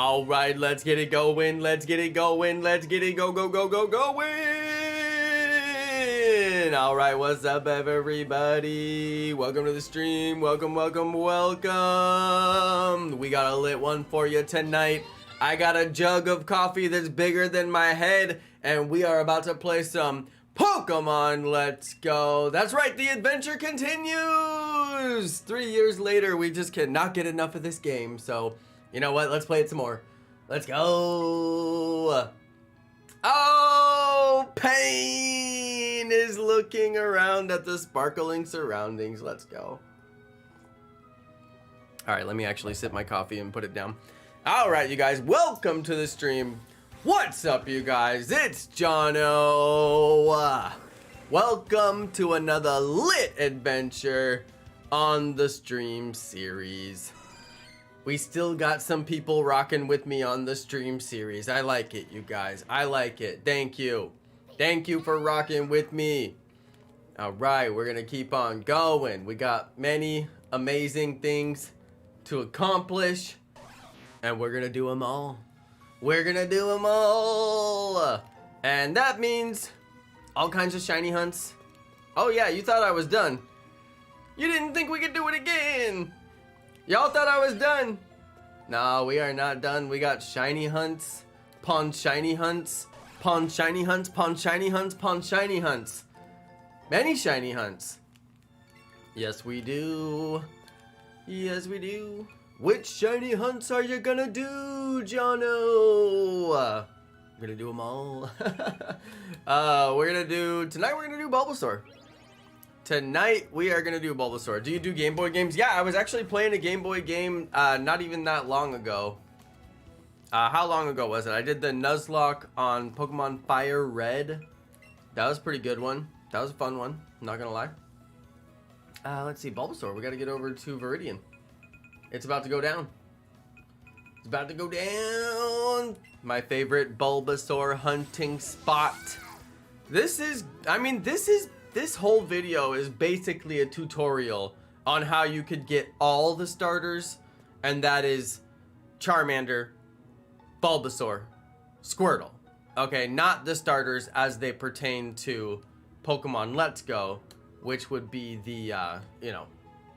All right, let's get it going. Let's get it going. Let's get it going. All right, what's up, everybody? Welcome to the stream. Welcome. We got a lit one for you tonight. I got a jug of coffee that's bigger than my head, and we are about to play some Pokemon. Let's go. That's right, the adventure continues. 3 years later, we just cannot get enough of this game. So, you know what? Let's play it some more. Let's go. Oh, Pain is looking around at the sparkling surroundings. Let's go. All right, let me actually sip my coffee and put it down. All right, you guys, welcome to the stream. What's up, you guys? It's Jonno. Welcome to another lit adventure on the stream series. We still got some people rocking with me on the stream series. I like it, you guys. I like it. Thank you. Thank you for rocking with me. All right, we're gonna keep on going. We got many amazing things to accomplish, and we're gonna do them all. We're gonna do them all. And that means all kinds of shiny hunts. Oh yeah, you thought I was done. You didn't think we could do it again. Y'all thought I was done. No, we are not done. We got shiny hunts, pond shiny hunts, pond shiny hunts, pond shiny hunts, pond shiny hunts. Many shiny hunts. Yes, we do. Yes, we do. Which shiny hunts are you gonna do, Jonno? We're gonna do them all. Tonight we're gonna do Bulbasaur. Tonight we are gonna do Bulbasaur. Do you do Game Boy games? Yeah, I was actually playing a Game Boy game not even that long ago. How long ago was it? I did the Nuzlocke on Pokemon Fire Red. That was a pretty good one. That was a fun one, I'm not gonna lie. Let's see, Bulbasaur. We gotta get over to Viridian. It's about to go down. It's about to go down. My favorite Bulbasaur hunting spot. This whole video is basically a tutorial on how you could get all the starters, and that is Charmander, Bulbasaur, Squirtle. Okay, not the starters as they pertain to Pokemon Let's Go, which would be the,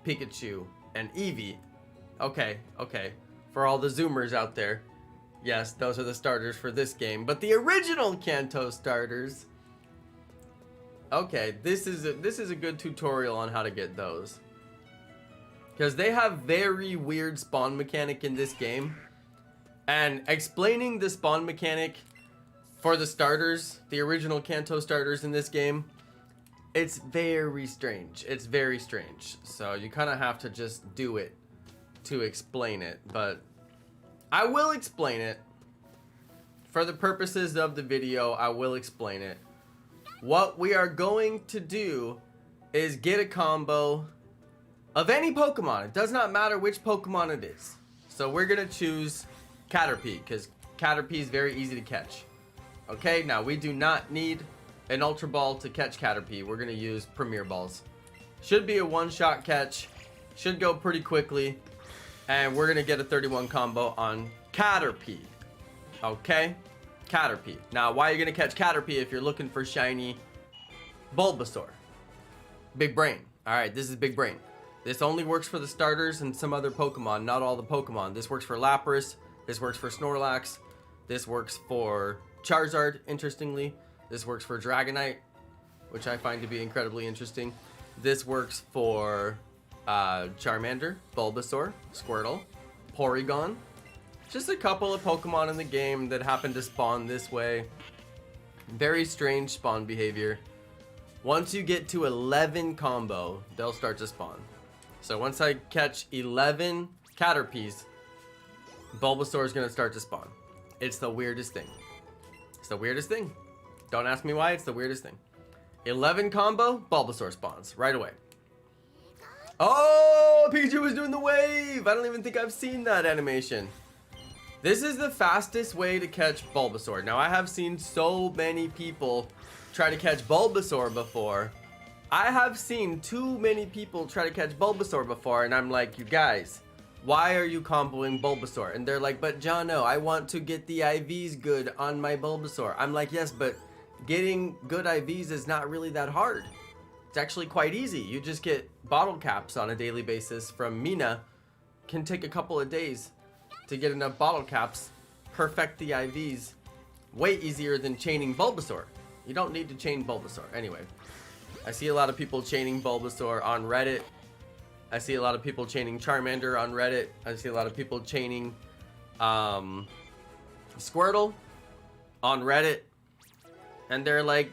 Pikachu and Eevee. Okay. For all the Zoomers out there, yes, those are the starters for this game. But the original Kanto starters... Okay, this is a good tutorial on how to get those. Because they have very weird spawn mechanic in this game. And explaining the spawn mechanic for the starters, the original Kanto starters in this game, it's very strange. It's very strange. So you kind of have to just do it to explain it. But I will explain it. For the purposes of the video, I will explain it. What we are going to do is get a combo of any Pokemon. It does not matter which Pokemon it is. So we're going to choose Caterpie, because Caterpie is very easy to catch. Okay, now we do not need an Ultra Ball to catch Caterpie. We're going to use Premier Balls. Should be a one-shot catch. Should go pretty quickly. And we're going to get a 31 combo on Caterpie. Okay? Caterpie. Now, why are you going to catch Caterpie if you're looking for shiny Bulbasaur? Big brain. Alright, this is big brain. This only works for the starters and some other Pokemon, not all the Pokemon. This works for Lapras. This works for Snorlax. This works for Charizard, interestingly. This works for Dragonite, which I find to be incredibly interesting. This works for Charmander, Bulbasaur, Squirtle, Porygon. Just a couple of Pokemon in the game that happen to spawn this way. Very strange spawn behavior. Once you get to 11 combo, they'll start to spawn. So once I catch 11 Caterpies, Bulbasaur is going to start to spawn. It's the weirdest thing. It's the weirdest thing. Don't ask me why, it's the weirdest thing. 11 combo, Bulbasaur spawns right away. Oh, Pikachu was doing the wave! I don't even think I've seen that animation. This is the fastest way to catch Bulbasaur. Now, I have seen so many people try to catch Bulbasaur before. I have seen too many people try to catch Bulbasaur before, and I'm like, you guys, Why are you comboing Bulbasaur? And they're like, but Jonno, I want to get the IVs good on my Bulbasaur. I'm like, yes, but getting good IVs is not really that hard. It's actually quite easy. You just get bottle caps on a daily basis from Mina. Can take a couple of days to get enough bottle caps, perfect the IVs. Way easier than chaining Bulbasaur. You don't need to chain Bulbasaur. Anyway, I see a lot of people chaining Bulbasaur on Reddit. I see a lot of people chaining Charmander on Reddit. I see a lot of people chaining Squirtle on Reddit. And they're like,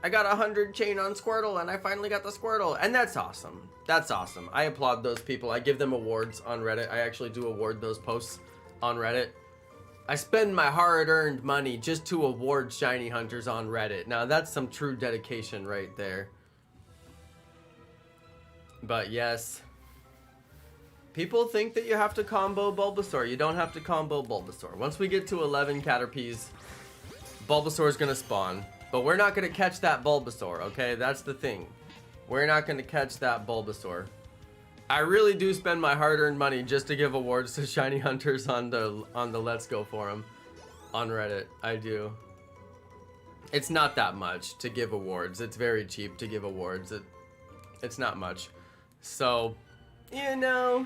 I got 100 chain on Squirtle and I finally got the Squirtle. And that's awesome. That's awesome. I applaud those people. I give them awards on Reddit. I actually do award those posts on Reddit. I spend my hard-earned money just to award shiny hunters on Reddit. Now that's some true dedication right there. But yes. People think that you have to combo Bulbasaur. You don't have to combo Bulbasaur. Once we get to 11 Caterpies, Bulbasaur is going to spawn. But we're not going to catch that Bulbasaur, okay? That's the thing. We're not going to catch that Bulbasaur. I really do spend my hard-earned money just to give awards to shiny hunters on the Let's Go forum on Reddit. I do. It's not that much to give awards. It's very cheap to give awards. It's not much. So, you know,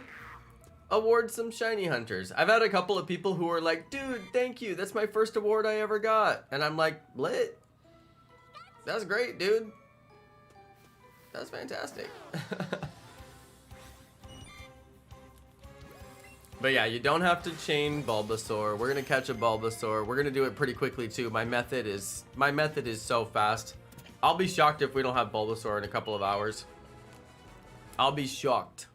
award some shiny hunters. I've had a couple of people who are like, dude, thank you. That's my first award I ever got. And I'm like, lit. That's great, dude. That's fantastic. But yeah, you don't have to chain Bulbasaur. We're gonna catch a Bulbasaur. We're gonna do it pretty quickly too. My method is so fast. I'll be shocked if we don't have Bulbasaur in a couple of hours. I'll be shocked.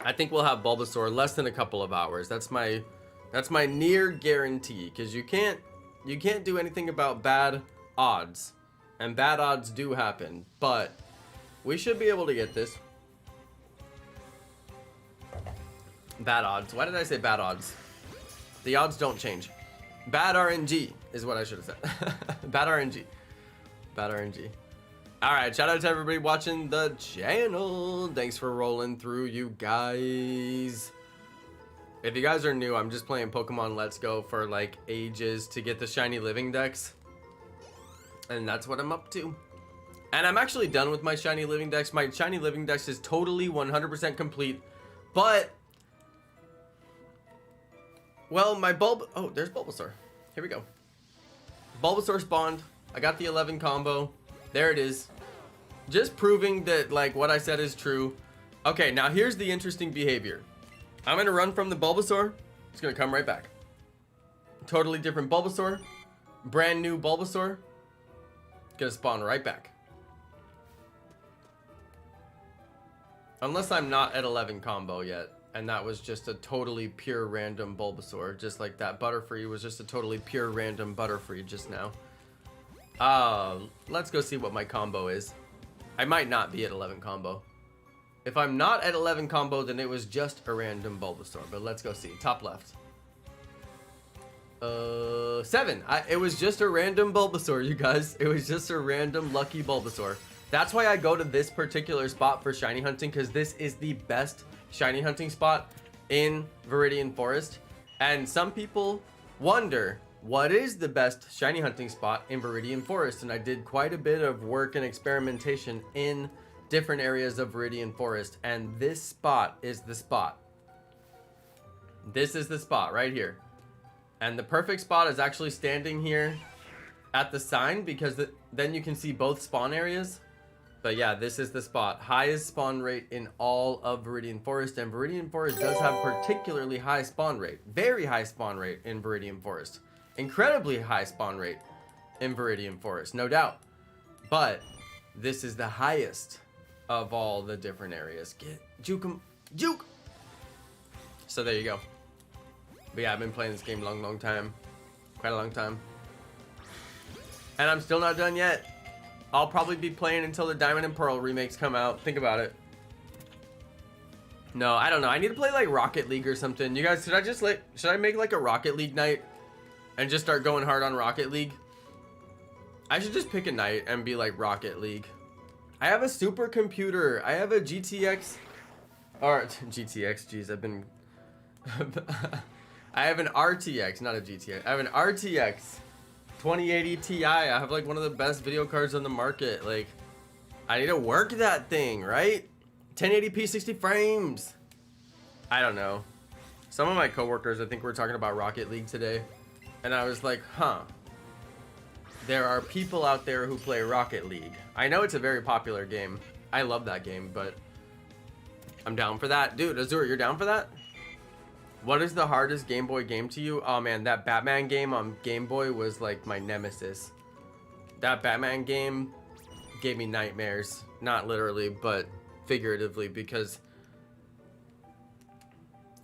I think we'll have Bulbasaur less than a couple of hours. That's my near guarantee, because you can't do anything about bad odds. And bad odds do happen, but we should be able to get this. Bad odds. Why did I say bad odds? The odds don't change. Bad RNG is what I should have said. Bad RNG. Bad RNG. Alright, shout out to everybody watching the channel. Thanks for rolling through, you guys. If you guys are new, I'm just playing Pokemon Let's Go for like ages to get the shiny living dex. And that's what I'm up to. And I'm actually done with my shiny living dex. My shiny living dex is totally 100% complete. But well, my oh, there's Bulbasaur. Here we go. Bulbasaur spawned. I got the 11 combo. There it is. Just proving that like what I said is true. Okay, now here's the interesting behavior. I'm gonna run from the Bulbasaur. It's gonna come right back. Totally different Bulbasaur. Brand new Bulbasaur. Gonna spawn right back. Unless I'm not at 11 combo yet. And that was just a totally pure random Bulbasaur. Just like that Butterfree was just a totally pure random Butterfree just now. Let's go see what my combo is. I might not be at 11 combo. If I'm not at 11 combo, then it was just a random Bulbasaur. But let's go see. Top left. 7. It was just a random Bulbasaur, you guys. It was just a random lucky Bulbasaur. That's why I go to this particular spot for shiny hunting, because this is the best shiny hunting spot in Viridian Forest. And some people wonder, what is the best shiny hunting spot in Viridian Forest? And I did quite a bit of work and experimentation in different areas of Viridian Forest, and this spot is the spot. This is the spot right here. And the perfect spot is actually standing here at the sign, because then you can see both spawn areas. But yeah, this is the spot. Highest spawn rate in all of Viridian Forest. And Viridian Forest does have particularly high spawn rate. Very high spawn rate in Viridian Forest. Incredibly high spawn rate in Viridian Forest, no doubt. But this is the highest of all the different areas. Juke 'em. Juke! So there you go. But yeah, I've been playing this game a long time. Quite a long time. And I'm still not done yet. I'll probably be playing until the Diamond and Pearl remakes come out. Think about it. No, I don't know. I need to play like Rocket League or something. You guys, should I make like a Rocket League night and just start going hard on Rocket League? I should just pick a night and be like Rocket League. I have a supercomputer. I have a GTX Or GTX, jeez, I've been... I have an RTX, not a GTX. I have an RTX 2080 Ti. I have like one of the best video cards on the market. Like, I need to work that thing, right? 1080p 60 frames. I don't know. Some of my coworkers, I think we're talking about Rocket League today. And I was like, huh. There are people out there who play Rocket League. I know it's a very popular game. I love that game, but I'm down for that. Dude, Azur, you're down for that? What is the hardest Game Boy game to you? Oh man, that Batman game on Game Boy was like my nemesis. That Batman game gave me nightmares. Not literally, but figuratively, because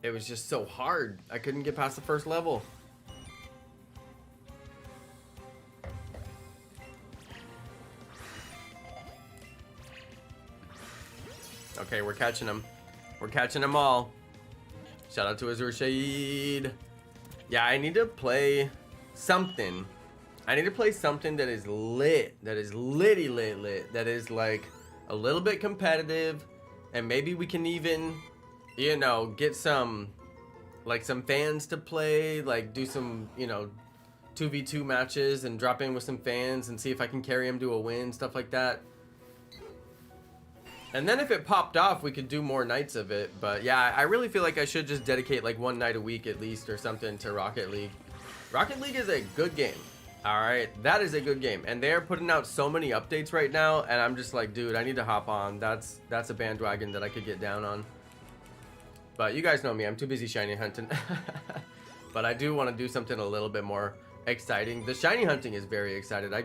it was just so hard. I couldn't get past the first level. Okay, we're catching them. We're catching them all. Shout out to Azur Shade. Yeah, I need to play something. I need to play something that is lit. That is litty lit. That is like a little bit competitive. And maybe we can even, you know, get some, like some fans to play. Like do some, you know, 2v2 matches and drop in with some fans and see if I can carry them to a win. Stuff like that. And then if it popped off, we could do more nights of it. But yeah, I really feel like I should just dedicate like one night a week at least or something to Rocket League. Rocket League is a good game. All right, that is a good game. And they're putting out so many updates right now. And I'm just like, dude, I need to hop on. That's a bandwagon that I could get down on. But you guys know me, I'm too busy shiny hunting. But I do want to do something a little bit more exciting. The shiny hunting is very excited. I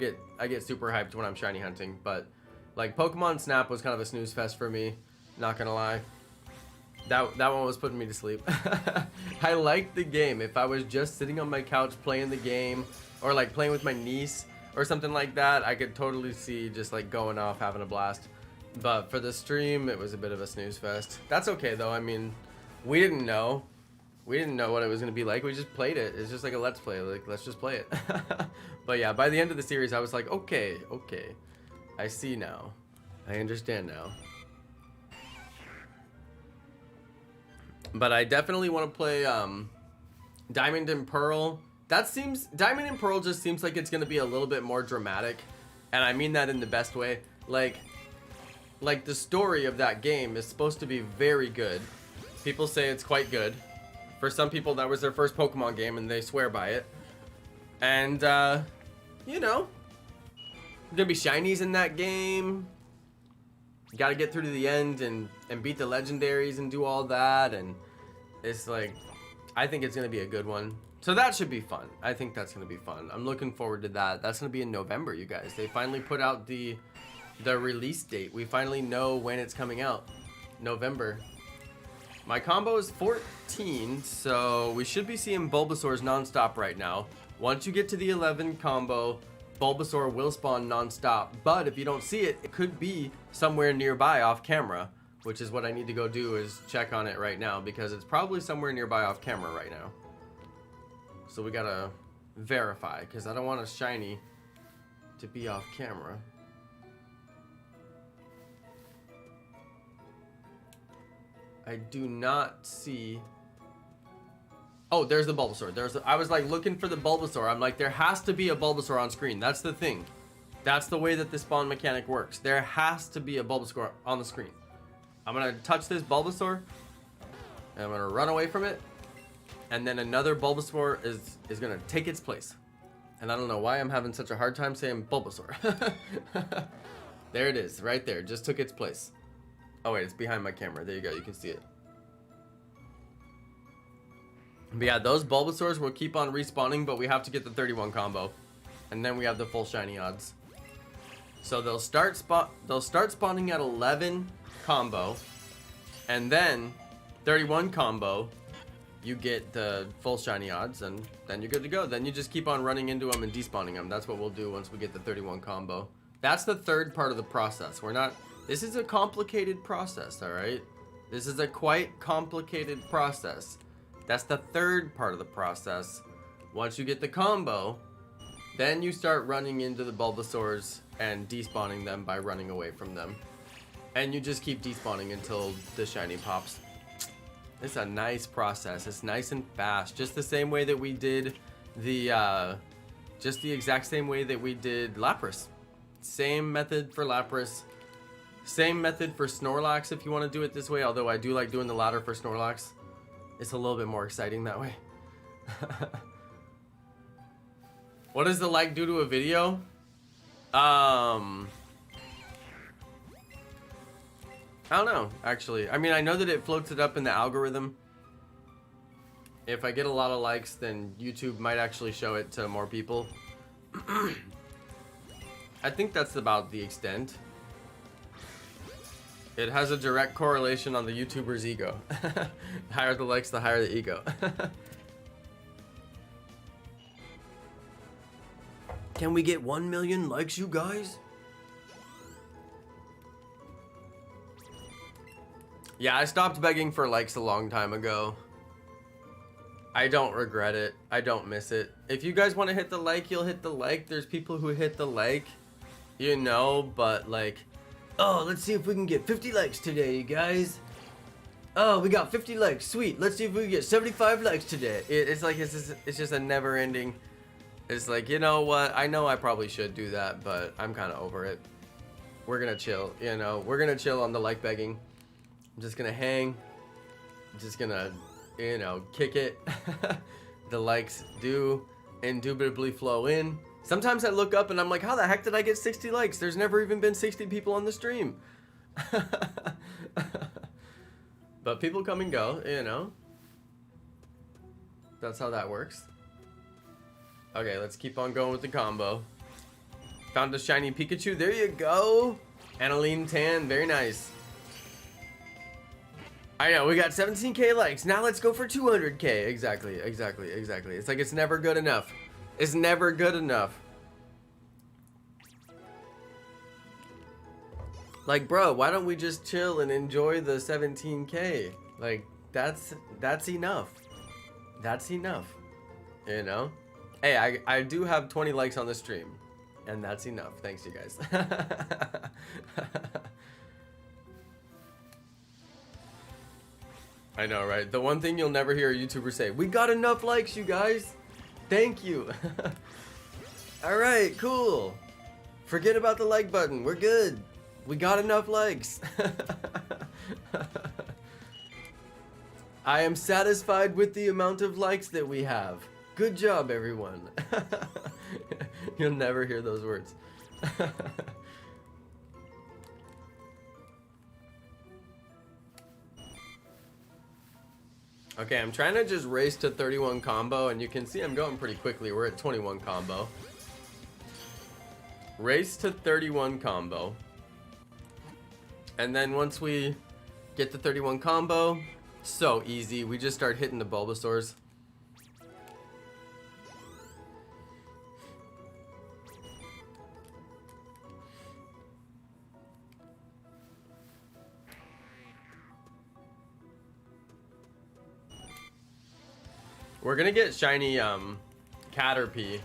get super hyped when I'm shiny hunting, but like Pokemon Snap was kind of a snooze fest for me, not gonna lie. That one was putting me to sleep. I liked the game. If I was just sitting on my couch playing the game, or like playing with my niece or something like that, I could totally see just like going off, having a blast. But for the stream, it was a bit of a snooze fest. That's okay though. I mean, we didn't know. We didn't know what it was gonna be like. We just played it. It's just like a let's play. Like, let's just play it. But yeah, by the end of the series, I was like, okay. I see now. I understand now. But I definitely want to play Diamond and Pearl. Diamond and Pearl just seems like it's going to be a little bit more dramatic. And I mean that in the best way. Like the story of that game is supposed to be very good. People say it's quite good. For some people, that was their first Pokemon game and they swear by it. And, you know, gonna be shinies in that game. You gotta get through to the end and beat the legendaries and do all that, and it's like, I think it's gonna be a good one. So that should be fun. I think that's gonna be fun. I'm looking forward to that. That's gonna be in November, you guys. They finally put out the release date. We finally know when it's coming out. November. My combo is 14, so we should be seeing Bulbasaurs nonstop right now. Once you get to the 11 combo, Bulbasaur will spawn non-stop, but if you don't see it, it could be somewhere nearby off camera, which is what I need to go do, is check on it right now, because it's probably somewhere nearby off camera right now. So we gotta verify, because I don't want a shiny to be off camera. I do not see... Oh, there's the Bulbasaur. I was like looking for the Bulbasaur. I'm like, there has to be a Bulbasaur on screen. That's the thing. That's the way that the spawn mechanic works. There has to be a Bulbasaur on the screen. I'm gonna touch this Bulbasaur, and I'm gonna run away from it, and then another Bulbasaur is gonna take its place. And I don't know why I'm having such a hard time saying Bulbasaur. There it is, right there. Just took its place. Oh wait, it's behind my camera. There you go. You can see it. But yeah, those Bulbasaurs will keep on respawning, but we have to get the 31 combo. And then we have the full shiny odds. So they'll start spawning at 11 combo. And then 31 combo, you get the full shiny odds, and then you're good to go. Then you just keep on running into them and despawning them. That's what we'll do once we get the 31 combo. That's the third part of the process. This is a complicated process, all right? This is a quite complicated process. That's the third part of the process. Once you get the combo, then you start running into the Bulbasaurs and despawning them by running away from them. And you just keep despawning until the shiny pops. It's a nice process. It's nice and fast. Just the same way that we did the, just the exact same way that we did Lapras. Same method for Lapras. Same method for Snorlax if you want to do it this way. Although I do like doing the ladder for Snorlax. It's a little bit more exciting that way. What does the like do to a video? I don't know, actually. I mean, I know that it floats it up in the algorithm. If I get a lot of likes, then YouTube might actually show it to more people. I think that's about the extent. It has a direct correlation on the YouTuber's ego. The higher the likes, the higher the ego. Can we get 1 million likes, you guys? Yeah, I stopped begging for likes a long time ago. I don't regret it. I don't miss it. If you guys want to hit the like, you'll hit the like. There's people who hit the like, you know, but like, oh, let's see if we can get 50 likes today, you guys. Oh, we got 50 likes. Sweet. Let's see if we can get 75 likes today. It's like, it's just a never ending. It's like, you know what? I know I probably should do that, but I'm kind of over it. We're going to chill, you know. We're going to chill on the like begging. I'm just gonna hang, just gonna, you know, kick it. The likes do indubitably flow in. Sometimes I look up and I'm like, how the heck did I get 60 likes? There's never even been 60 people on the stream. But people come and go, you know. That's how that works. Okay, let's keep on going with the combo. Found a shiny Pikachu, there you go. Aniline Tan, very nice. I know, we got 17k likes. Now let's go for 200k. Exactly. It's like it's never good enough. It's never good enough. Like, bro, why don't we just chill and enjoy the 17k? Like, that's enough. That's enough. You know? Hey, I do have 20 likes on the stream. And that's enough. Thanks, you guys. I know, right? The one thing you'll never hear a YouTuber say, we got enough likes, you guys. Thank you. All right, cool. Forget about the like button. We're good. We got enough likes. I am satisfied with the amount of likes that we have. Good job, everyone. You'll never hear those words. Okay, I'm trying to just race to 31 combo, and you can see I'm going pretty quickly. We're at 21 combo. Race to 31 combo. And then once we get to 31 combo, so easy. We just start hitting the Bulbasaurs. We're gonna get shiny Caterpie.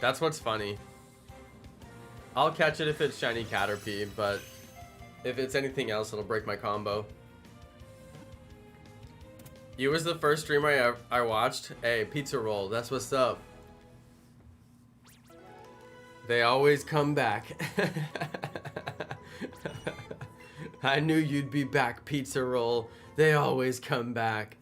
That's what's funny. I'll catch it if it's shiny Caterpie, but if it's anything else, it'll break my combo. You was the first streamer I watched. Hey, pizza roll, that's what's up. They always come back. I knew you'd be back, pizza roll. They always come back.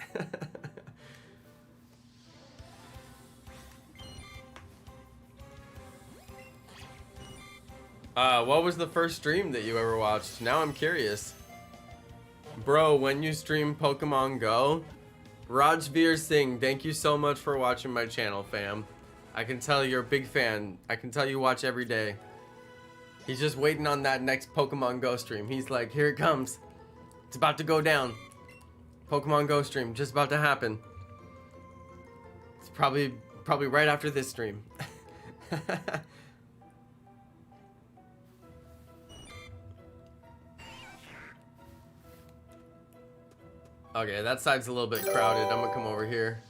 What was the first stream that you ever watched? Now I'm curious. Bro, when you stream Pokemon Go, Rajveer Singh, thank you so much for watching my channel, fam. I can tell you're a big fan. I can tell you watch every day. He's just waiting on that next Pokemon Go stream. He's like, here it comes. It's about to go down. Pokemon Go stream, just about to happen. It's probably right after this stream. Okay, that side's a little bit crowded. I'm gonna come over here.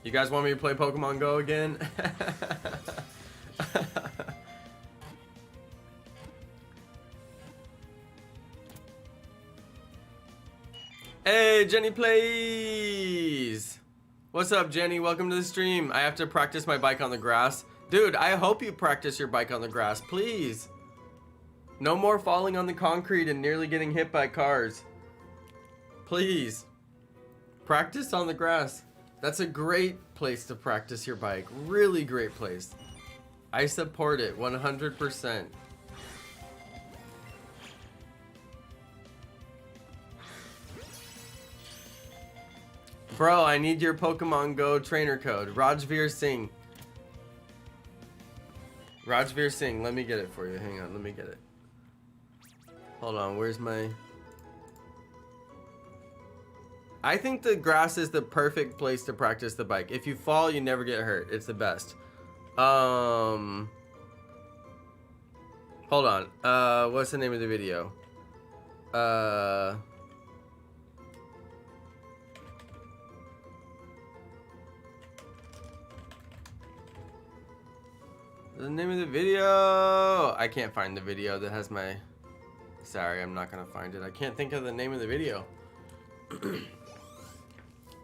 You guys want me to play Pokemon Go again? Hey, Jenny Plays! What's up, Jenny? Welcome to the stream. I have to practice my bike on the grass. Dude, I hope you practice your bike on the grass, please. No more falling on the concrete and nearly getting hit by cars. Please. Practice on the grass. That's a great place to practice your bike. Really great place. I support it 100%. Bro, I need your Pokemon Go trainer code. Rajveer Singh. Rajveer Singh, let me get it for you. Hang on, let me get it. Hold on, where's my... I think the grass is the perfect place to practice the bike. If you fall, you never get hurt. It's the best. Hold on. What's the name of the video? The name of the video. I can't find the video that has my... Sorry, I'm not gonna find it. I can't think of the name of the video.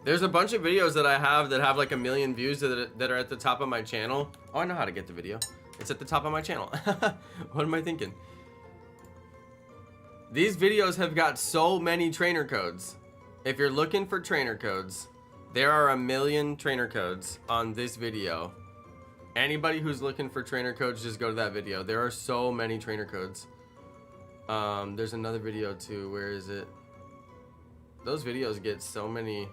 There's a bunch of videos that I have that have like 1 million views that are at the top of my channel. Oh, I know how to get the video. It's at the top of my channel. What am I thinking? These videos have got so many trainer codes. If you're looking for trainer codes, there are 1 million trainer codes on this video. Anybody who's looking for trainer codes, just go to that video. There are so many trainer codes. There's another video too. Where is it? Those videos get so many.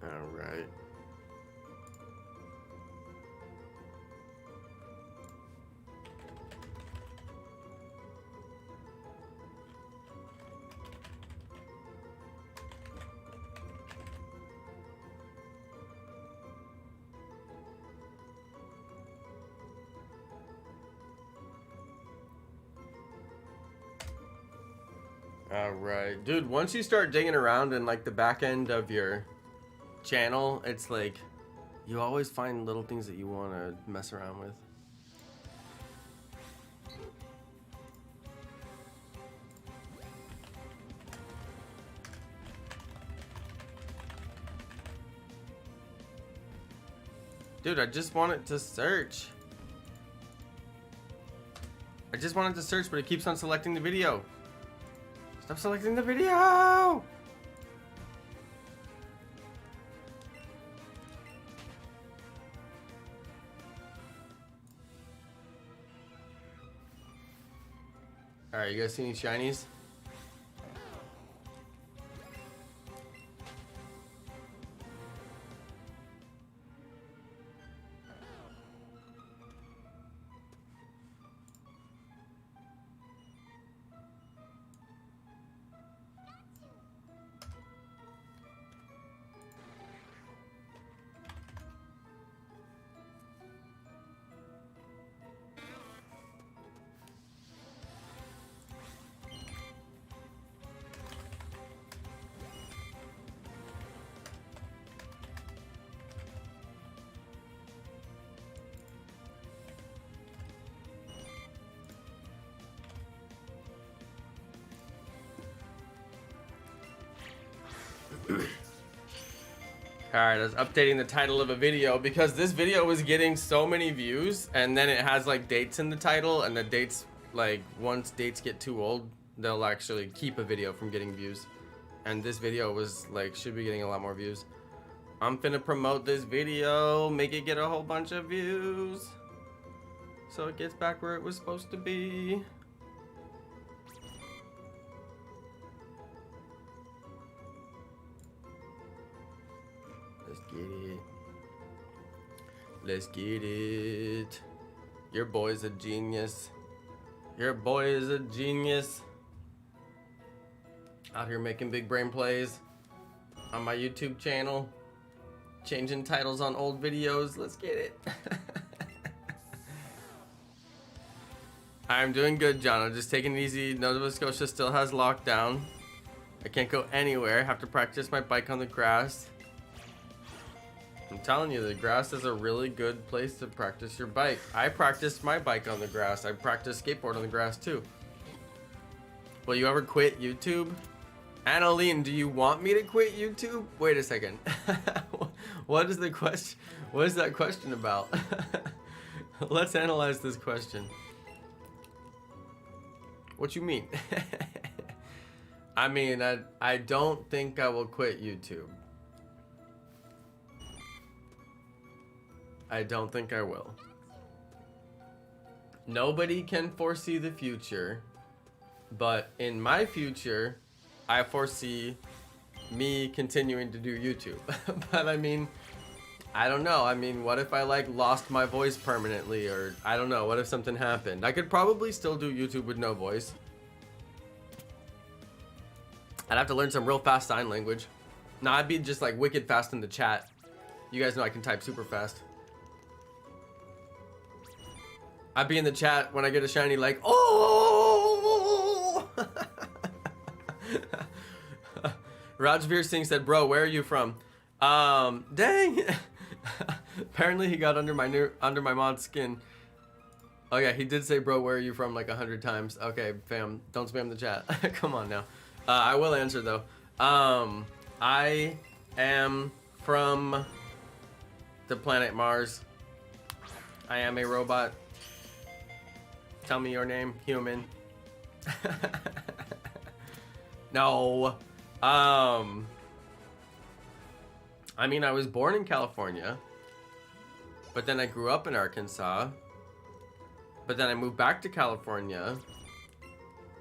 All right. Alright, dude, once you start digging around in like the back end of your channel, it's like you always find little things that you want to mess around with. Dude, I just want it to search. I just want it to search, but it keeps on selecting the video. Stop selecting the video! Alright, you guys see any shinies? Alright, I was updating the title of a video because this video was getting so many views, and then it has like dates in the title, and the dates, like once dates get too old, they'll actually keep a video from getting views. And this video was like, should be getting a lot more views. I'm finna promote this video, make it get a whole bunch of views, so it gets back where it was supposed to be. Let's get it. Let's get it. Your boy's a genius. Your boy is a genius. Out here making big brain plays on my YouTube channel. Changing titles on old videos. Let's get it. I'm doing good, Jonno. Just taking it easy. Nova Scotia still has lockdown. I can't go anywhere. Have to practice my bike on the grass. I'm telling you, the grass is a really good place to practice your bike. I practiced my bike on the grass. I practiced skateboard on the grass too. Will you ever quit YouTube? Annalene, do you want me to quit YouTube? Wait a second. What is the question? What is that question about? Let's analyze this question. What you mean? I mean, I don't think I will quit YouTube. I don't think I will. Nobody can foresee the future, but in my future, I foresee me continuing to do YouTube. But I mean, I don't know. I mean, what if I like lost my voice permanently, or I don't know, what if something happened? I could probably still do YouTube with no voice. I'd have to learn some real fast sign language. No, I'd be just like wicked fast in the chat. You guys know I can type super fast. I'd be in the chat when I get a shiny like, oh! Rajveer Singh said, bro, where are you from? Dang. Apparently he got under my mod skin. Oh yeah, he did say, bro, where are you from like 100 times. Okay, fam, don't spam the chat. Come on now. I will answer though. I am from the planet Mars. I am a robot. Tell me your name, human. No. I mean, I was born in California, but then I grew up in Arkansas, but then I moved back to California,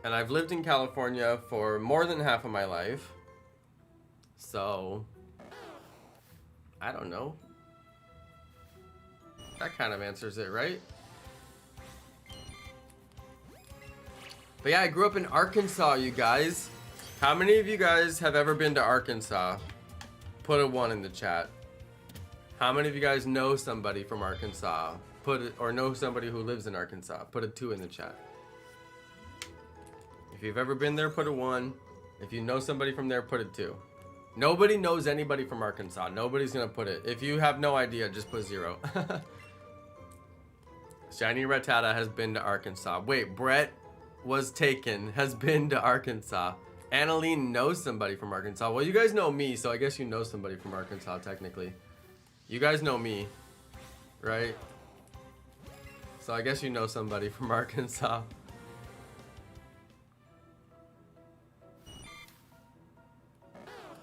and I've lived in California for more than half of my life. So, I don't know. That kind of answers it, right? But yeah, I grew up in Arkansas, you guys. How many of you guys have ever been to Arkansas? Put a 1 in the chat. How many of you guys know somebody from Arkansas? Or know somebody who lives in Arkansas? Put a 2 in the chat. If you've ever been there, put a 1. If you know somebody from there, put a 2. Nobody knows anybody from Arkansas. Nobody's gonna put it. If you have no idea, just put 0. Shiny Rattata has been to Arkansas. Wait, Brett was taken, has been to Arkansas. Annalene knows somebody from Arkansas. Well, you guys know me, so I guess you know somebody from Arkansas, technically. You guys know me, right? So I guess you know somebody from Arkansas.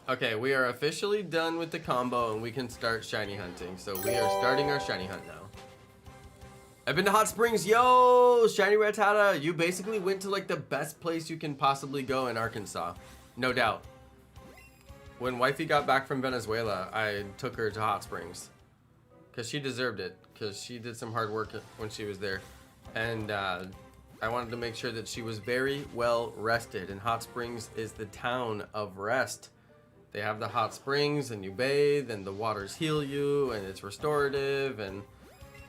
Okay, we are officially done with the combo and we can start shiny hunting. So we are starting our shiny hunt now. I've been to Hot Springs. Yo, Shiny Rattata, you basically went to like the best place you can possibly go in Arkansas. No doubt. When wifey got back from Venezuela, I took her to Hot Springs. Because she deserved it. Because she did some hard work when she was there. And I wanted to make sure that she was very well rested. And Hot Springs is the town of rest. They have the hot springs and you bathe and the waters heal you and it's restorative and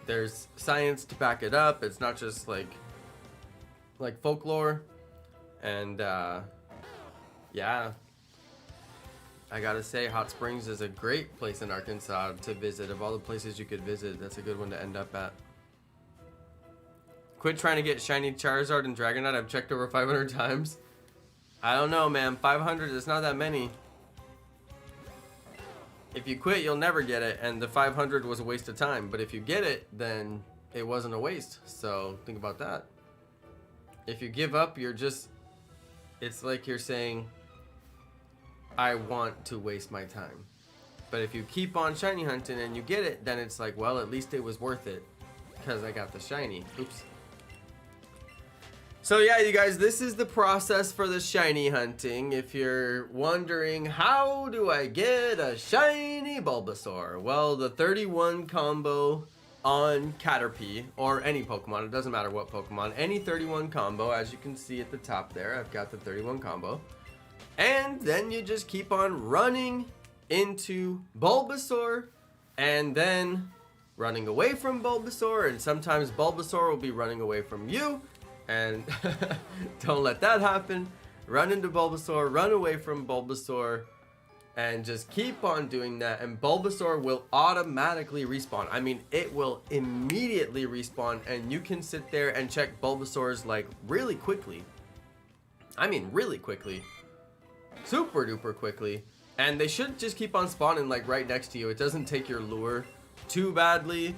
there's science to back it up. It's not just like folklore. And yeah, I gotta say Hot Springs is a great place in Arkansas to visit. Of all the places you could visit, that's a good one to end up at. Quit trying to get shiny Charizard and Dragonite. I've checked over 500 times. I don't know, man. 500 is not that many. If you quit, you'll never get it, and the 500 was a waste of time. But if you get it, then it wasn't a waste. So think about that. If you give up, you're just... It's like you're saying, I want to waste my time. But if you keep on shiny hunting and you get it, then it's like, well, at least it was worth it. Because I got the shiny. Oops. So yeah, you guys, this is the process for the shiny hunting. If you're wondering, how do I get a shiny Bulbasaur? Well, the 31 combo on Caterpie, or any Pokemon, it doesn't matter what Pokemon, any 31 combo, as you can see at the top there, I've got the 31 combo. And then you just keep on running into Bulbasaur, and then running away from Bulbasaur, and sometimes Bulbasaur will be running away from you. And don't let that happen. Run into Bulbasaur, run away from Bulbasaur, And just keep on doing that, and Bulbasaur will automatically respawn. I mean, it will immediately respawn, and you can sit there and check Bulbasaurs like really quickly. I mean, really quickly. Super duper quickly. And they should just keep on spawning like right next to you. It doesn't take your lure too badly.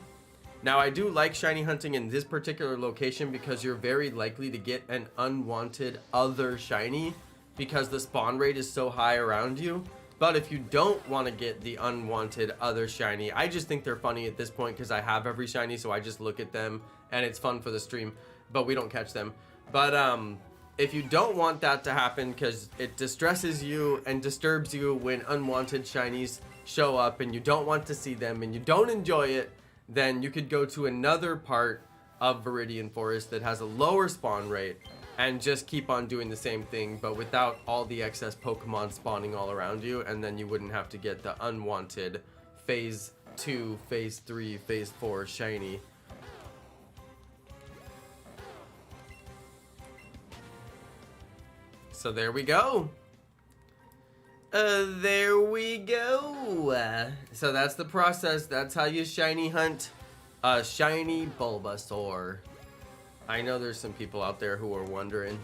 Now, I do like shiny hunting in this particular location because you're very likely to get an unwanted other shiny because the spawn rate is so high around you. But if you don't want to get the unwanted other shiny, I just think they're funny at this point because I have every shiny, so I just look at them and it's fun for the stream, but we don't catch them. But if you don't want that to happen because it distresses you and disturbs you when unwanted shinies show up and you don't want to see them and you don't enjoy it, then you could go to another part of Viridian Forest that has a lower spawn rate and just keep on doing the same thing, but without all the excess Pokemon spawning all around you, and then you wouldn't have to get the unwanted Phase 2, Phase 3, Phase 4 shiny. So there we go. There we go. So that's the process. That's how you shiny hunt a shiny Bulbasaur. I know there's some people out there who are wondering.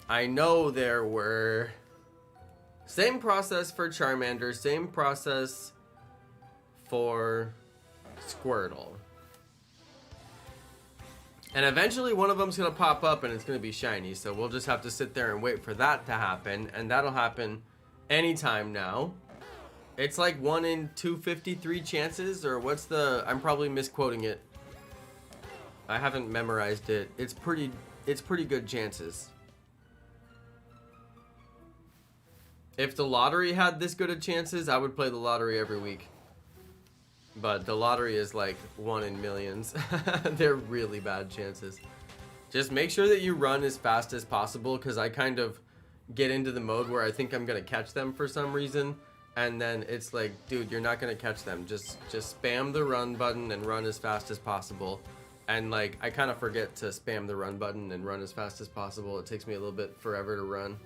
I know there were. Same process for Charmander, same process for Squirtle. And eventually one of them's gonna pop up and it's gonna be shiny, so we'll just have to sit there and wait for that to happen, and that'll happen anytime now. It's like 1 in 253 chances, or what's the, I'm probably misquoting it. I haven't memorized it. It's pretty good chances. If the lottery had this good of chances, I would play the lottery every week. But the lottery is like 1 in millions. They're really bad chances. Just make sure that you run as fast as possible, because I kind of get into the mode where I think I'm gonna catch them for some reason, and then it's like, dude, you're not gonna catch them. Just spam the run button and run as fast as possible. And like, I kind of forget to spam the run button and run as fast as possible. It takes me a little bit forever to run.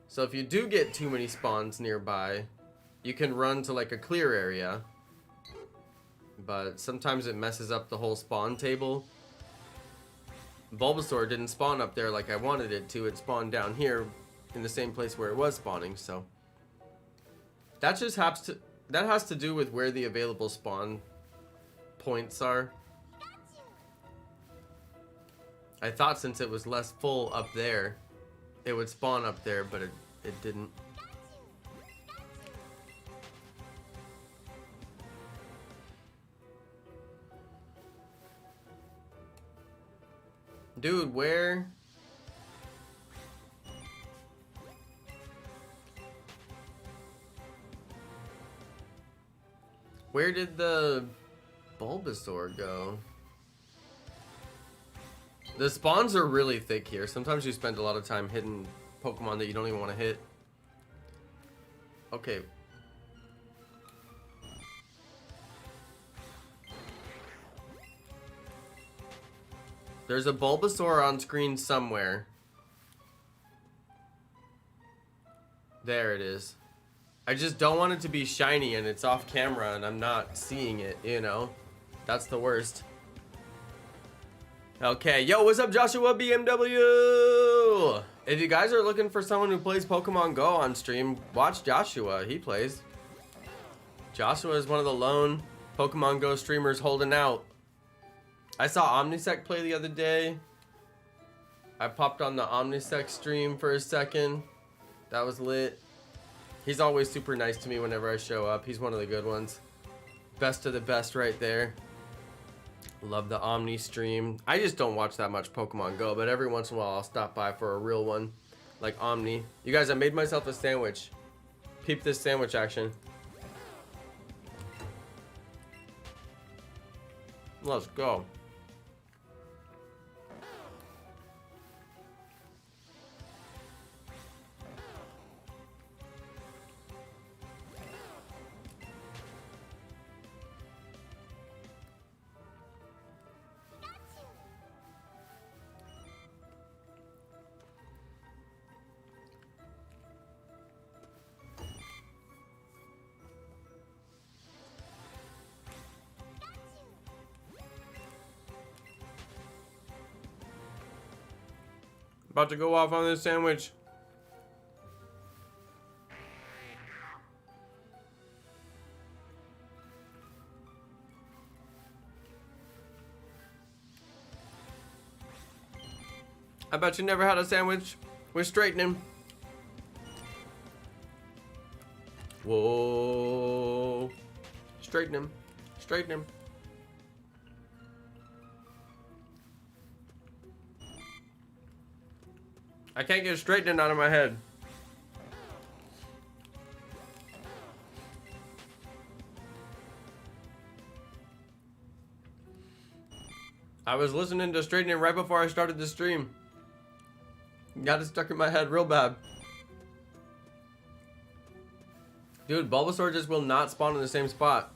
So if you do get too many spawns nearby, you can run to like a clear area. But sometimes it messes up the whole spawn table. Bulbasaur didn't spawn up there like I wanted it to. It spawned down here in the same place where it was spawning, so. That just has to do with where the available spawn points are. I thought since it was less full up there, it would spawn up there, but it didn't. Dude, where? Where did the Bulbasaur go? The spawns are really thick here. Sometimes you spend a lot of time hitting Pokemon that you don't even want to hit. Okay. There's a Bulbasaur on screen somewhere. There it is. I just don't want it to be shiny and it's off camera and I'm not seeing it, you know? That's the worst. Okay, yo, what's up, Joshua BMW? If you guys are looking for someone who plays Pokemon Go on stream, watch Joshua. He plays. Joshua is one of the lone Pokemon Go streamers holding out. I saw Omnisec play the other day. I popped on the Omnisec stream for a second. That was lit. He's always super nice to me whenever I show up. He's one of the good ones. Best of the best right there. Love the Omni stream. I just don't watch that much Pokemon Go, but every once in a while I'll stop by for a real one, like Omni. You guys, I made myself a sandwich. Peep this sandwich action. Let's go. About to go off on this sandwich. I bet you never had a sandwich with straightening. Whoa. Straighten him. Straighten him. I can't get straightening out of my head. I was listening to straightening right before I started the stream. Got it stuck in my head real bad. Dude, Bulbasaur just will not spawn in the same spot.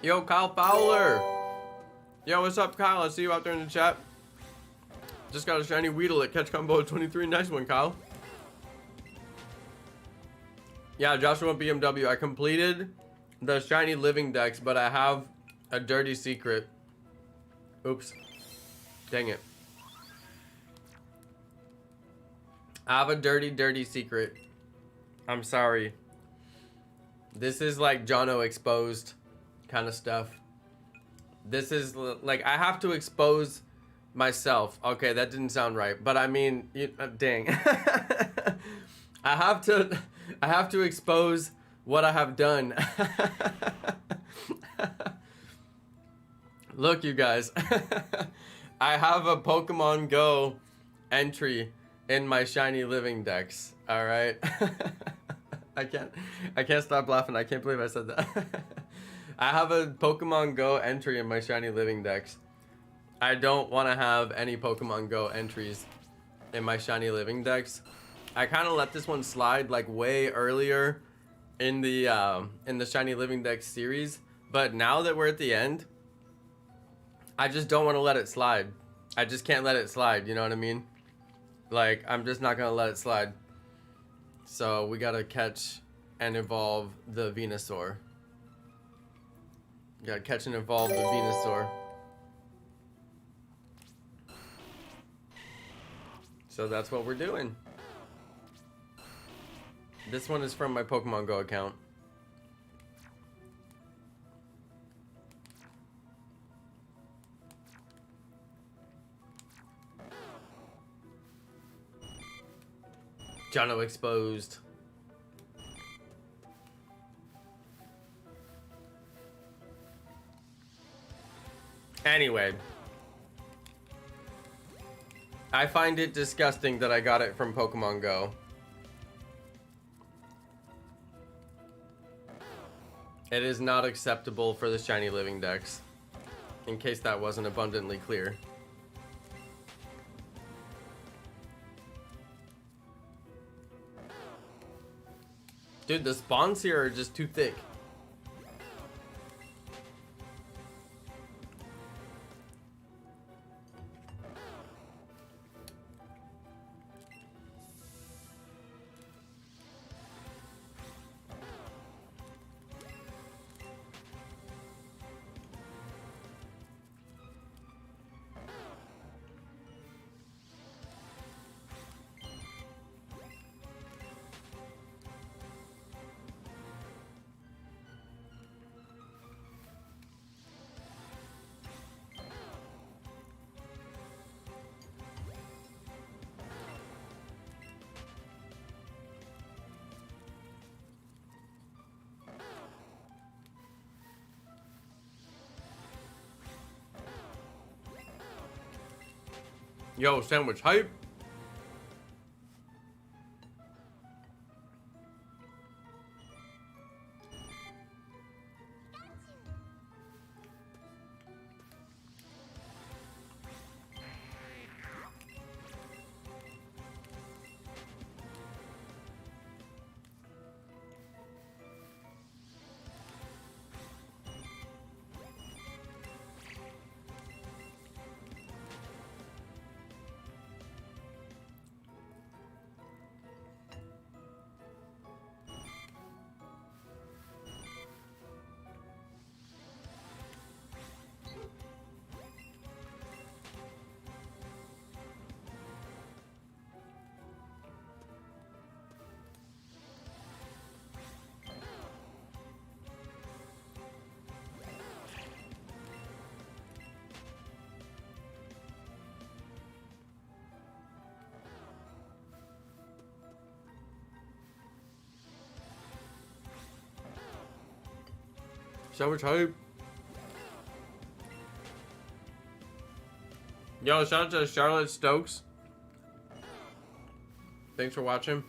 Yo, Kyle Fowler. Yo, what's up, Kyle? I see you out there in the chat. Just got a shiny Weedle at catch combo 23. Nice one, Kyle. Yeah, Joshua BMW. I completed the shiny living dex, but I have a dirty secret. Oops. Dang it. I have a dirty secret. I'm sorry. This is like Jonno exposed kind of stuff. This is like, I have to expose myself. Okay, that didn't sound right, but I mean, dang. I have to expose what I have done. Look, you guys. I have a Pokemon Go entry in my shiny living dex. All right. I can't stop laughing. I can't believe I said that. I have a Pokemon Go entry in my shiny living dex. I don't want to have any Pokemon Go entries in my shiny living dex. I kind of let this one slide like way earlier in the shiny living dex series, but now that we're at the end, I just don't want to let it slide. I just can't let it slide, you know what I mean? Like, I'm just not gonna let it slide. So we gotta catch and evolve the Venusaur. Gotta catch and evolve the Venusaur. So that's what we're doing. This one is from my Pokemon Go account. Jonno exposed. Anyway. I find it disgusting that I got it from Pokemon Go. It is not acceptable for the shiny living dex. In case that wasn't abundantly clear. Dude, the spawns here are just too thick. Yo, sandwich hype. so much hype. Yo, shout out to Charlotte Stokes. Thanks for watching.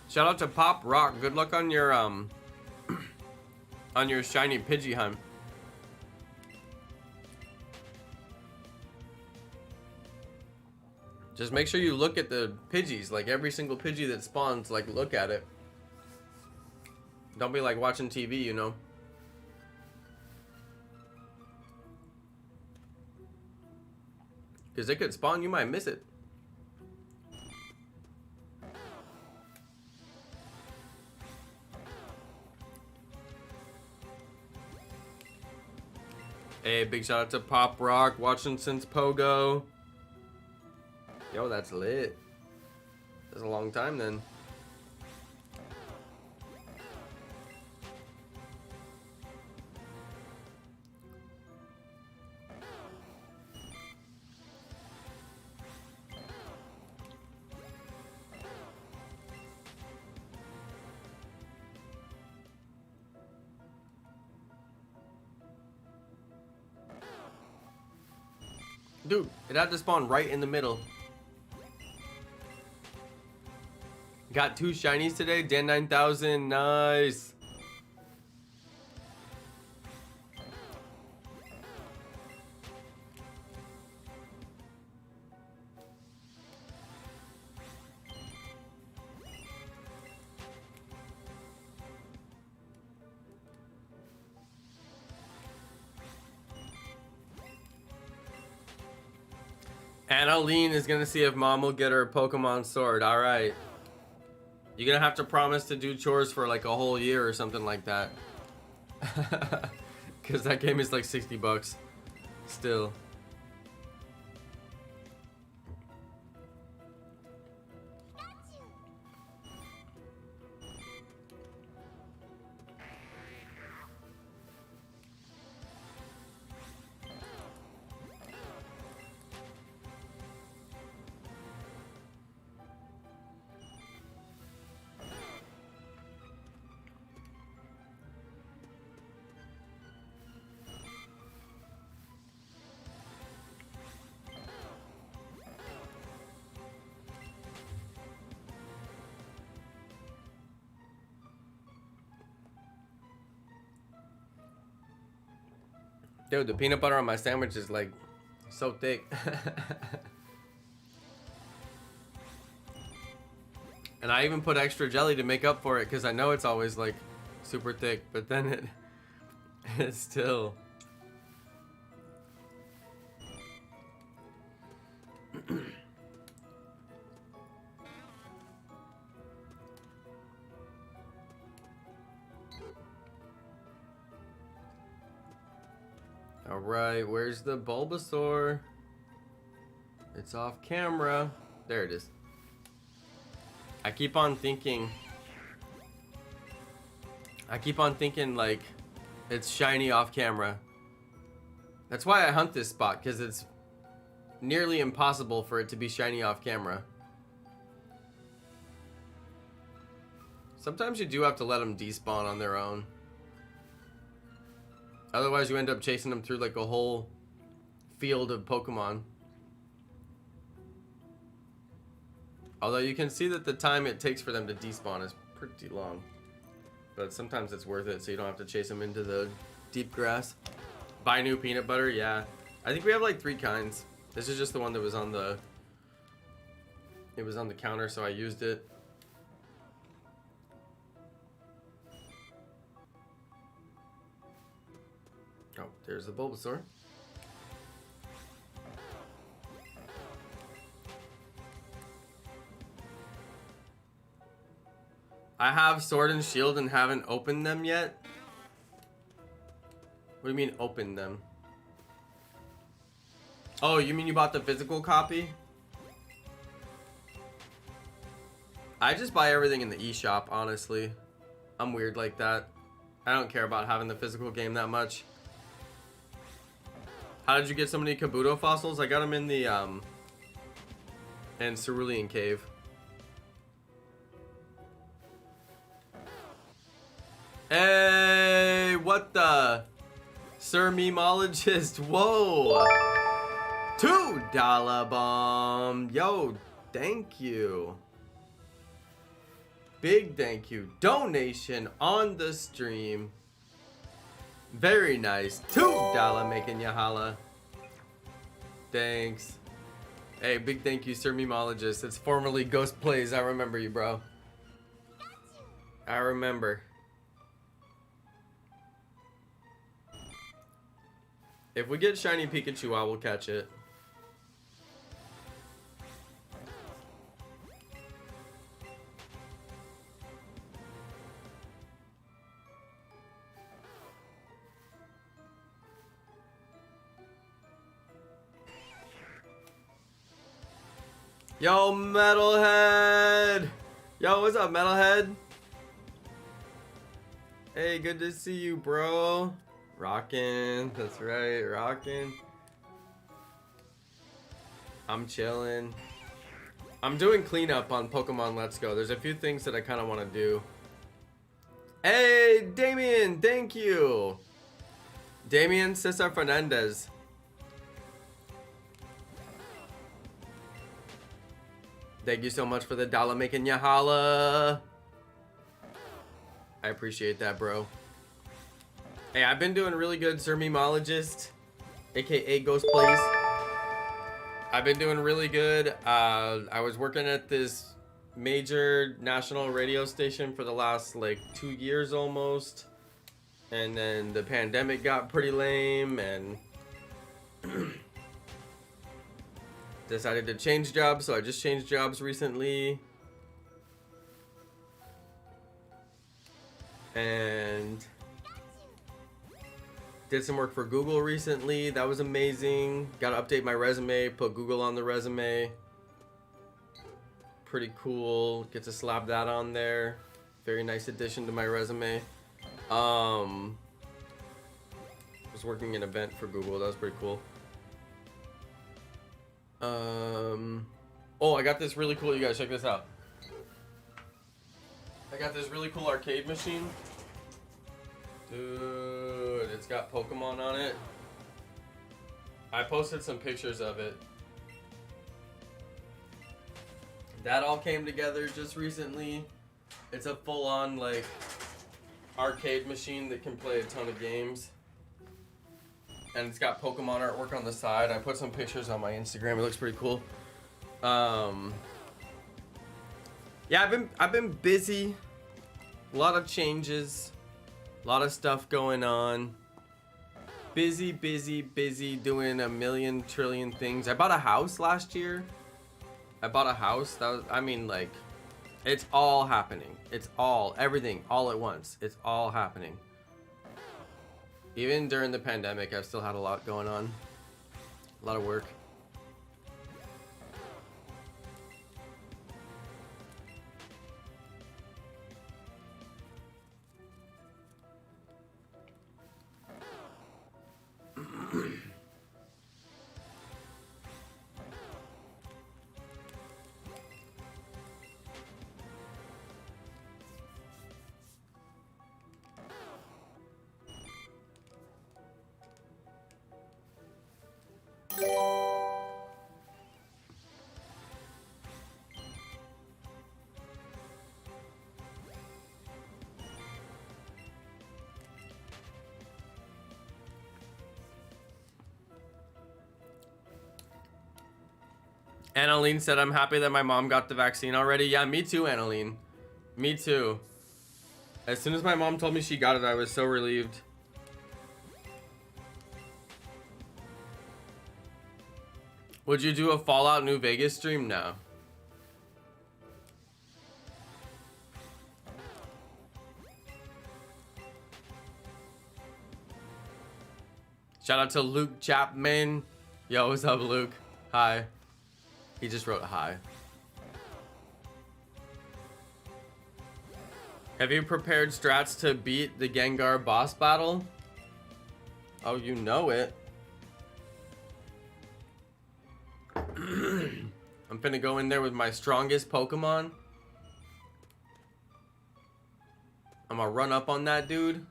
Shout out to Pop Rock. Good luck on your shiny Pidgey hunt. Just make sure you look at the Pidgeys. Like every single Pidgey that spawns, like look at it. Don't be like watching TV, you know. Because it could spawn, you might miss it. Hey, big shout out to Pop Rock, watching since Pogo. Yo, that's lit. That's a long time then. Dude, it had to spawn right in the middle. Got 2 shinies today. Dan 9000, nice. Annalene is gonna see if Mom will get her Pokemon sword. All right. You're gonna have to promise to do chores for like a whole year or something like that. Because that game is like 60 bucks. Still. Dude, the peanut butter on my sandwich is like so thick. And I even put extra jelly to make up for it because I know it's always like super thick, but then it's still. Alright, where's the Bulbasaur? It's off camera. There it is. I keep on thinking like it's shiny off camera. That's why I hunt this spot, because it's nearly impossible for it to be shiny off camera. Sometimes you do have to let them despawn on their own. Otherwise, you end up chasing them through like a whole field of Pokemon. Although you can see that the time it takes for them to despawn is pretty long. But sometimes it's worth it so you don't have to chase them into the deep grass. Buy new peanut butter, yeah. I think we have like 3 kinds. This is just the one that was on the... It was on the counter, so I used it. Oh, there's the Bulbasaur. I have Sword and Shield and haven't opened them yet. What do you mean opened them? Oh, you mean you bought the physical copy? I just buy everything in the eShop, honestly. I'm weird like that. I don't care about having the physical game that much. How did you get so many Kabuto fossils? I got them in the in Cerulean Cave. Hey, what the? Sir Memologist, whoa. $2 bomb. Yo, thank you. Big thank you. Donation on the stream. Very nice. $2 making ya holla. Thanks. Hey, big thank you, Sir Memologist. It's formerly Ghost Plays. I remember you, bro. I remember. If we get shiny Pikachu, I will catch it. Yo, Metalhead! Yo, what's up, Metalhead? Hey, good to see you, bro. Rockin', that's right, rockin'. I'm chillin'. I'm doing cleanup on Pokemon Let's Go. There's a few things that I kind of want to do. Hey, Damien, thank you. Damien Cesar Fernandez. Thank you so much for the dollar making ya holla. I appreciate that, bro. Hey, I've been doing really good, Sir Memologist, aka Ghost Plays. I've been doing really good. I was working at this major national radio station for the last like 2 years almost, and then the pandemic got pretty lame, and decided to change jobs, so I just changed jobs recently. And did some work for Google recently. That was amazing. Got to update my resume, put Google on the resume. Pretty cool. Get to slap that on there. Very nice addition to my resume. Was working an event for Google. That was pretty cool. Oh, I got this really cool, you guys check this out. I got this really cool arcade machine. Dude, it's got Pokemon on it. I posted some pictures of it. That all came together just recently. It's a full-on like arcade machine that can play a ton of games. And it's got Pokemon artwork on the side. I put some pictures on my Instagram. It looks pretty cool. Yeah, I've been busy. A lot of changes. A lot of stuff going on. Busy doing a million trillion things. I bought a house last year. I bought a house. That was, I mean, like, it's all happening. It's all, everything, all at once. It's all happening. Even during the pandemic, I've still had a lot going on. A lot of work. Annaline said, I'm happy that my mom got the vaccine already. Yeah, me too, Annaline. Me too. As soon as my mom told me she got it, I was so relieved. Would you do a Fallout New Vegas stream? No. Shout out to Luke Chapman. Yo, what's up, Luke? Hi. He just wrote hi. Have you prepared strats to beat the Gengar boss battle? Oh, you know it. I'm finna go in there with my strongest Pokemon. I'm gonna run up on that dude.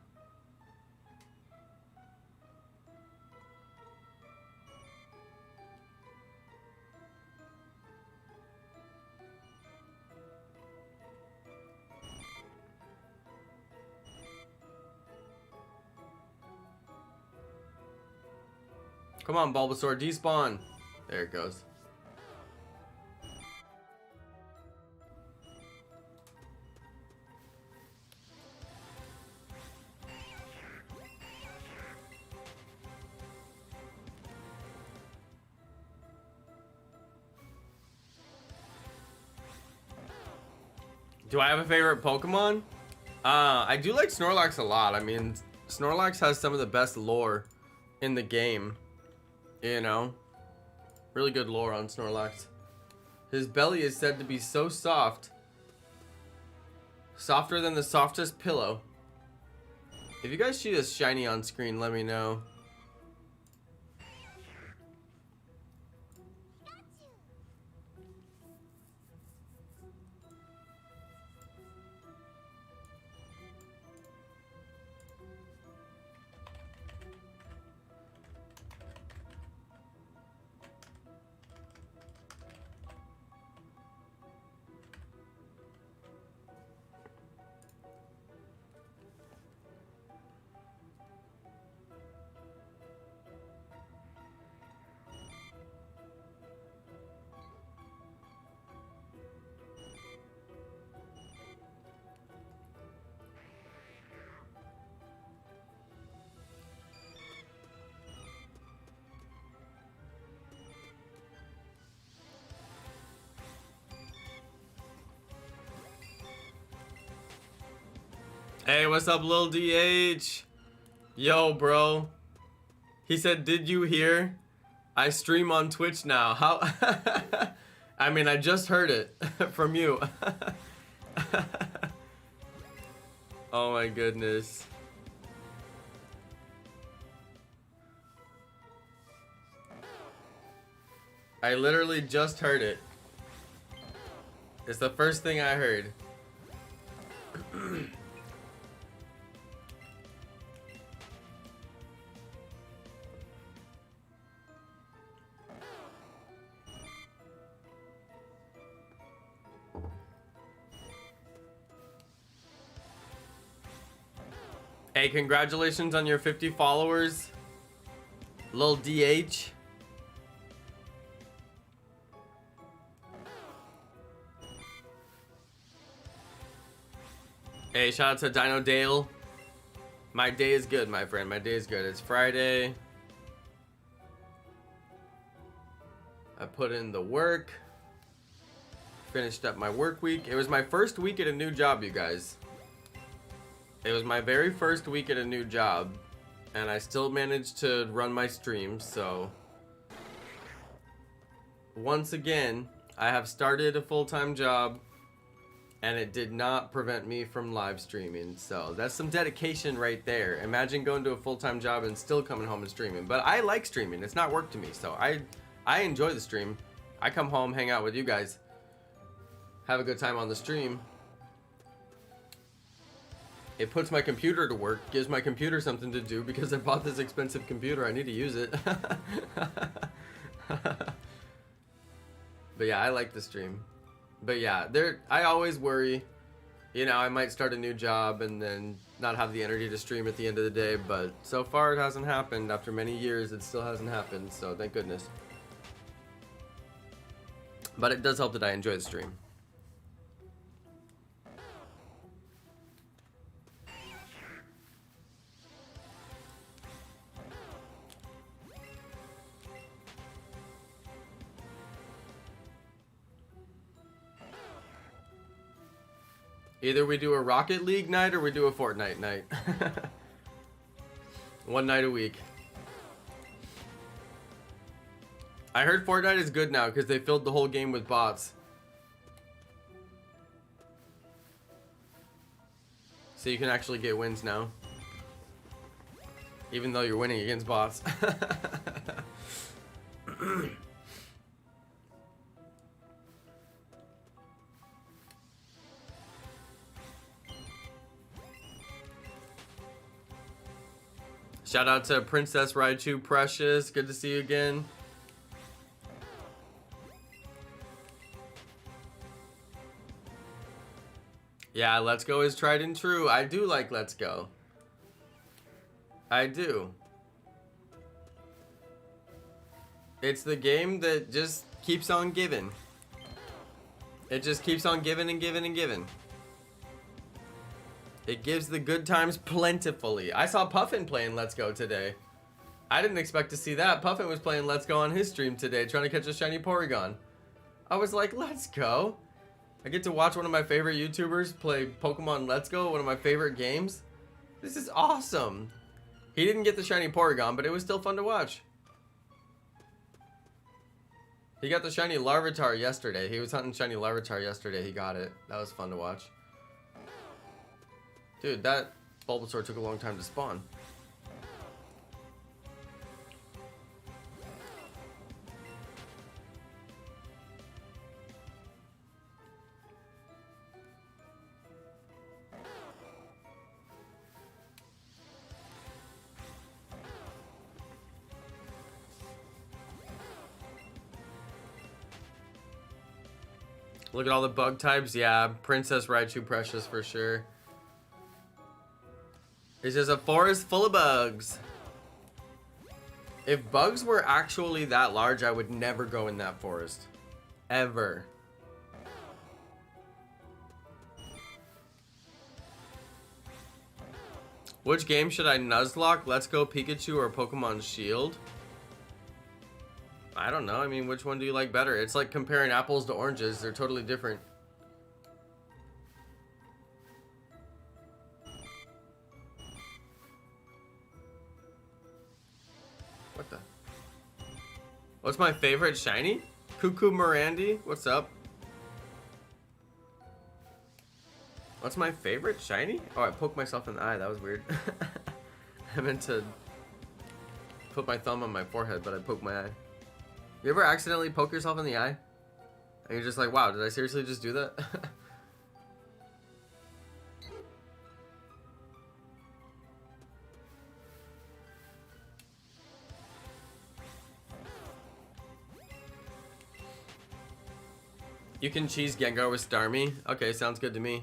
Come on, Bulbasaur, despawn. There it goes. Do I have a favorite Pokemon? I do like Snorlax a lot. I mean, Snorlax has some of the best lore in the game. You know? Really good lore on Snorlax. His belly is said to be so soft. Softer than the softest pillow. If you guys see this shiny on screen, let me know. Hey, what's up, Lil DH? Yo, bro. He said, did you hear? I stream on Twitch now. How? I mean, I just heard it from you. Oh my goodness. I literally just heard it. It's the first thing I heard. Hey, congratulations on your 50 followers, Lil DH. Hey, shout out to Dino Dale. My day is good, my friend. My day is good. It's Friday. I put in the work. Finished up my work week. It was my first week at a new job, you guys. It was my very first week at a new job, and I still managed to run my streams, so once again, I have started a full-time job, and it did not prevent me from live streaming, so that's some dedication right there. Imagine going to a full-time job and still coming home and streaming, but I like streaming. It's not work to me, so I enjoy the stream. I come home, hang out with you guys, have a good time on the stream. It puts my computer to work, gives my computer something to do because I bought this expensive computer. I need to use it. But yeah, I like the stream. But yeah, I always worry, you know, I might start a new job and then not have the energy to stream at the end of the day, but so far it hasn't happened. After many years, it still hasn't happened, so thank goodness. But it does help that I enjoy the stream. Either we do a Rocket League night or we do a Fortnite night. One night a week. I heard Fortnite is good now because they filled the whole game with bots. So you can actually get wins now. Even though you're winning against bots. Shout out to Princess Raichu Precious. Good to see you again. Yeah, Let's Go is tried and true. I do like Let's Go. I do. It's the game that just keeps on giving. It just keeps on giving and giving and giving. It gives the good times plentifully. I saw Puffin playing Let's Go today. I didn't expect to see that. Puffin was playing Let's Go on his stream today, trying to catch a shiny Porygon. I was like, let's go. I get to watch one of my favorite YouTubers play Pokemon Let's Go, one of my favorite games. This is awesome. He didn't get the shiny Porygon, but it was still fun to watch. He got the shiny Larvitar yesterday. He was hunting shiny Larvitar yesterday. He got it. That was fun to watch. Dude, that Bulbasaur took a long time to spawn. Look at all the bug types. Yeah, Princess Raichu Precious for sure. It's just a forest full of bugs. If bugs were actually that large, I would never go in that forest. Ever. Which game should I Nuzlocke? Let's Go Pikachu or Pokemon Shield? I don't know. I mean, which one do you like better? It's like comparing apples to oranges. They're totally different. What the? What's my favorite shiny? Cuckoo Mirandi? What's up? What's my favorite shiny? Oh, I poked myself in the eye. That was weird. I meant to put my thumb on my forehead, but I poked my eye. You ever accidentally poke yourself in the eye? And you're just like, wow, did I seriously just do that? You can cheese Gengar with Starmie? Okay, sounds good to me.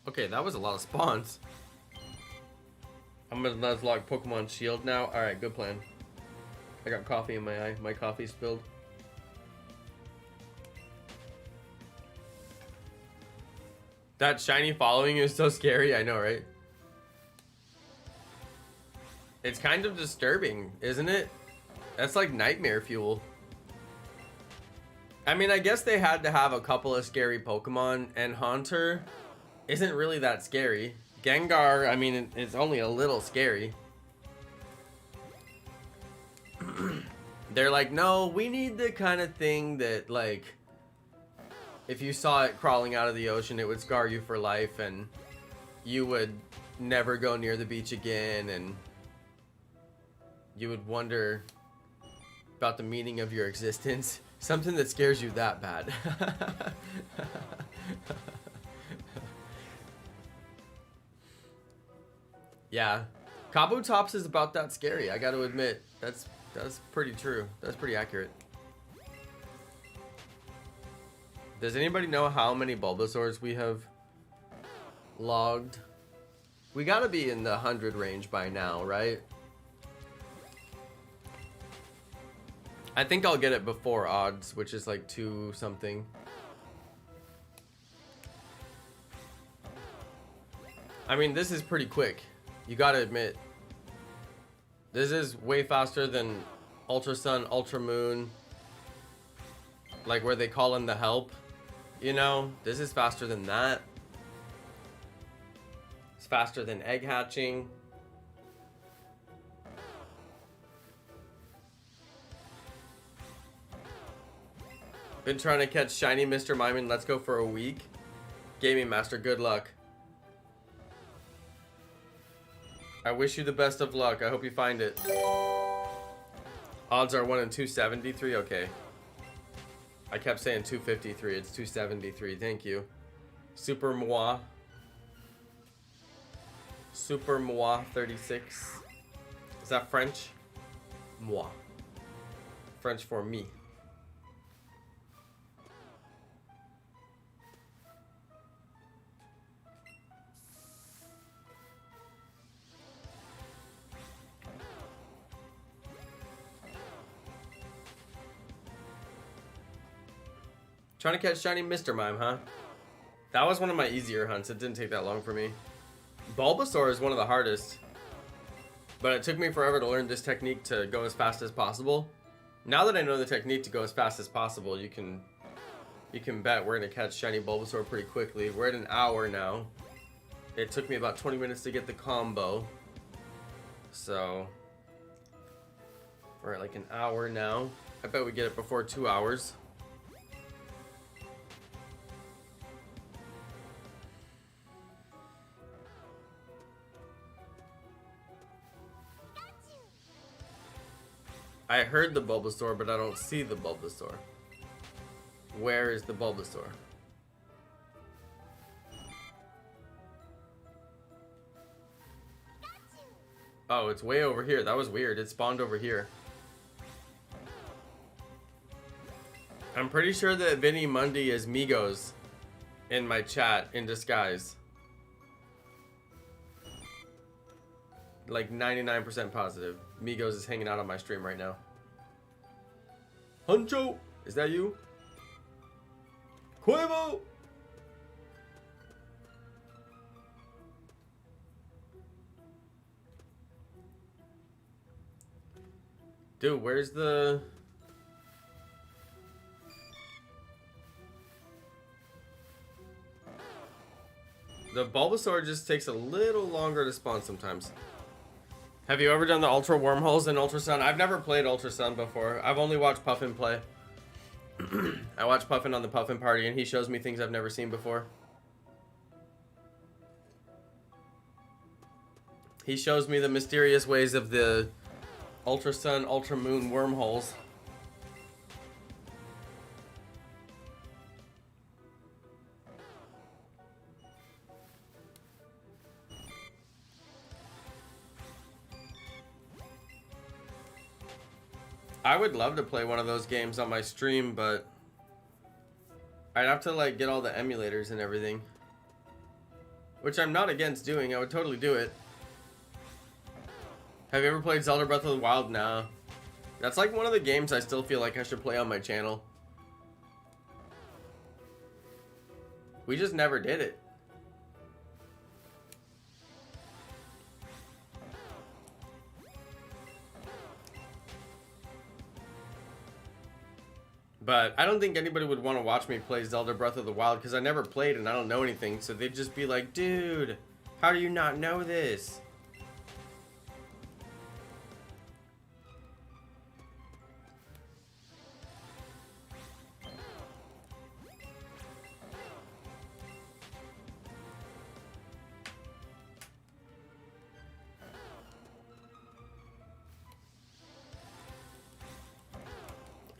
Okay, that was a lot of spawns. I'm gonna Nuzlocke Pokemon Shield now. Alright, good plan. I got coffee in my eye. My coffee spilled. That shiny following is so scary. I know, right? It's kind of disturbing, isn't it? That's like nightmare fuel. I mean, I guess they had to have a couple of scary Pokemon, and Haunter isn't really that scary. Gengar, I mean, it's only a little scary. They're like, no, we need the kind of thing that, like, if you saw it crawling out of the ocean, it would scar you for life, and you would never go near the beach again, and you would wonder about the meaning of your existence. Something that scares you that bad. Yeah, Kabutops is about that scary. I got to admit, that's pretty true. That's pretty accurate. Does anybody know how many Bulbasaurs we have logged? We got to be in the 100 range by now, right? I think I'll get it before odds, which is like 2 something. I mean, this is pretty quick. You gotta admit, this is way faster than Ultra Sun, Ultra Moon, like where they call in the help, you know? This is faster than that. It's faster than egg hatching. Been trying to catch shiny Mr. Mime in Let's Go for a week. Gaming Master, good luck. I wish you the best of luck. I hope you find it. Odds are 1 in 273. Okay. I kept saying 253. It's 273. Thank you. Super Moi. Super Moi 36. Is that French? Moi. French for me. Trying to catch shiny Mr. Mime, huh? That was one of my easier hunts. It didn't take that long for me. Bulbasaur is one of the hardest. But it took me forever to learn this technique to go as fast as possible. Now that I know the technique to go as fast as possible, you can bet we're gonna catch shiny Bulbasaur pretty quickly. We're at an hour now. It took me about 20 minutes to get the combo. So we're at like an hour now. I bet we get it before 2 hours. I heard the Bulbasaur, but I don't see the Bulbasaur. Where is the Bulbasaur? Oh, it's way over here. That was weird. It spawned over here. I'm pretty sure that Vinny Mundy is Migos in my chat in disguise. Like 99% positive. Migos is hanging out on my stream right now. Huncho! Is that you? Quavo! Dude, where's the... The Bulbasaur just takes a little longer to spawn sometimes. Have you ever done the Ultra Wormholes in Ultra Sun? I've never played Ultra Sun before. I've only watched Puffin play. I watch Puffin on the Puffin Party and he shows me things I've never seen before. He shows me the mysterious ways of the Ultra Sun, Ultra Moon wormholes. I would love to play one of those games on my stream, but I'd have to like get all the emulators and everything. Which I'm not against doing. I would totally do it. Have you ever played Zelda Breath of the Wild? Nah. That's like one of the games I still feel like I should play on my channel. We just never did it. But I don't think anybody would want to watch me play Zelda Breath of the Wild because I never played and I don't know anything. So they'd just be like, dude, how do you not know this?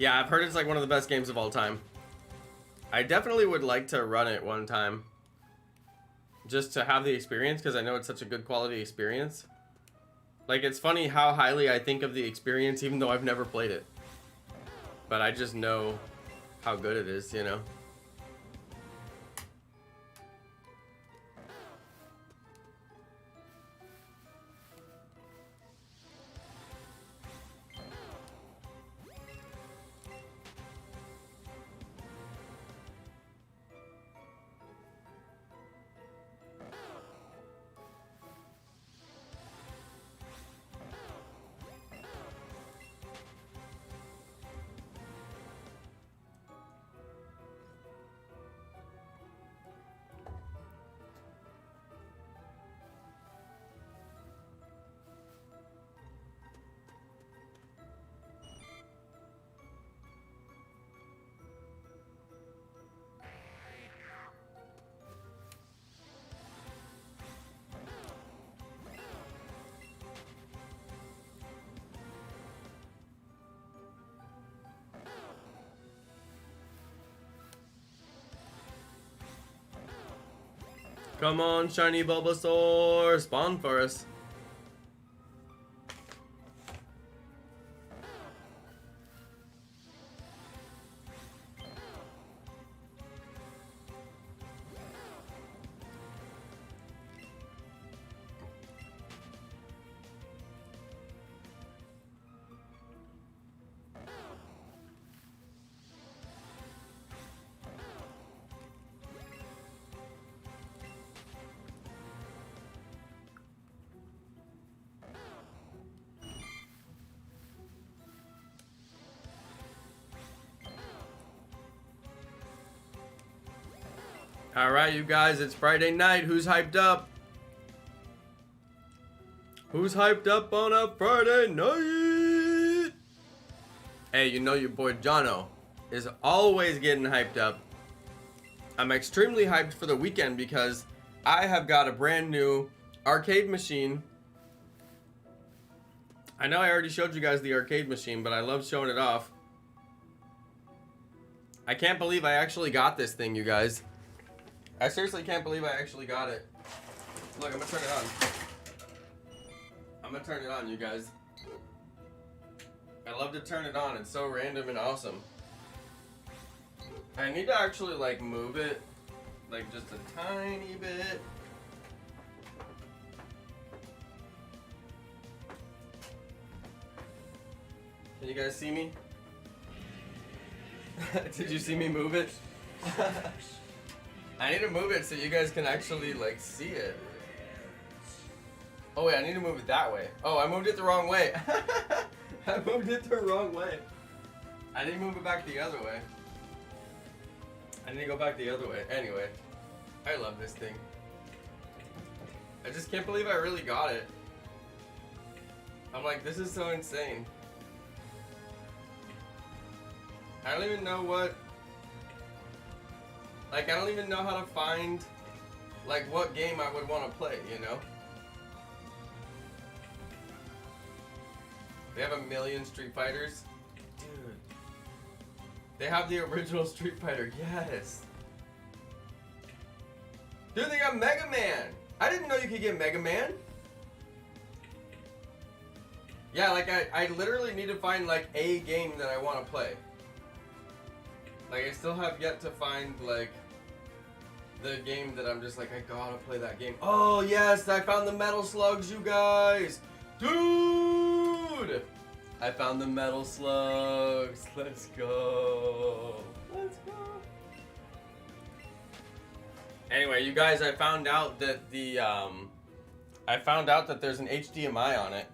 Yeah, I've heard it's like one of the best games of all time. I definitely would like to run it one time. Just to have the experience, because I know it's such a good quality experience. Like, it's funny how highly I think of the experience, even though I've never played it. But I just know how good it is, you know? Come on, shiny Bulbasaur, spawn for us. Alright, you guys, it's Friday night. Who's hyped up? Who's hyped up on a Friday night? Hey, you know your boy Jonno is always getting hyped up. I'm extremely hyped for the weekend because I have got a brand new arcade machine. I know I already showed you guys the arcade machine, but I love showing it off. I can't believe I actually got this thing, you guys. I seriously can't believe I actually got it. Look, I'm gonna turn it on. I'm gonna turn it on, you guys. I love to turn it on. It's so random and awesome. I need to actually like move it like just a tiny bit. Can you guys see me? Did you see me move it? I need to move it so you guys can actually like see it. Oh wait, I need to move it that way. Oh, I moved it the wrong way. I moved it the wrong way. I need to move it back the other way. I need to go back the other way. Anyway, I love this thing. I just can't believe I really got it. I'm like, this is so insane. I don't even know what... Like, I don't even know how to find, like, what game I would want to play, you know? They have 1,000,000 Street Fighters. Dude. They have the original Street Fighter, yes. Dude, they got Mega Man. I didn't know you could get Mega Man. Yeah, like, I literally need to find, like, a game that I want to play. Like, I still have yet to find, like, the game that I'm just like, I gotta play that game. Oh, yes, I found the Metal Slugs, you guys. Dude! I found the Metal Slugs. Let's go. Let's go. Anyway, you guys, I found out that there's an HDMI on it.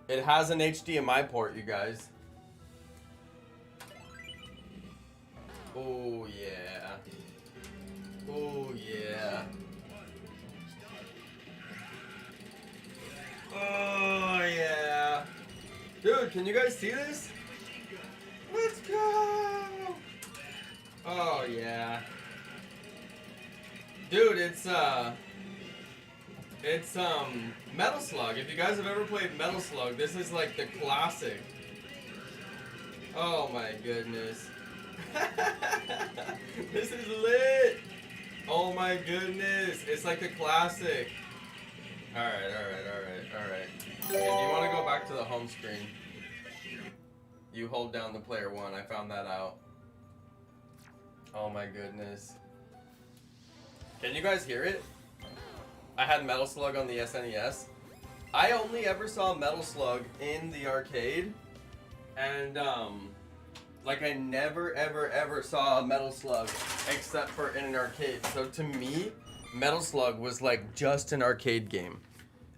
It has an HDMI port, you guys. Oh yeah. Oh yeah. Oh yeah. Dude, can you guys see this? Let's go. Oh yeah. Dude, it's Metal Slug. If you guys have ever played Metal Slug, this is like the classic. Oh my goodness. This is lit! Oh my goodness! It's like the classic. Alright. If you want to go back to the home screen, you hold down the player 1. I found that out. Oh my goodness. Can you guys hear it? I had Metal Slug on the SNES. I only ever saw Metal Slug in the arcade, and like I never ever saw a Metal Slug except for in an arcade. So to me, Metal Slug was like just an arcade game.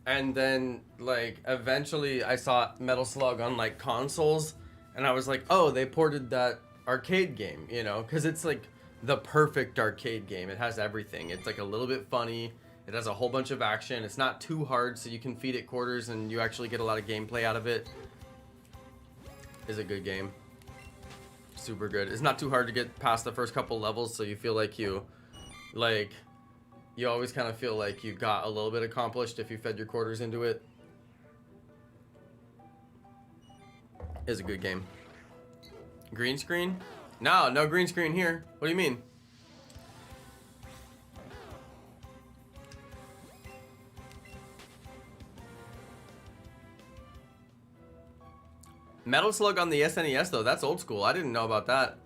And then like eventually I saw Metal Slug on like consoles, and I was like, oh, they ported that arcade game, you know, because it's like the perfect arcade game. It has everything. It's like a little bit funny. It has a whole bunch of action. It's not too hard, so you can feed it quarters and you actually get a lot of gameplay out of it. It's a good game. Super good. It's not too hard to get past the first couple levels, so you feel like you always kind of feel like you got a little bit accomplished if you fed your quarters into it. It's a good game. Green screen? No green screen here. What do you mean? Metal Slug on the SNES though, that's old school. I didn't know about that.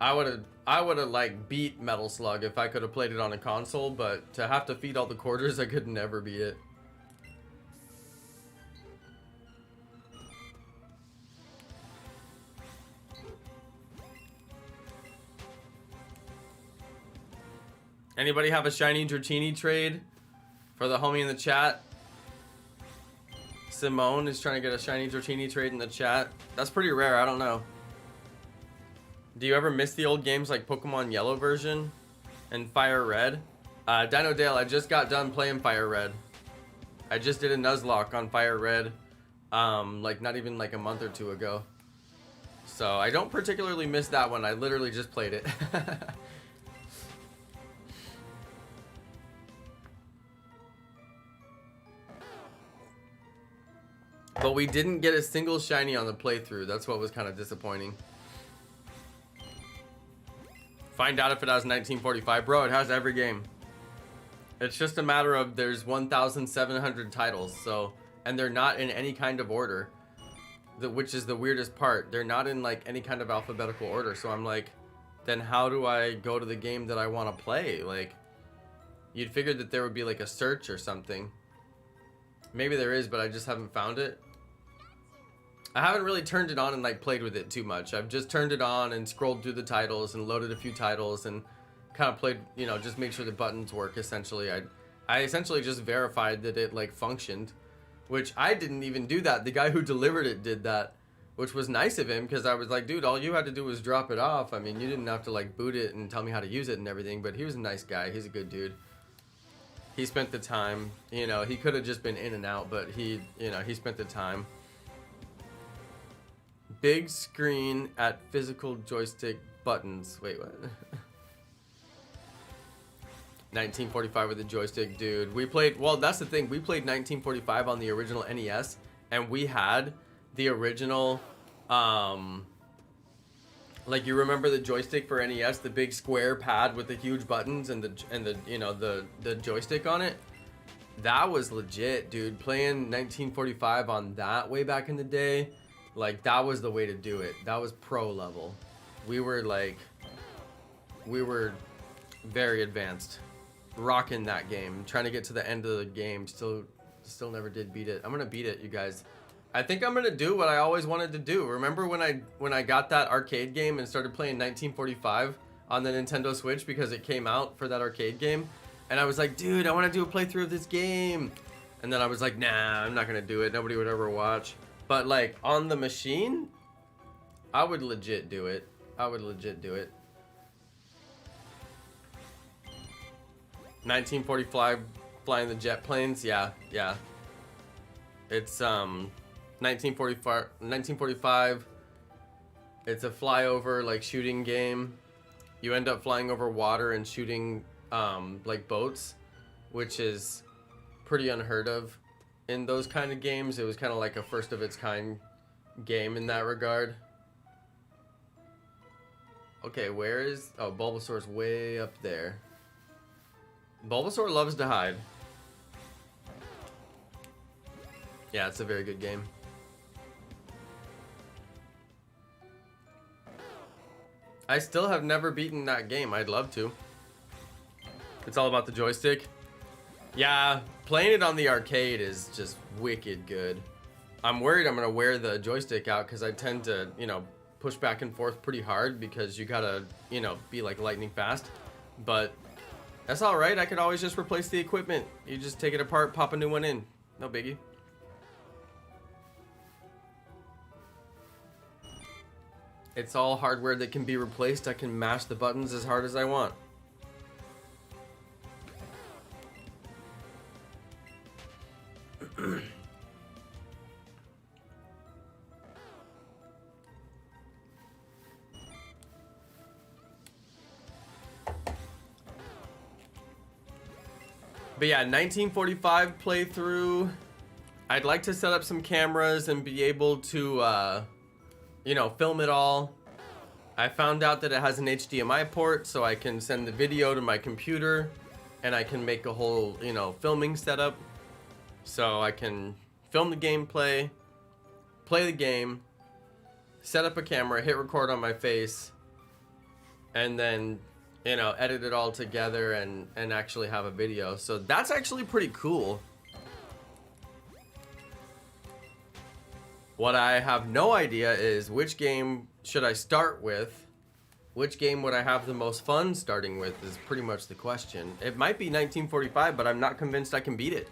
I would have like beat Metal Slug if I could have played it on a console, but to have to feed all the quarters, I could never beat it. Anybody have a shiny Dratini trade for the homie in the chat? Simone is trying to get a shiny Dratini trade in the chat. That's pretty rare. I don't know. Do you ever miss the old games like Pokemon Yellow version and Fire Red? Dino Dale, I just got done playing Fire Red. I just did a Nuzlocke on Fire Red, like not even like a month or two ago. So I don't particularly miss that one. I literally just played it. But we didn't get a single shiny on the playthrough. That's what was kind of disappointing. Find out if it has 1945. Bro, it has every game. It's just a matter of there's 1,700 titles, so, and they're not in any kind of order, which is the weirdest part. They're not in like any kind of alphabetical order, so I'm like, then how do I go to the game that I want to play? Like, you'd figure that there would be like a search or something. Maybe there is, but I just haven't found it. I haven't really turned it on and like played with it too much. I've just turned it on and scrolled through the titles and loaded a few titles and kind of played, you know, just make sure the buttons work essentially. I essentially just verified that it like functioned, which I didn't even do that. The guy who delivered it did that, which was nice of him because I was like, dude, all you had to do was drop it off. I mean, you didn't have to like boot it and tell me how to use it and everything, but he was a nice guy. He's a good dude. He spent the time, you know, he could have just been in and out, but he, you know, he spent the time. Big screen at physical joystick buttons. Wait, what? 1945 with the joystick, dude. We played, well, that's the thing. We played 1945 on the original NES, and we had the original, like, you remember the joystick for NES, the big square pad with the huge buttons and the you know, the joystick on it? That was legit, dude. Playing 1945 on that way back in the day, like, that was the way to do it. That was pro level. We were very advanced, rocking that game, trying to get to the end of the game. Still never did beat it. I'm gonna beat it, you guys. I think I'm gonna do what I always wanted to do. Remember when I got that arcade game and started playing 1945 on the Nintendo Switch because it came out for that arcade game, and I was like, dude, I want to do a playthrough of this game, and then I was like, nah, I'm not gonna do it. Nobody would ever watch. But like on the machine, I would legit do it. I would legit do it. 1945 flying the jet planes, yeah. It's 1945. It's a flyover like shooting game. You end up flying over water and shooting like boats, which is pretty unheard of in those kind of games. It was kind of like a first of its kind game in that regard. Okay, where is... Oh, Bulbasaur's way up there. Bulbasaur loves to hide. Yeah, it's a very good game. I still have never beaten that game. I'd love to. It's all about the joystick. Yeah, playing it on the arcade is just wicked good. I'm worried I'm gonna wear the joystick out because I tend to, you know, push back and forth pretty hard because you gotta, you know, be like lightning fast. But that's all right. I could always just replace the equipment. You just take it apart, pop a new one in. No biggie. It's all hardware that can be replaced. I can mash the buttons as hard as I want. But yeah, 1945 playthrough. I'd like to set up some cameras and be able to, you know, film it all. I found out that it has an HDMI port, so I can send the video to my computer, and I can make a whole, you know, filming setup. So I can film the gameplay, play the game, set up a camera, hit record on my face, and then, you know, edit it all together and actually have a video. So that's actually pretty cool. What I have no idea is which game should I start with. Which game would I have the most fun starting with is pretty much the question. It might be 1945, but I'm not convinced I can beat it.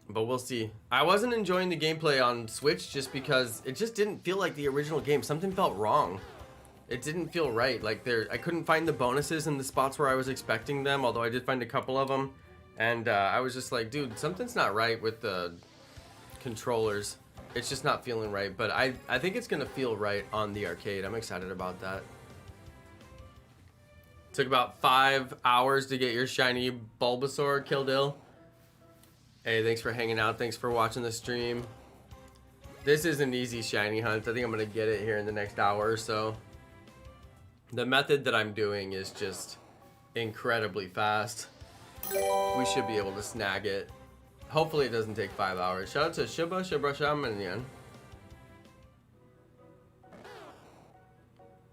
But we'll see. I wasn't enjoying the gameplay on Switch just because it just didn't feel like the original game. Something felt wrong. It didn't feel right. Like I couldn't find the bonuses in the spots where I was expecting them, although I did find a couple of them. And I was just like, dude, something's not right with the controllers. It's just not feeling right, but I think it's gonna feel right on the arcade. I'm excited about that. Took about 5 hours to get your shiny Bulbasaur, Killdil. Hey, thanks for hanging out. Thanks for watching the stream. This is an easy shiny hunt. I think I'm gonna get it here in the next hour or so. The method that I'm doing is just incredibly fast. We should be able to snag it. Hopefully it doesn't take 5 hours. Shout out to Shiba Shaman.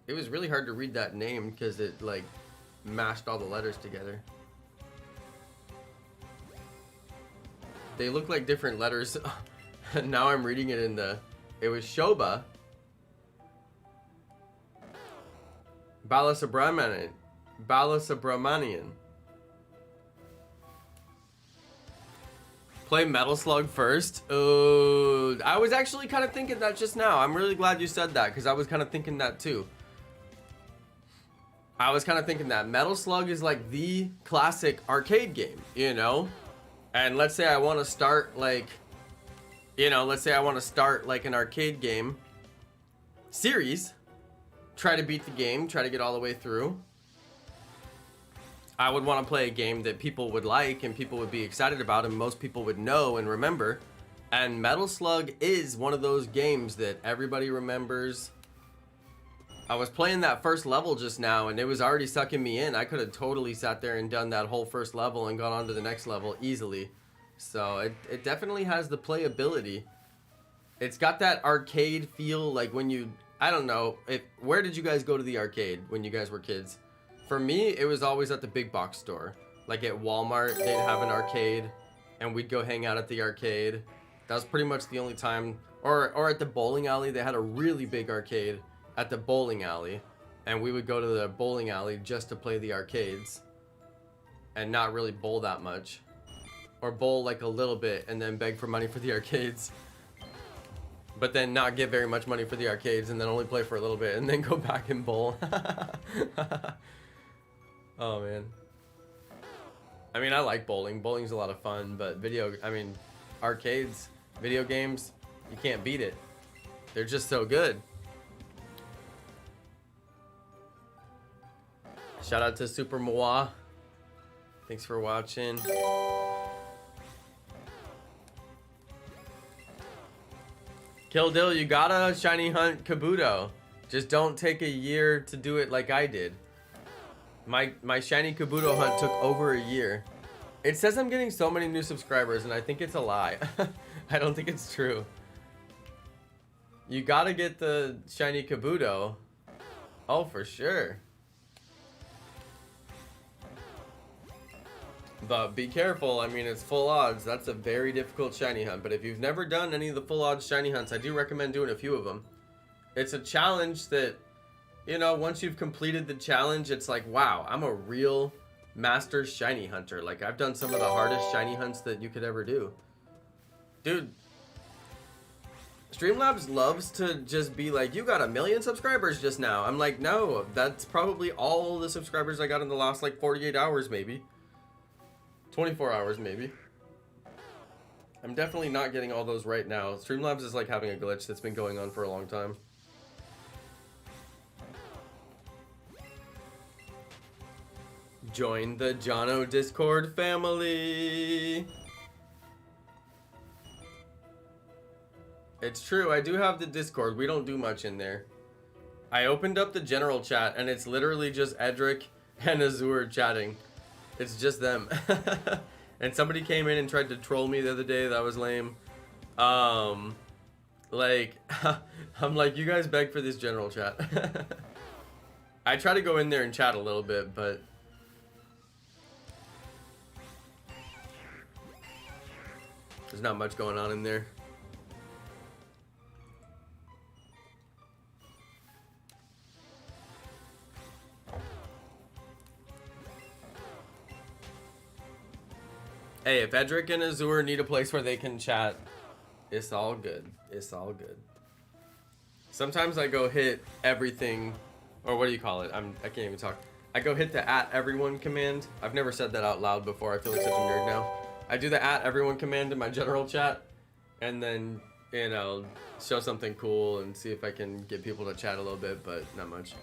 It was really hard to read that name because it like mashed all the letters together. They look like different letters. Now I'm reading it in the... It was Shoba. Balasubramanian. Play Metal Slug first? Oh, I was actually kind of thinking that just now. I'm really glad you said that because I was kind of thinking that too. I was kind of thinking that Metal Slug is like the classic arcade game, you know? And let's say I want to start like, you know, let's say I want to start like an arcade game series, try to beat the game, try to get all the way through. I would want to play a game that people would like and people would be excited about and most people would know and remember. And Metal Slug is one of those games that everybody remembers. I was playing that first level just now and it was already sucking me in. I could have totally sat there and done that whole first level and gone on to the next level easily. So it definitely has the playability. It's got that arcade feel like when you, I don't know, where did you guys go to the arcade when you guys were kids? For me, it was always at the big box store. Like at Walmart, they'd have an arcade and we'd go hang out at the arcade. That was pretty much the only time. Or at the bowling alley, they had a really big arcade at the bowling alley. And we would go to the bowling alley just to play the arcades. And not really bowl that much. Or bowl like a little bit and then beg for money for the arcades. But then not get very much money for the arcades and then only play for a little bit and then go back and bowl. Oh man. I mean, I like bowling. Bowling's a lot of fun, but arcades, video games, you can't beat it. They're just so good. Shout out to Super Moa. Thanks for watching. Killdil, you gotta shiny hunt Kabuto. Just don't take a year to do it like I did. My shiny Kabuto hunt took over a year. It says I'm getting so many new subscribers and I think it's a lie. I don't think it's true. You gotta get the shiny Kabuto. Oh, for sure. But be careful, I mean, it's full odds. That's a very difficult shiny hunt. But if you've never done any of the full odds shiny hunts, I do recommend doing a few of them. It's a challenge that, you know, once you've completed the challenge, it's like, wow, I'm a real master shiny hunter. Like, I've done some of the hardest shiny hunts that you could ever do. Dude, Streamlabs loves to just be like, you got 1 million subscribers just now. I'm like, no, that's probably all the subscribers I got in the last, like, 48 hours, maybe. 24 hours, maybe. I'm definitely not getting all those right now. Streamlabs is like having a glitch that's been going on for a long time. Join the Jonno Discord family. It's true, I do have the Discord. We don't do much in there. I opened up the general chat and it's literally just Edric and Azur chatting. It's just them. And somebody came in and tried to troll me the other day. That was lame. Like, I'm like, you guys beg for this general chat. I try to go in there and chat a little bit, but there's not much going on in there. Hey, if Edric and Azur need a place where they can chat, it's all good. It's all good. Sometimes I go hit everything, or what do you call it? I can't even talk. I go hit the @everyone command. I've never said that out loud before. I feel like such a nerd now. I do the @everyone command in my general chat, and then, you know, show something cool and see if I can get people to chat a little bit, but not much.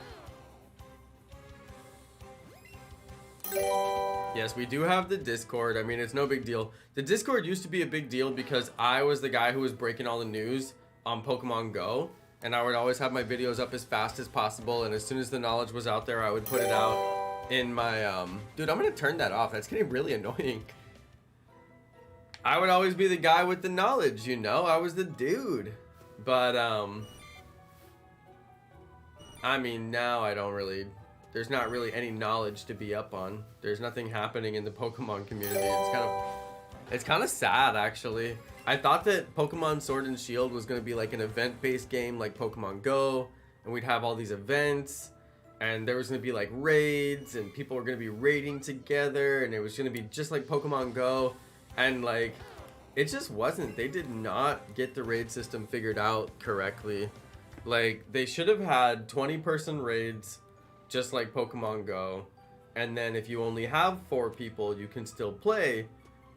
Yes, we do have the Discord. I mean, it's no big deal. The Discord used to be a big deal because I was the guy who was breaking all the news on Pokemon Go, and I would always have my videos up as fast as possible, and as soon as the knowledge was out there, I would put it out in my, Dude, I'm gonna turn that off. That's getting really annoying. I would always be the guy with the knowledge, you know? I was the dude. But, I mean, now I don't really... There's not really any knowledge to be up on. There's nothing happening in the Pokemon community. It's kind of sad, actually. I thought that Pokemon Sword and Shield was going to be like an event-based game like Pokemon Go, and we'd have all these events, and there was going to be like raids, and people were going to be raiding together, and it was going to be just like Pokemon Go, and like, it just wasn't. They did not get the raid system figured out correctly. Like, they should have had 20-person raids, just like Pokemon Go, and then if you only have 4 people, you can still play,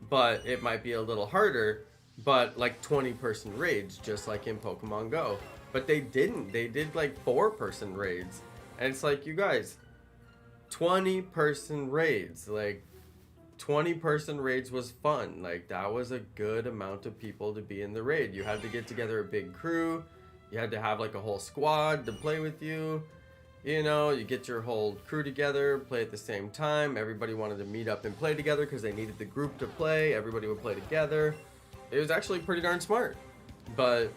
but it might be a little harder, but like 20-person raids, just like in Pokemon Go. But they didn't. They did like 4-person raids, and it's like, you guys, 20-person raids, like 20-person raids was fun. Like, that was a good amount of people to be in the raid. You had to get together a big crew, you had to have like a whole squad to play with you. You know, you get your whole crew together, play at the same time. Everybody wanted to meet up and play together because they needed the group to play. Everybody would play together. It was actually pretty darn smart. But,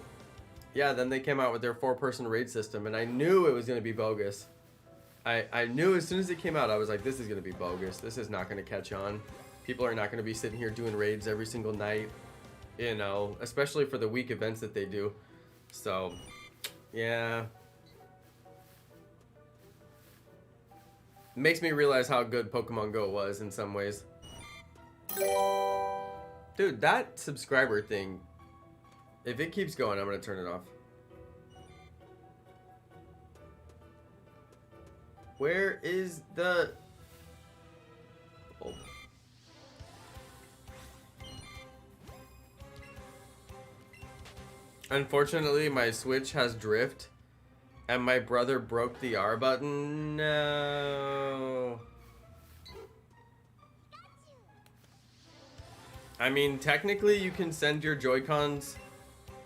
yeah, then they came out with their 4-person raid system, and I knew it was going to be bogus. I knew as soon as it came out, I was like, this is going to be bogus. This is not going to catch on. People are not going to be sitting here doing raids every single night, you know, especially for the week events that they do. So, yeah. Makes me realize how good Pokemon Go was in some ways. Dude, that subscriber thing, if it keeps going, I'm gonna turn it off. Where is the... Oh. Unfortunately, my Switch has drift. And my brother broke the R button? No. I mean, technically you can send your Joy-Cons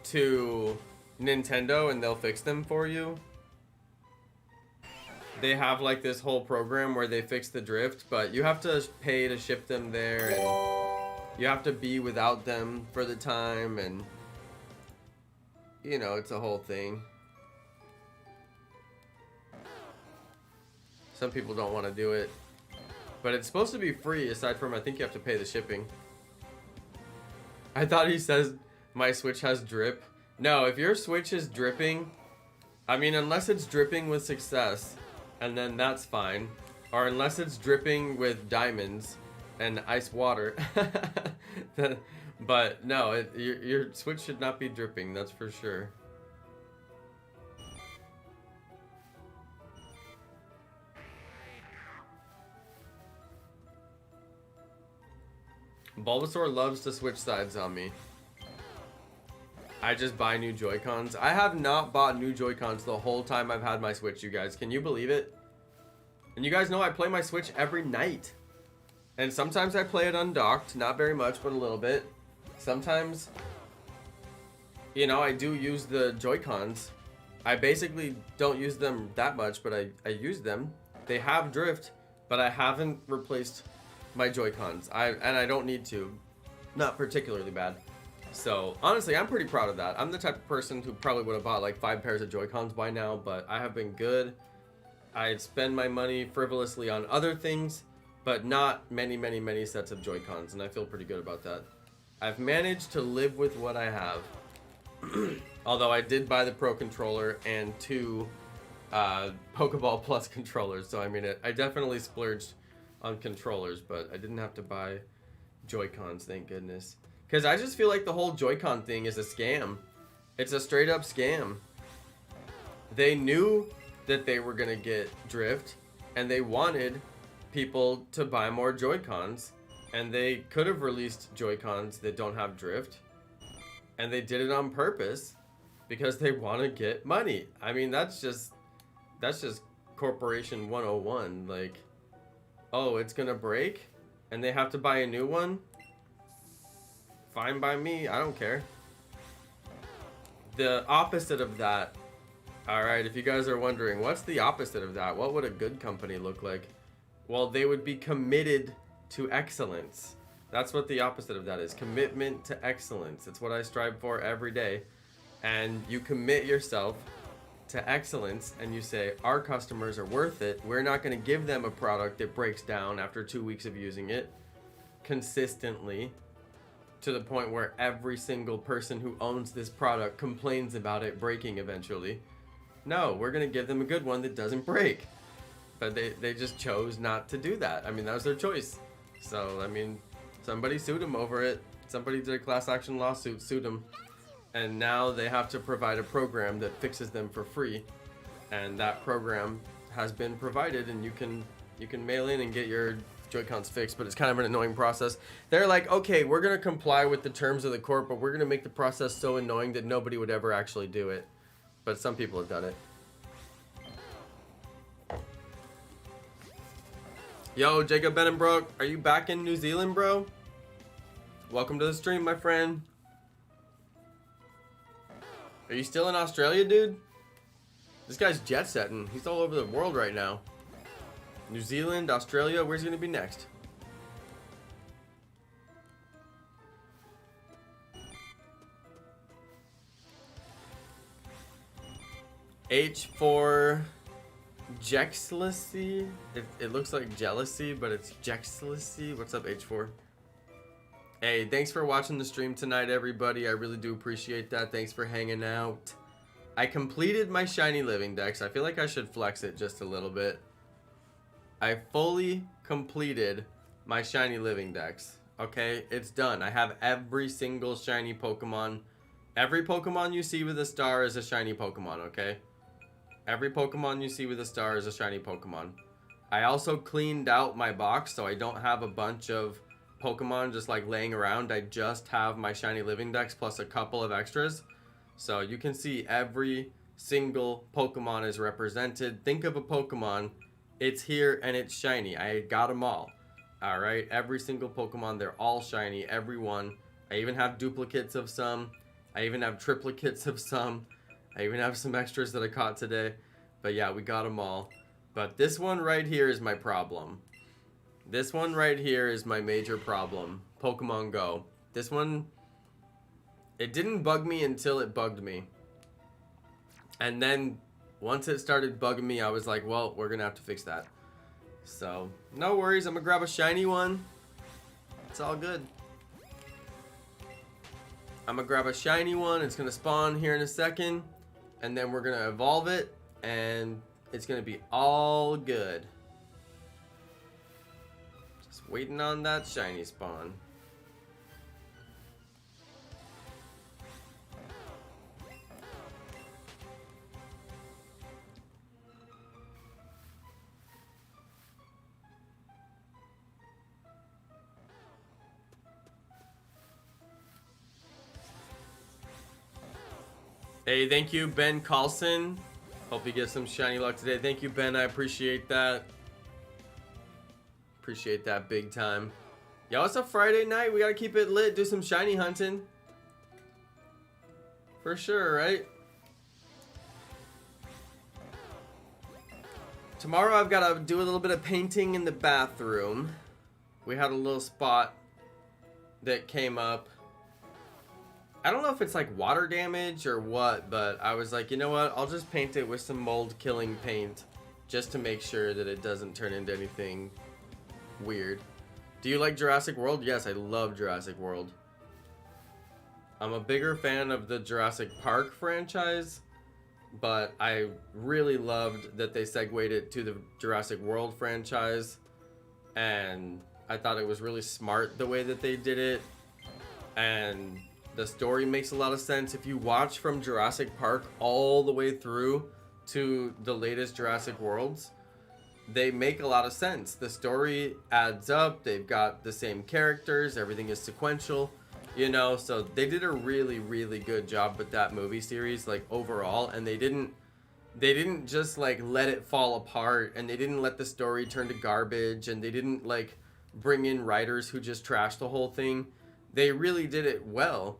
to Nintendo and they'll fix them for you. They have like this whole program where they fix the drift, but you have to pay to ship them there, and you have to be without them for the time, and you know, it's a whole thing. Some people don't want to do it, but it's supposed to be free aside from, I think you have to pay the shipping. I thought he says my Switch has drip. No, if your Switch is dripping, I mean, unless it's dripping with success, and then that's fine. Or unless it's dripping with diamonds and ice water. But no, your Switch should not be dripping, that's for sure. Bulbasaur loves to switch sides on me. I just buy new Joy-Cons. I have not bought new Joy-Cons the whole time I've had my Switch, you guys. Can you believe it? And you guys know I play my Switch every night. And sometimes I play it undocked. Not very much, but a little bit. Sometimes, you know, I do use the Joy-Cons. I basically don't use them that much, but I use them. They have drift, but I haven't replaced my Joy-Cons. And I don't need to. Not particularly bad. So, honestly, I'm pretty proud of that. I'm the type of person who probably would have bought like 5 pairs of Joy-Cons by now, but I have been good. I spend my money frivolously on other things, but not many sets of Joy-Cons, and I feel pretty good about that. I've managed to live with what I have. Although I did buy the Pro Controller and 2 Pokeball Plus controllers, so I mean, I definitely splurged on controllers, but I didn't have to buy Joy-Cons, thank goodness. Because I just feel like the whole Joy-Con thing is a scam. It's a straight up scam. They knew that they were gonna get drift, and they wanted people to buy more Joy-Cons, and they could have released Joy-Cons that don't have drift, and they did it on purpose because they want to get money. I mean, that's just corporation 101. Like, oh, it's gonna break and they have to buy a new one? Fine by me, I don't care. The opposite of that, alright, if you guys are wondering, what's the opposite of that? What would a good company look like? Well, they would be committed to excellence. That's what the opposite of that is. Commitment to excellence. It's what I strive for every day. And you commit yourself to excellence and you say, our customers are worth it. We're not going to give them a product that breaks down after 2 weeks of using it consistently, to the point where every single person who owns this product complains about it breaking eventually. No, we're going to give them a good one that doesn't break. But they just chose not to do that. I mean, that was their choice. So, I mean, somebody sued them over it. Somebody did a class action lawsuit, sued them. And now they have to provide a program that fixes them for free. And that program has been provided, and you can mail in and get your Joy-Cons fixed, but it's kind of an annoying process. They're like, okay, we're going to comply with the terms of the court, but we're going to make the process so annoying that nobody would ever actually do it. But some people have done it. Yo, Jacob Benenbrook, are you back in New Zealand, bro? Welcome to the stream, my friend. Are you still in Australia, dude? This guy's jet setting. He's all over the world right now. New Zealand, Australia, where's he gonna be next? H for Jexlessy. It looks like jealousy, but it's Jexlessy. What's up, H4? Hey, thanks for watching the stream tonight, everybody. I really do appreciate that. Thanks for hanging out. I completed my shiny living dex. I feel like I should flex it just a little bit. I fully completed my shiny living dex. Okay, it's done. I have every single shiny Pokemon. Every Pokemon you see with a star is a shiny Pokemon, okay? Every Pokemon you see with a star is a shiny Pokemon. I also cleaned out my box, so I don't have a bunch of Pokemon just like laying around. I just have my shiny living dex plus a couple of extras. So you can see every single Pokemon is represented. Think of a Pokemon. It's here and it's shiny. I got them all. Alright, every single Pokemon, they're all shiny. Every one. I even have duplicates of some. I even have triplicates of some. I even have some extras that I caught today. But yeah, we got them all. But this one right here is my problem. This one right here is my major problem. Pokemon Go. This one, it didn't bug me until it bugged me. And then once it started bugging me, I was like, well, we're gonna have to fix that. So, no worries, I'm gonna grab a shiny one. It's all good. I'm gonna grab a shiny one. It's gonna spawn here in a second. And then we're gonna evolve it. And it's gonna be all good. Just waiting on that shiny spawn. Hey, thank you, Ben Carlson. Hope you get some shiny luck today. Thank you, Ben. I appreciate that. Appreciate that big time. Yo, it's a Friday night. We gotta keep it lit. Do some shiny hunting. For sure, right? Tomorrow I've gotta do a little bit of painting in the bathroom. we had a little spot that came up. I don't know if it's like water damage or what, but I was like, you know what? I'll just paint it with some mold killing paint just to make sure that it doesn't turn into anything weird. Do you like Jurassic World? Yes, I love Jurassic World. I'm a bigger fan of the Jurassic Park franchise, but I really loved that they segued it to the Jurassic World franchise, and I thought it was really smart the way that they did it, and the story makes a lot of sense. If you watch from Jurassic Park all the way through to the latest Jurassic Worlds, they make a lot of sense. The story adds up, they've got the same characters, everything is sequential. You know, so they did a really, really good job with that movie series, like overall, and they didn't just like let it fall apart, and they didn't let the story turn to garbage, and they didn't like bring in writers who just trashed the whole thing. They really did it well.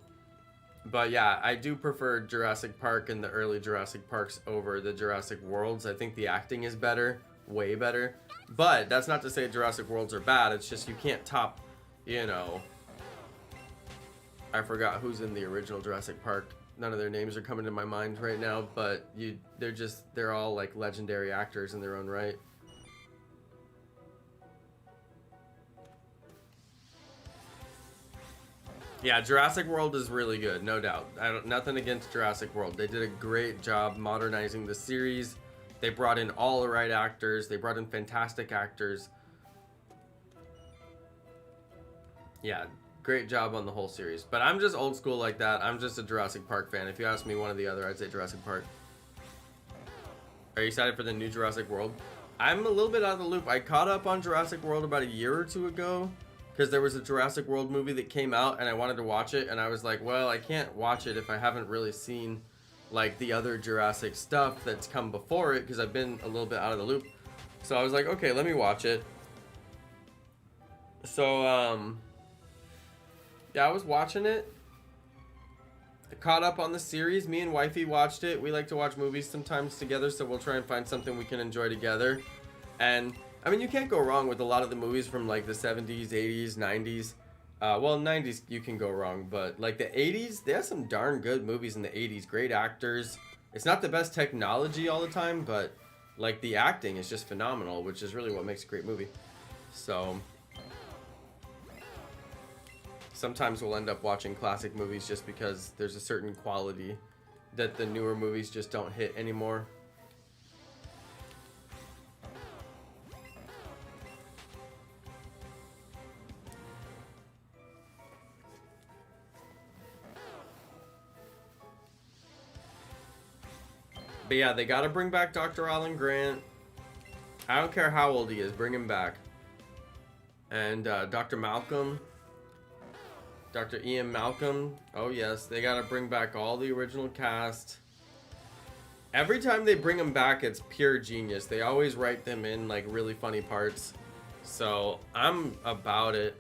But yeah, I do prefer Jurassic Park and the early Jurassic Parks over the Jurassic Worlds. I think the acting is better, way better. But that's not to say Jurassic Worlds are bad. It's just you can't top, you know, I forgot who's in the original Jurassic Park. None of their names are coming to my mind right now, but they're all like legendary actors in their own right. Yeah, Jurassic World is really good, no doubt. Nothing against Jurassic World. They did a great job modernizing the series. They brought in all the right actors. They brought in fantastic actors. Yeah, great job on the whole series. But I'm just old school like that. I'm just a Jurassic Park fan. If you ask me one or the other, I'd say Jurassic Park. Are you excited for the new Jurassic World? I'm a little bit out of the loop. I caught up on Jurassic World about a year or two ago because there was a Jurassic World movie that came out and I wanted to watch it, and I was like, well, I can't watch it if I haven't really seen like the other Jurassic stuff that's come before it, because I've been a little bit out of the loop. So I was like, okay, let me watch it. So yeah, I was watching it. I caught up on the series. Me and wifey watched it. We like to watch movies sometimes together, so we'll try and find something we can enjoy together. And I mean, you can't go wrong with a lot of the movies from like the 70s, 80s, 90s. Well, 90s you can go wrong, but like the 80s, they have some darn good movies in the 80s. Great actors. It's not the best technology all the time, but like the acting is just phenomenal, which is really what makes a great movie. So sometimes we'll end up watching classic movies just because there's a certain quality that the newer movies just don't hit anymore. But yeah, they gotta bring back Dr. Alan Grant. I don't care how old he is, bring him back. And Dr. Malcolm. Dr. Ian Malcolm. Oh yes, they gotta bring back all the original cast. Every time they bring them back, it's pure genius. They always write them in like really funny parts. So I'm about it.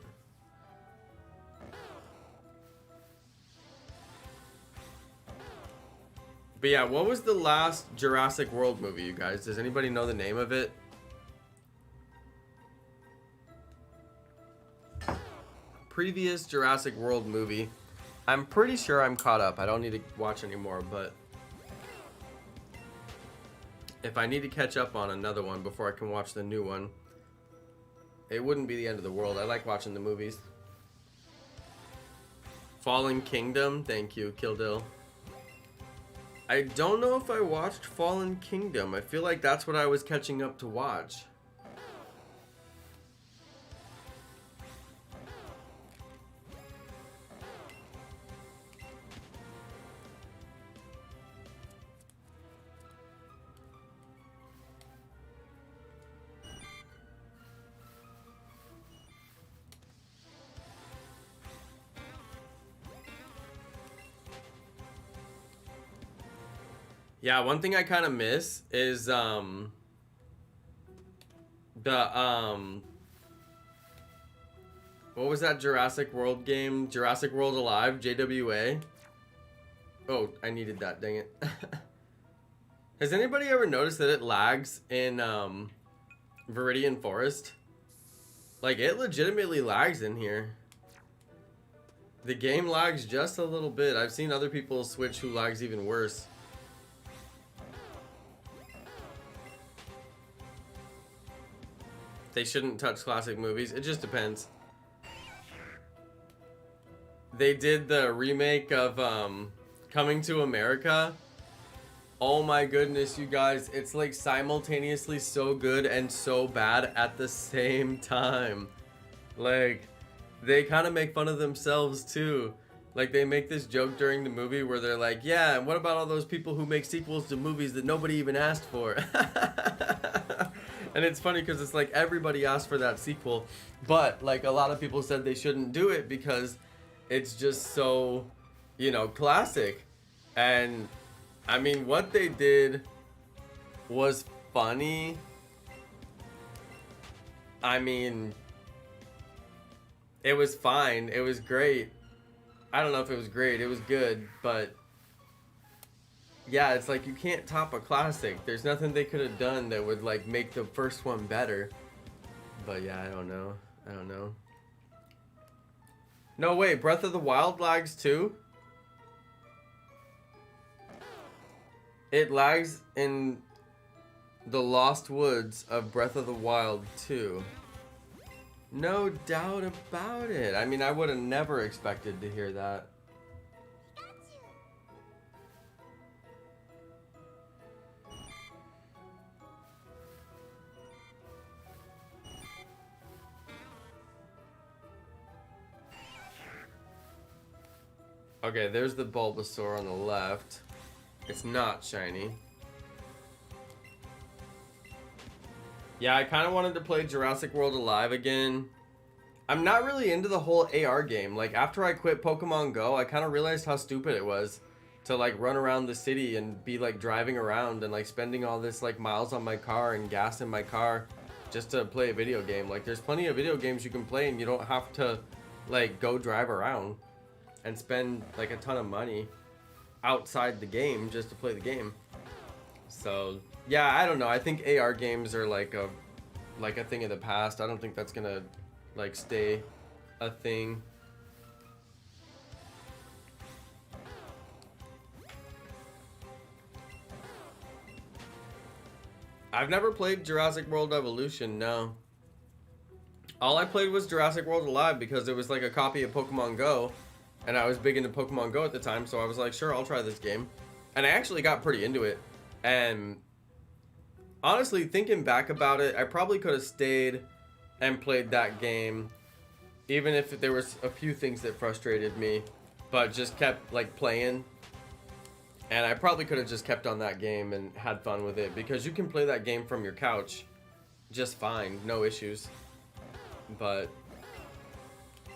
But yeah, what was the last Jurassic World movie, you guys? Does anybody know the name of it? Previous Jurassic World movie. I'm pretty sure I'm caught up. I don't need to watch anymore, but if I need to catch up on another one before I can watch the new one, it wouldn't be the end of the world. I like watching the movies. Fallen Kingdom. Thank you, Kildill. I don't know if I watched Fallen Kingdom. I feel like that's what I was catching up to watch. Yeah, one thing I kind of miss is the what was that Jurassic World game? Jurassic World Alive, JWA. Oh, I needed that, dang it. Has anybody ever noticed that it lags in Viridian Forest? Like, it legitimately lags in here. The game lags just a little bit. I've seen other people switch who lags even worse. They shouldn't touch classic movies. It just depends. They did the remake of Coming to America. Oh my goodness, you guys. It's like simultaneously so good and so bad at the same time. Like, they kind of make fun of themselves too. Like, they make this joke during the movie where they're like, yeah, and what about all those people who make sequels to movies that nobody even asked for? And it's funny because it's like everybody asked for that sequel, but like a lot of people said they shouldn't do it because it's just so, you know, classic. And I mean, what they did was funny. I mean, it was fine. It was great. I don't know if it was great. It was good, but yeah, it's like you can't top a classic. There's nothing they could have done that would like make the first one better. But yeah, I don't know. I don't know. No, wait, Breath of the Wild lags too? It lags in the Lost Woods of Breath of the Wild too. No doubt about it. I mean, I would have never expected to hear that. Okay, there's the Bulbasaur on the left. It's not shiny. Yeah, I kind of wanted to play Jurassic World Alive again. I'm not really into the whole AR game. Like, after I quit Pokemon Go, I kind of realized how stupid it was to, like, run around the city and be, like, driving around and, like, spending all this, like, miles on my car and gas in my car just to play a video game. Like, there's plenty of video games you can play and you don't have to, like, go drive around and spend like a ton of money outside the game just to play the game. So yeah, I don't know. I think AR games are like a thing of the past. I don't think that's gonna like stay a thing. I've never played Jurassic World Evolution, no. All I played was Jurassic World Alive because it was like a copy of Pokemon Go. And I was big into Pokemon Go at the time, so I was like, sure, I'll try this game. And I actually got pretty into it. And honestly, thinking back about it, I probably could have stayed and played that game, even if there was a few things that frustrated me, but just kept like playing. And I probably could have just kept on that game and had fun with it, because you can play that game from your couch just fine, no issues. But,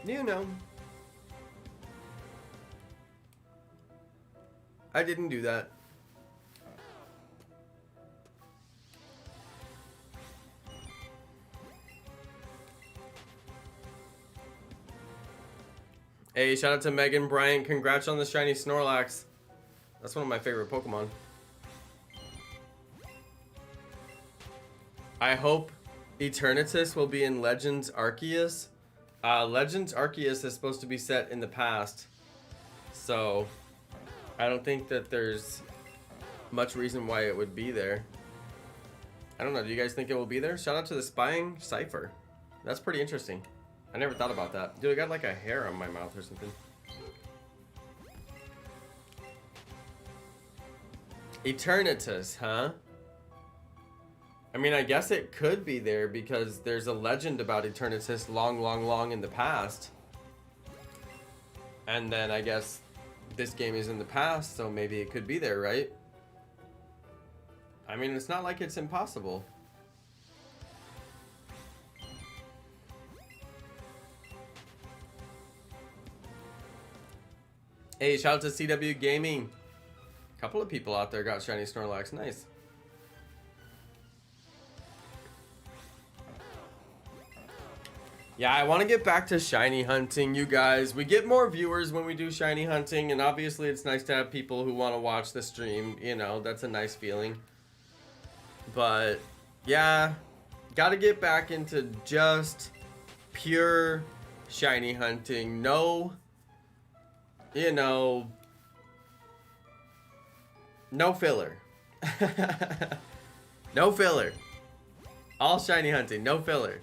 you know, I didn't do that. Hey, shout out to Megan Bryant. Congrats on the shiny Snorlax. That's one of my favorite Pokemon. I hope Eternatus will be in Legends Arceus. Legends Arceus is supposed to be set in the past, so I don't think that there's much reason why it would be there. I don't know. Do you guys think it will be there? Shout out to the Spying Cipher. That's pretty interesting. I never thought about that. Dude, I got like a hair on my mouth or something. Eternatus, huh? I mean, I guess it could be there because there's a legend about Eternatus long in the past. And then I guess this game is in the past, so maybe it could be there, right? I mean, it's not like it's impossible. Hey, shout out to CW Gaming. A couple of people out there got shiny Snorlax. Nice. Yeah, I want to get back to shiny hunting, you guys. We get more viewers when we do shiny hunting, and obviously it's nice to have people who want to watch the stream. You know, that's a nice feeling. But, yeah, got to get back into just pure shiny hunting. No, you know, no filler. No filler. All shiny hunting, no filler.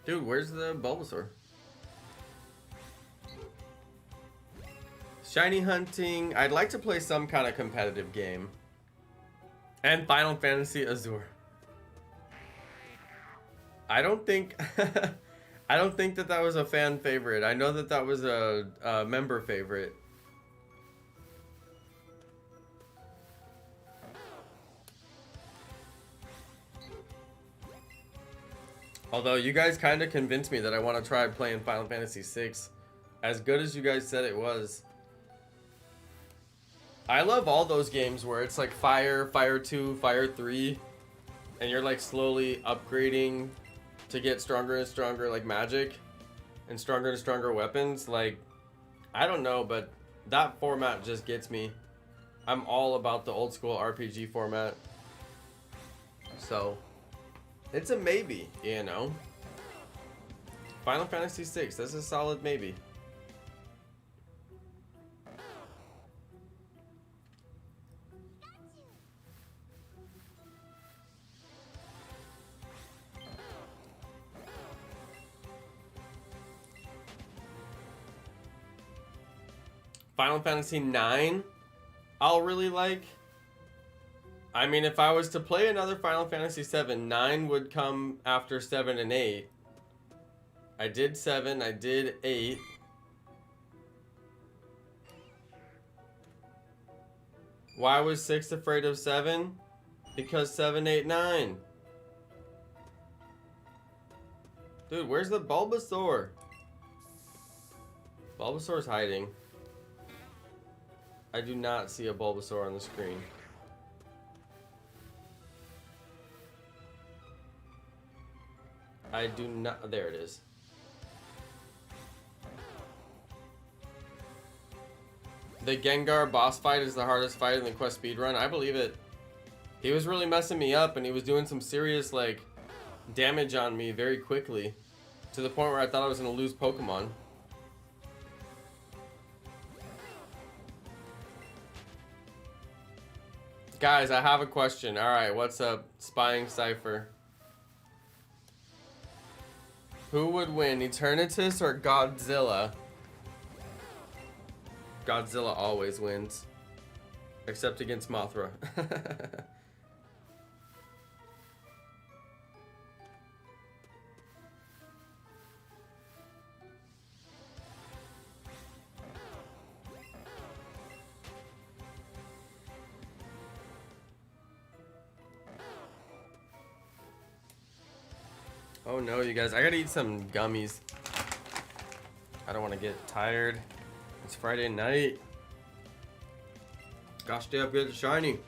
Dude, where's the Bulbasaur? Shiny hunting. I'd like to play some kind of competitive game. And Final Fantasy Azure. I don't think I don't think that that was a fan favorite. I know that that was a member favorite. Although you guys kind of convinced me that I want to try playing Final Fantasy VI. As good as you guys said it was. I love all those games where it's like Fire, Fire 2, Fire 3. And you're like slowly upgrading to get stronger and stronger like magic. And stronger weapons. Like, I don't know, but that format just gets me. I'm all about the old school RPG format. So, it's a maybe, you know. Final Fantasy VI, that's a solid maybe. Final Fantasy 9, I'll really like. I mean, if I was to play another Final Fantasy 7, 9 would come after 7 and 8. I did 7, I did 8. Why was 6 afraid of 7? Because 7, 8, 9. Dude, where's the Bulbasaur? Bulbasaur's hiding. I do not see a Bulbasaur on the screen. I do not. There it is. The Gengar boss fight is the hardest fight in the quest speedrun. I believe it. He was really messing me up, and he was doing some serious like damage on me very quickly, to the point where I thought I was gonna lose Pokemon. Guys, I have a question. Alright, what's up? Spying Cypher. Who would win, Eternatus or Godzilla? Godzilla always wins. Except against Mothra. Oh no, you guys, I gotta eat some gummies. I don't want to get tired. It's Friday night. Gosh, stay up good and shiny.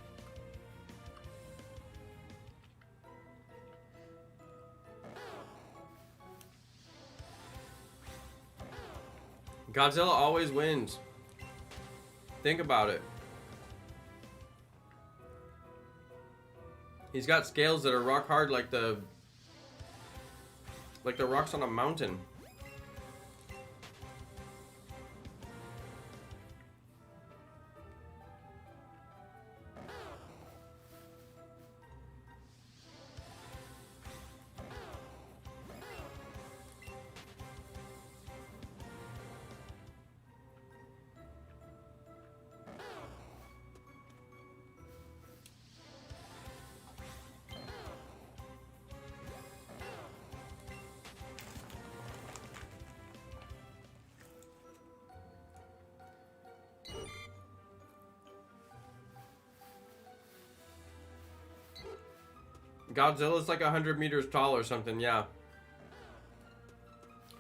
Godzilla always wins. Think about it. He's got scales that are rock hard like the rocks on a mountain. Godzilla's like 100 meters tall or something, yeah.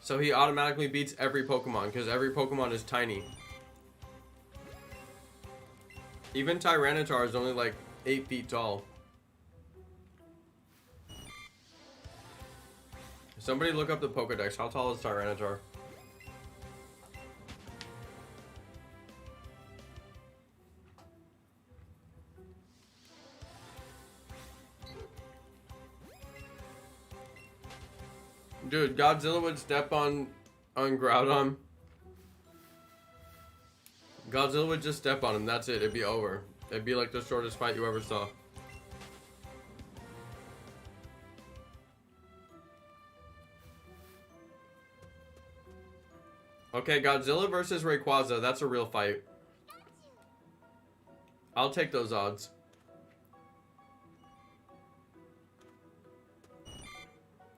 So he automatically beats every Pokemon, because every Pokemon is tiny. Even Tyranitar is only like 8 feet tall. Somebody look up the Pokedex. How tall is Tyranitar? Dude, Godzilla would step on Groudon. Godzilla would just step on him. That's it. It'd be over. It'd be like the shortest fight you ever saw. Okay, Godzilla versus Rayquaza. That's a real fight. I'll take those odds.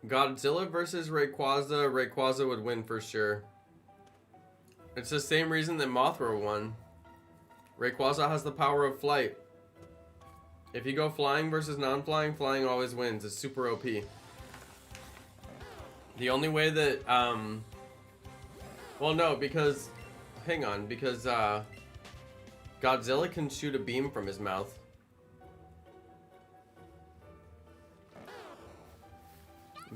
Godzilla versus Rayquaza. Rayquaza would win for sure. It's the same reason that Mothra won. Rayquaza has the power of flight. If you go flying versus non-flying, flying always wins. It's super OP. The only way that, well, no, because, hang on, because, Godzilla can shoot a beam from his mouth.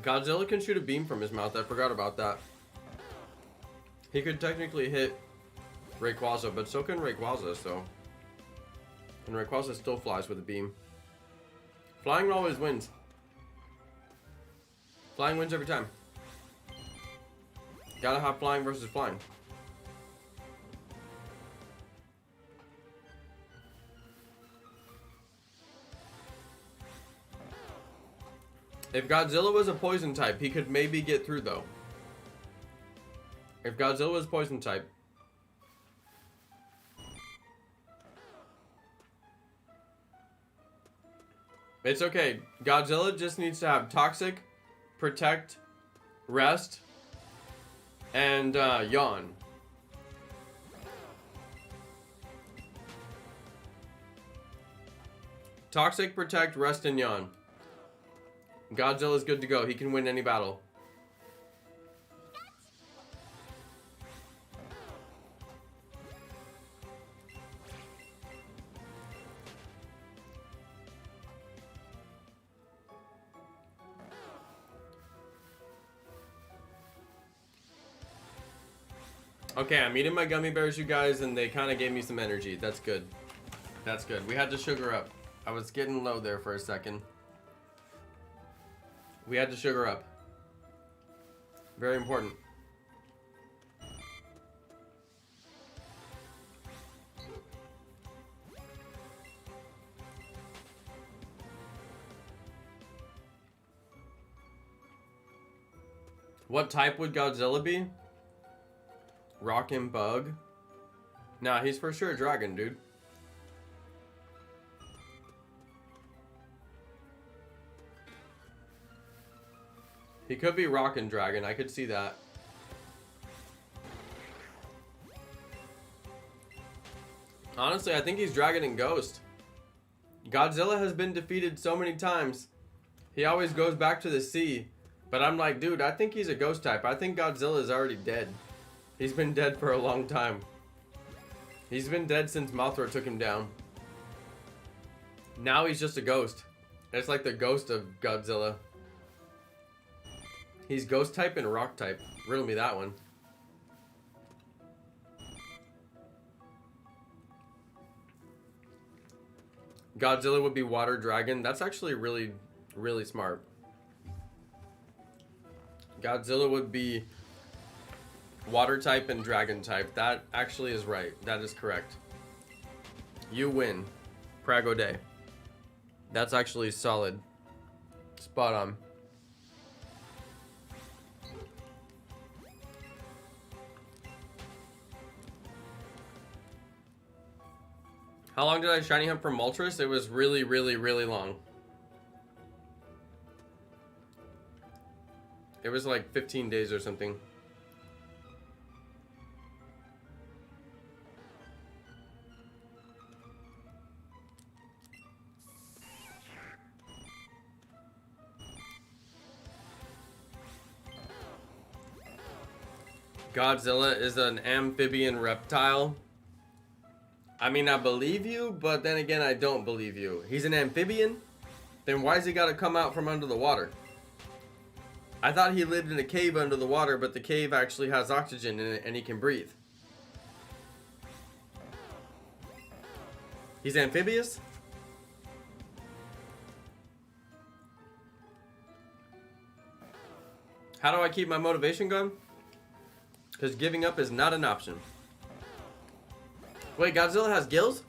Godzilla can shoot a beam from his mouth. I forgot about that. He could technically hit Rayquaza, but so can Rayquaza, so. And Rayquaza still flies with a beam. Flying always wins. Flying wins every time. Gotta have flying versus flying. If Godzilla was a poison type, he could maybe get through though. If Godzilla was poison type. It's okay. Godzilla just needs to have Toxic, Protect, Rest, and Yawn. Toxic, Protect, Rest, and Yawn. Godzilla's good to go. He can win any battle. Okay, I'm eating my gummy bears, you guys, and they kind of gave me some energy. That's good. That's good. We had to sugar up. I was getting low there for a second. We had to sugar up. Very important. What type would Godzilla be? Rock and Bug? Nah, he's for sure a dragon, dude. He could be Rock and Dragon. I could see that. Honestly, I think he's Dragon and Ghost. Godzilla has been defeated so many times. He always goes back to the sea. But I'm like, dude, I think he's a ghost type. I think Godzilla is already dead. He's been dead for a long time. He's been dead since Mothra took him down. Now he's just a ghost. It's like the ghost of Godzilla. He's ghost type and rock type. Riddle me that one. Godzilla would be water dragon. That's actually really, really smart. Godzilla would be water type and dragon type. That actually is right. That is correct. You win. Prago Day. That's actually solid. Spot on. How long did I shiny hunt for Moltres? It was really, really, really long. It was like 15 days or something. Godzilla is an amphibian reptile. I mean, I believe you, but then again, I don't believe you. He's an amphibian? Then why's he gotta come out from under the water? I thought he lived in a cave under the water, but the cave actually has oxygen in it and he can breathe. He's amphibious? How do I keep my motivation going? Because giving up is not an option. Wait, Godzilla has gills?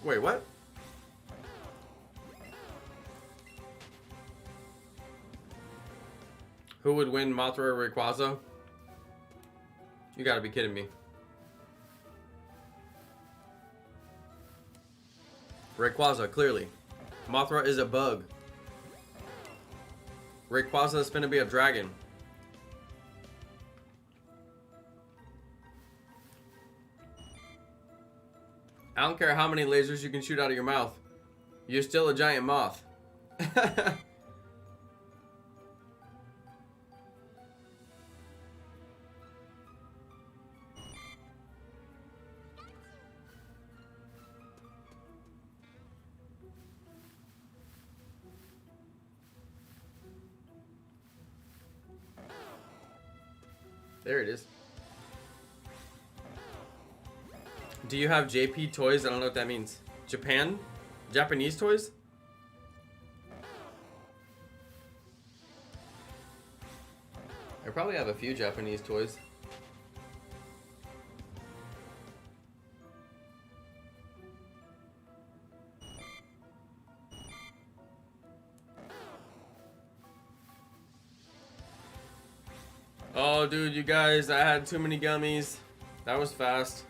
Wait, what? Who would win, Mothra or Rayquaza? You gotta be kidding me. Rayquaza, clearly. Mothra is a bug. Rayquaza is finna be a dragon. I don't care how many lasers you can shoot out of your mouth. You're still a giant moth. There it is. Do you have JP toys? I don't know what that means. Japan? Japanese toys? I probably have a few Japanese toys. Oh, dude, you guys, I had too many gummies. That was fast.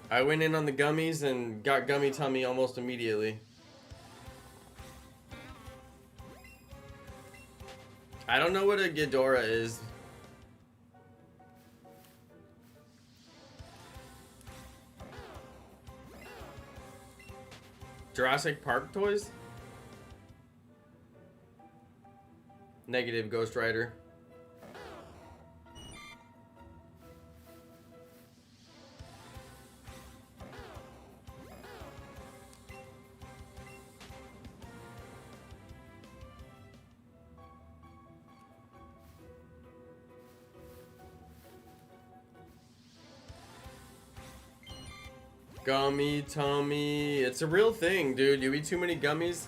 I went in on the gummies and got gummy tummy almost immediately. I don't know what a Ghidorah is. Jurassic Park toys? Negative, Ghost Rider. Gummy tummy. It's a real thing, dude. You eat too many gummies,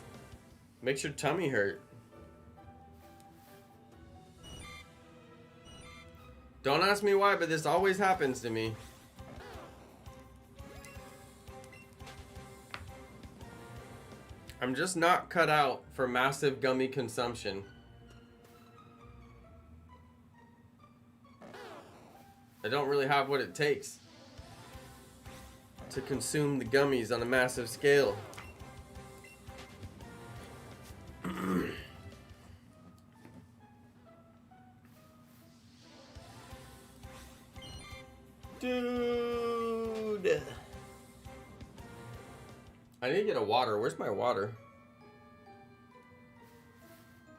makes your tummy hurt. Don't ask me why, but this always happens to me. I'm just not cut out for massive gummy consumption. I don't really have what it takes to consume the gummies on a massive scale. Dude, I need to get a water. Where's my water?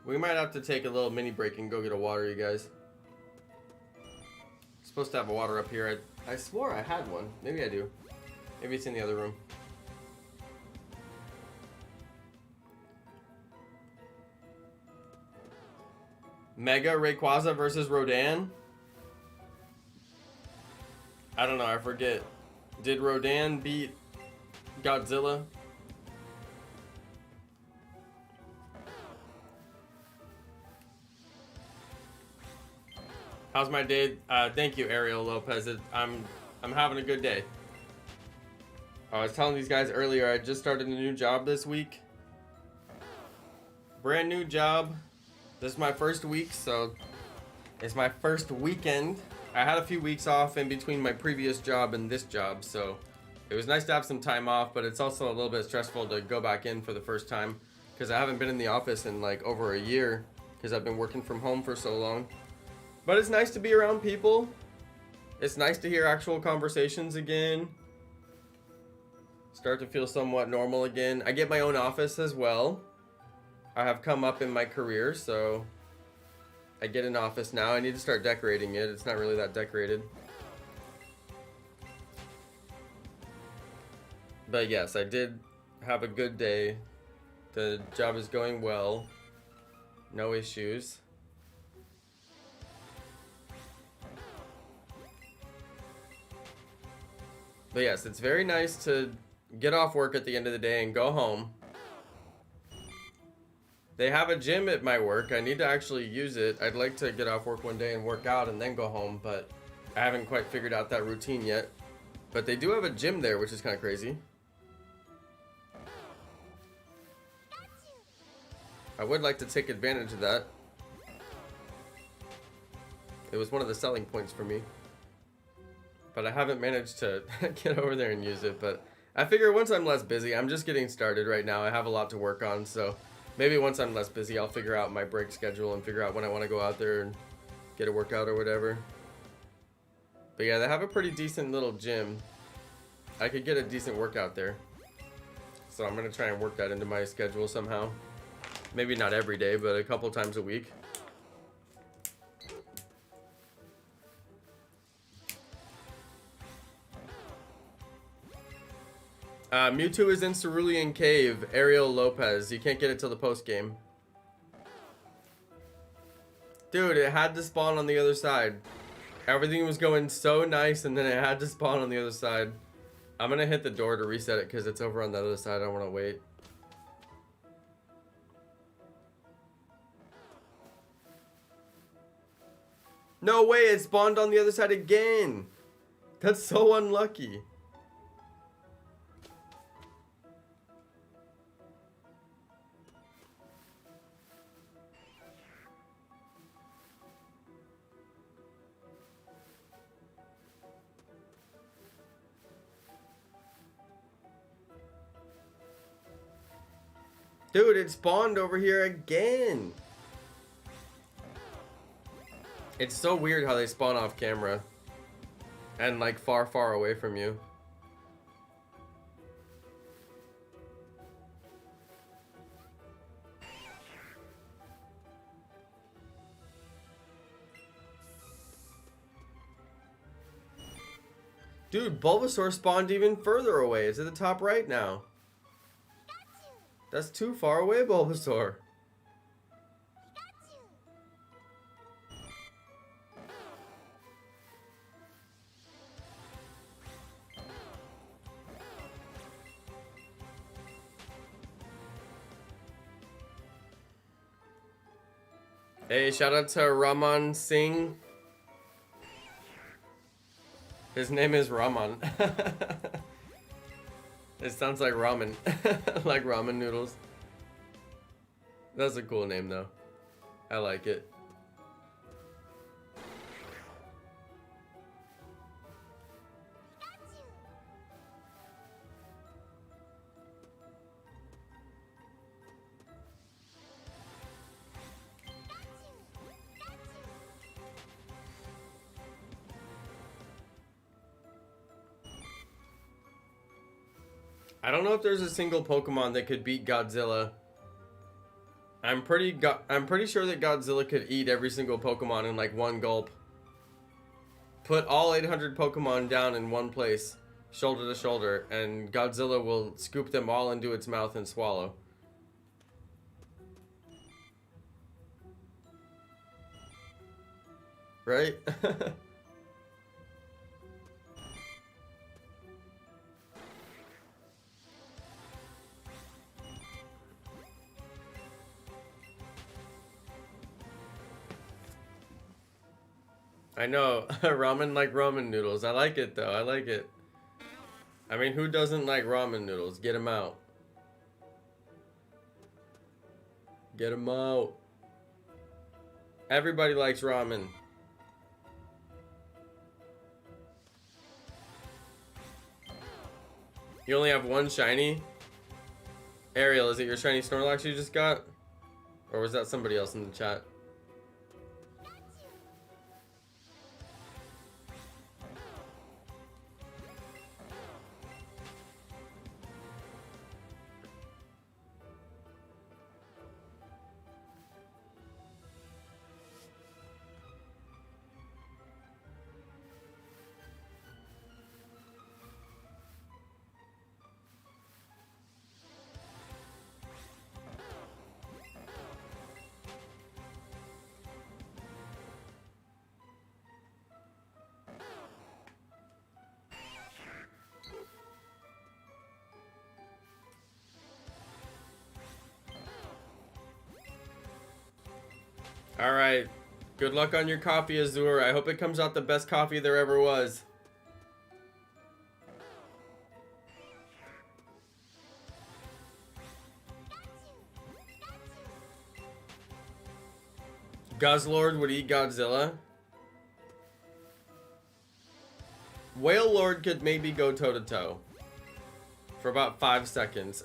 We might have to take a little mini break and go get a water, you guys. Supposed to have a water up here. I swore I had one. Maybe I do. Maybe it's in the other room. Mega Rayquaza versus Rodan? I don't know, I forget. Did Rodan beat Godzilla? How's my day? Thank you, Ariel Lopez. I'm having a good day. I was telling these guys earlier, I just started a new job this week. Brand new job. This is my first week, so it's my first weekend. I had a few weeks off in between my previous job and this job, so it was nice to have some time off, but it's also a little bit stressful to go back in for the first time because I haven't been in the office in like over a year because I've been working from home for so long. But it's nice to be around people. It's nice to hear actual conversations again. Start to feel somewhat normal again. I get my own office as well. I have come up in my career, so I get an office now. I need to start decorating it. It's not really that decorated. But yes, I did have a good day. The job is going well. No issues. But yes, it's very nice to get off work at the end of the day and go home. They have a gym at my work. I need to actually use it. I'd like to get off work one day and work out and then go home, but I haven't quite figured out that routine yet. But they do have a gym there, which is kind of crazy. I would like to take advantage of that. It was one of the selling points for me. But I haven't managed to get over there and use it. But I figure once I'm less busy, I'm just getting started right now. I have a lot to work on, so maybe once I'm less busy, I'll figure out my break schedule and figure out when I want to go out there and get a workout or whatever. But yeah, they have a pretty decent little gym. I could get a decent workout there. So I'm going to try and work that into my schedule somehow. Maybe not every day, but a couple times a week. Mewtwo is in Cerulean Cave. Ariel Lopez. You can't get it till the post game. Dude, it had to spawn on the other side. Everything was going so nice, and then it had to spawn on the other side. I'm gonna hit the door to reset it because it's over on the other side. I don't want to wait. No way, it spawned on the other side again. That's so unlucky. Dude, it spawned over here again. It's so weird how they spawn off camera. And like far, far away from you. Dude, Bulbasaur spawned even further away. It's at the top right now. That's too far away, Bulbasaur. Hey, shout out to Raman Singh. His name is Raman. It sounds like ramen. Like ramen noodles. That's a cool name though. I like it. I don't know if there's a single Pokemon that could beat Godzilla. I'm pretty sure that Godzilla could eat every single Pokemon in like one gulp. Put all 800 Pokemon down in one place, shoulder to shoulder, and Godzilla will scoop them all into its mouth and swallow. Right? I know, ramen like ramen noodles. I like it though, I like it. I mean, who doesn't like ramen noodles? Get them out. Get them out. Everybody likes ramen. You only have one shiny? Ariel, is it your shiny Snorlax you just got? Or was that somebody else in the chat? Alright. Good luck on your coffee, Azure. I hope it comes out the best coffee there ever was. Guzzlord would eat Godzilla. Whale Lord could maybe go toe-to-toe. For about 5 seconds.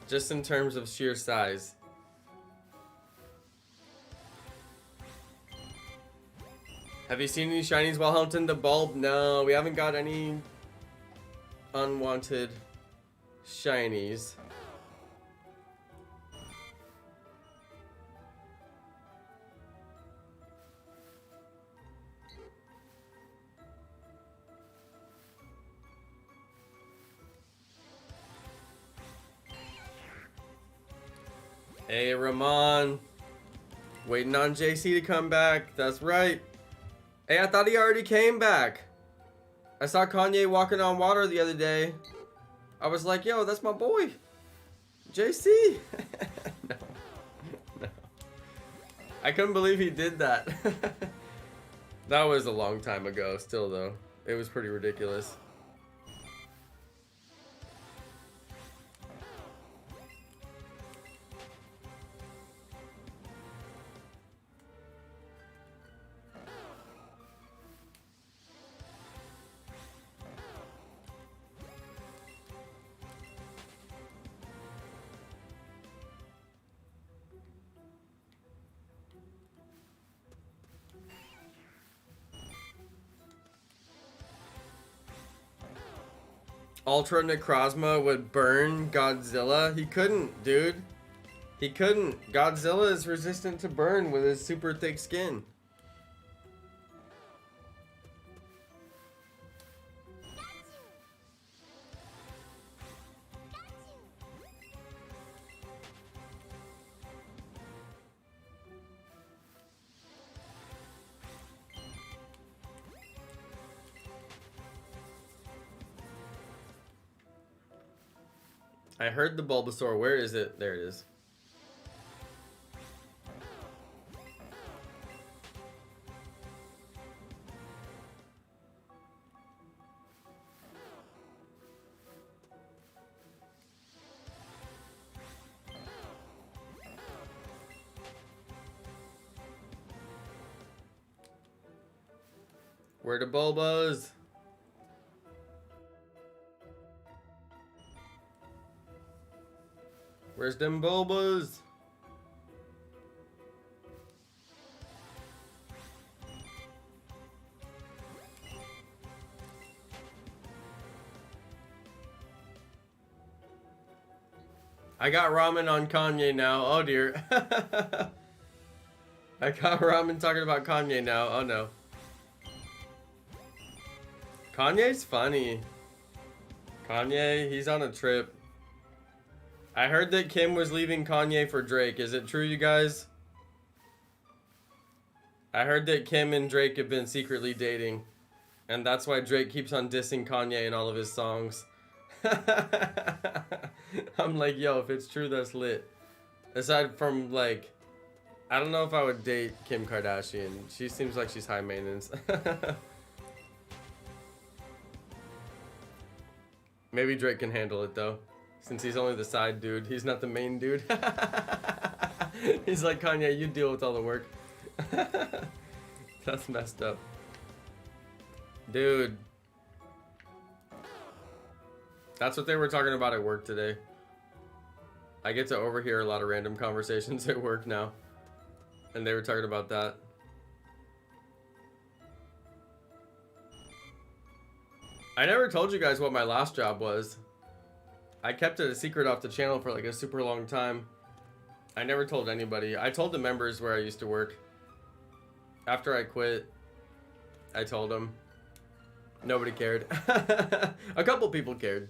Just in terms of sheer size. Have you seen any shinies while hunting the bulb? No, we haven't got any unwanted shinies. Hey, Ramon. Waiting on JC to come back. That's right. Hey, I thought he already came back. I saw Kanye walking on water the other day. I was like, yo, that's my boy. JC. No. No. I couldn't believe he did that. That was a long time ago still, though. It was pretty ridiculous. Ultra Necrozma would burn Godzilla? He couldn't, dude. He couldn't. Godzilla is resistant to burn with his super thick skin. I heard the Bulbasaur. Where is it? There it is. Where the Bulbas? Where's them Bulbas? I got ramen on Kanye now. Oh dear. I got ramen talking about Kanye now. Oh no. Kanye's funny. Kanye, he's on a trip. I heard that Kim was leaving Kanye for Drake. Is it true, you guys? I heard that Kim and Drake have been secretly dating. And that's why Drake keeps on dissing Kanye in all of his songs. I'm like, yo, if it's true, that's lit. Aside from, like, I don't know if I would date Kim Kardashian. She seems like she's high maintenance. Maybe Drake can handle it, though. Since he's only the side dude. He's not the main dude. He's like, Kanye, you deal with all the work. That's messed up. Dude. That's what they were talking about at work today. I get to overhear a lot of random conversations at work now. And they were talking about that. I never told you guys what my last job was. I kept it a secret off the channel for like a super long time. I never told anybody. I told the members where I used to work. After I quit, I told them. Nobody cared. A couple people cared.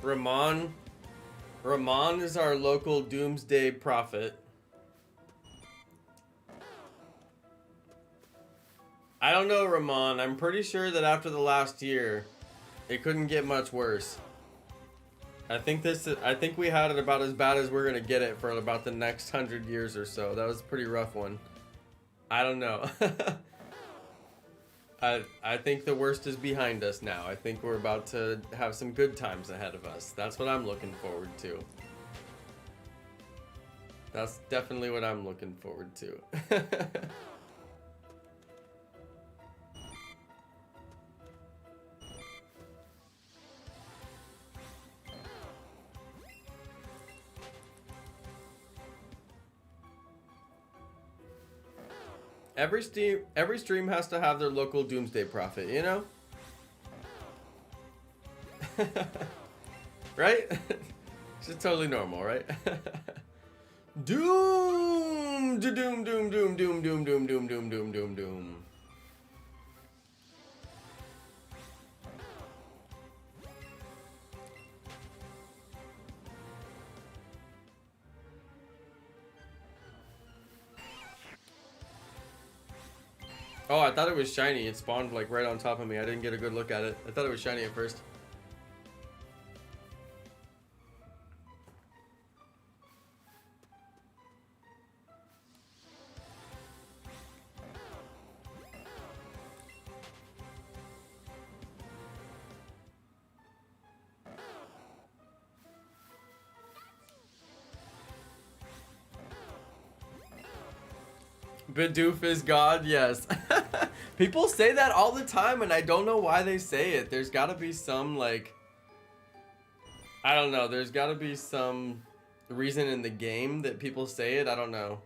Ramon is our local doomsday prophet. I don't know, Ramon. I'm pretty sure that after the last year, it couldn't get much worse. I think we had it about as bad as we're gonna get it for about the next 100 years or so. That was a pretty rough one. I don't know. I think the worst is behind us now. I think we're about to have some good times ahead of us. That's what I'm looking forward to. That's definitely what I'm looking forward to. Every stream has to have their local doomsday prophet, you know? Right? It's just totally normal, right? Doom! Doom, doom, doom, doom, doom, doom, doom, doom, doom, doom, doom. Oh, I thought it was shiny. It spawned like right on top of me. I didn't get a good look at it. I thought it was shiny at first. Bidoof is God, yes. People say that all the time and I don't know why they say it. There's gotta be some like, I don't know, there's gotta be some reason in the game that people say it. I don't know.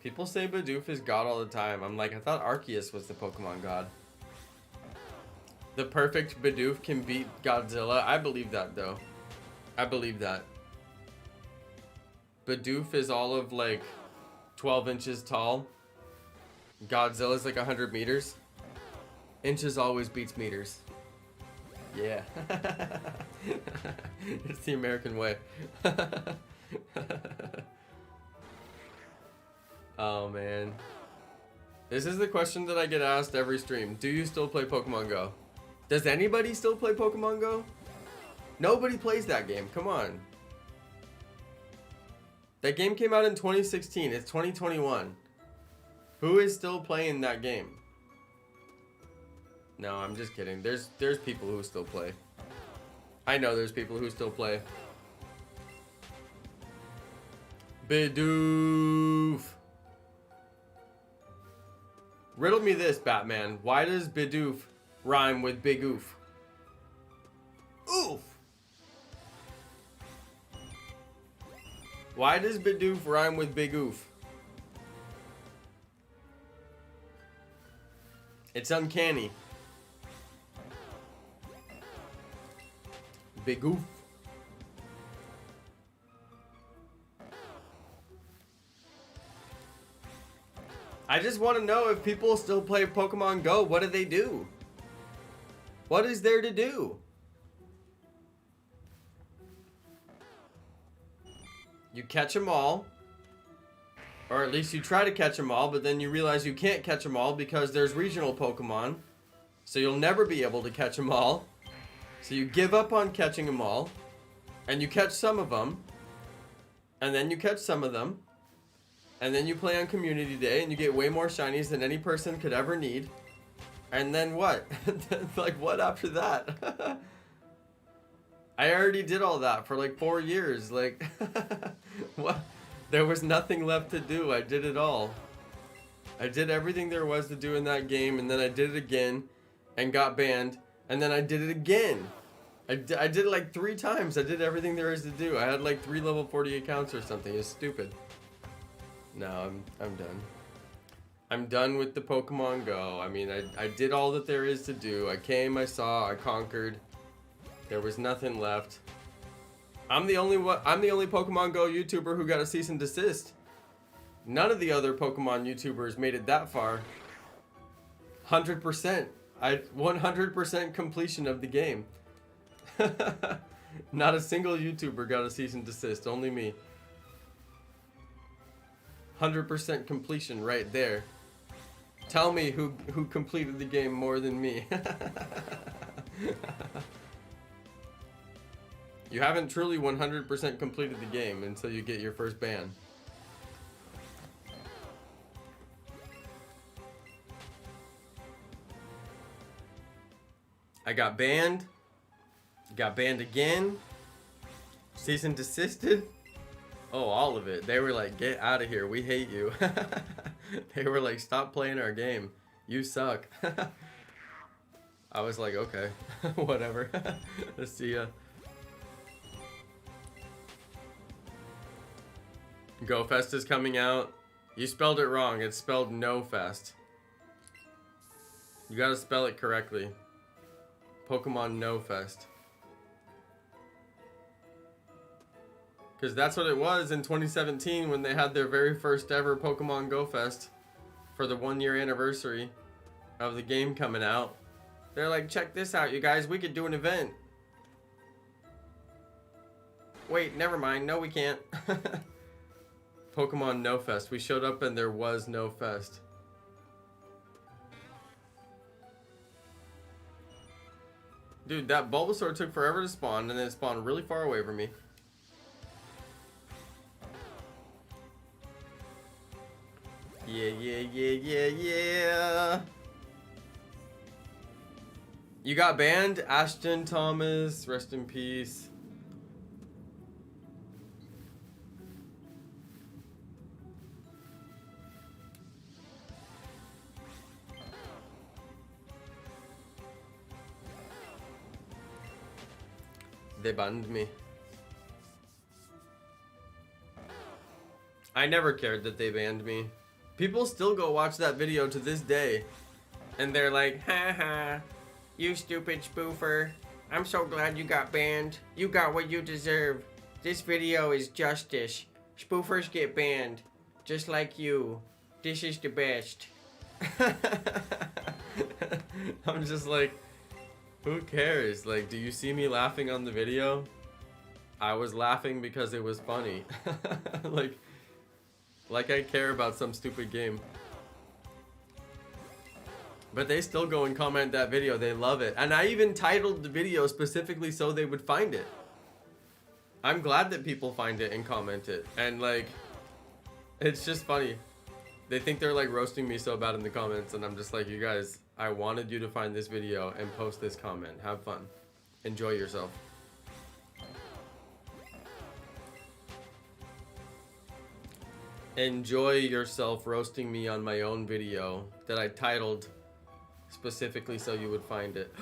People say Bidoof is God all the time. I'm like, I thought Arceus was the Pokemon God. The perfect Bidoof can beat Godzilla. I believe that though. I believe that. Bidoof is all of like 12 inches tall. Godzilla's like 100 meters. Inches always beats meters. Yeah. It's the American way. Oh man. This is the question that I get asked every stream. Do you still play Pokemon Go? Does anybody still play Pokemon Go? Nobody plays that game. Come on. That game came out in 2016. It's 2021. Who is still playing that game? No, I'm just kidding. There's people who still play. I know there's people who still play. Bidoof. Riddle me this, Batman. Why does Bidoof rhyme with Big Oof? Oof. Why does Bidoof rhyme with Big Oof? It's uncanny. Big Oof. I just want to know if people still play Pokemon Go. What do they do? What is there to do? You catch them all, or at least you try to catch them all, but then you realize you can't catch them all because there's regional Pokemon, so you'll never be able to catch them all. So you give up on catching them all, and you catch some of them, and then you catch some of them, and then you play on Community Day, and you get way more shinies than any person could ever need. And then what? Like, what after that? I already did all that for like 4 years. Like, what? There was nothing left to do. I did it all. I did everything there was to do in that game, and then I did it again and got banned, and then I did it again. I did it like 3 times. I did everything there is to do. I had like 3 level 40 accounts or something. It's stupid. No, I'm done. I'm done with the Pokemon Go. I mean, I did all that there is to do. I came, I saw, I conquered. There was nothing left. I'm the only Pokemon Go YouTuber who got a cease and desist. None of the other Pokemon YouTubers made it that far. 100%. 100% completion of the game. Not a single YouTuber got a cease and desist, only me. 100% completion right there. Tell me who completed the game more than me. You haven't truly 100% completed the game until you get your first ban. I got banned. Got banned again. Cease and desisted. Oh, all of it. They were like, get out of here. We hate you. They were like, stop playing our game. You suck. I was like, okay. Whatever. Let's see ya. Go Fest is coming out. You spelled it wrong. It's spelled No Fest. You gotta spell it correctly. Pokemon No Fest. Because that's what it was in 2017 when they had their very first ever Pokemon Go Fest for the 1-year anniversary of the game coming out. They're like, check this out, you guys. We could do an event. Wait, never mind. No, we can't. Pokemon No Fest. We showed up and there was no fest. Dude, that Bulbasaur took forever to spawn and then it spawned really far away from me. Yeah, yeah, yeah, yeah, yeah. You got banned? Ashton Thomas, rest in peace. They banned me. I never cared that they banned me. People still go watch that video to this day. And they're like, haha, you stupid spoofer. I'm so glad you got banned. You got what you deserve. This video is justice. Spoofers get banned. Just like you. This is the best. I'm just like, who cares? Like, do you see me laughing on the video? I was laughing because it was funny. Like I care about some stupid game. But they still go and comment that video. They love it. And I even titled the video specifically so they would find it. I'm glad that people find it and comment it. And like, it's just funny. They think they're like roasting me so bad in the comments. And I'm just like, you guys, I wanted you to find this video and post this comment. Have fun. Enjoy yourself. Enjoy yourself roasting me on my own video that I titled specifically so you would find it.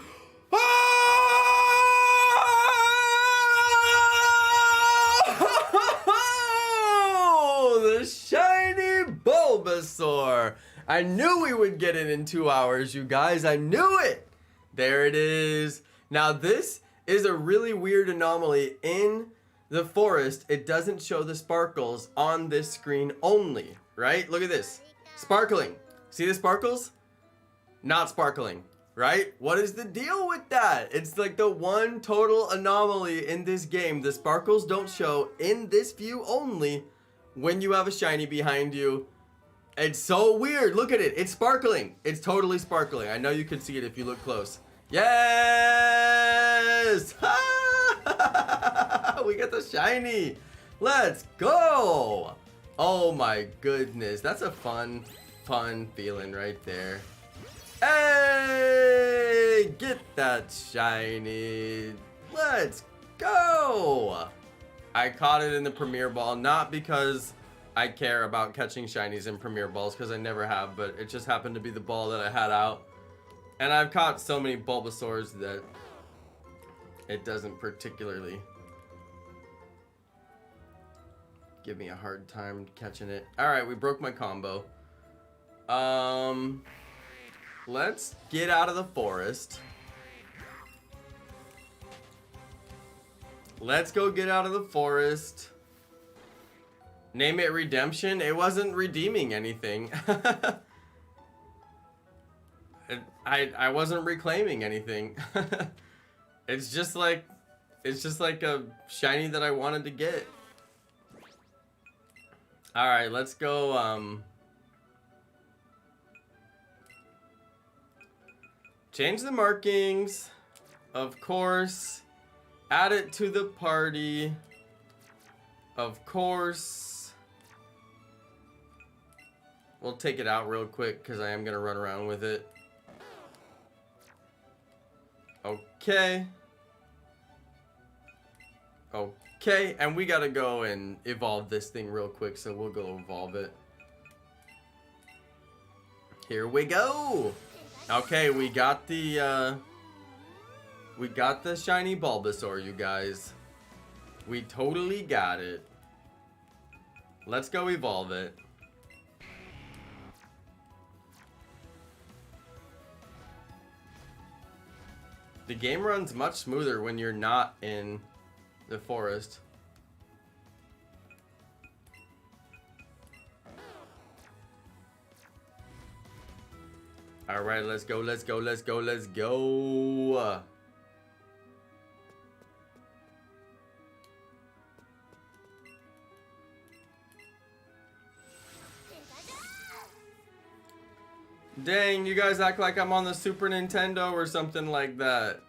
Oh, the shiny Bulbasaur. I knew we would get it in 2 hours, you guys. I knew it. There it is. Now, this is a really weird anomaly in the forest. It doesn't show the sparkles on this screen only, right? Look at this. Sparkling. See the sparkles? Not sparkling, right? What is the deal with that? It's like the one total anomaly in this game. The sparkles don't show in this view only when you have a shiny behind you. It's so weird. Look at it. It's sparkling. It's totally sparkling. I know you can see it if you look close. Yes! We got the shiny. Let's go. Oh my goodness. That's a fun feeling right there. Hey! Get that shiny. Let's go. I caught it in the Premier Ball, not because I care about catching shinies in Premier Balls, because I never have, but it just happened to be the ball that I had out. And I've caught so many Bulbasaurs that it doesn't particularly give me a hard time catching it. Alright, we broke my combo. Let's get out of the forest. Let's go get out of the forest. Name it Redemption. It wasn't redeeming anything. I wasn't reclaiming anything. It's just like It's just like a shiny that I wanted to get. Alright, let's go, change the markings. Of course. Add it to the party. Of course. We'll take it out real quick because I am going to run around with it. Okay. Okay, and we gotta go and evolve this thing real quick, so we'll go evolve it. Here we go! Okay, we got the shiny Bulbasaur, you guys. We totally got it. Let's go evolve it. The game runs much smoother when you're not in the forest. All right, let's go, let's go, let's go, let's go. Dang, you guys act like I'm on the Super Nintendo or something like that.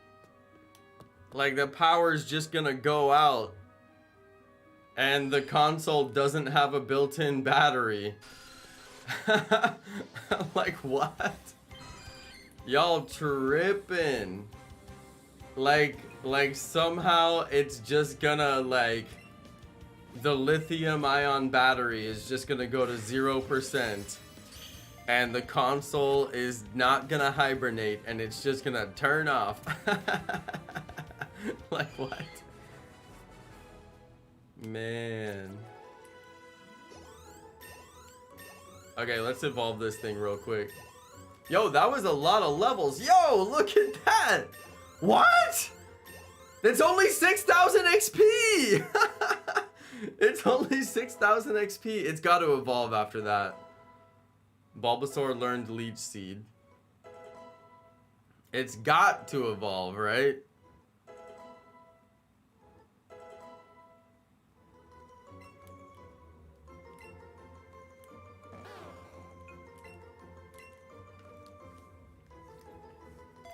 Like the power's just gonna go out and the console doesn't have a built-in battery. Like what? Y'all tripping. Like somehow it's just gonna like the lithium ion battery is just gonna go to 0%. And the console is not gonna hibernate and it's just gonna turn off. Like what? Man. Okay, let's evolve this thing real quick. Yo, that was a lot of levels. Yo, look at that. What? It's only 6,000 XP. It's only 6,000 XP. It's got to evolve after that. Bulbasaur learned Leech Seed. It's got to evolve, right?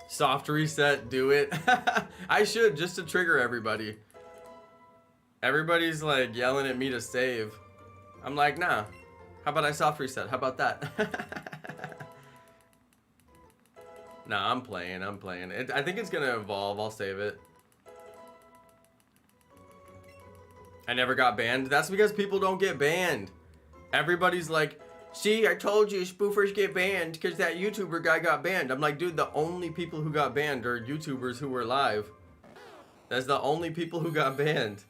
Soft reset, do it. I should, just to trigger everybody. Everybody's like yelling at me to save. I'm like, nah. How about I soft reset? How about that? Nah, I'm playing. I think it's gonna evolve. I'll save it. I never got banned. That's because people don't get banned. Everybody's like, see, I told you spoofers get banned because that YouTuber guy got banned. I'm like, dude, the only people who got banned are YouTubers who were live. That's the only people who got banned.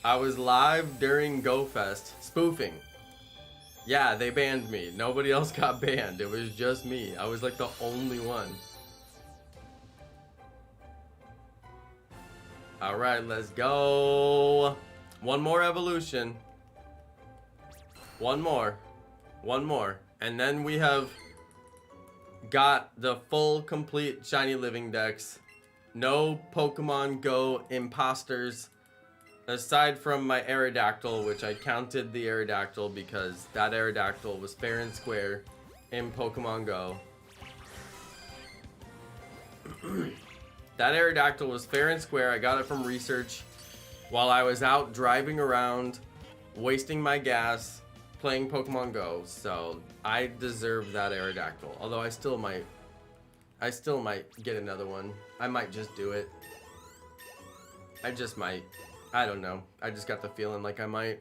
I was live during GoFest spoofing. Yeah, they banned me. Nobody else got banned. It was just me. I was like the only one. All right, let's go. One more evolution. One more. And then we have got the full, complete shiny living dex. No Pokemon Go imposters. Aside from my Aerodactyl, which I counted the Aerodactyl because that Aerodactyl was fair and square in Pokemon Go. That Aerodactyl was fair and square. I got it from research while I was out driving around, wasting my gas, playing Pokemon Go. So I deserve that Aerodactyl. Although I still might get another one. I might just do it. I just might. I don't know. I just got the feeling like I might.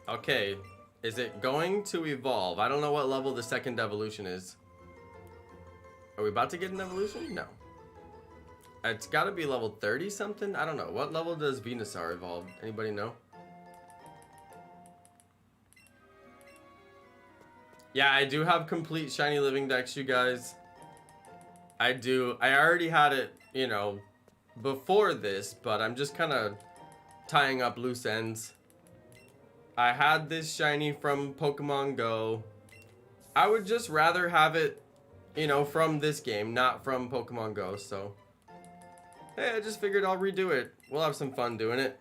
Okay. Is it going to evolve? I don't know what level the second evolution is. Are we about to get an evolution? No. It's got to be level 30 something? I don't know. What level does Venusaur evolve? Anybody know? Yeah, I do have complete shiny living dex, you guys. I do. I already had it, you know, before this, but I'm just kind of tying up loose ends. I had this shiny from Pokemon Go. I would just rather have it you know, from this game, not from Pokemon Go, so. Hey, I just figured I'll redo it. We'll have some fun doing it.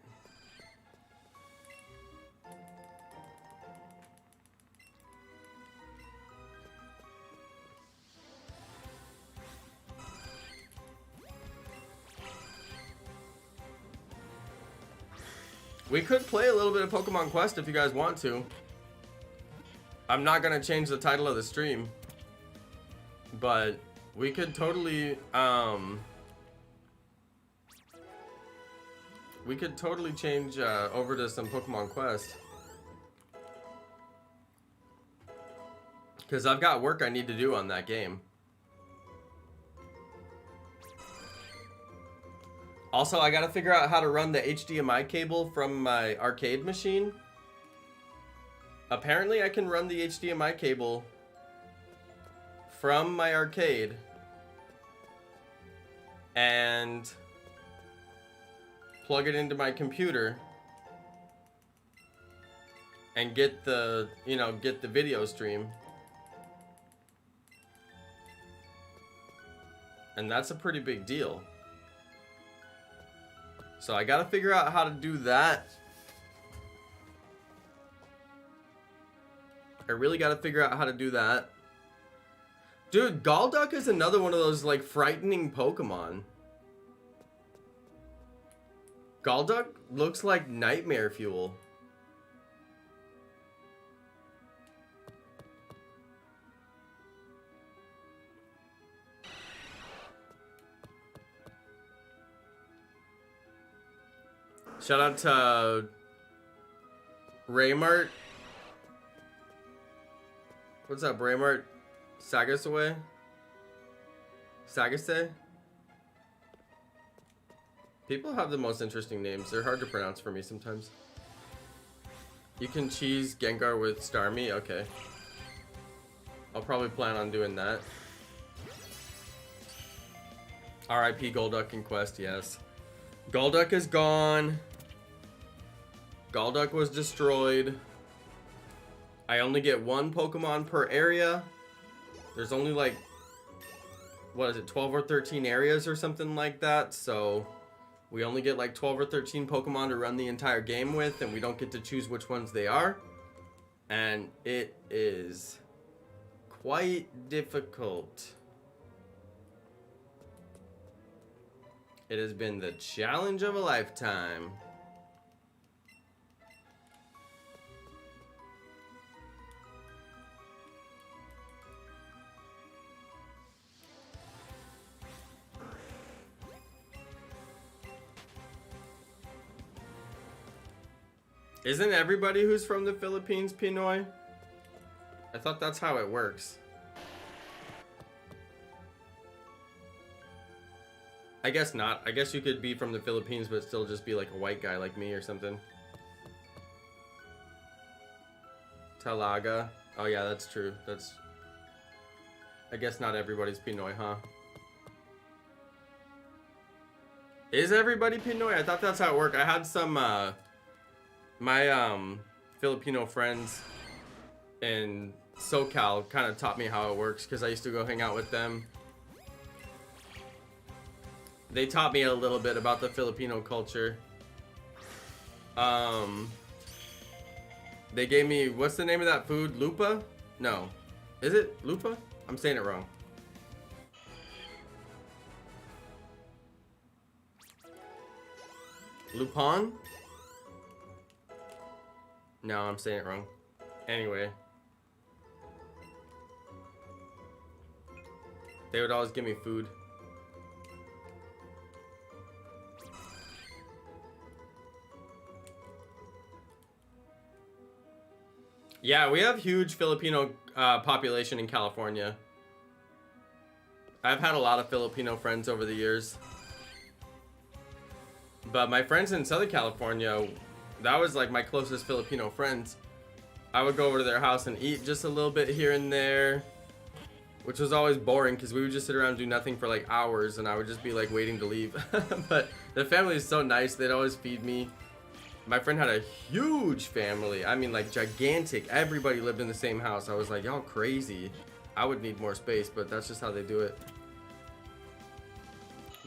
We could play a little bit of Pokemon Quest if you guys want to. I'm not gonna change the title of the stream, but we could totally change over to some Pokemon Quest, because I've got work I need to do on that game. Also, I gotta figure out how to run the HDMI cable from my arcade machine. Apparently, I can run the HDMI cable from my arcade and plug it into my computer and get the, you know, get the video stream. And that's a pretty big deal. So I gotta figure out how to do that. I really gotta figure out how to do that. Dude, Golduck is another one of those, like, frightening Pokemon. Golduck looks like nightmare fuel. Shout out to Raymart. What's up, Raymart? Sagasaway? Sagase? People have the most interesting names. They're hard to pronounce for me sometimes. You can cheese Gengar with Starmie? Okay. I'll probably plan on doing that. RIP Golduck in Quest, yes. Golduck is gone. Golduck was destroyed. I only get one Pokemon per area. There's only like, what is it, 12 or 13 areas or something like that. So we only get like 12 or 13 Pokemon to run the entire game with, and we don't get to choose which ones they are. And it is quite difficult. It has been the challenge of a lifetime. Isn't everybody who's from the Philippines Pinoy? I thought that's how it works. I guess not. I guess you could be from the Philippines but still just be like a white guy like me or something. Talaga. Oh yeah, that's true. That's... I guess not everybody's Pinoy, huh? Is everybody Pinoy? I thought that's how it worked. I had some, my, Filipino friends in SoCal kind of taught me how it works because I used to go hang out with them. They taught me a little bit about the Filipino culture. They gave me, what's the name of that food? Lupa? No. Is it Lupa? I'm saying it wrong. Lupon? No, I'm saying it wrong. Anyway. They would always give me food. Yeah, we have huge Filipino population in California. I've had a lot of Filipino friends over the years. But my friends in Southern California, that was like my closest Filipino friends. I would go over to their house and eat just a little bit here and there, which was always boring because we would just sit around and do nothing for like hours, and I would just be like waiting to leave. But the family is so nice. They'd always feed me. My friend had a huge family. I mean, like gigantic. Everybody lived in the same house. I was like, y'all crazy. I would need more space, but that's just how they do it.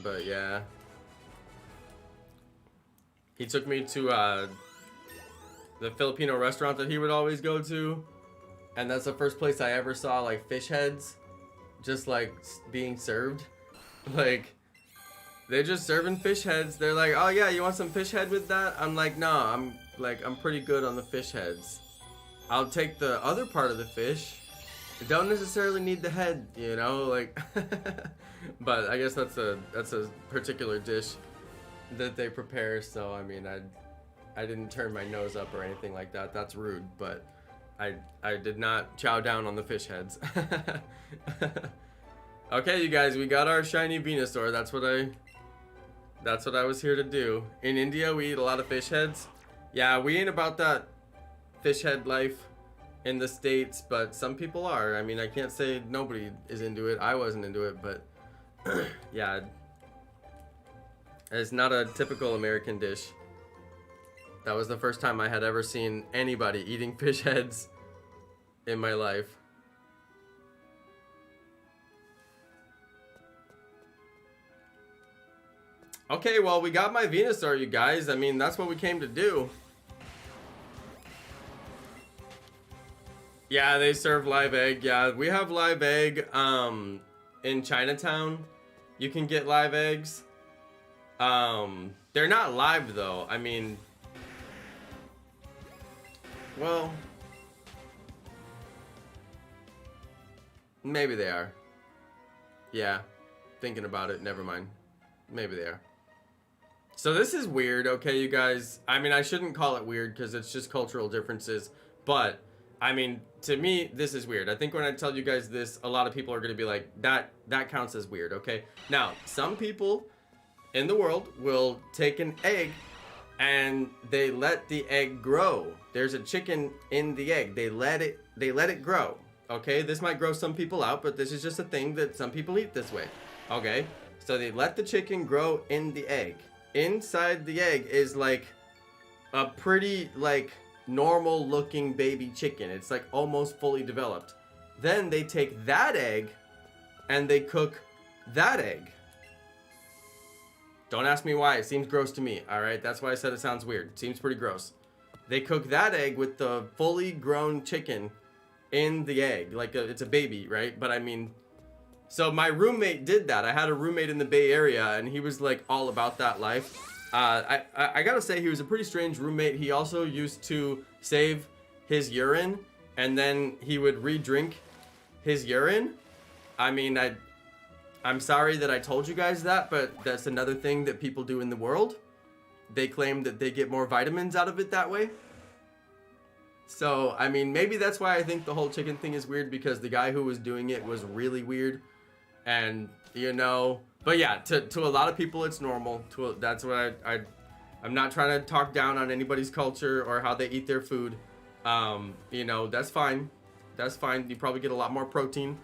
But yeah. He took me to the Filipino restaurant that he would always go to. And that's the first place I ever saw like fish heads just like being served. Like, they're just serving fish heads. They're like, oh yeah, you want some fish head with that? I'm like, nah, I'm pretty good on the fish heads. I'll take the other part of the fish. I don't necessarily need the head, you know, like. But I guess that's a particular dish that they prepare. So I mean, I didn't turn my nose up or anything like that. That's rude, but I did not chow down on the fish heads. Okay, you guys, we got our shiny Venusaur. That's what I was here to do. In India, we eat a lot of fish heads. Yeah, we ain't about that fish head life in the States, but some people are. I mean, I can't say nobody is into it. I wasn't into it, but yeah, it's not a typical American dish. That was the first time I had ever seen anybody eating fish heads in my life. Okay, well, we got my Venusaur, you guys. I mean, that's what we came to do. Yeah, they serve live egg. Yeah, we have live egg in Chinatown. You can get live eggs. They're not live, though. I mean, well, maybe they are. Yeah, thinking about it, never mind. Maybe they are. So this is weird, okay, you guys? I mean, I shouldn't call it weird because it's just cultural differences, but I mean, to me, this is weird. I think when I tell you guys this, a lot of people are going to be like, that counts as weird, okay? Now, some people in the world will take an egg and they let the egg grow. There's a chicken in the egg. They let it grow, okay? This might gross some people out, but this is just a thing that some people eat this way, okay? So they let the chicken grow in the egg. Inside the egg is like a pretty like normal looking baby chicken. It's like almost fully developed. Then they take that egg and they cook that egg. Don't ask me why. It seems gross to me. All right, that's why I said it sounds weird. It seems pretty gross. They cook that egg with the fully grown chicken in the egg, like it's a baby, right? But I mean, so my roommate did that. I had a roommate in the Bay Area, and he was like all about that life. I gotta say, he was a pretty strange roommate. He also used to save his urine, and then he would re-drink his urine. I mean, I'm sorry that I told you guys that, but that's another thing that people do in the world. They claim that they get more vitamins out of it that way. So, I mean, maybe that's why I think the whole chicken thing is weird, because the guy who was doing it was really weird. And, you know, but yeah, to a lot of people, it's normal. That's what I'm not trying to talk down on anybody's culture or how they eat their food. You know, that's fine. That's fine. You probably get a lot more protein,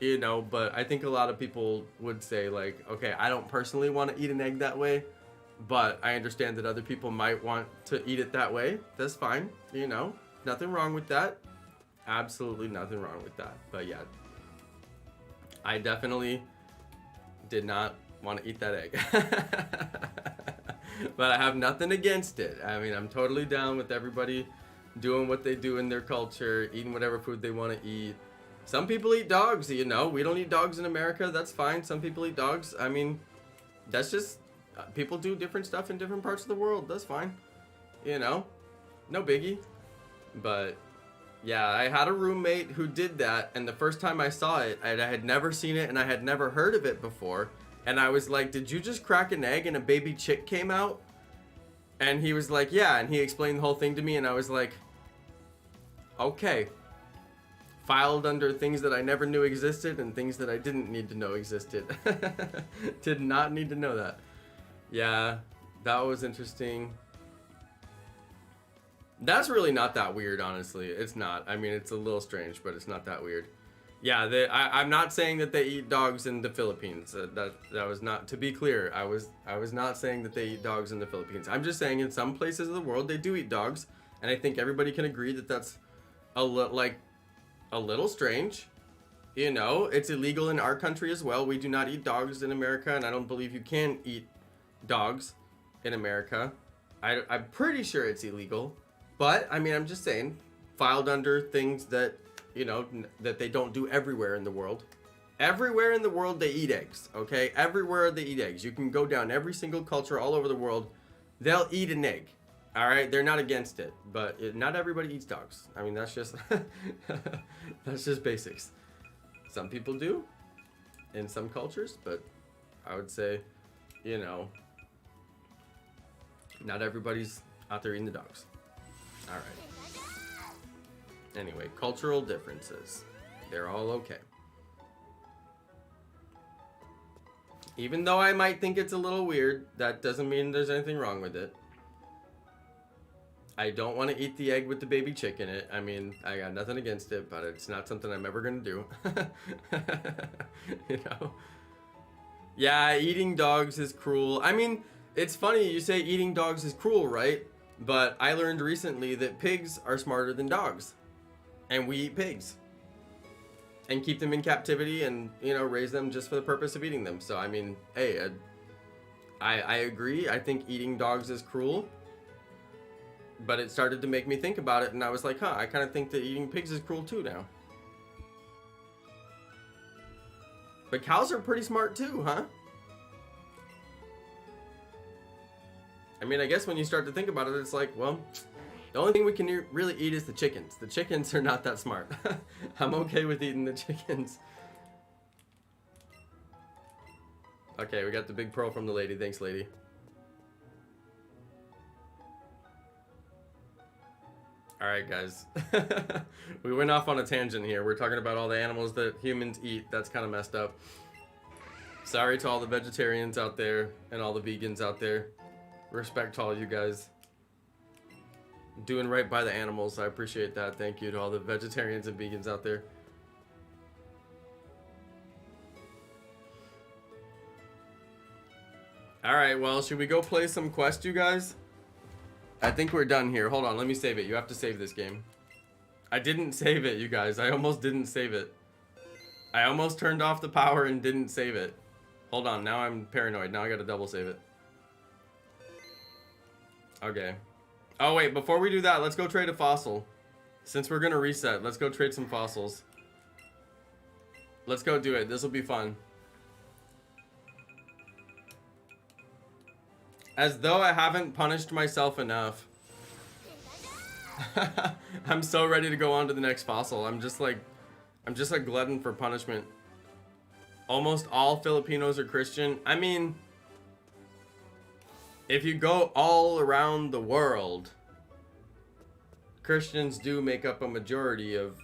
you know, but I think a lot of people would say like, okay, I don't personally want to eat an egg that way, but I understand that other people might want to eat it that way. That's fine. You know, nothing wrong with that. Absolutely nothing wrong with that. But yeah, I definitely did not want to eat that egg. But I have nothing against it. I mean, I'm totally down with everybody doing what they do in their culture, eating whatever food they want to eat. Some people eat dogs, you know. We don't eat dogs in America. That's fine. Some people eat dogs. I mean, that's just, people do different stuff in different parts of the world. That's fine. You know, no biggie. But yeah, I had a roommate who did that, and the first time I saw it, I had never seen it and I had never heard of it before. And I was like, did you just crack an egg and a baby chick came out? And he was like, yeah, and he explained the whole thing to me, and I was like, okay. Filed under things that I never knew existed and things that I didn't need to know existed. Did not need to know that. Yeah, that was interesting. That's really not that weird, honestly. It's not. I mean, it's a little strange, but it's not that weird. Yeah, I'm not saying that they eat dogs in the Philippines. That was not, to be clear, I was not saying that they eat dogs in the Philippines. I'm just saying in some places of the world they do eat dogs, and I think everybody can agree that that's a little strange, you know, it's illegal in our country as well. We do not eat dogs in America, and I don't believe you can eat dogs in America. I'm pretty sure it's illegal, but I mean, I'm just saying, filed under things that, you know, that they don't do everywhere in the world. Everywhere in the world they eat eggs, okay? Everywhere they eat eggs. You can go down every single culture all over the world, they'll eat an egg. All right, they're not against it, but not everybody eats dogs. I mean, that's just that's just basics. Some people do in some cultures, but I would say, you know, not everybody's out there eating the dogs. All right. Anyway, cultural differences. They're all okay. Even though I might think it's a little weird, that doesn't mean there's anything wrong with it. I don't want to eat the egg with the baby chick in it. I mean, I got nothing against it, but it's not something I'm ever going to do. You know? Yeah, eating dogs is cruel. I mean, it's funny you say eating dogs is cruel, right? But I learned recently that pigs are smarter than dogs. And we eat pigs. And keep them in captivity and, you know, raise them just for the purpose of eating them. So, I mean, hey, I agree. I think eating dogs is cruel. But it started to make me think about it, and I was like, huh, I kind of think that eating pigs is cruel too now. But cows are pretty smart too, huh? I mean, I guess when you start to think about it, it's like, well, the only thing we can really eat is the chickens. The chickens are not that smart. I'm okay with eating the chickens. Okay, we got the big pearl from the lady. Thanks, lady. Alright, guys. We went off on a tangent here. We're talking about all the animals that humans eat. That's kind of messed up. Sorry to all the vegetarians out there and all the vegans out there. Respect to all you guys. Doing right by the animals. I appreciate that. Thank you to all the vegetarians and vegans out there. Alright, well, should we go play some Quest, you guys? I think we're done here. Hold on, let me save it. You have to save this game. I didn't save it, you guys. I almost didn't save it. I almost turned off the power and didn't save it. Hold on, now I'm paranoid. Now I gotta double save it. Okay. Oh, wait, before we do that, let's go trade a fossil. Since we're gonna reset, let's go trade some fossils. Let's go do it. This will be fun. As though I haven't punished myself enough. I'm so ready to go on to the next fossil. I'm just a glutton for punishment. Almost all Filipinos are Christian. I mean, if you go all around the world, Christians do make up a majority of,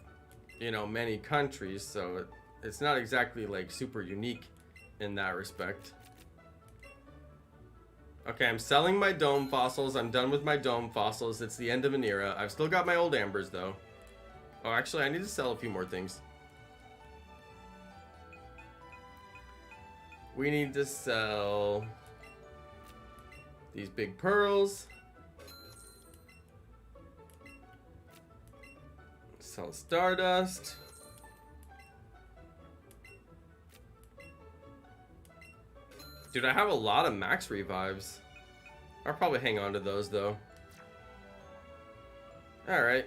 you know, many countries. So it's not exactly like super unique in that respect. Okay, I'm selling my dome fossils. I'm done with my dome fossils. It's the end of an era. I've still got my old ambers, though. Oh, actually, I need to sell a few more things. We need to sell these big pearls. Sell stardust. Dude, I have a lot of max revives. I'll probably hang on to those, though. Alright.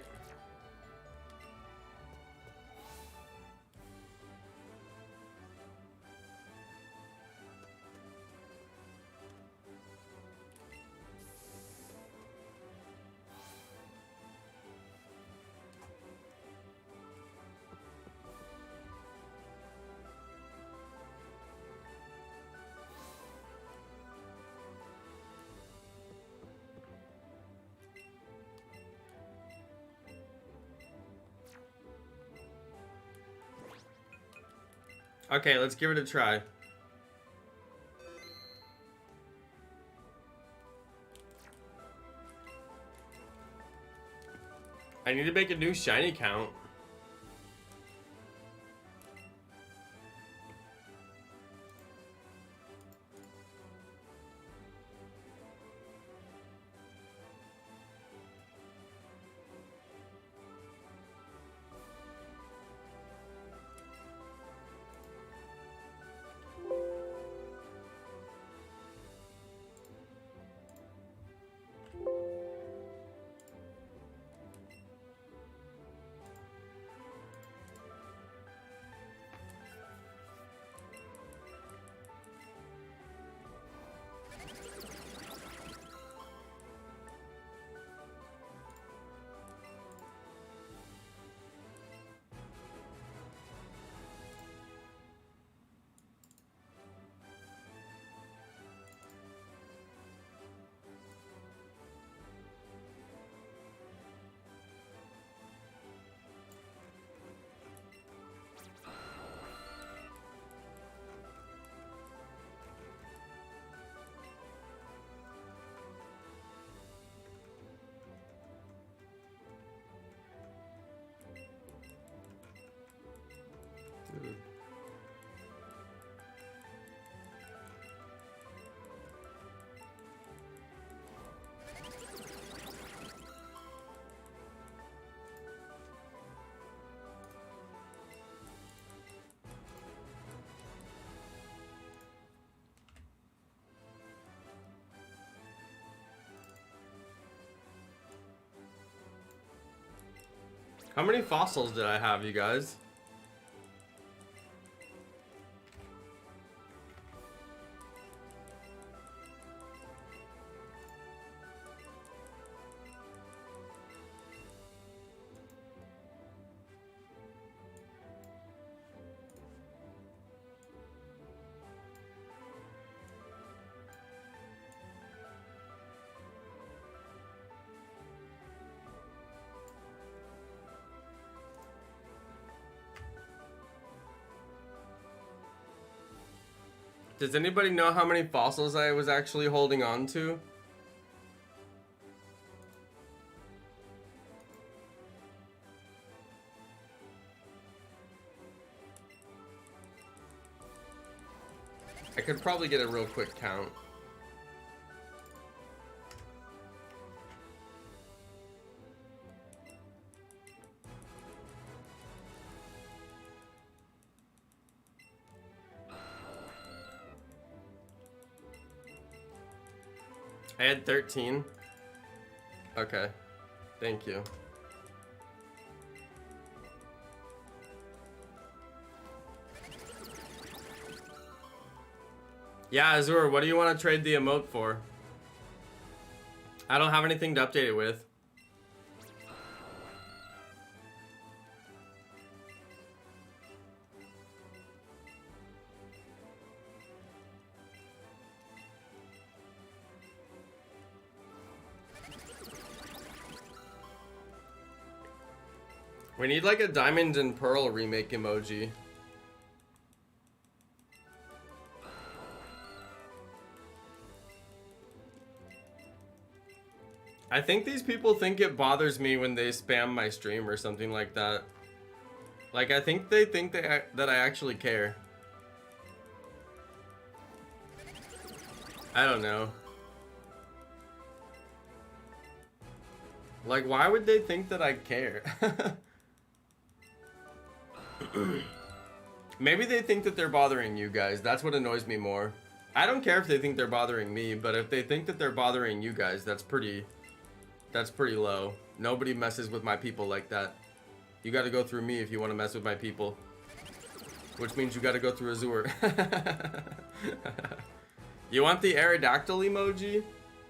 Okay, let's give it a try. I need to make a new shiny count. How many fossils did I have, you guys? Does anybody know how many fossils I was actually holding on to? I could probably get a real quick count. I had 13. Okay. Thank you. Yeah, Azur, what do you want to trade the emote for? I don't have anything to update it with. We need like a Diamond and Pearl remake emoji. I think these people think it bothers me when they spam my stream or something like that. Like, I think they think that I actually care. I don't know. Like, why would they think that I care? Maybe they think that they're bothering you guys. That's what annoys me more. I don't care if they think they're bothering me, but if they think that they're bothering you guys, that's pretty low. Nobody messes with my people like that. You gotta go through me if you want to mess with my people. Which means you gotta go through Azur. You want the Aerodactyl emoji?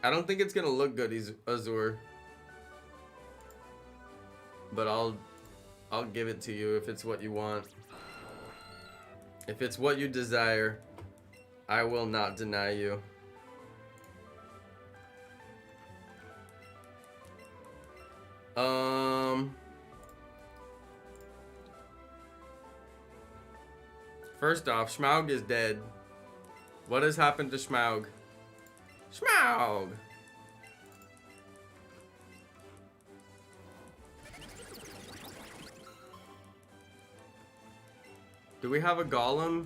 I don't think it's gonna look good, Azur. But I'll give it to you if it's what you want. If it's what you desire, I will not deny you. First off, Schmaug is dead. What has happened to Schmaug? Schmaug! Do we have a golem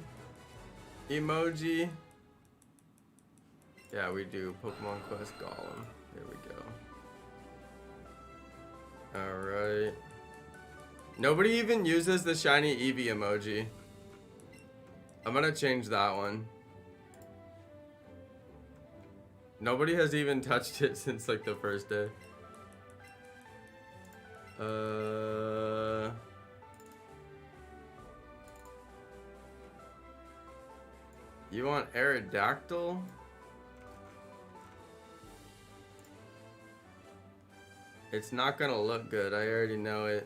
emoji? Yeah, we do. Pokemon Quest golem. There we go. Alright. Nobody even uses the shiny Eevee emoji. I'm gonna change that one. Nobody has even touched it since like the first day. You want Aerodactyl? It's not gonna look good, I already know it.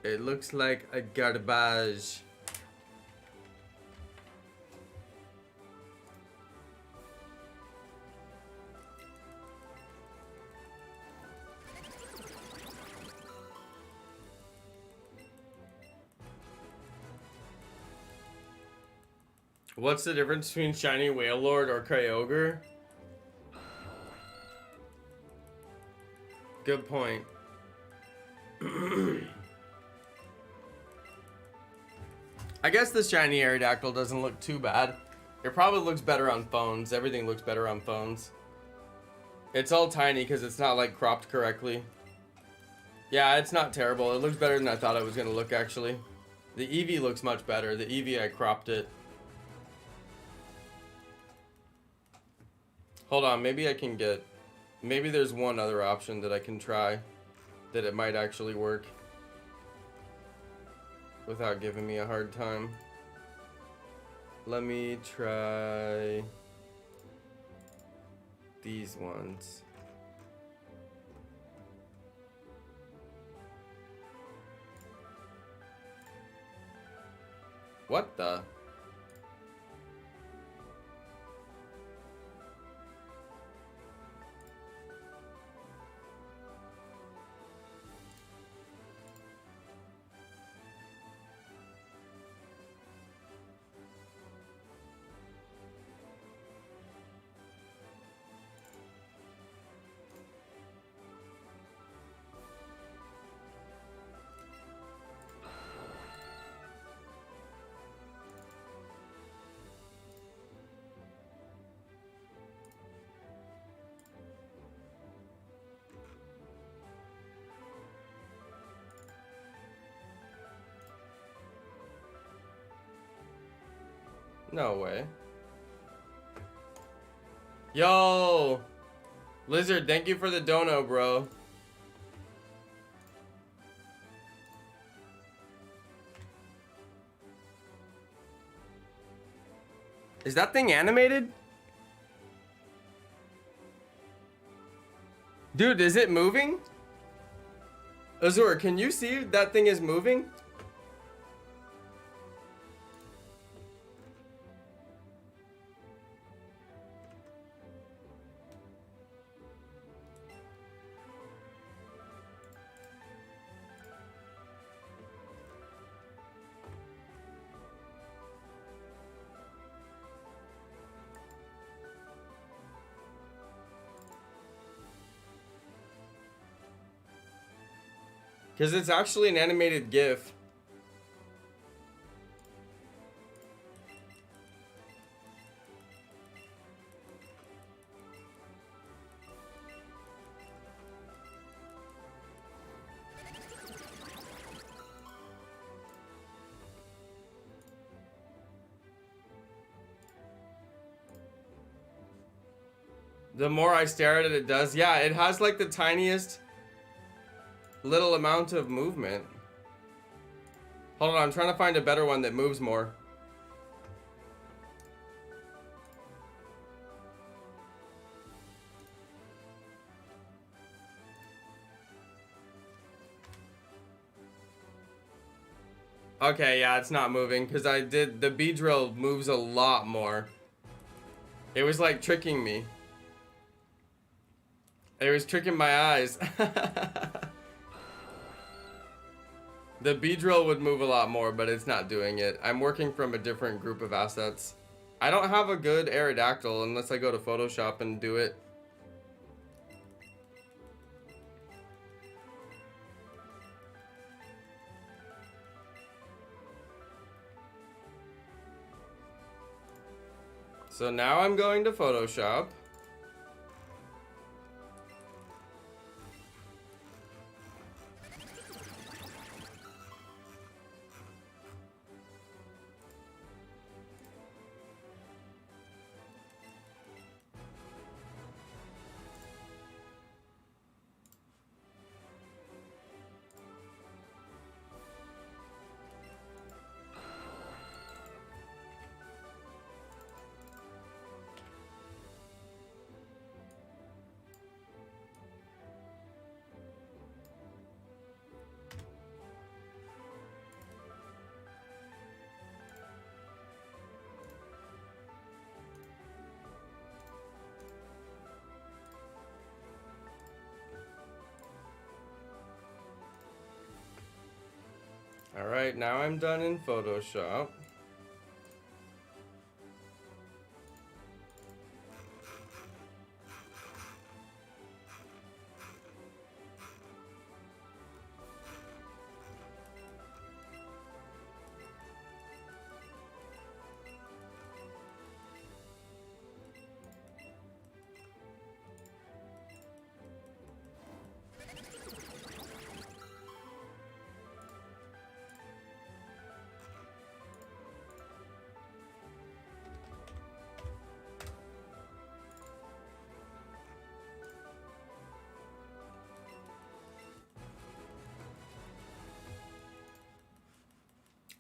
It looks like a garbage. What's the difference between Shiny Wailord or Kyogre? Good point. I guess the shiny Aerodactyl doesn't look too bad. It probably looks better on phones. Everything looks better on phones. It's all tiny because it's not like cropped correctly. Yeah, it's not terrible. It looks better than I thought it was going to look actually. The Eevee looks much better. The Eevee, I cropped it. Hold on, maybe I can get... Maybe there's one other option that I can try. that it might actually work without giving me a hard time. Let me try these ones. What the? No way. Yo! Lizard, thank you for the dono, bro. Is that thing animated? Dude, is it moving? Azur, can you see that thing is moving? Because it's actually an animated GIF. The more I stare at it, it does. Yeah, it has like the tiniest little amount of movement. Hold on, I'm trying to find a better one that moves more. Okay, yeah, it's not moving because I did the Beedrill moves a lot more. It was like tricking me. It was tricking my eyes. The Beedrill would move a lot more, but it's not doing it. I'm working from a different group of assets. I don't have a good Aerodactyl unless I go to Photoshop and do it. So now I'm going to Photoshop. Alright, now I'm done in Photoshop.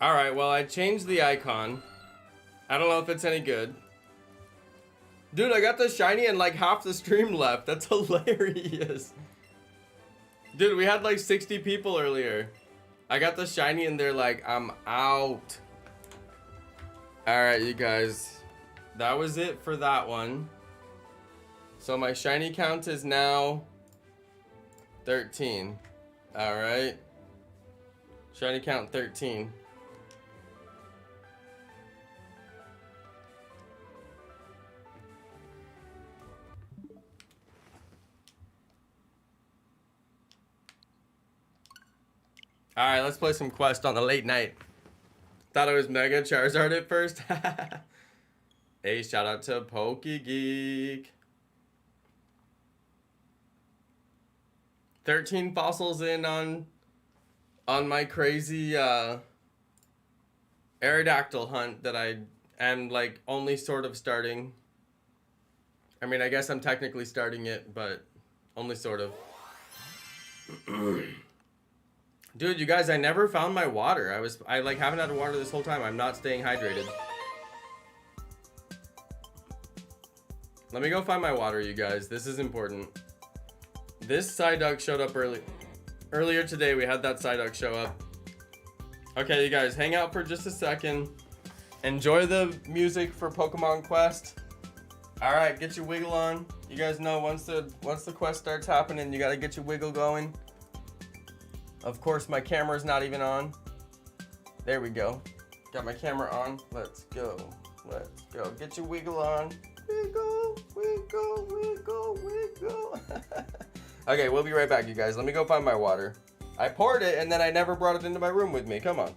Alright, well, I changed the icon. I don't know if it's any good. Dude, I got the shiny and like half the stream left. That's hilarious. Dude, we had like 60 people earlier. I got the shiny and they're like, I'm out. Alright, you guys. That was it for that one. So my shiny count is now 13. Alright. Shiny count 13. Alright, let's play some Quest on the late night. Thought it was Mega Charizard at first. Hey, shout out to PokeGeek. 13 fossils in on my crazy Aerodactyl hunt that I am like only sort of starting. I mean, I guess I'm technically starting it, but only sort of. Dude, you guys, I never found my water. I like haven't had water this whole time. I'm not staying hydrated. Let me go find my water, you guys. This is important. This Psyduck showed up earlier today. We had that Psyduck show up. Okay, you guys, hang out for just a second. Enjoy the music for Pokemon Quest. All right, get your wiggle on. You guys know once the quest starts happening, you gotta get your wiggle going. Of course, my camera's not even on. There we go. Got my camera on. Let's go. Let's go. Get your wiggle on. Wiggle, wiggle, wiggle, wiggle. Okay, we'll be right back, you guys. Let me go find my water. I poured it, and then I never brought it into my room with me. Come on.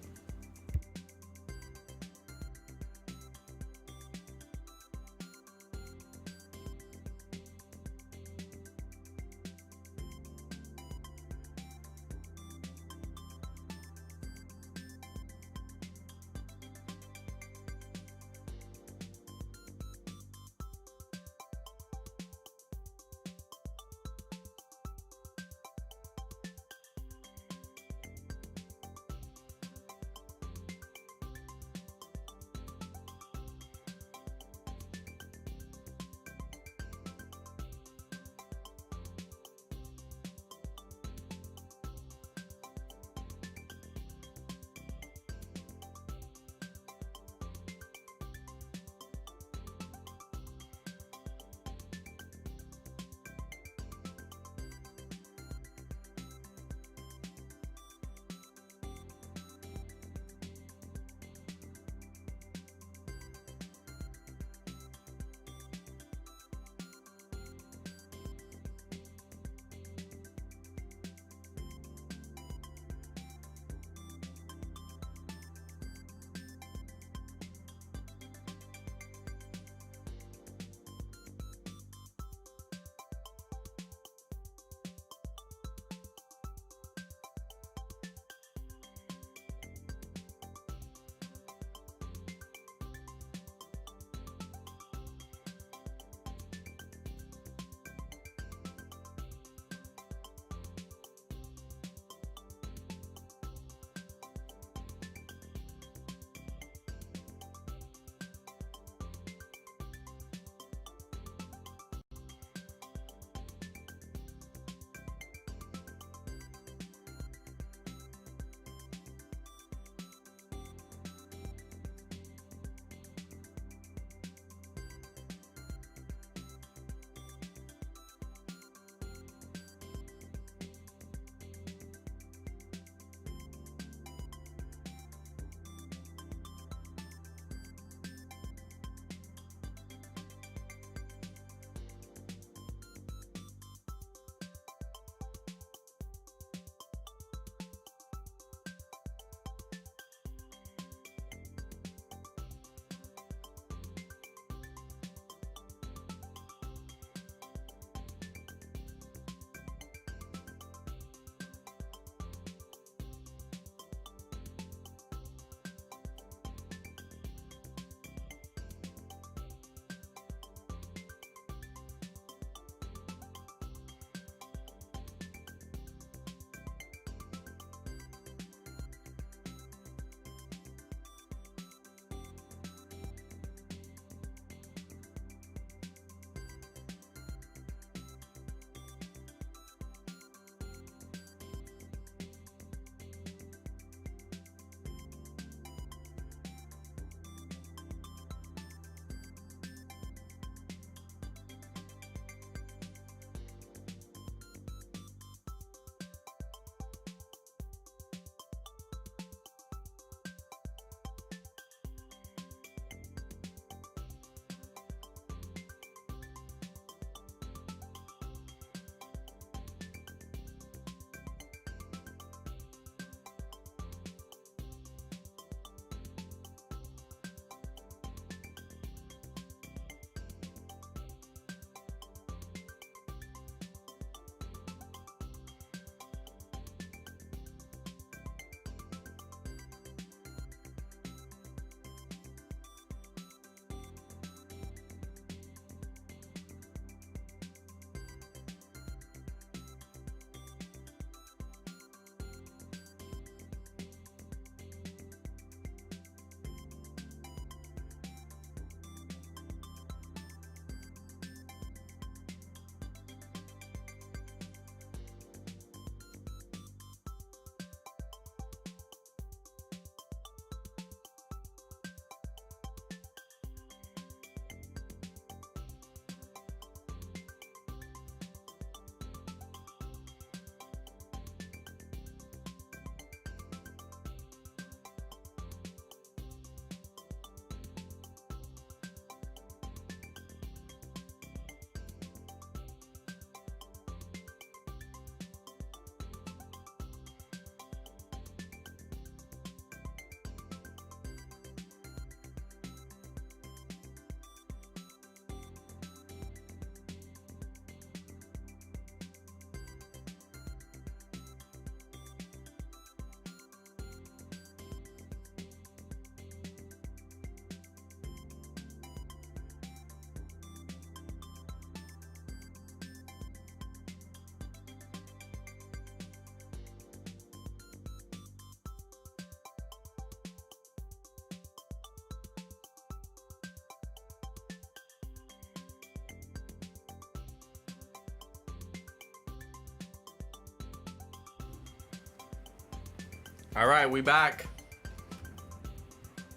All right, we back.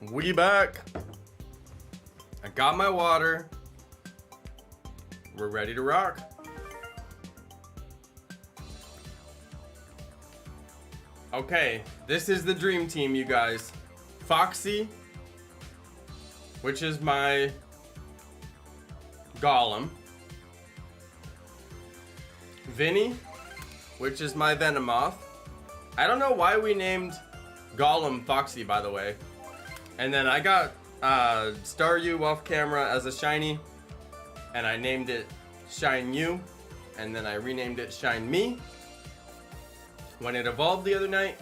We back. I got my water. We're ready to rock. Okay, this is the dream team, you guys. Foxy, which is my Golem. Vinny, which is my Venomoth. I don't know why we named Golem Foxy, by the way. And then I got Staryu off camera as a shiny, and I named it Shine You, and then I renamed it Shine Me when it evolved the other night.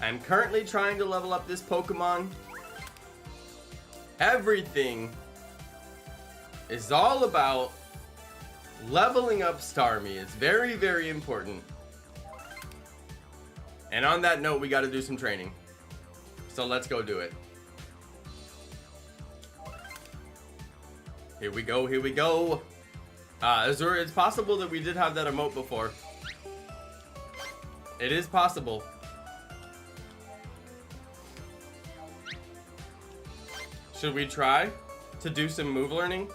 I'm currently trying to level up this Pokemon. Everything is all about leveling up Starmie. It's very, very important. And on that note, we got to do some training. So let's go do it. Here we go, here we go. It's possible that we did have that emote before. It is possible. Should we try to do some move learning?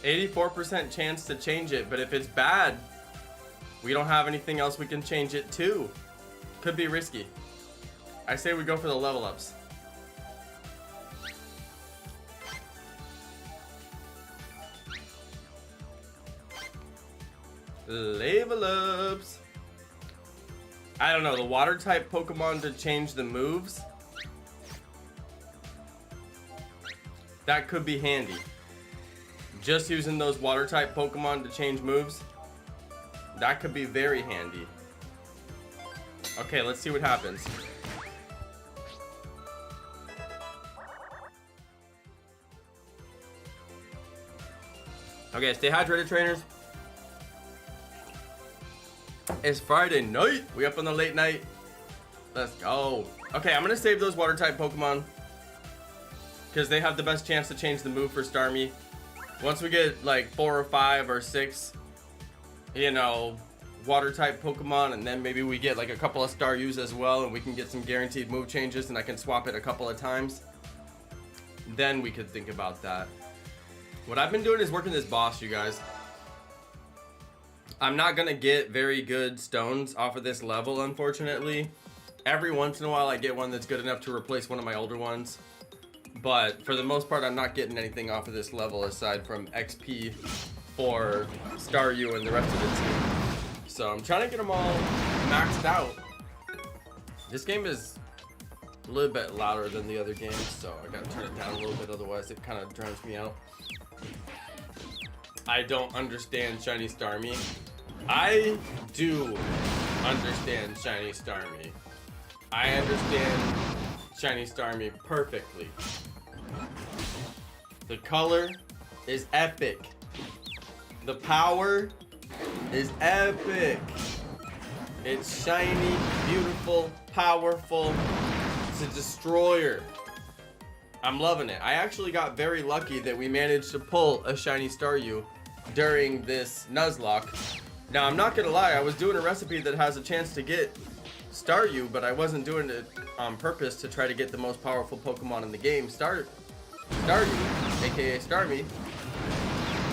84% chance to change it, but if it's bad, we don't have anything else we can change it to. Could be risky. I say we go for the level ups. Level ups. I don't know, the water type Pokemon to change the moves. That could be handy. Just using those water type Pokemon to change moves. That could be very handy. Okay, let's see what happens. Okay, stay hydrated, trainers. It's Friday night. We up on the late night. Let's go. Okay, I'm gonna save those water type Pokemon because they have the best chance to change the move for Starmie. Once we get like 4 or 5 or 6, you know, water type Pokemon, and then maybe we get like a couple of Staryus as well, and we can get some guaranteed move changes, and I can swap it a couple of times. Then we could think about that. What I've been doing is working this boss, you guys. I'm not gonna get very good stones off of this level, unfortunately. Every once in a while I get one that's good enough to replace one of my older ones. But for the most part, I'm not getting anything off of this level aside from XP for Staryu and the rest of the team. So I'm trying to get them all maxed out. This game is a little bit louder than the other games, so I gotta turn it down a little bit, otherwise it kind of drowns me out. I don't understand Shiny Starmie. I do understand Shiny Starmie. I understand Shiny Starmie perfectly. The color is epic. The power is epic. It's shiny, beautiful, powerful. It's a destroyer. I'm loving it. I actually got very lucky that we managed to pull a shiny Staryu during this Nuzlocke. Now, I'm not gonna lie, I was doing a recipe that has a chance to get Staryu, but I wasn't doing it on purpose to try to get the most powerful Pokemon in the game, Staryu, aka Starmie.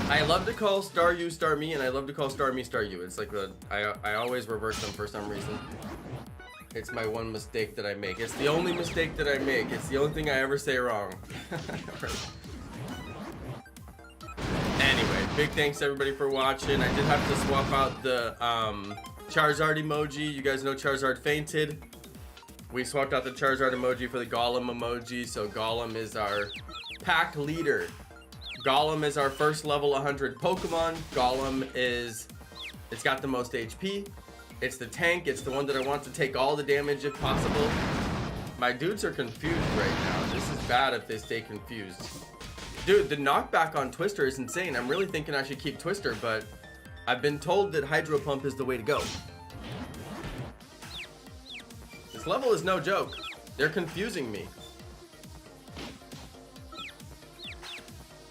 I love to call Staryu Starmie, and I love to call Starmie Staryu. It's like I always reverse them for some reason. It's my one mistake that I make. It's the only mistake that I make. It's the only thing I ever say wrong. Anyway, big thanks everybody for watching. I did have to swap out the Charizard emoji. You guys know Charizard fainted. We swapped out the Charizard emoji for the Golem emoji. So Golem is our pack leader. Golem is our first level 100 Pokemon. Golem is, it's got the most HP. It's the tank. It's the one that I want to take all the damage if possible. My dudes are confused right now. This is bad if they stay confused. Dude, the knockback on Twister is insane. I'm really thinking I should keep Twister, but I've been told that Hydro Pump is the way to go. This level is no joke. They're confusing me.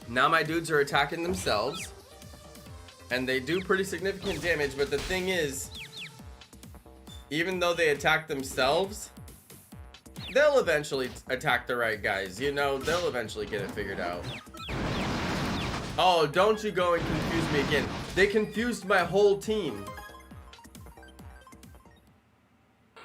Now my dudes are attacking themselves. And they do pretty significant damage, but the thing is, even though they attack themselves, they'll eventually attack the right guys. You know, they'll eventually get it figured out. Oh, don't you go and confuse me again. They confused my whole team.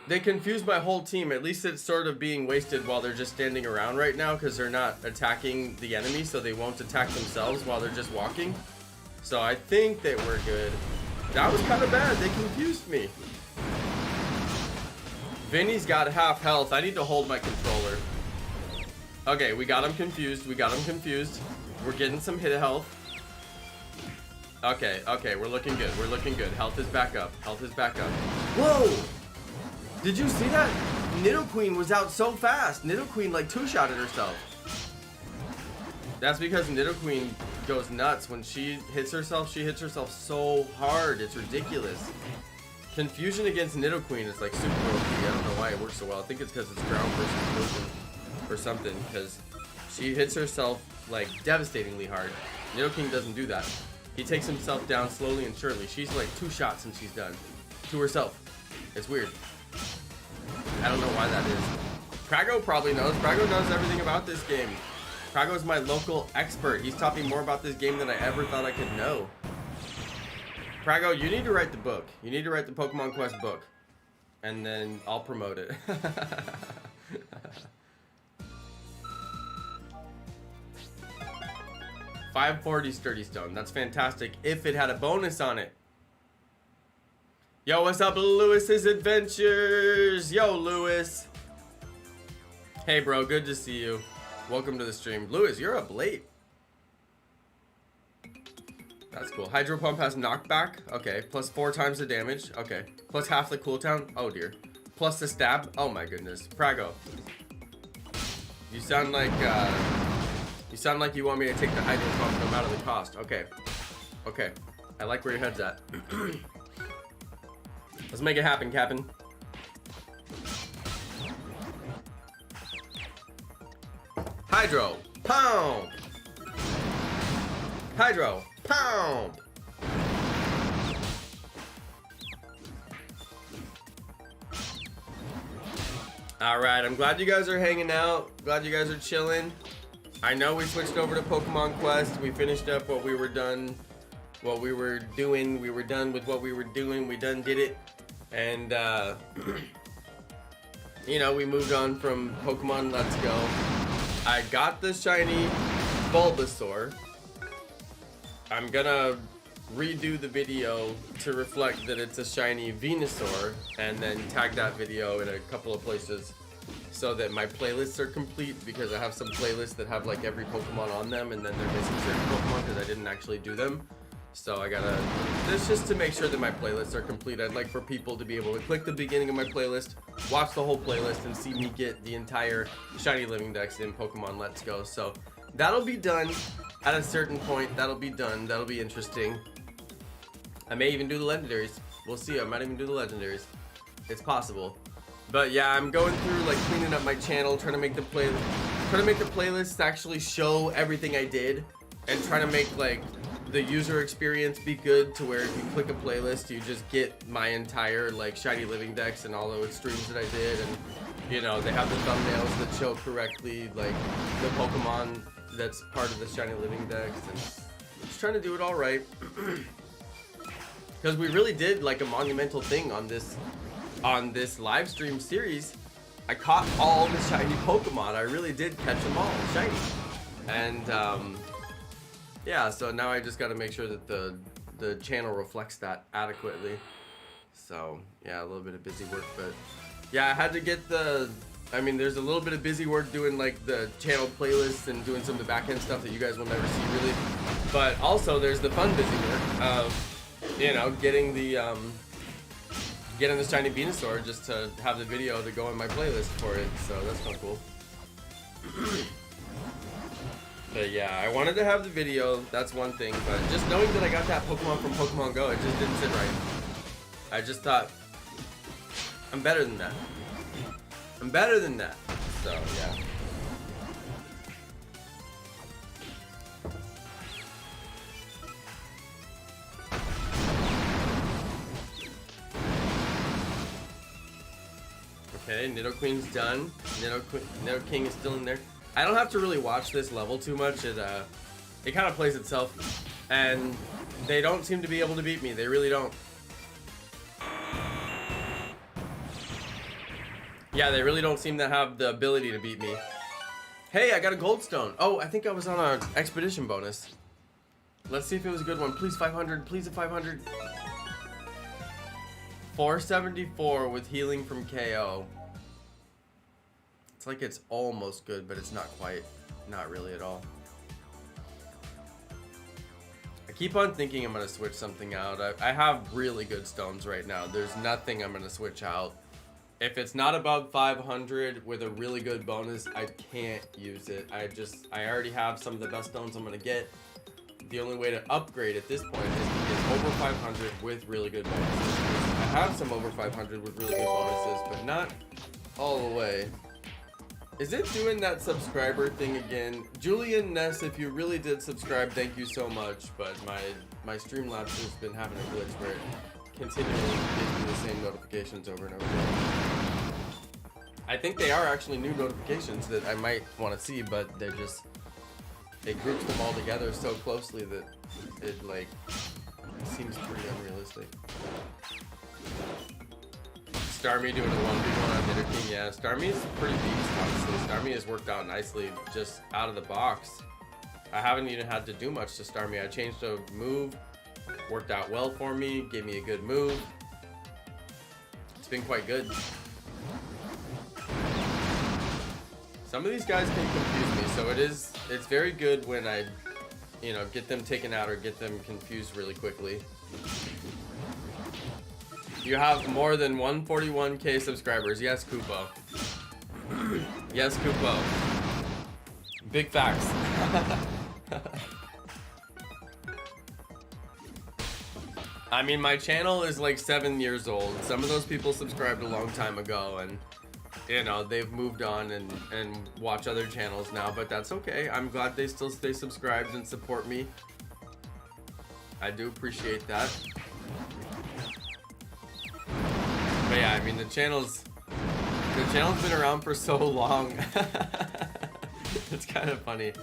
They confused my whole team. At least it's sort of being wasted while they're just standing around right now because they're not attacking the enemy, so they won't attack themselves while they're just walking. So I think that we're good. That was kind of bad. They confused me. Vinny's got half health. I need to hold my controller. Okay, we got him confused. We got him confused. We're getting some hit health. Okay, okay, we're looking good. We're looking good. Health is back up. Health is back up. Whoa! Did you see that? Nidoqueen was out so fast. Nidoqueen like two-shotted herself. That's because Nidoqueen goes nuts. When she hits herself so hard. It's ridiculous. Confusion against Nidoqueen is like super OP. I don't know why it works so well. I think it's because it's ground versus poison or something. Because she hits herself like devastatingly hard. Nidoqueen doesn't do that. He takes himself down slowly and surely. She's like 2 shots and she's done. To herself. It's weird. I don't know why that is. Prago probably knows. Prago knows everything about this game. Prago's my local expert. He's taught me more about this game than I ever thought I could know. Prago, you need to write the book. You need to write the Pokemon Quest book. And then I'll promote it. 540 Sturdy Stone. That's fantastic. If it had a bonus on it. Yo, what's up, Lewis's Adventures? Yo, Lewis. Hey, bro. Good to see you. Welcome to the stream. Lewis, you're up late. That's cool. Hydro Pump has knockback. Okay. Plus 4 times the damage. Okay. Plus half the cooldown. Oh, dear. Plus the stab. Oh, my goodness. Prago. You sound like you want me to take the Hydro Pump no matter the cost. Okay. Okay. I like where your head's at. Let's make it happen, Captain. Hydro. Pound. Hydro. Pound. Alright, I'm glad you guys are hanging out. Glad you guys are chilling. I know we switched over to Pokemon Quest. We finished up what we were doing. We were done with what we were doing. We done did it. And, you know, we moved on from Pokemon Let's Go. I got the shiny Bulbasaur. I'm gonna redo the video to reflect that it's a shiny Venusaur and then tag that video in a couple of places so that my playlists are complete, because I have some playlists that have like every Pokemon on them and then they're missing certain Pokemon because I didn't actually do them. So I gotta, this just to make sure that my playlists are complete. I'd like for people to be able to click the beginning of my playlist, watch the whole playlist, and see me get the entire shiny living dex in Pokemon Let's Go. So that'll be done at a certain point. That'll be done. That'll be interesting. I may even do the legendaries. We'll see. I might even do the legendaries. It's possible. But yeah, I'm going through like cleaning up my channel, trying to make the playlist actually show everything I did, and trying to make like the user experience be good to where if you click a playlist, you just get my entire like shiny living dex and all the streams that I did, and you know, they have the thumbnails that show correctly like the Pokemon that's part of the shiny living dex, and just trying to do it all right. Because we really did like a monumental thing on this live stream series. I caught all the shiny Pokemon. I really did catch them all shiny, and yeah, so now I just got to make sure that the channel reflects that adequately. So yeah, a little bit of busy work, but yeah, I had to get there's a little bit of busy work doing like the channel playlists and doing some of the back end stuff that you guys will never see really. But also there's the fun busy work of, you know, getting the shiny Venusaur just to have the video to go in my playlist for it. So that's kind of cool. But yeah, I wanted to have the video, that's one thing, but just knowing that I got that Pokemon from Pokemon Go, it just didn't sit right. I just thought, I'm better than that. I'm better than that. So yeah. Okay, Nidoqueen's done. Nidoking is still in there. I don't have to really watch this level too much. It kind of plays itself, and they don't seem to be able to beat me. They really don't. Yeah, they really don't seem to have the ability to beat me. Hey, I got a gold stone. Oh, I think I was on an expedition bonus. Let's see if it was a good one. Please 500. Please a 500. 474 with healing from KO. It's like it's almost good, but it's not quite. Not really at all. I keep on thinking I'm going to switch something out. I have really good stones right now. There's nothing I'm going to switch out. If it's not above 500 with a really good bonus, I can't use it. I already have some of the best stones I'm going to get. The only way to upgrade at this point is to get over 500 with really good bonuses. I have some over 500 with really good bonuses, but not all the way. Is it doing that subscriber thing again? Julian Ness, if you really did subscribe, thank you so much, but my Streamlabs has been having a glitch where it continually gives me the same notifications over and over again. I think they are actually new notifications that I might want to see, but they're just, it groups them all together so closely that it like seems pretty unrealistic. Starmie doing a 1v1 on Nidoking. Yeah, Starmie's pretty beast, honestly. Starmie has worked out nicely just out of the box. I haven't even had to do much to Starmie. I changed a move, worked out well for me, gave me a good move. It's been quite good. Some of these guys can confuse me, so it's very good when I, you know, get them taken out or get them confused really quickly. You have more than 141k subscribers. Yes, Kupo. Yes, Kupo. Big facts. I mean, my channel is like 7 years old. Some of those people subscribed a long time ago, and you know, they've moved on and watch other channels now, but that's okay. I'm glad they still stay subscribed and support me. I do appreciate that. But yeah, I mean, the channel's been around for so long. It's kind of funny.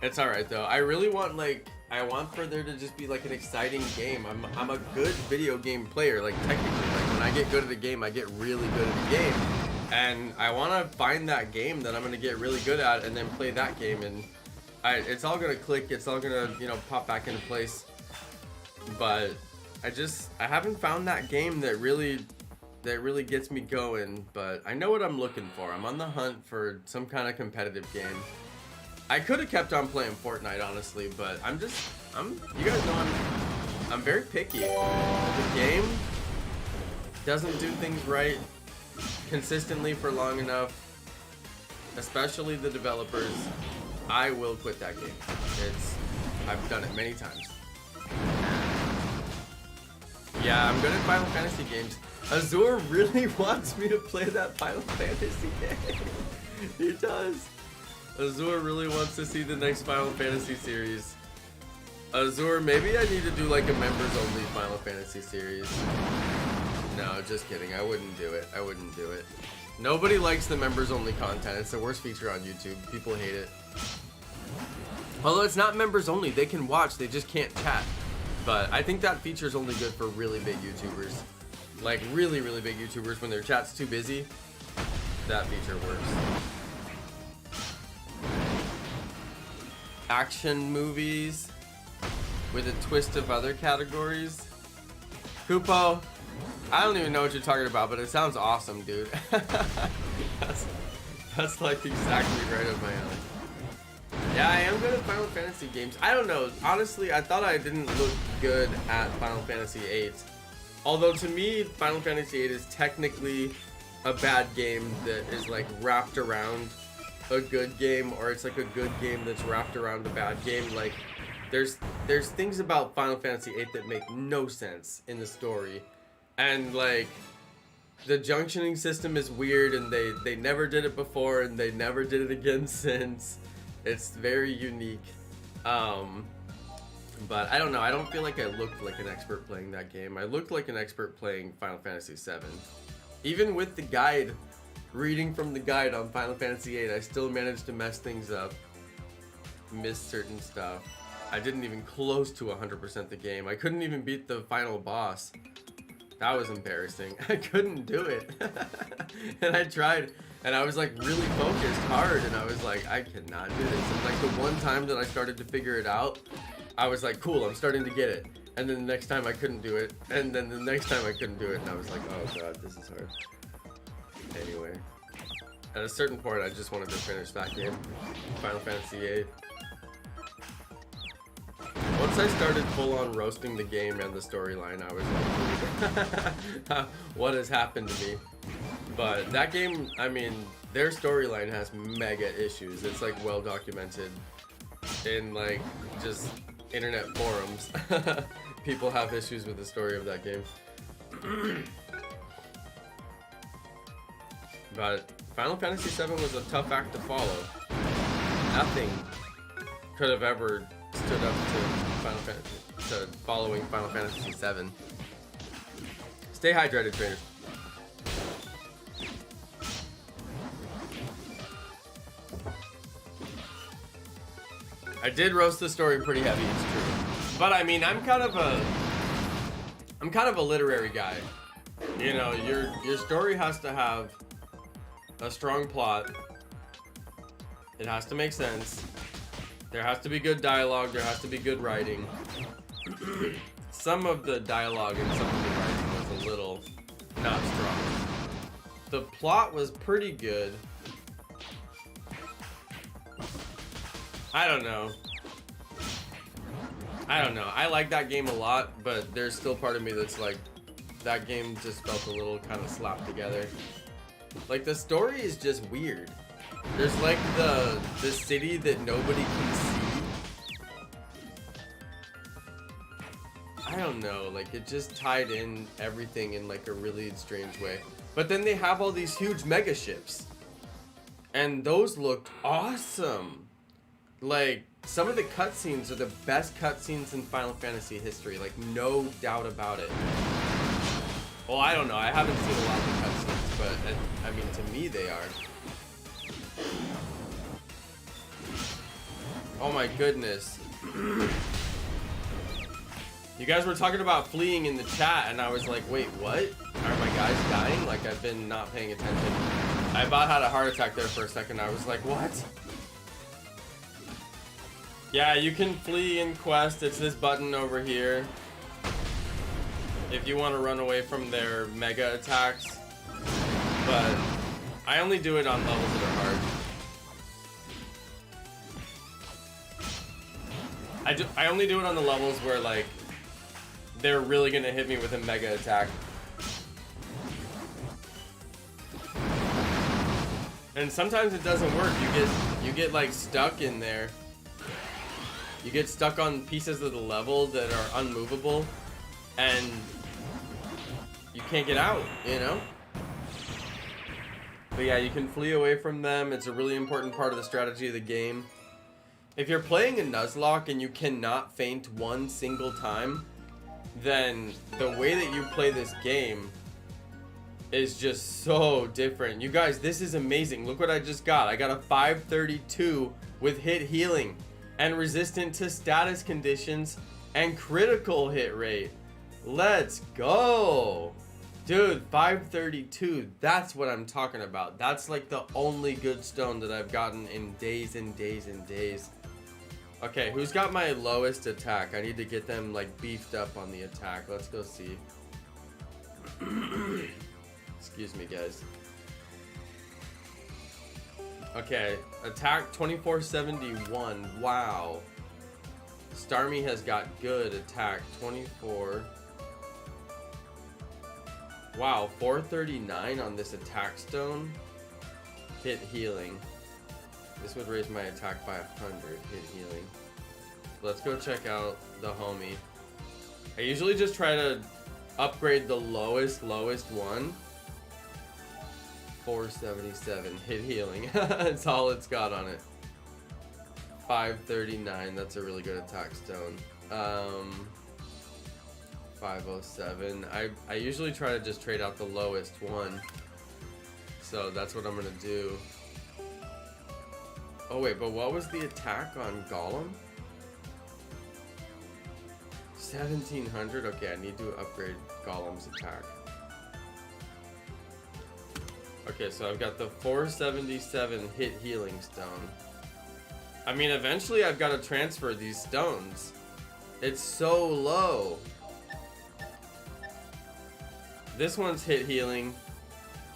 It's alright though. I really want, like, I want for there to just be like an exciting game. I'm a good video game player, like technically. Like when I get good at a game, I get really good at the game. And I want to find that game that I'm going to get really good at and then play that game, and it's all going to click. It's all going to, you know, pop back into place. But I haven't found that game that really gets me going, but I know what I'm looking for. I'm on the hunt for some kind of competitive game. I could have kept on playing Fortnite, honestly, but you guys know I'm very picky. If the game doesn't do things right consistently for long enough, especially the developers, I will quit that game. I've done it many times. Yeah, I'm good at Final Fantasy games. Azur really wants me to play that Final Fantasy game. He does. Azur really wants to see the next Final Fantasy series. Azur, maybe I need to do like a members only Final Fantasy series. No, just kidding. I wouldn't do it. I wouldn't do it. Nobody likes the members only content. It's the worst feature on YouTube. People hate it. Although it's not members only. They can watch. They just can't chat. But I think that feature is only good for really big YouTubers. Like really, really big YouTubers, when their chat's too busy, that feature works. Action movies with a twist of other categories. Kupo, I don't even know what you're talking about, but it sounds awesome, dude. that's like exactly right up my alley. Yeah, I am good at Final Fantasy games. I don't know. Honestly, I thought I didn't look good at Final Fantasy VIII. Although to me, Final Fantasy VIII is technically a bad game that is like wrapped around a good game, or it's like a good game that's wrapped around a bad game. Like there's things about Final Fantasy VIII that make no sense in the story, and like the junctioning system is weird, and they never did it before and they never did it again since. It's very unique. But I don't know. I don't feel like I looked like an expert playing that game. I looked like an expert playing Final Fantasy VII. Even with the guide, reading from the guide on Final Fantasy VIII, I still managed to mess things up. Miss certain stuff. I didn't even close to 100% the game. I couldn't even beat the final boss. That was embarrassing. I couldn't do it. And I tried. And I was like really focused hard. And I was like, I cannot do this. And like the one time that I started to figure it out, I was like, cool, I'm starting to get it. And then the next time I couldn't do it. And then the next time I couldn't do it. And I was like, oh god, this is hard. Anyway. At a certain point, I just wanted to finish that game. Final Fantasy VIII. Once I started full on roasting the game and the storyline, I was like, what has happened to me? But that game, I mean, their storyline has mega issues. It's like well documented in like just internet forums. People have issues with the story of that game. But Final Fantasy VII was a tough act to follow. Nothing could have ever stood up to following Final Fantasy VII. Stay hydrated, trainers. I did roast the story pretty heavy, it's true. But I mean, I'm kind of a literary guy. You know, your story has to have a strong plot. It has to make sense. There has to be good dialogue. There has to be good writing. Some of the dialogue and some of the writing was a little not strong. The plot was pretty good. I don't know. I like that game a lot, but there's still part of me that's like, that game just felt a little kind of slapped together. Like, the story is just weird. There's like the city that nobody can see. I don't know, like it just tied in everything in like a really strange way. But then they have all these huge mega ships. And those looked awesome. Like, some of the cutscenes are the best cutscenes in Final Fantasy history, like no doubt about it. Well, I don't know, I haven't seen a lot of the cutscenes, but I mean, to me they are. Oh my goodness. You guys were talking about fleeing in the chat, and I was like, wait, what? Are my guys dying? Like, I've been not paying attention. I about had a heart attack there for a second. I was like, what? Yeah, you can flee in Quest. It's this button over here. If you want to run away from their mega attacks. But I only do it on levels that are hard. I only do it on the levels where, like, they're really gonna hit me with a mega attack. And sometimes it doesn't work. You get like stuck in there. You get stuck on pieces of the level that are unmovable, and you can't get out, you know? But yeah, you can flee away from them. It's a really important part of the strategy of the game. If you're playing a Nuzlocke and you cannot faint one single time, then the way that you play this game is just so different. You guys, this is amazing. Look what I just got. I got a 532 with hit healing and resistant to status conditions and critical hit rate. Let's go. Dude, 532, that's what I'm talking about. That's like the only good stone that I've gotten in days and days and days. Okay, who's got my lowest attack? I need to get them like beefed up on the attack. Let's go see. Excuse me, guys. Okay, attack 2471. Wow. Starmie has got good attack 24. Wow, 439 on this attack stone. Hit healing. This would raise my attack by 100. Hit healing. Let's go check out the homie. I usually just try to upgrade the lowest one. 477. Hit healing. That's all it's got on it. 539. That's a really good attack stone. 507. I usually try to just trade out the lowest one. So that's what I'm gonna do. Oh wait, but what was the attack on Golem? 1700? Okay, I need to upgrade Golem's attack. Okay, so I've got the 477 hit healing stone. I mean, eventually I've got to transfer these stones. It's so low. This one's hit healing.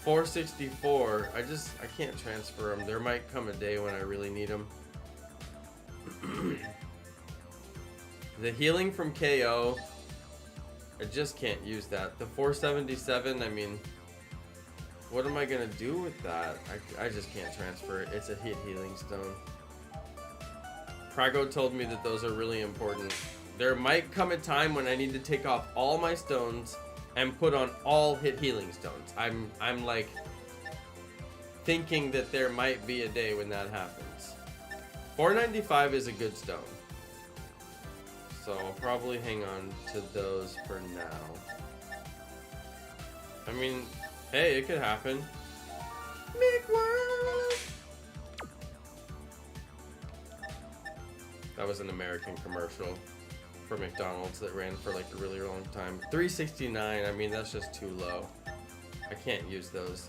464. I can't transfer them. There might come a day when I really need them. The healing from KO. I just can't use that. The 477, I mean, what am I gonna do with that? I just can't transfer it. It's a hit healing stone. Prago told me that those are really important. There might come a time when I need to take off all my stones and put on all hit healing stones. I'm like thinking that there might be a day when that happens. 495 is a good stone. So I'll probably hang on to those for now. I mean, hey, it could happen. Make world. That was an American commercial for McDonald's that ran for like a really long time. 369, I mean, that's just too low. I can't use those.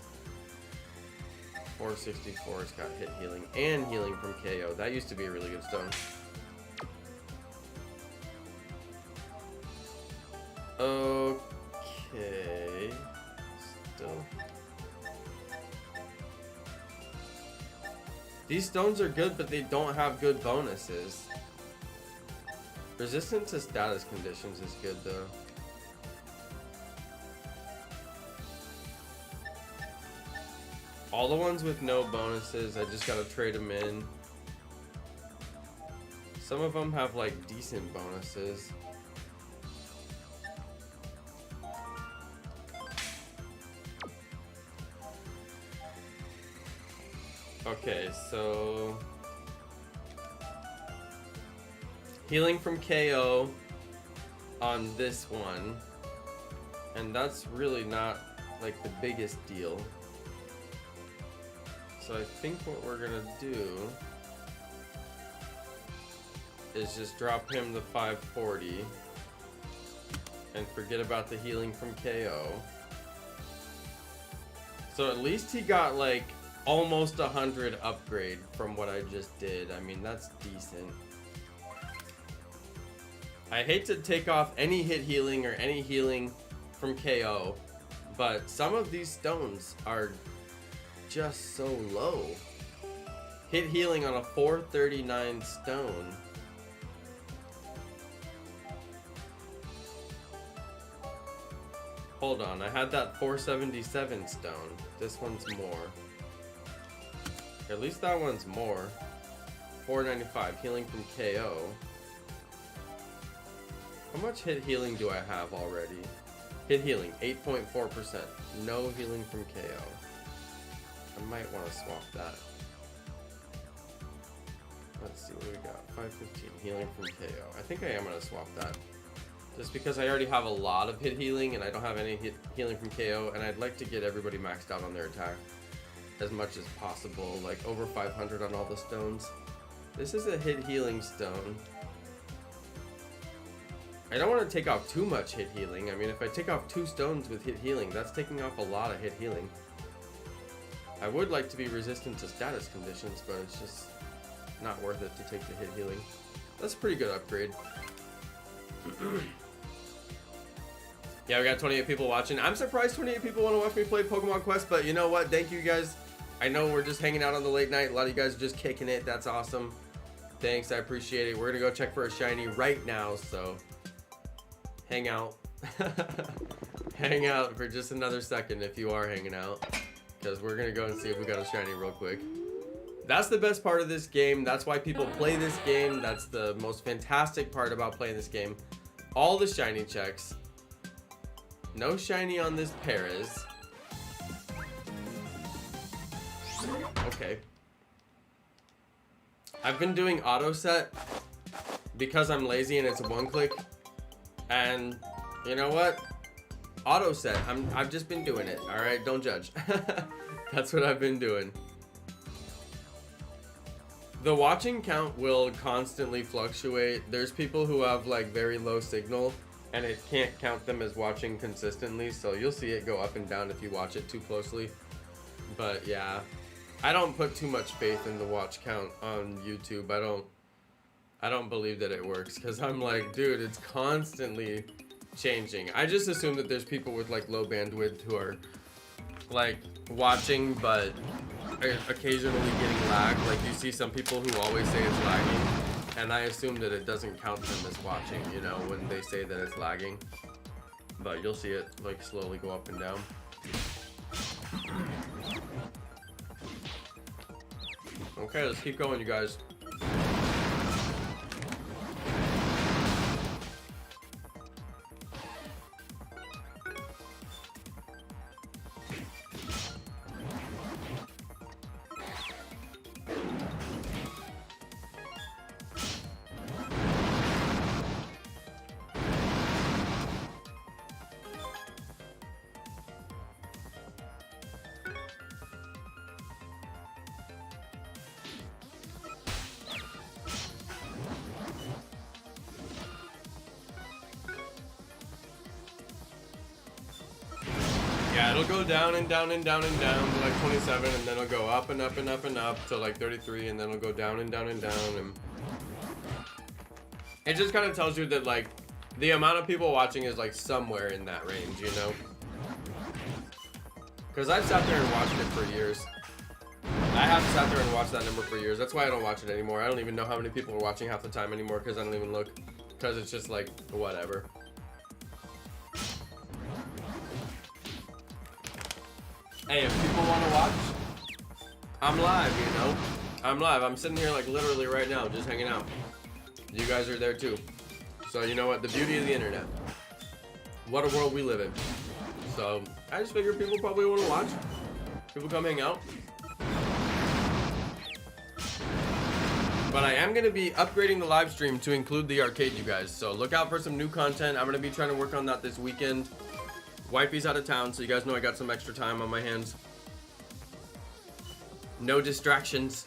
464's got hit healing and healing from KO. That used to be a really good stone. Okay. Still. These stones are good, but they don't have good bonuses. Resistance to status conditions is good though. All the ones with no bonuses, I just gotta trade them in. Some of them have like decent bonuses. Okay, so healing from KO on this one, and that's really not like the biggest deal. So I think what we're gonna do is just drop him the 540 and forget about the healing from KO. So at least he got like almost 100 upgrade from what I just did. I mean, that's decent. I hate to take off any hit healing or any healing from KO, but some of these stones are just so low. Hit healing on a 439 stone. Hold on, I had that 477 stone. This one's more. At least that one's more. 495, healing from KO. How much hit healing do I have already? Hit healing, 8.4%. No healing from KO. I might want to swap that. Let's see what we got. 515, healing from KO. I think I am going to swap that. Just because I already have a lot of hit healing and I don't have any hit healing from KO, and I'd like to get everybody maxed out on their attack as much as possible, like over 500 on all the stones. This is a hit healing stone. I don't want to take off too much hit healing. I mean, if I take off 2 stones with hit healing, that's taking off a lot of hit healing. I would like to be resistant to status conditions, but it's just not worth it to take the hit healing. That's a pretty good upgrade. Yeah, we got 28 people watching. I'm surprised 28 people want to watch me play Pokemon Quest, but you know what? Thank you guys. I know we're just hanging out on the late night. A lot of you guys are just kicking it. That's awesome. Thanks, I appreciate it. We're gonna go check for a shiny right now, so hang out. Hang out for just another second if you are hanging out, because we're gonna go and see if we got a shiny real quick. That's the best part of this game. That's why people play this game. That's the most fantastic part about playing this game. All the shiny checks. No shiny on this Paris. Okay. I've been doing auto set because I'm lazy and it's a one click. And you know what? Auto set. I've just been doing it. All right, don't judge. That's what I've been doing. The watching count will constantly fluctuate. There's people who have like very low signal and it can't count them as watching consistently, so you'll see it go up and down if you watch it too closely. But yeah, I don't put too much faith in the watch count on YouTube. I don't believe that it works, because I'm like, dude, it's constantly changing. I just assume that there's people with like low bandwidth who are like watching but occasionally getting lag. Like you see some people who always say it's lagging, and I assume that it doesn't count them as watching, you know, when they say that it's lagging. But you'll see it like slowly go up and down. Okay, let's keep going, you guys. Yeah, it'll go down and down and down and down to like 27, and then it'll go up and up and up and up to like 33, and then it'll go down and down and down, and it just kind of tells you that like the amount of people watching is like somewhere in that range, you know? Because I've sat there and watched it for years. I have sat there and watched that number for years. That's why I don't watch it anymore. I don't even know how many people are watching half the time anymore, because I don't even look, because it's just like whatever. Hey, if people want to watch, I'm live, you know? I'm live. I'm sitting here like literally right now, just hanging out. You guys are there too. So you know what? The beauty of the internet. What a world we live in. So I just figured people probably want to watch. People come hang out. But I am going to be upgrading the live stream to include the arcade, you guys. So look out for some new content. I'm going to be trying to work on that this weekend. Wifey's out of town, so you guys know I got some extra time on my hands. No distractions.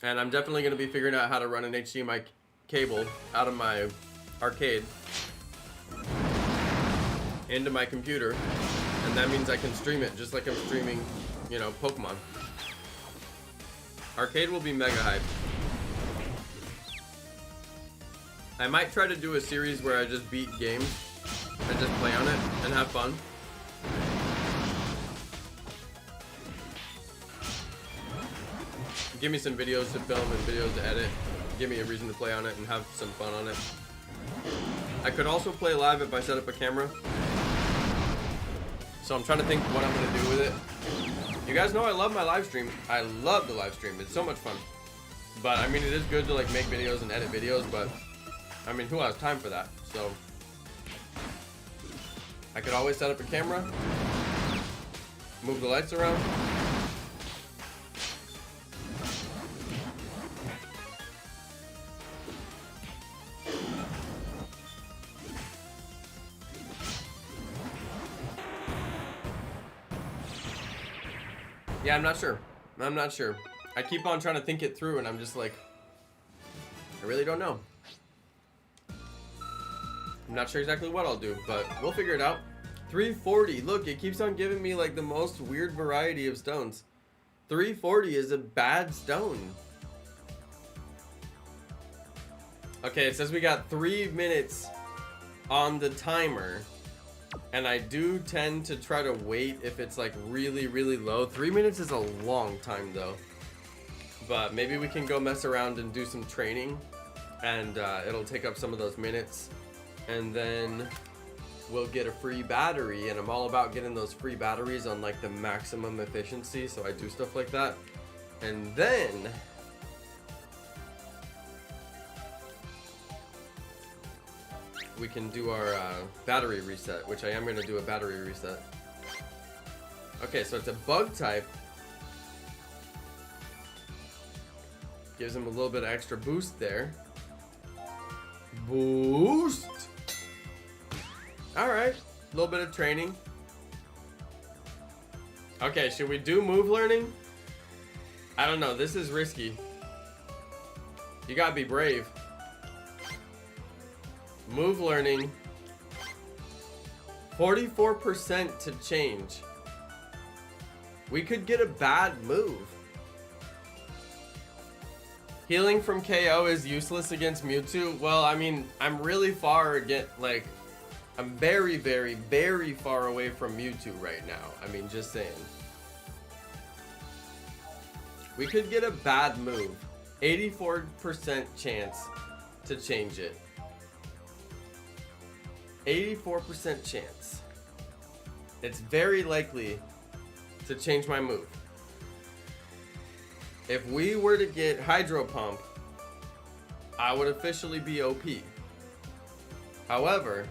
And I'm definitely going to be figuring out how to run an HDMI cable out of my arcade into my computer. And that means I can stream it just like I'm streaming, you know, Pokemon. Arcade will be mega hype. I might try to do a series where I just beat games and just play on it and have fun. Give me some videos to film and videos to edit. Give me a reason to play on it and have some fun on it. I could also play live if I set up a camera. So I'm trying to think what I'm gonna do with it. You guys know I love my live stream. I love the live stream. It's so much fun. But I mean, it is good to like make videos and edit videos, but I mean, who has time for that? So I could always set up a camera, move the lights around. Yeah, I'm not sure. I'm not sure. I keep on trying to think it through and I'm just like, I really don't know. I'm not sure exactly what I'll do, but we'll figure it out. 340. Look, it keeps on giving me like the most weird variety of stones. 340 is a bad stone. Okay, it says we got 3 minutes on the timer. And I do tend to try to wait if it's like really, really low. 3 minutes is a long time though. But maybe we can go mess around and do some training. And it'll take up some of those minutes. And then we'll get a free battery, and I'm all about getting those free batteries on like the maximum efficiency, so I do stuff like that. And then we can do our battery reset, which I am going to do a battery reset. Okay, so it's a bug type. Gives him a little bit of extra boost there. Boost. All right, a little bit of training. Okay, should we do move learning? I don't know, this is risky. You gotta be brave. Move learning. 44% to change. We could get a bad move. Healing from KO is useless against Mewtwo. Well, I mean, I'm really far like, I'm very, very, very far away from Mewtwo right now. I mean, just saying. We could get a bad move. 84% chance to change it. 84% chance. It's very likely to change my move. If we were to get Hydro Pump, I would officially be OP. However,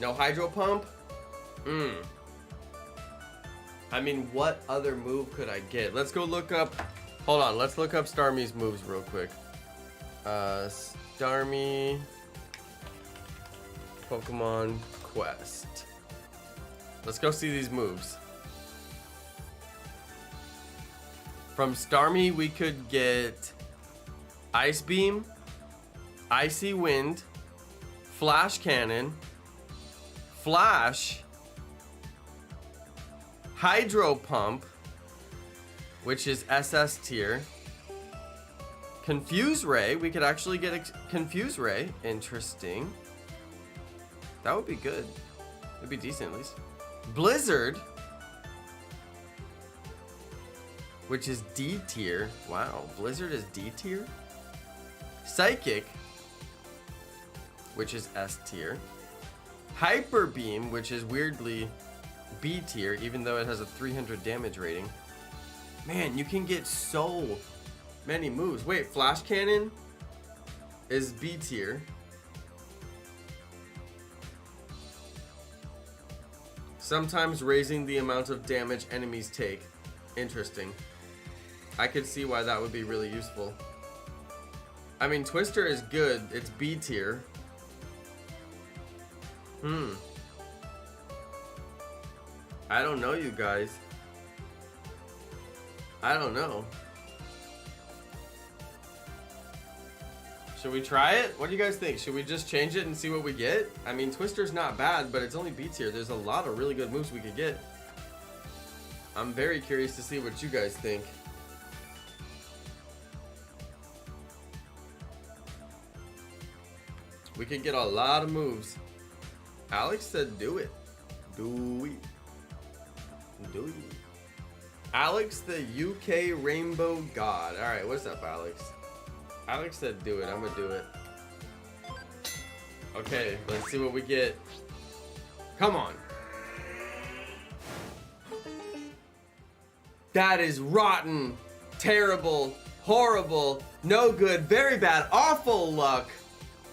no Hydro Pump? I mean, what other move could I get? Let's go look up. Hold on, let's look up Starmie's moves real quick. Starmie Pokemon Quest. Let's go see these moves. From Starmie, we could get Ice Beam, Icy Wind, Flash Cannon, Flash, Hydro Pump, which is SS tier, Confuse Ray. We could actually get a Confuse Ray. Interesting. That would be good. It'd be decent at least. Blizzard, which is D tier. Wow, Blizzard is D tier. Psychic, which is S tier. Hyper Beam, which is weirdly B tier, even though it has a 300 damage rating. Man, you can get so many moves. Wait, Flash Cannon is B tier. Sometimes raising the amount of damage enemies take. Interesting. I could see why that would be really useful. I mean, Twister is good. It's B tier. I don't know, you guys. I don't know. Should we try it? What do you guys think? Should we just change it and see what we get? I mean, Twister's not bad, but it's only B tier. There's a lot of really good moves we could get. I'm very curious to see what you guys think. We could get a lot of moves. Alex said do it. Do it. Do it. Alex, the UK Rainbow God. Alright, what's up, Alex? Alex said do it. I'm gonna do it. Okay, let's see what we get. Come on. That is rotten, terrible, horrible, no good, very bad, awful luck.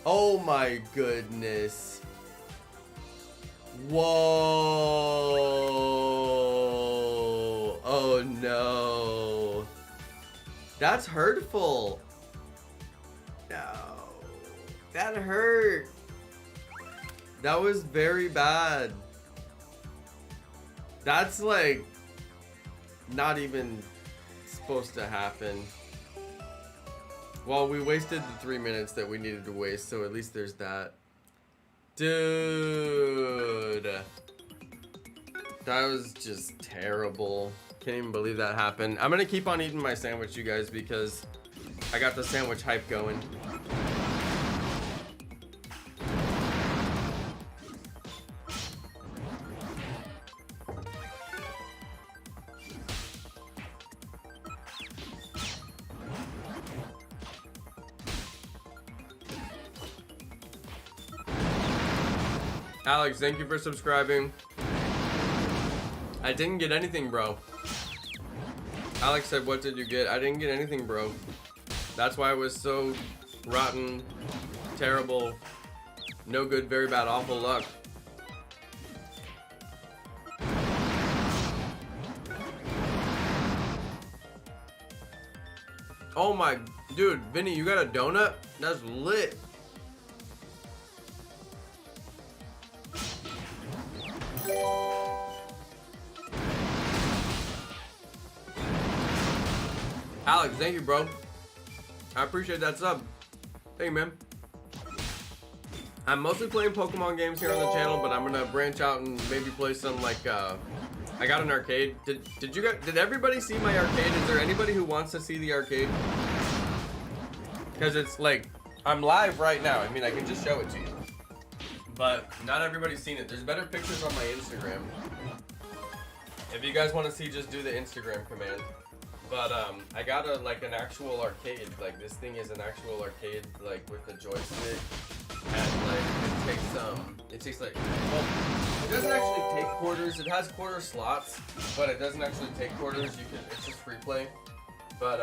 Oh my goodness. Whoa. Oh no. That's hurtful. No. That hurt. That was very bad. That's like not even supposed to happen. Well, we wasted the 3 minutes that we needed to waste, so at least there's that. Dude. That was just terrible. Can't even believe that happened. I'm gonna keep on eating my sandwich, you guys, because I got the sandwich hype going. Alex, thank you for subscribing. I didn't get anything, bro. Alex said, what did you get? I didn't get anything, bro. That's why it was so rotten, terrible, no good, very bad, awful luck. Oh my, dude, Vinny, you got a donut? That's lit. Alex, thank you, bro. I appreciate that sub. Thank you, man. I'm mostly playing Pokemon games here on the channel, but I'm gonna branch out and maybe play some like I got an arcade. Did everybody see my arcade? Is there anybody who wants to see the arcade? Because it's like I'm live right now. I mean, I can just show it to you, but not everybody's seen it. There's better pictures on my Instagram. If you guys want to see, just do the Instagram command. But I got an actual arcade. Like this thing is an actual arcade, like with the joystick, and like it takes like, well, it doesn't actually take quarters. It has quarter slots, but it doesn't actually take quarters. It's just free play. But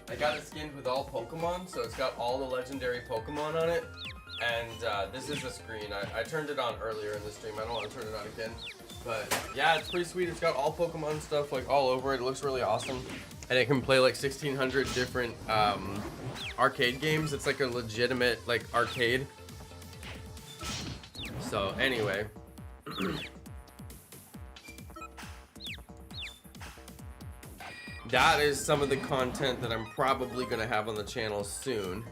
I got it skinned with all Pokemon, so it's got all the legendary Pokemon on it. And this is the screen. I turned it on earlier in the stream. I don't want to turn it on again. But yeah, it's pretty sweet. It's got all Pokemon stuff like all over it. It looks really awesome. And it can play like 1,600 different arcade games. It's like a legitimate like arcade. So anyway. That is some of the content that I'm probably going to have on the channel soon.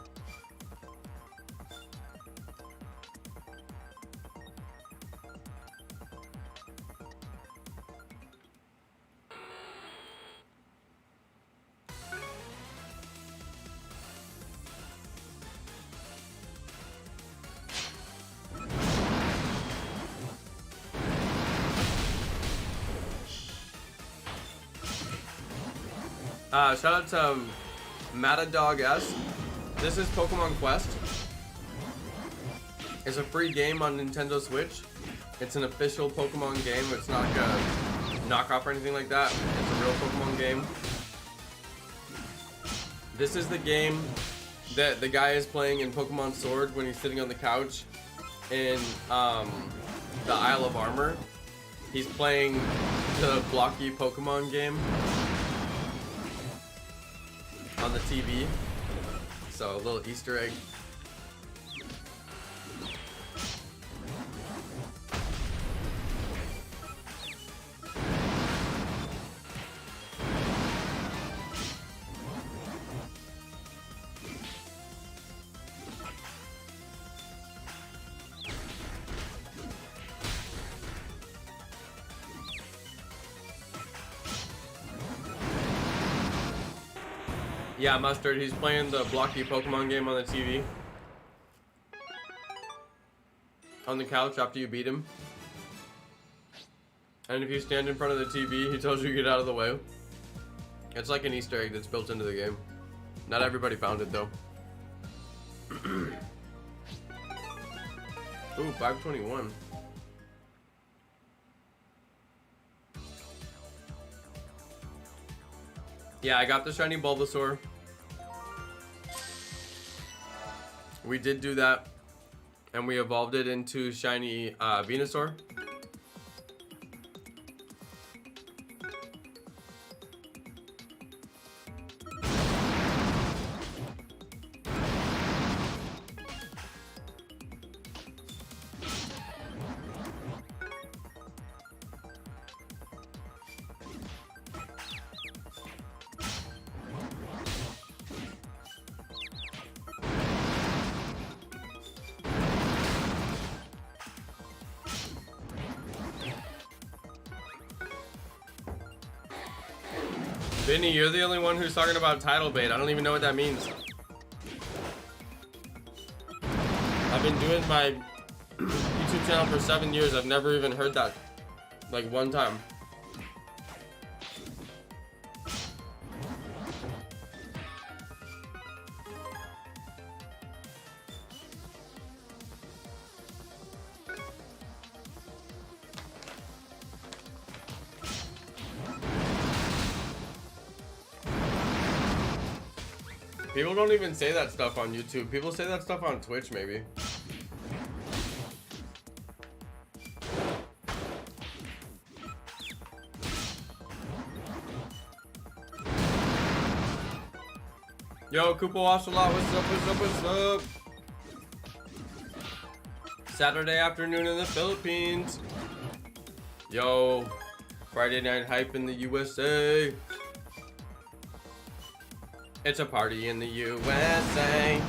Shout out to Matadog S. This is Pokemon Quest. It's a free game on Nintendo Switch. It's an official Pokemon game. It's not like a knockoff or anything like that. It's a real Pokemon game. This is the game that the guy is playing in Pokemon Sword when he's sitting on the couch in the Isle of Armor. He's playing the blocky Pokemon game on the TV. So a little Easter egg. Yeah, Mustard, he's playing the blocky Pokemon game on the TV. On the couch after you beat him. And if you stand in front of the TV, he tells you to get out of the way. It's like an Easter egg that's built into the game. Not everybody found it though. Ooh, 521. Yeah, I got the shiny Bulbasaur. We did do that, and we evolved it into shiny Venusaur. Vinny, you're the only one who's talking about title bait. I don't even know what that means. I've been doing my YouTube channel for 7 years. I've never even heard that, like, one time. People don't even say that stuff on YouTube. People say that stuff on Twitch, maybe. Yo, Koopa Washalot, what's up, what's up, what's up? Saturday afternoon in the Philippines. Yo, Friday night hype in the USA. It's a party in the USA.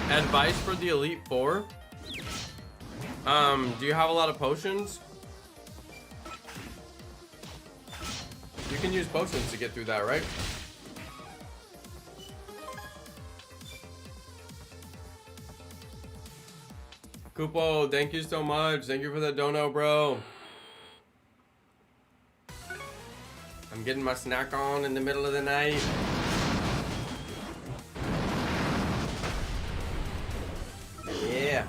Advice for the Elite Four? Do you have a lot of potions? You can use potions to get through that, right? Kupo, thank you so much. Thank you for the dono, bro. I'm getting my snack on in the middle of the night. Yeah.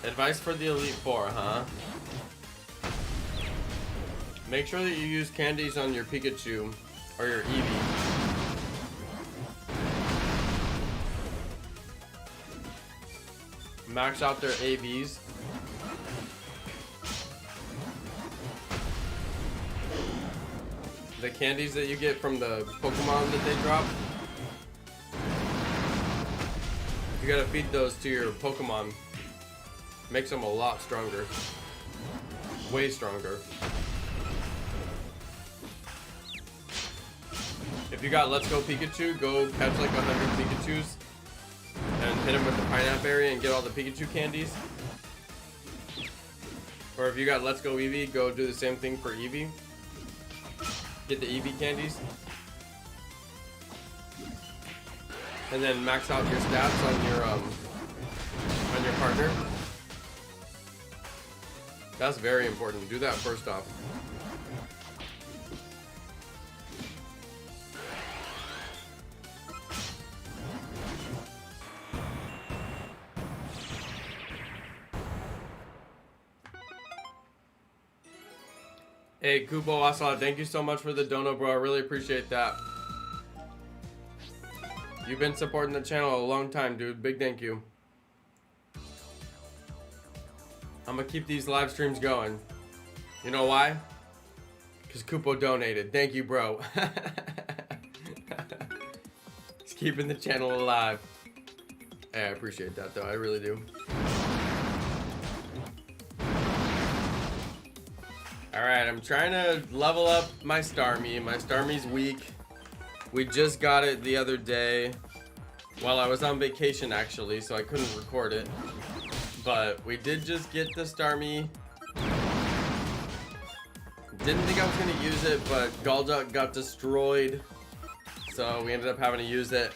Advice for the Elite Four, huh? Make sure that you use candies on your Pikachu or your Eevee. Max out their ABs. The candies that you get from the Pokemon that they drop. You gotta feed those to your Pokemon. Makes them a lot stronger. Way stronger. If you got Let's Go Pikachu, go catch like 100 Pikachus and hit them with the pineapple berry and get all the Pikachu candies. Or if you got Let's Go Eevee, go do the same thing for Eevee. Get the Eevee candies. And then max out your stats on your partner. That's very important. Do that first off. Hey, Kubo Asala, thank you so much for the dono, bro. I really appreciate that. You've been supporting the channel a long time, dude. Big thank you. I'm gonna keep these live streams going. You know why? Because Kupo donated. Thank you, bro. He's keeping the channel alive. Hey, I appreciate that, though. I really do. Alright, I'm trying to level up my Starmie. My Starmie's weak. We just got it the other day. While I was on vacation, actually, so I couldn't record it. But we did just get the Starmie. Didn't think I was going to use it, but Golduck got destroyed. So we ended up having to use it.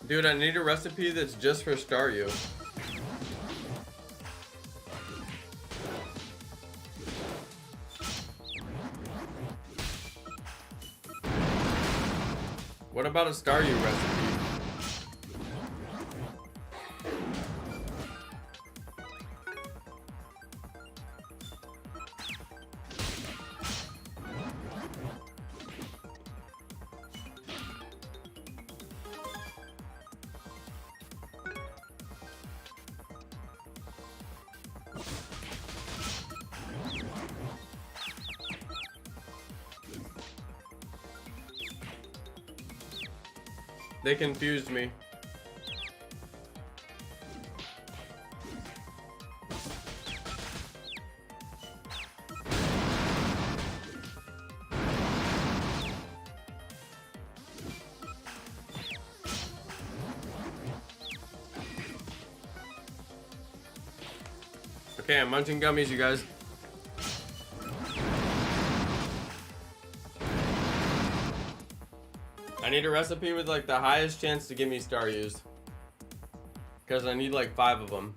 Dude, I need a recipe that's just for Staryu. What about a Staryu recipe? They confused me. Okay, I'm munching gummies, you guys. I need a recipe with like the highest chance to give me Staryus. Because I need like 5 of them.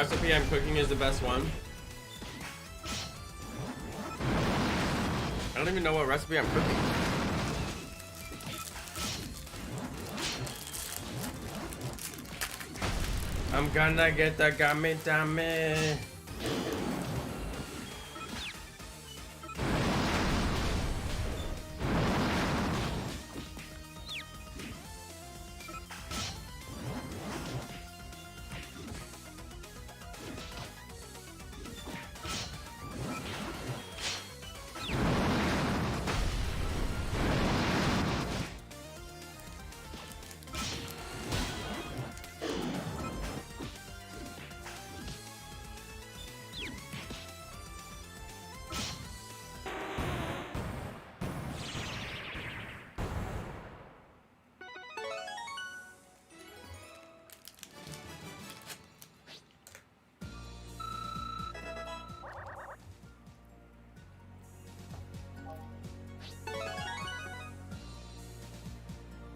recipe I'm cooking is the best one. I don't even know what recipe I'm cooking. I'm gonna get the gummy dummy.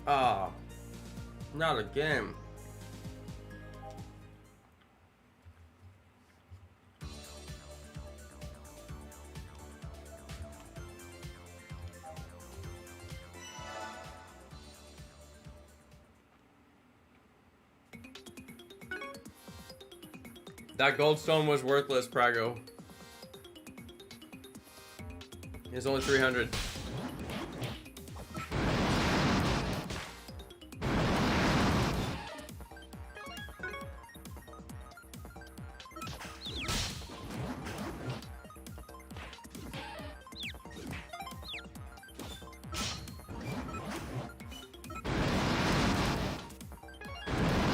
Oh, not again. That goldstone was worthless, Prago. It's only 300.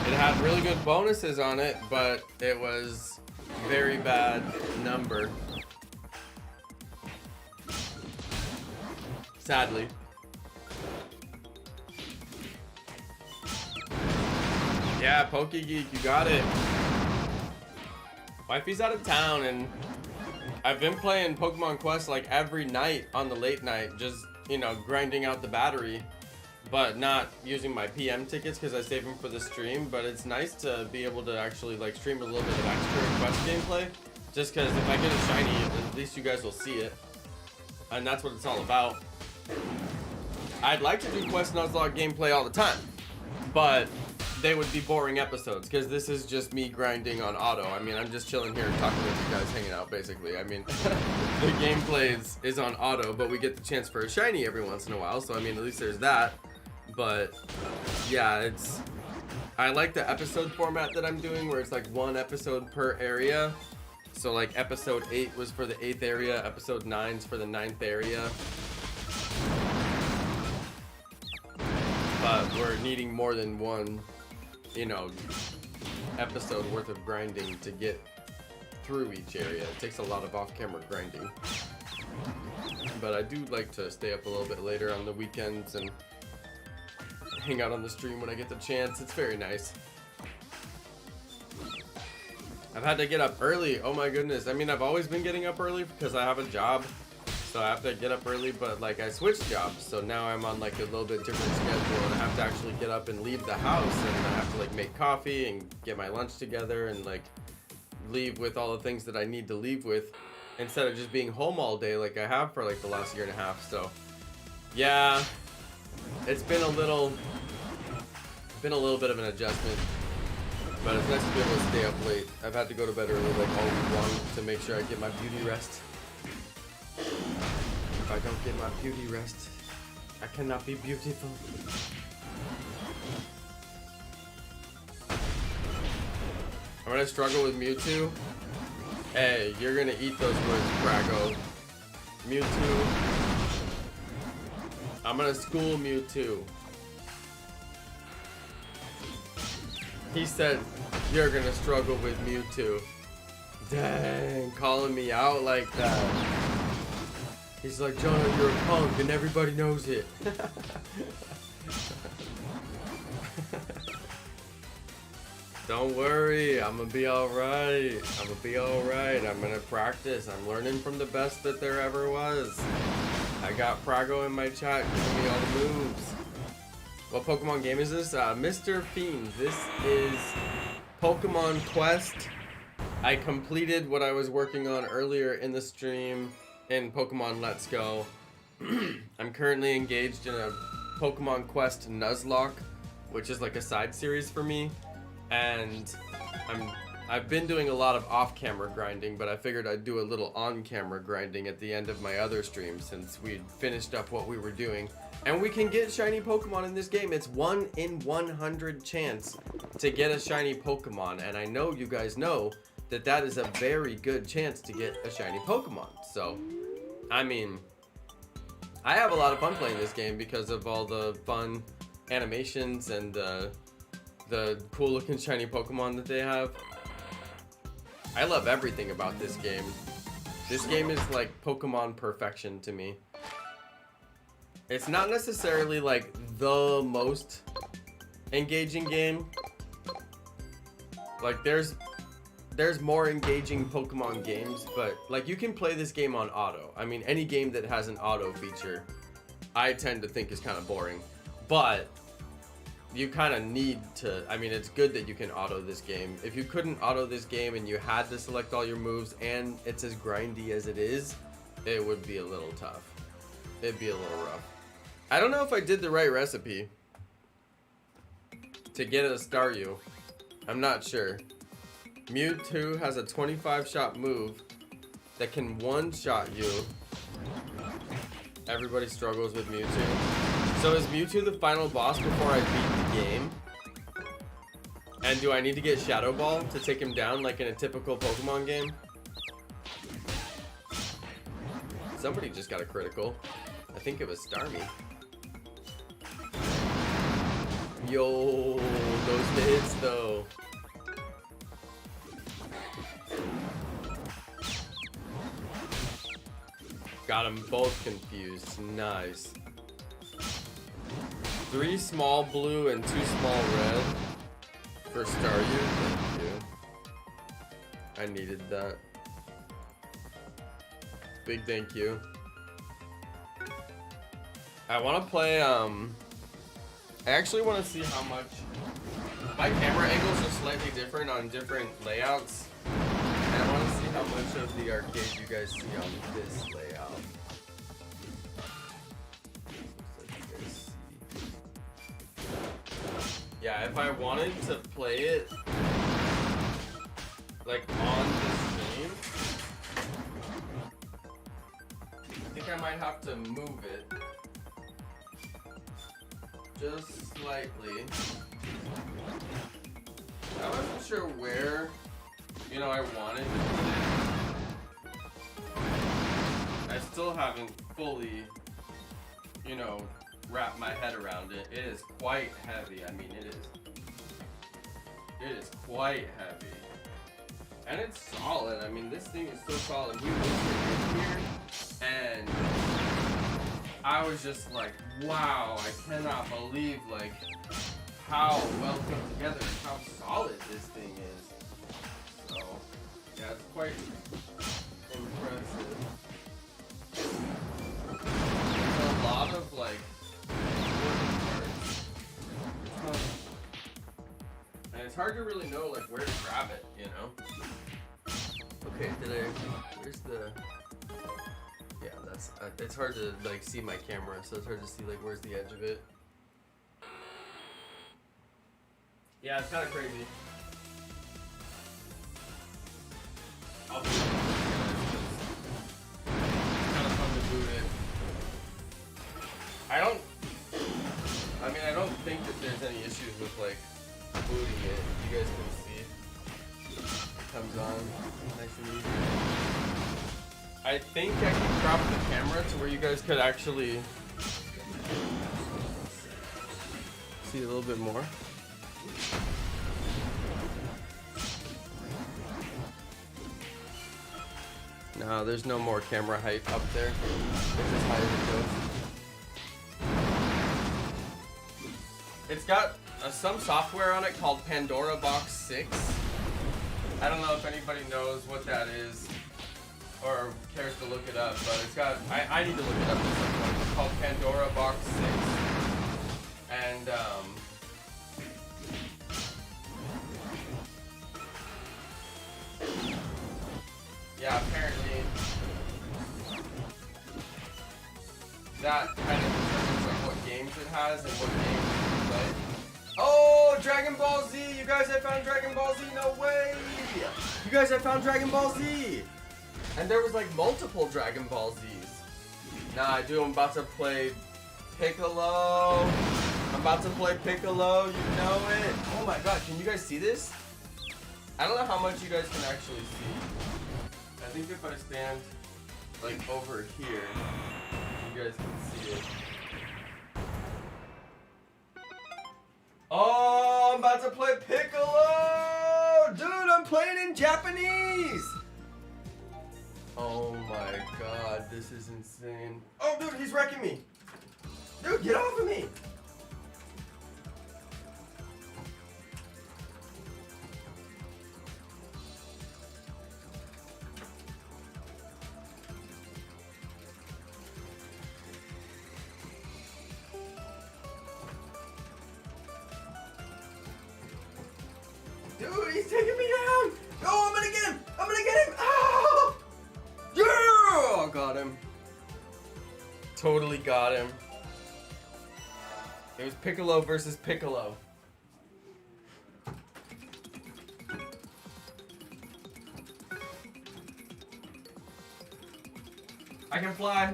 It had really good bonuses on it, but it was very bad number. Sadly. Yeah, Pokegeek, you got it. Wifey's out of town, and I've been playing Pokemon Quest like every night on the late night, just, you know, grinding out the battery, but not using my PM tickets because I save them for the stream. But it's nice to be able to actually like stream a little bit of extra Quest gameplay, just because if I get a shiny, at least you guys will see it, and that's what it's all about. I'd like to do Quest Nuzlocke gameplay all the time, but they would be boring episodes because this is just me grinding on auto. I mean, I'm just chilling here and talking with you guys, hanging out basically. I mean, the gameplay is on auto, but we get the chance for a shiny every once in a while, so I mean, at least there's that. But yeah, I like the episode format that I'm doing, where it's like one episode per area. So like episode 8 was for the 8th area, episode 9's for the 9th area. But we're needing more than one, you know, episode worth of grinding to get through each area. It takes a lot of off-camera grinding. But I do like to stay up a little bit later on the weekends and hang out on the stream when I get the chance. It's very nice. I've had to get up early. Oh my goodness. I mean, I've always been getting up early because I have a job. So I have to get up early, but like I switched jobs, so now I'm on like a little bit different schedule, and I have to actually get up and leave the house, and I have to like make coffee and get my lunch together and like leave with all the things that I need to leave with, instead of just being home all day like I have for like the last year and a half. So yeah, it's been a little bit of an adjustment, but it's nice to be able to stay up late. I've had to go to bed early like all week long to make sure I get my beauty rest. If I don't get my beauty rest, I cannot be beautiful. I'm gonna struggle with Mewtwo. Hey, you're gonna eat those words, Brago. Mewtwo. I'm gonna school Mewtwo. He said, you're gonna struggle with Mewtwo. Dang, calling me out like that. He's like, Jonno, you're a punk, and everybody knows it. Don't worry, I'm gonna be alright. I'm gonna be alright. I'm gonna practice. I'm learning from the best that there ever was. I got Prago in my chat giving me all the moves. What Pokemon game is this? Mr. Fiend. This is Pokemon Quest I completed what I was working on earlier in the stream in Pokemon Let's Go. I'm currently engaged in a Pokemon Quest Nuzlocke, which is like a side series for me, and I've been doing a lot of off-camera grinding, but I figured I'd do a little on-camera grinding at the end of my other stream since we'd finished up what we were doing. And we can get shiny Pokemon in this game. It's 1 in 100 chance to get a shiny Pokemon, and I know you guys know that that is a very good chance to get a shiny Pokemon. So, I mean, I have a lot of fun playing this game because of all the fun animations and the cool looking shiny Pokemon that they have. I love everything about this game. This game is like Pokemon perfection to me. It's not necessarily like the most engaging game. Like there's more engaging Pokemon games, but like you can play this game on auto. I mean, any game that has an auto feature, I tend to think is kind of boring. But you kind of need to, I mean, it's good that you can auto this game. If you couldn't auto this game and you had to select all your moves and it's as grindy as it is, it would be a little tough. It'd be a little rough. I don't know if I did the right recipe to get a Staryu. I'm not sure. Mewtwo has a 25-shot move that can one-shot you. Everybody struggles with Mewtwo. So is Mewtwo the final boss before I beat the game? And do I need to get Shadow Ball to take him down like in a typical Pokemon game? Somebody just got a critical. I think it was Starmie. Yo, those hits though. Got them both confused. Nice. 3 small blue and 2 small red for Staryu. Thank you. I needed that. Big thank you. I want to play, I actually want to see how much... My camera angles are slightly different on different layouts. And I want to see how much of the arcade you guys see on this layout. Yeah, if I wanted to play it like on the stream, I think I might have to move it just slightly. I wasn't sure where, you know, I wanted to put it. I still haven't fully, you know, wrap my head around it. It is quite heavy. I mean, it is quite heavy, and it's solid. I mean, this thing is so solid. We moved it in here, and I was just like, wow, I cannot believe like how well put together and how solid this thing is. So yeah, it's quite impressive. There's a lot of like and it's hard to really know like where to grab it, you know. Okay, where's the, yeah, that's it's hard to like see my camera, so it's hard to see like where's the edge of it. Yeah, it's kind of crazy. I'll boot it. It's kind of fun to boot it. I don't think that there's any issues with like booting it. You guys can see it comes on nice and easy. I think I can crop the camera to where you guys could actually see a little bit more. No, there's no more camera height up there. It's as high as it goes. It's got some software on it called Pandora Box 6. I don't know if anybody knows what that is or cares to look it up, but it's got, I need to look it up at some point. It's called Pandora Box 6. And that kind of determines like what games it has and what games you can play. Oh, Dragon Ball Z! You guys have found Dragon Ball Z? No way! You guys have found Dragon Ball Z! And there was like multiple Dragon Ball Zs. Nah, dude, I'm about to play Piccolo. I'm about to play Piccolo, you know it. Oh my god, can you guys see this? I don't know how much you guys can actually see. I think if I stand like over here, you guys can see it. Oh, I'm about to play Piccolo! Dude, I'm playing in Japanese! Oh my god, this is insane. Oh, dude, he's wrecking me! Dude, get off of me! Dude, he's taking me down! Oh, I'm gonna get him! I'm gonna get him! Oh! Yeah! Got him. Totally got him. It was Piccolo versus Piccolo. I can fly.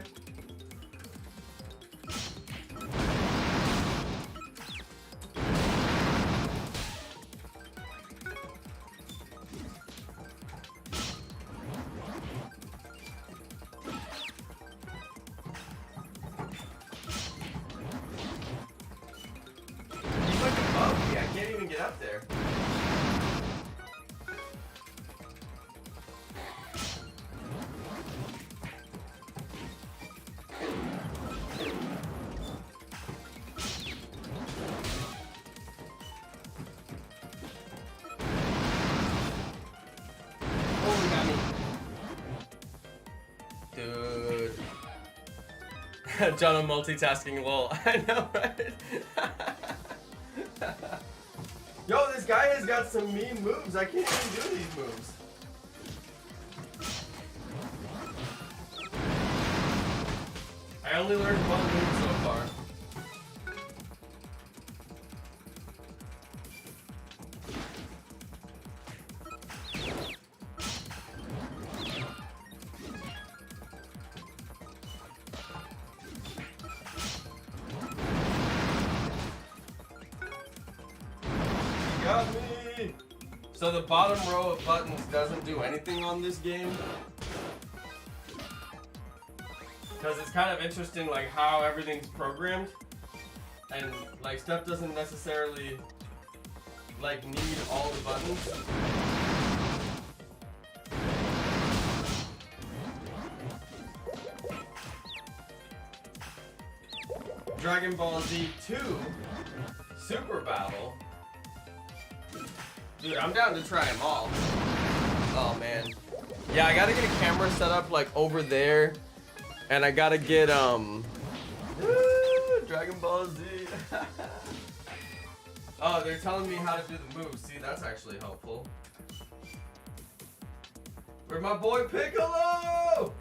Up there. Oh, he got me. Dude. Jonno multitasking, lol. I know, right? Yo, this guy has got some mean moves. I can't even do these moves. I only learned one move so far. Got me! So the bottom row of buttons doesn't do anything on this game. Because it's kind of interesting like how everything's programmed. And like stuff doesn't necessarily like need all the buttons. Dragon Ball Z 2 Super Battle. Dude, I'm down to try them all. Oh man. Yeah, I gotta get a camera set up like over there. And I gotta get Dragon Ball Z. Oh, they're telling me how to do the moves. See, that's actually helpful. Where's my boy Piccolo?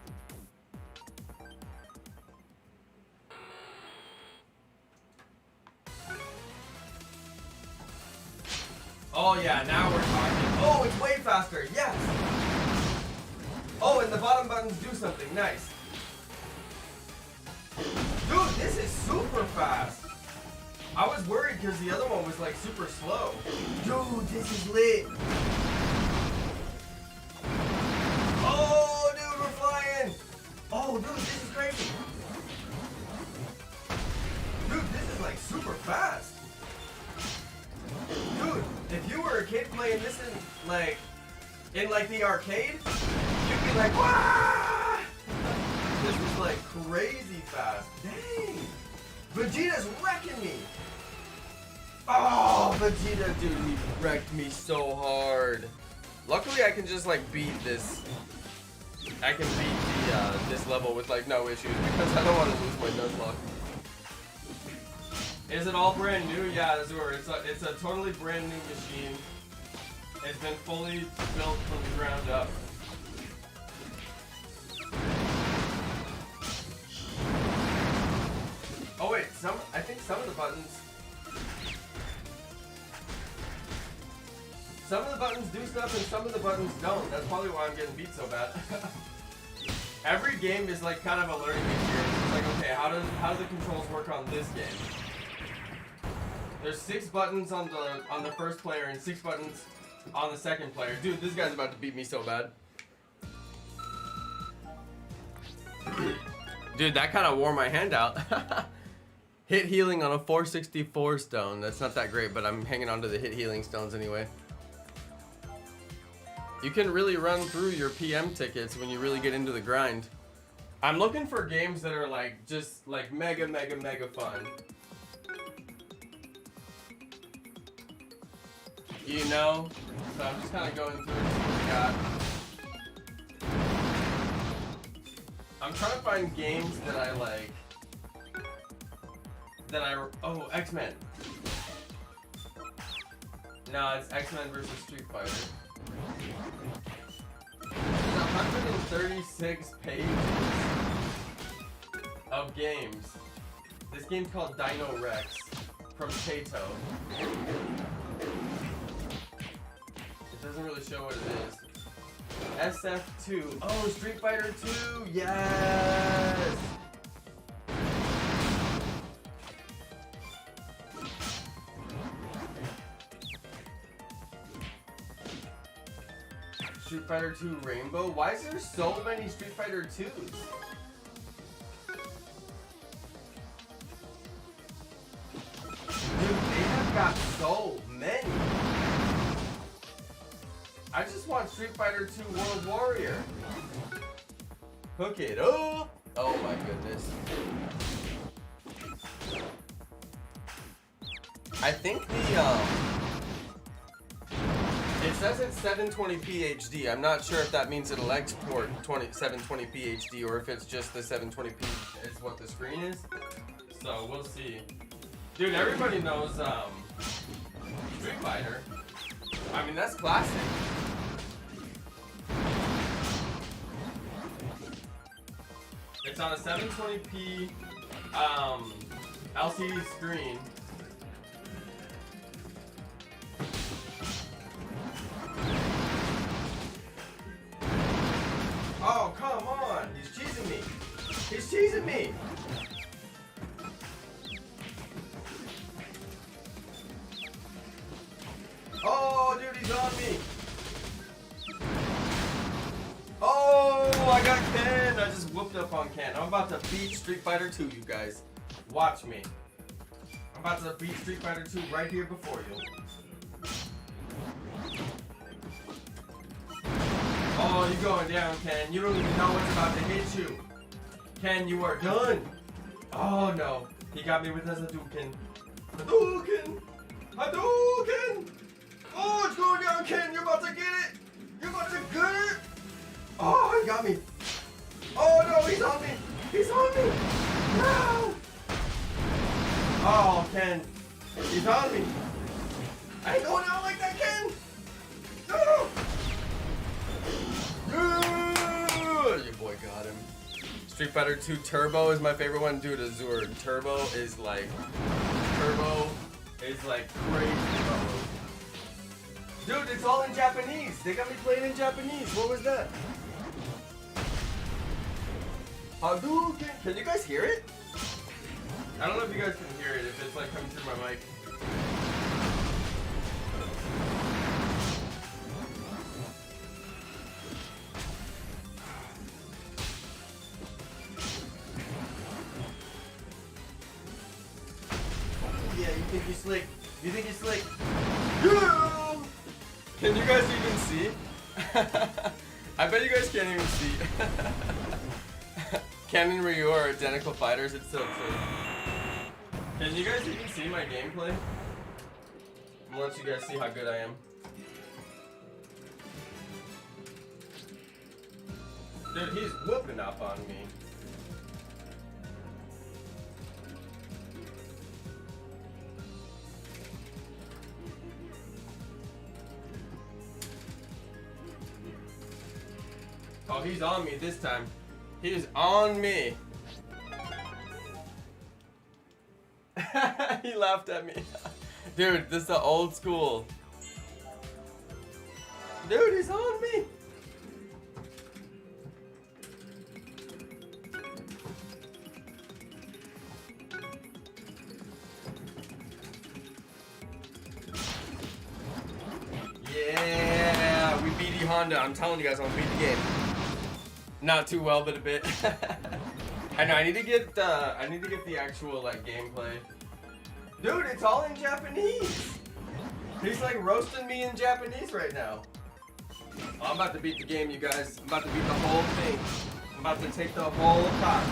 Oh yeah, now we're talking. Oh, it's way faster. Yes. Oh, and the bottom buttons do something. Nice. Dude, this is super fast. I was worried because the other one was like super slow. Dude, this is lit. Oh, dude, we're flying. Oh, dude, this is crazy. Dude, this is like super fast. Dude, if you were a kid playing this in the arcade, you'd be like, "Wah!" This is like crazy fast. Dang. Vegeta's wrecking me. Oh, Vegeta, dude, he wrecked me so hard. Luckily, I can just like beat this. I can beat this level with like no issues because I don't want to lose my Nuzlocke. Is it all brand new? Yeah, Azur. It's a totally brand new machine. It's been fully built from the ground up. I think some of the buttons do stuff and some of the buttons don't. That's probably why I'm getting beat so bad. Every game is like kind of a learning experience. It's like, okay, how do the controls work on this game? There's 6 buttons on the first player and 6 buttons on the second player. Dude, this guy's about to beat me so bad. Dude, that kind of wore my hand out. Hit healing on a 464 stone. That's not that great, but I'm hanging on to the hit healing stones anyway. You can really run through your PM tickets when you really get into the grind. I'm looking for games that are like just like mega fun. You know? So I'm just kind of going through what we got. I'm trying to find games that I like. Oh, X-Men. No, it's X-Men versus Street Fighter. There's 136 pages of games. This game's called Dino Rex from Kato. It doesn't really show what it is. SF2. Oh, Street Fighter 2. Yes. Street Fighter 2 Rainbow? Why is there so many Street Fighter 2s? Dude, they have got so many. I just want Street Fighter 2 World Warrior. Hook it up. Oh my goodness. I think it says it's 720p HD. I'm not sure if that means it'll export 720p HD or if it's just the 720p is what the screen is. So we'll see. Dude, everybody knows Street Fighter. I mean, that's classic. It's on a 720p LCD screen. Oh, come on! He's cheesing me! He's cheesing me! Oh, dude, he's on me! Oh, I got Ken! I just whooped up on Ken. I'm about to beat Street Fighter 2, you guys. Watch me. I'm about to beat Street Fighter 2 right here before you. Oh, you're going down, Ken. You don't even know what's about to hit you. Ken, you are done. Oh, no. He got me with his Hadouken. Hadouken! Hadouken! Oh, it's going down, Ken. You're about to get it. You're about to get it. Oh, he got me. Oh, no, he's on me. He's on me. No. Oh, Ken. He's on me. I ain't going out like that, Ken. No. Your boy got him. Street Fighter 2 Turbo is my favorite one. Dude, Azure. Turbo is like crazy. Dude, it's all in Japanese. They got me playing in Japanese. What was that? Hadouken. Can you guys hear it? I don't know if you guys can hear it, if it's like coming through my mic. Yeah, you think you're slick. You think you're slick. Yeah! Can you guys even see? I bet you guys can't even see. Ken and Ryu are identical fighters. It's so true. Can you guys even see my gameplay? I'm gonna let you guys see how good I am. Dude, he's whooping up on me. Oh, he's on me this time. He is on me. He laughed at me. Dude, this is the old school. Dude, he's on me. Yeah, we beat Honda. I'm telling you guys, I'm gonna beat the game. Not too well, but a bit. I know. I need to get the actual like gameplay. Dude, it's all in Japanese. He's like roasting me in Japanese right now. Oh, I'm about to beat the game, you guys. I'm about to beat the whole thing. I'm about to take the whole pot.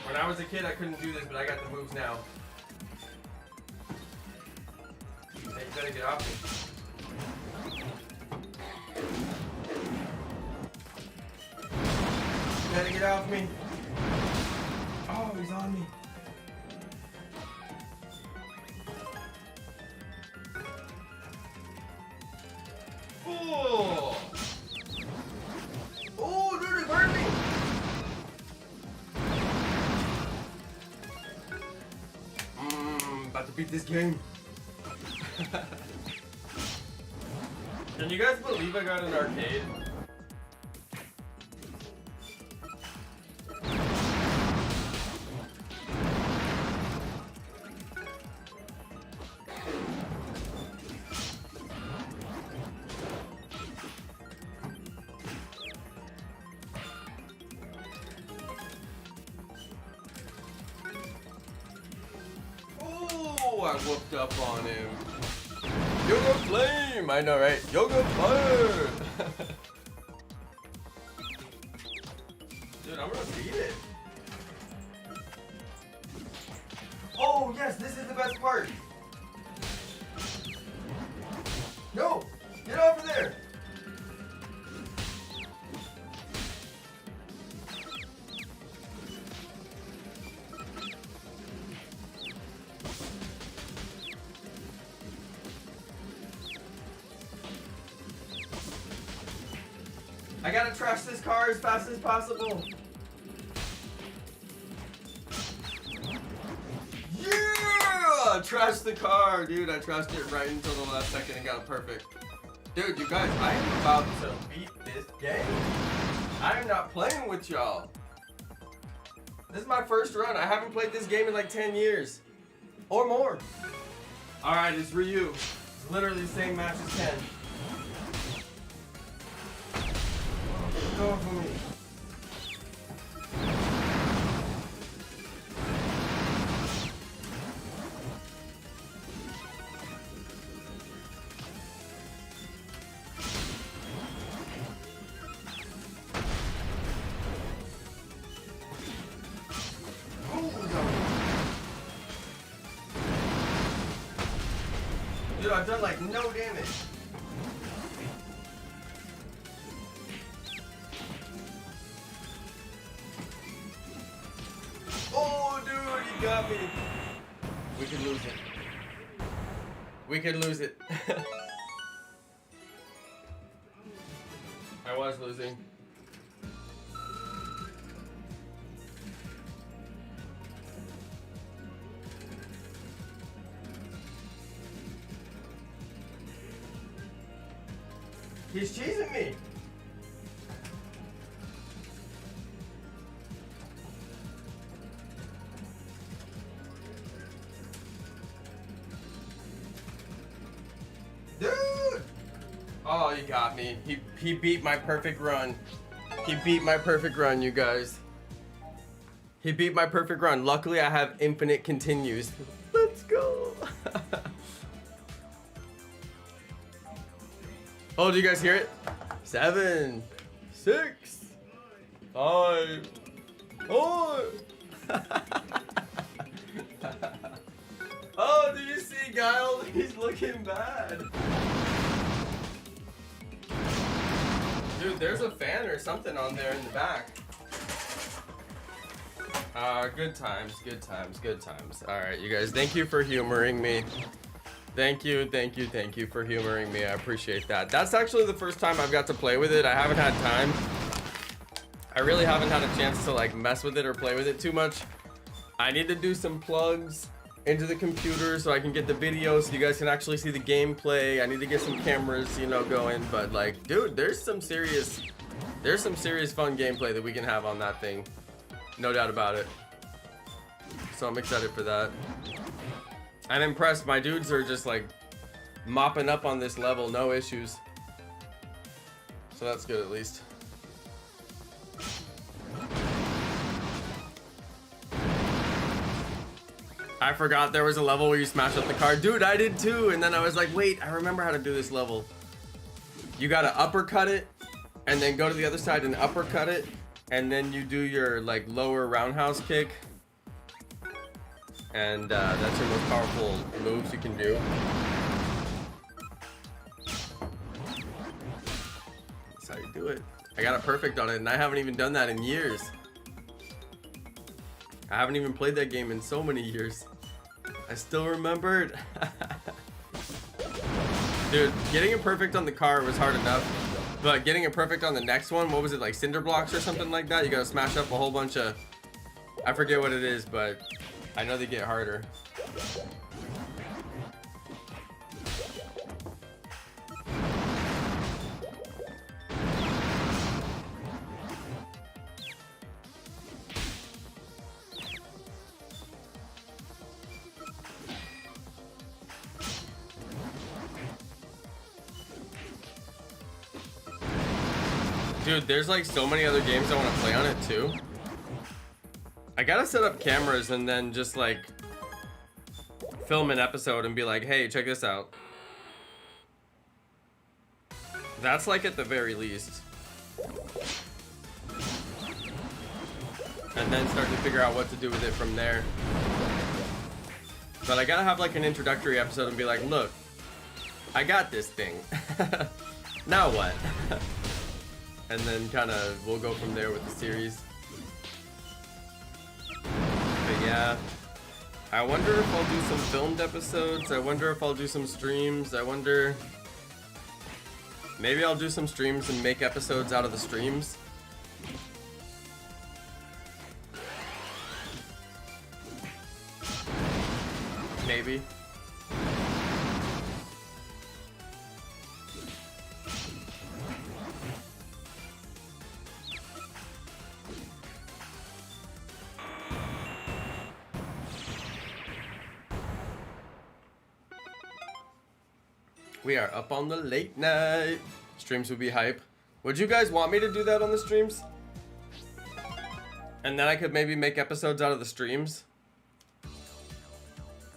When I was a kid, I couldn't do this, but I got the moves now. Hey, you better get off me. You better get off me. Oh, he's on me. Oh! Oh, dude, it hurt me! About to beat this game. Can you guys believe I got an arcade? I whooped up on him. Yoga Flame! I know, right? Yoga Flame! Dude, I'm gonna beat it. Oh, yes, this is the best part. No! Get over there! I gotta trash this car as fast as possible. Yeah! Trash the car, dude. I trashed it right until the last second and got it perfect. Dude, you guys, I am about to beat this game. I am not playing with y'all. This is my first run. I haven't played this game in like 10 years. Or more. Alright, it's Ryu. It's literally the same match as Ken. Go for me. Dude, I've done like no damage. Oh, dude, you got me. We could lose it. We could lose it. I was losing. He's cheesing me. Dude! Oh, he got me. He beat my perfect run. He beat my perfect run, you guys. He beat my perfect run. Luckily, I have infinite continues. Let's go. Oh, do you guys hear it? 7, 6, 5, 4. Oh, do you see Guile? He's looking bad. Dude, there's a fan or something on there in the back. Good times, good times, good times. All right, you guys, thank you for humoring me. Thank you for humoring me. I appreciate that. That's actually the first time I've got to play with it. I haven't had time. I really haven't had a chance to like mess with it or play with it too much. I need to do some plugs into the computer so I can get the video so you guys can actually see the gameplay. I need to get some cameras, you know, going. But like, dude, there's some serious fun gameplay that we can have on that thing. No doubt about it. So I'm excited for that. I'm impressed. My dudes are just like mopping up on this level, no issues. So that's good at least. I forgot there was a level where you smash up the car. Dude, I did too. And then I was like, wait, I remember how to do this level. You gotta uppercut it and then go to the other side and uppercut it. And then you do your like lower roundhouse kick. And that's your most powerful moves you can do. That's how you do it. I got it perfect on it and I haven't even done that in years. I haven't even played that game in so many years. I still remembered. Dude, getting it perfect on the car was hard enough. But getting it perfect on the next one, what was it, like cinder blocks or something like that? You gotta smash up a whole bunch of... I forget what it is, but I know they get harder. Dude, there's like so many other games I want to play on it too. I gotta set up cameras and then just like film an episode and be like, hey, check this out. That's like at the very least. And then start to figure out what to do with it from there. But I gotta have like an introductory episode and be like, look, I got this thing. Now what? And then kind of we'll go from there with the series. But yeah, I wonder if I'll do some filmed episodes. I wonder if I'll do some streams. I wonder, maybe I'll do some streams and make episodes out of the streams. Maybe. We are up on the late night. Streams would be hype. Would you guys want me to do that on the streams? And then I could maybe make episodes out of the streams?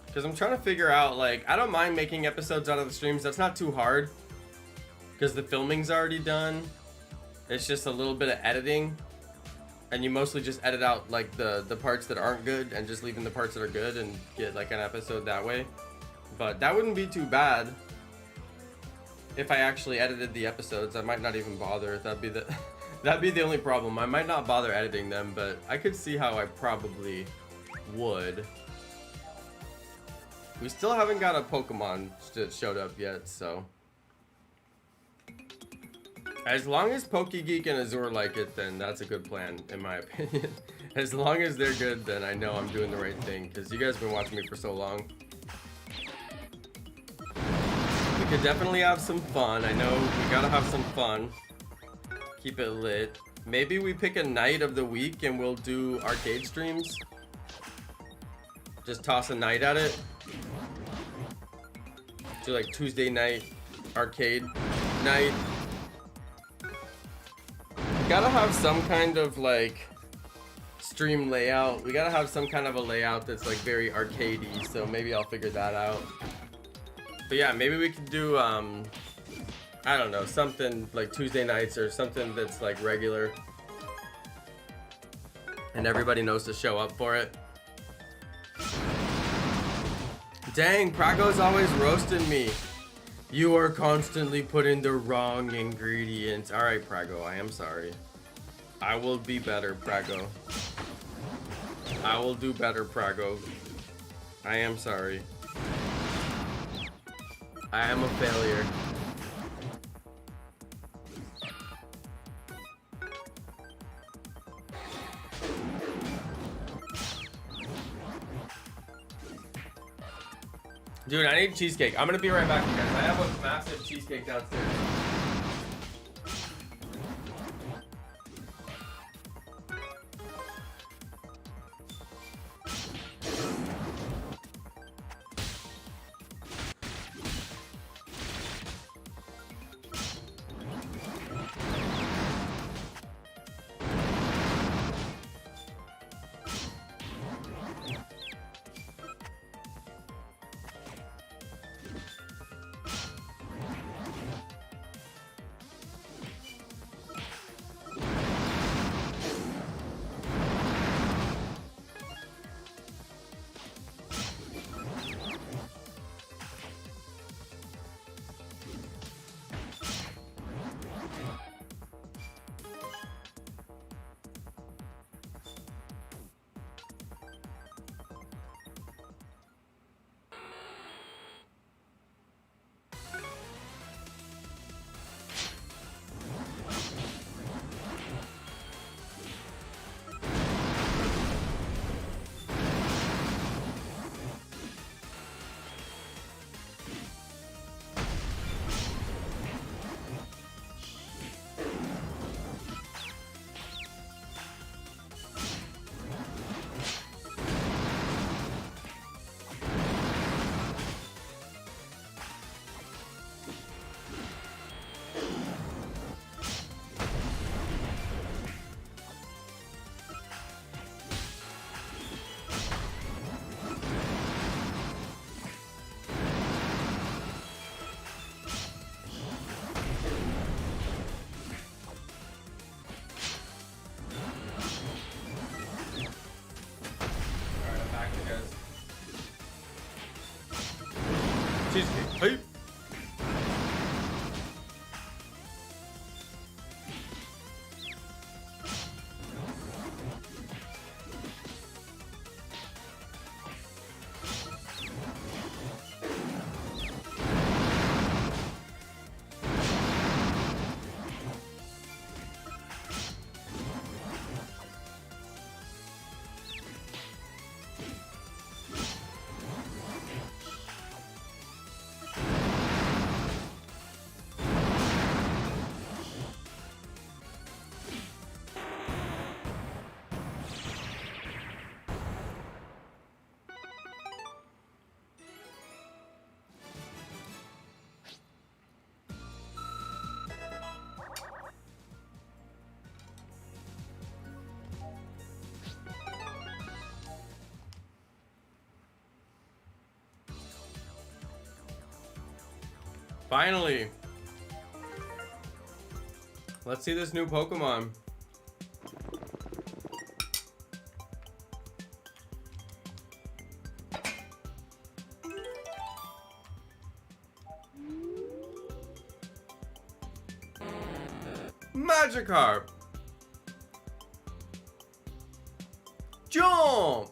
Because I'm trying to figure out, like, I don't mind making episodes out of the streams. That's not too hard. Because the filming's already done. It's just a little bit of editing. And you mostly just edit out, like, the parts that aren't good and just leaving the parts that are good and get, like, an episode that way. But that wouldn't be too bad. If I actually edited the episodes, I might not even bother. That'd be the only problem. I might not bother editing them, but I could see how I probably would. We still haven't got a Pokemon that showed up yet, so. As long as PokeGeek and Azure like it, then that's a good plan, in my opinion. As long as they're good, then I know I'm doing the right thing, because you guys have been watching me for so long. We could definitely have some fun. I know we gotta have some fun. Keep it lit. Maybe we pick a night of the week and we'll do arcade streams. Just toss a night at it. Do like Tuesday night arcade night. We gotta have some kind of like stream layout. We gotta have some kind of a layout that's like very arcadey. So maybe I'll figure that out. But yeah, maybe we could do, I don't know, something like Tuesday nights or something that's like regular. And everybody knows to show up for it. Dang, Prago's always roasting me. You are constantly putting the wrong ingredients. Alright, Prago, I am sorry. I will be better, Prago. I will do better, Prago. I am sorry. I am a failure. Dude, I need cheesecake. I'm gonna be right back, you guys. I have a massive cheesecake downstairs. Cheesecake. Hey. Finally. Let's see this new Pokemon. Magikarp. Jump.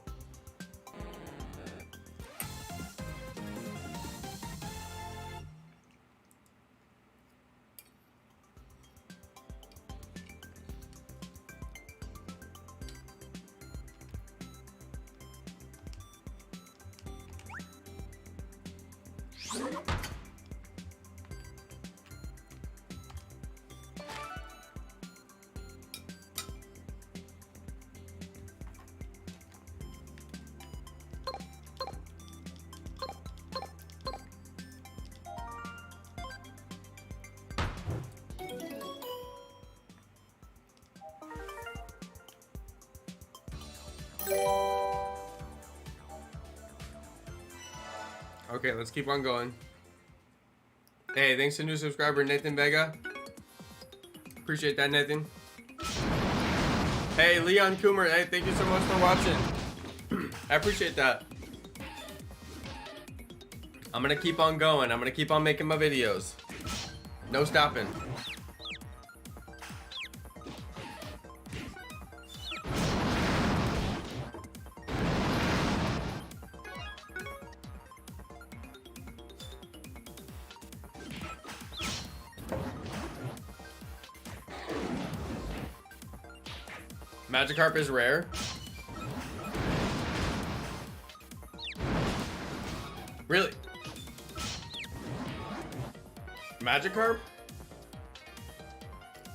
Okay, let's keep on going. Hey, thanks to new subscriber Nathan Vega. Appreciate that, Nathan. Hey, Leon Coomer. Hey, thank you so much for watching. I appreciate that. I'm gonna keep on going. I'm gonna keep on making my videos. No stopping. Magikarp is rare. Really? Magikarp?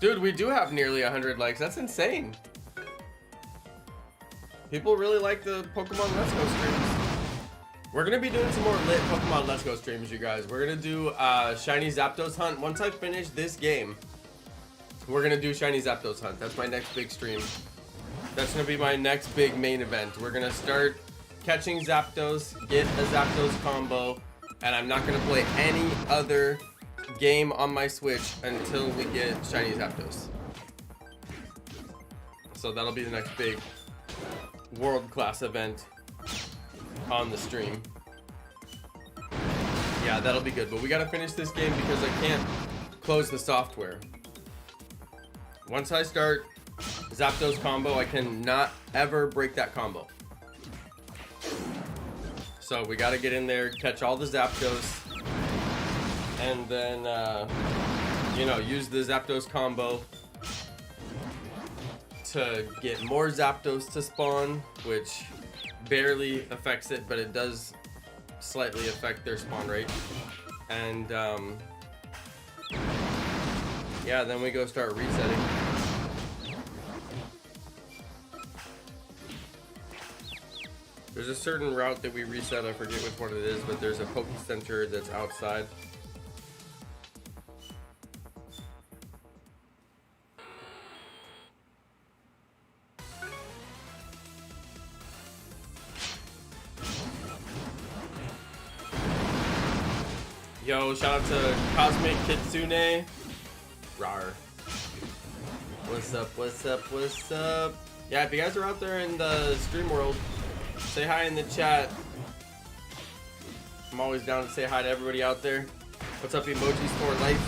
Dude, we do have nearly 100 likes. That's insane. People really like the Pokemon Let's Go streams. We're gonna be doing some more lit Pokemon Let's Go streams, you guys. We're gonna do Shiny Zapdos hunt. Once I finish this game, we're gonna do Shiny Zapdos hunt. That's my next big stream. That's gonna be my next big main event. We're gonna start catching Zapdos, get a Zapdos combo, and I'm not gonna play any other game on my Switch until we get Shiny Zapdos. So that'll be the next big world-class event on the stream. Yeah, that'll be good, but we gotta finish this game because I can't close the software. Once I start Zapdos combo, I cannot ever break that combo. So we gotta get in there, catch all the Zapdos, and then you know, use the Zapdos combo to get more Zapdos to spawn, which barely affects it, but it does slightly affect their spawn rate. And yeah, then we go start resetting. There's a certain route that we reset, I forget which one it is, but there's a Poke Center that's outside. Yo, shout out to Cosmic Kitsune. Rar. What's up, what's up, what's up? Yeah, if you guys are out there in the stream world, say hi in the chat. I'm always down to say hi to everybody out there. What's up, Emojis for life?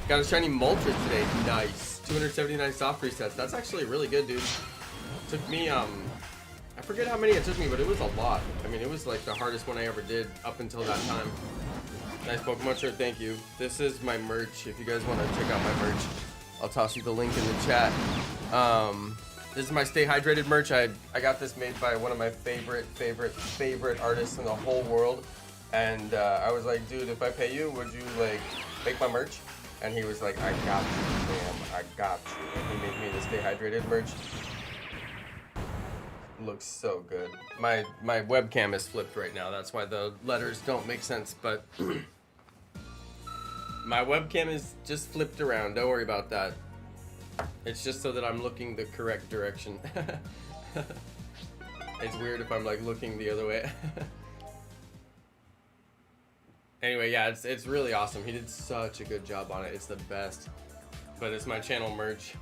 Got a shiny Moltres today. Nice. 279 soft resets. That's actually really good, dude. Took me, I forget how many it took me, but it was a lot. I mean, it was like the hardest one I ever did up until that time. Nice Pokemon shirt, thank you. This is my merch. If you guys want to check out my merch, I'll toss you the link in the chat. This is my Stay Hydrated merch. I got this made by one of my favorite artists in the whole world. And I was like, dude, if I pay you, would you like make my merch? And he was like, I got you, man, I got you. And he made me the Stay Hydrated merch. Looks so good. My webcam is flipped right now. That's why the letters don't make sense, but my webcam is just flipped around. Don't worry about that. It's just so that I'm looking the correct direction. It's weird if I'm like looking the other way. Anyway, yeah, it's really awesome. He did such a good job on it. It's the best. But it's my channel merch.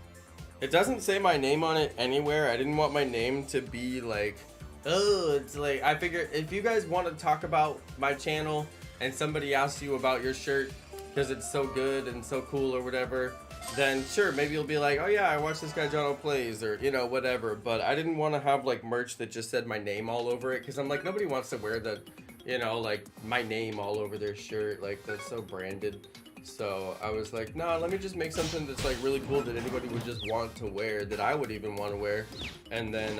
It doesn't say my name on it anywhere. I didn't want my name to be like, oh, it's like, I figured if you guys want to talk about my channel and somebody asks you about your shirt because it's so good and so cool or whatever, then sure, maybe you'll be like, oh yeah, I watched this guy Jonno plays, or you know, whatever. But I didn't want to have like merch that just said my name all over it, because I'm like, nobody wants to wear the, you know, like my name all over their shirt. Like, that's so branded. So I was like, nah, let me just make something that's like really cool that anybody would just want to wear, that I would even want to wear. And then,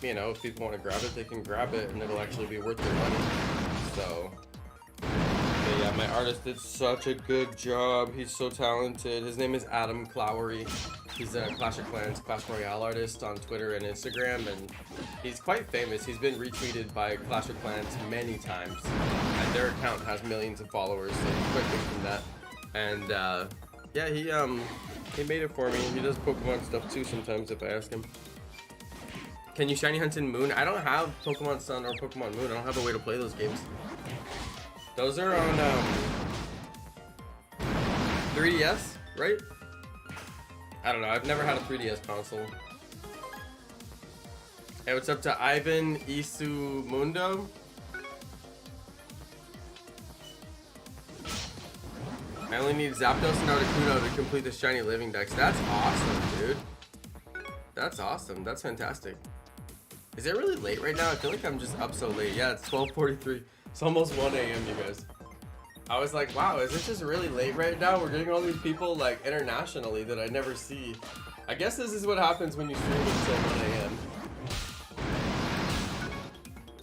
you know, if people want to grab it, they can grab it, and it'll actually be worth their money. So, but yeah, my artist did such a good job. He's so talented. His name is Adam Clowery. He's a Clash of Clans, Clash Royale artist on Twitter and Instagram, and he's quite famous. He's been retweeted by Clash of Clans many times, and their account has millions of followers, so he's quite big from that. And yeah, he made it for me. He does Pokemon stuff too sometimes if I ask him. Can you shiny hunt in Moon? I don't have Pokemon Sun or Pokemon Moon. I don't have a way to play those games. Those are on 3DS, right? I don't know. I've never had a 3DS console. Hey, what's up to Ivan Isu Mundo? I only need Zapdos and Articuno to complete the shiny living dex. That's awesome, dude. That's awesome. That's fantastic. Is it really late right now? I feel like I'm just up so late. Yeah, it's 12:43. It's almost 1 a.m., you guys. I was like, wow, is it just really late right now? We're getting all these people like internationally that I never see. I guess this is what happens when you stream until 1 a.m.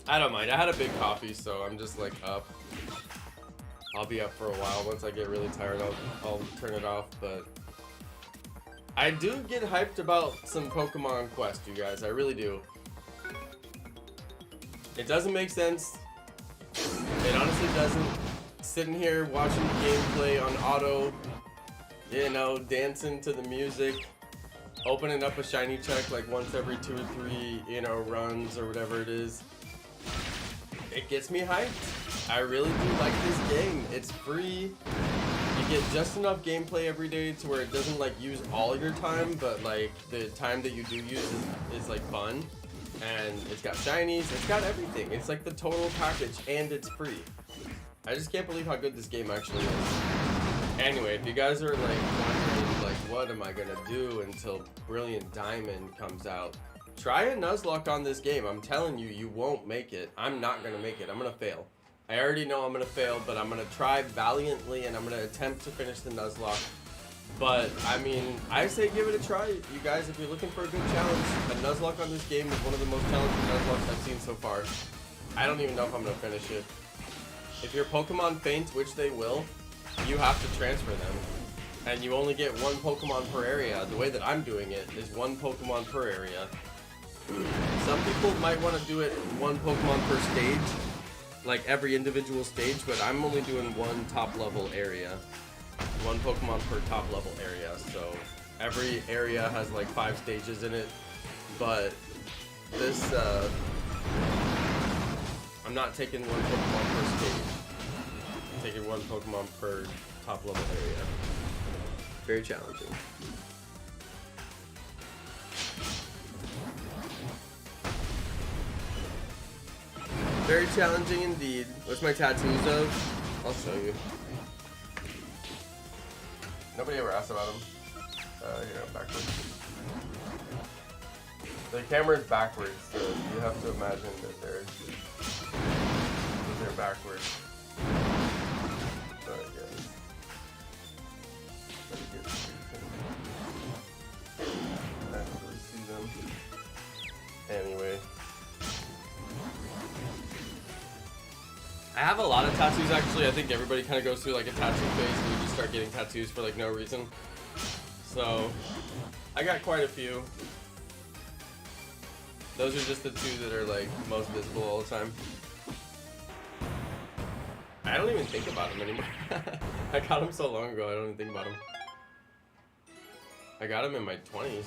I don't mind. I had a big coffee, so I'm just like up. I'll be up for a while. Once I get really tired, I'll turn it off, but I do get hyped about some Pokemon Quest, you guys. I really do. It doesn't make sense. It honestly doesn't. Sitting here watching the gameplay on auto, you know, dancing to the music, opening up a shiny check like once every 2 or 3, you know, runs or whatever it is. It gets me hyped. I really do like this game. It's free. You get just enough gameplay every day to where it doesn't like use all your time, but like the time that you do use is like fun. And it's got shinies, it's got everything. It's like the total package and it's free. I just can't believe how good this game actually is. Anyway, if you guys are like wondering like what am I gonna do until Brilliant Diamond comes out, try a Nuzlocke on this game. I'm telling you, you won't make it. I'm not gonna make it. I'm gonna fail. I already know I'm gonna fail, but I'm gonna try valiantly and I'm gonna attempt to finish the Nuzlocke. But, I mean, I say give it a try, you guys, if you're looking for a good challenge. A Nuzlocke on this game is one of the most challenging Nuzlockes I've seen so far. I don't even know if I'm going to finish it. If your Pokemon faint, which they will, you have to transfer them. And you only get 1 Pokemon per area. The way that I'm doing it is 1 Pokemon per area. Some people might want to do it 1 Pokemon per stage, like every individual stage, but I'm only doing 1 top level area. 1 Pokemon per top level area, so every area has like 5 stages in it, but this, I'm not taking 1 Pokemon per stage, I'm taking 1 Pokemon per top level area. Very challenging. Very challenging indeed. What's my tattoos of? I'll show you. Nobody ever asked about them. Here, backwards. The camera is backwards, so you have to imagine that they're backwards. But yeah. Let me get so you can actually see them. Anyway. I have a lot of tattoos actually. I think everybody kind of goes through like a tattoo phase and you just start getting tattoos for like no reason. So I got quite a few. Those are just the 2 that are like most visible all the time. I don't even think about them anymore. I got them so long ago I don't even think about them. I got them in my 20s.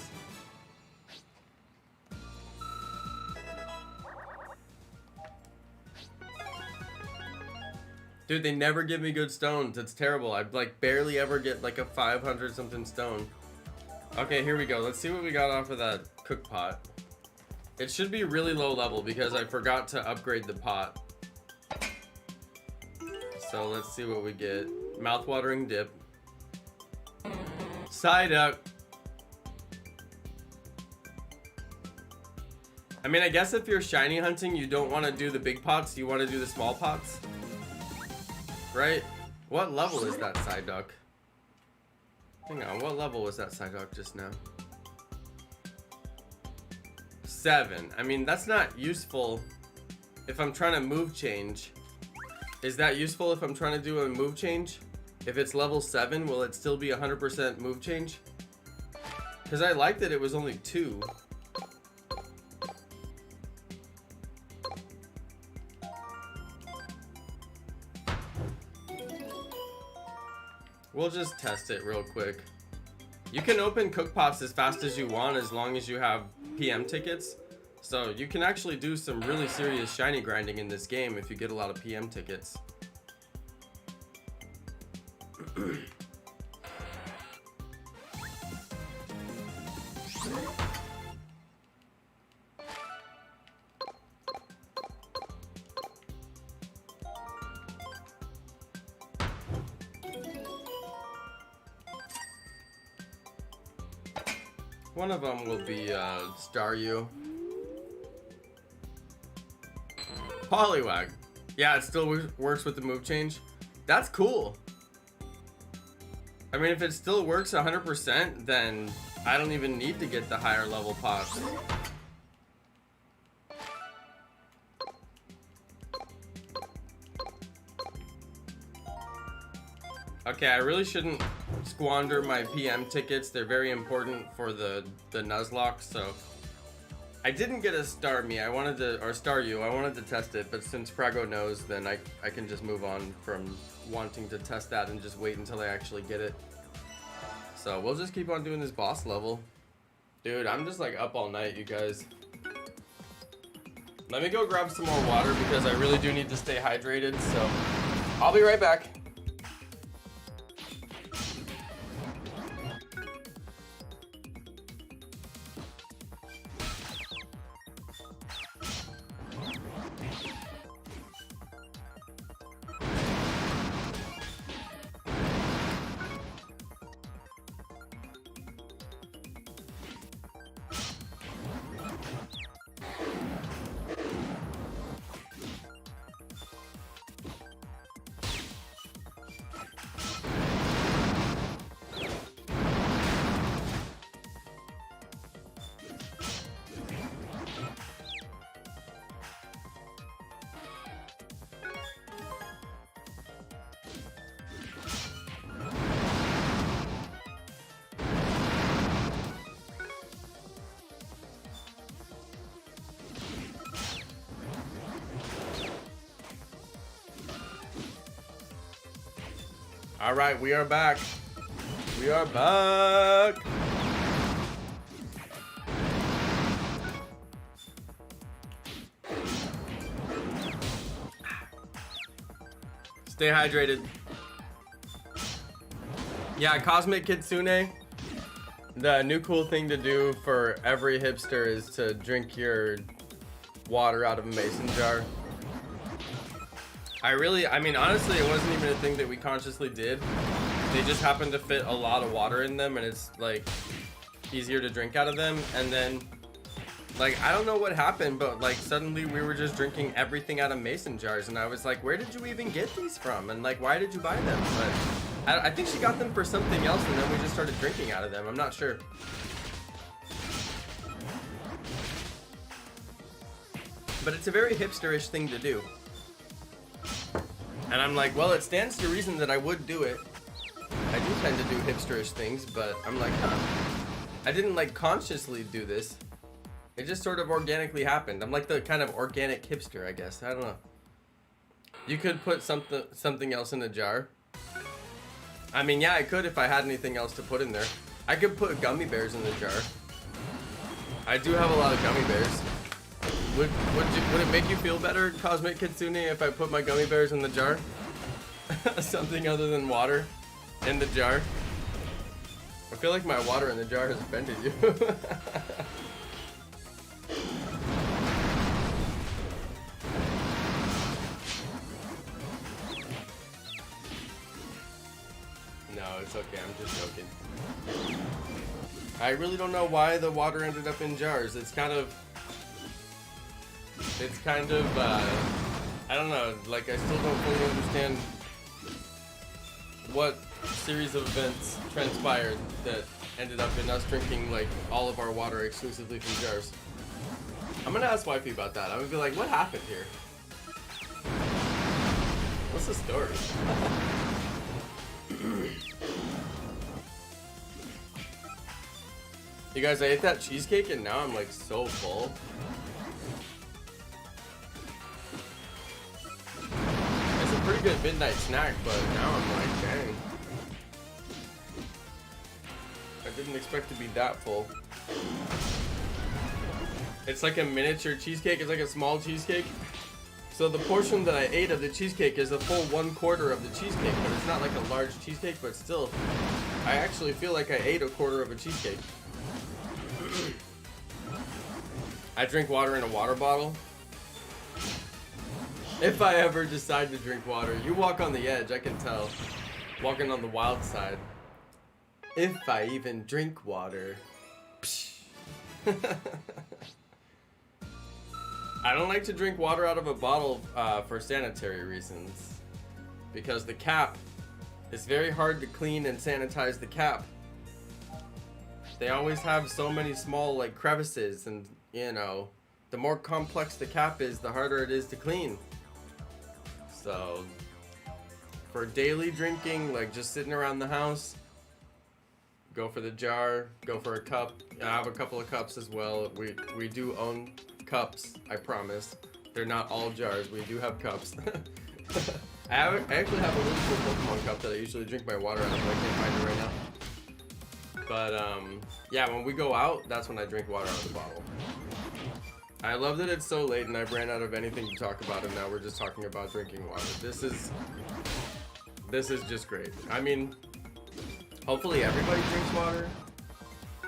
Dude, they never give me good stones. It's terrible. I like barely ever get like a 500 something stone. Okay, here we go. Let's see what we got off of that cook pot. It should be really low level because I forgot to upgrade the pot. So let's see what we get. Mouthwatering dip. Psyduck. I mean, I guess if you're shiny hunting, you don't want to do the big pots. You want to do the small pots. Right? What level is that Psyduck? Hang on, what level was that Psyduck just now? 7. I mean, that's not useful if I'm trying to move change. Is that useful if I'm trying to do a move change? If it's level 7, will it still be 100% move change? Because I like that it was only 2. We'll just test it real quick. You can open cook pots as fast as you want as long as you have PM tickets. So you can actually do some really serious shiny grinding in this game if you get a lot of PM tickets. One of them will be Staryu. Poliwag. Yeah, it still works with the move change. That's cool. I mean, if it still works 100%, then I don't even need to get the higher level pots. Okay, I really shouldn't squander my PM tickets. They're very important for the Nuzlocke, so I didn't get a Star Me. I wanted to, or Star You. I wanted to test it, but since Prago knows, then I can just move on from wanting to test that and just wait until I actually get it. So we'll just keep on doing this boss level. Dude, I'm just like up all night, you guys. Let me go grab some more water because I really do need to stay hydrated, so I'll be right back. All right, we are back. We are back. Stay hydrated. Yeah, Cosmic Kitsune. The new cool thing to do for every hipster is to drink your water out of a mason jar. I mean, honestly, it wasn't even a thing that we consciously did. They just happened to fit a lot of water in them, and it's like easier to drink out of them. And then, like, I don't know what happened, but like suddenly we were just drinking everything out of mason jars, and I was like, where did you even get these from? And like, why did you buy them? But I think she got them for something else, and then we just started drinking out of them. I'm not sure. But it's a very hipsterish thing to do. And I'm like, well, it stands to reason that I would do it. I do tend to do hipsterish things, but I'm like, huh. I didn't like consciously do this. It just sort of organically happened. I'm like the kind of organic hipster, I guess. I don't know. You could put something else in a jar. I mean, yeah, I could if I had anything else to put in there. I could put gummy bears in the jar. I do have a lot of gummy bears. Would it make you feel better, Cosmic Kitsune, if I put my gummy bears in the jar? Something other than water in the jar? I feel like my water in the jar has offended you. No, it's okay, I'm just joking. I really don't know why the water ended up in jars. It's kind of, I don't know, like I still don't fully understand what series of events transpired that ended up in us drinking like all of our water exclusively from jars. I'm gonna ask Wifey about that. I'm gonna be like, what happened here? What's the story? You guys, I ate that cheesecake and now I'm like so full. It's a pretty good midnight snack, but now I'm like, dang. I didn't expect to be that full. It's like a miniature cheesecake. It's like a small cheesecake. So the portion that I ate of the cheesecake is a full 1/4 of the cheesecake, but it's not like a large cheesecake, but still, I actually feel like I ate 1/4 of a cheesecake. I drink water in a water bottle. If I ever decide to drink water, you walk on the edge, I can tell. Walking on the wild side. If I even drink water. I don't like to drink water out of a bottle for sanitary reasons. Because the cap, it's very hard to clean and sanitize the cap. They always have so many small like crevices, and you know, the more complex the cap is, the harder it is to clean. So For daily drinking, like just sitting around the house, go for the jar, go for a cup. I have a couple of cups as well. We do own cups, I promise. They're not all jars, we do have cups. I actually have a really cool Pokemon cup that I usually drink my water out of, but I can't find it right now. But yeah, when we go out, that's when I drink water out of the bottle. I love that it's so late and I've ran out of anything to talk about, and now we're just talking about drinking water. This is just great. I mean, hopefully everybody drinks water.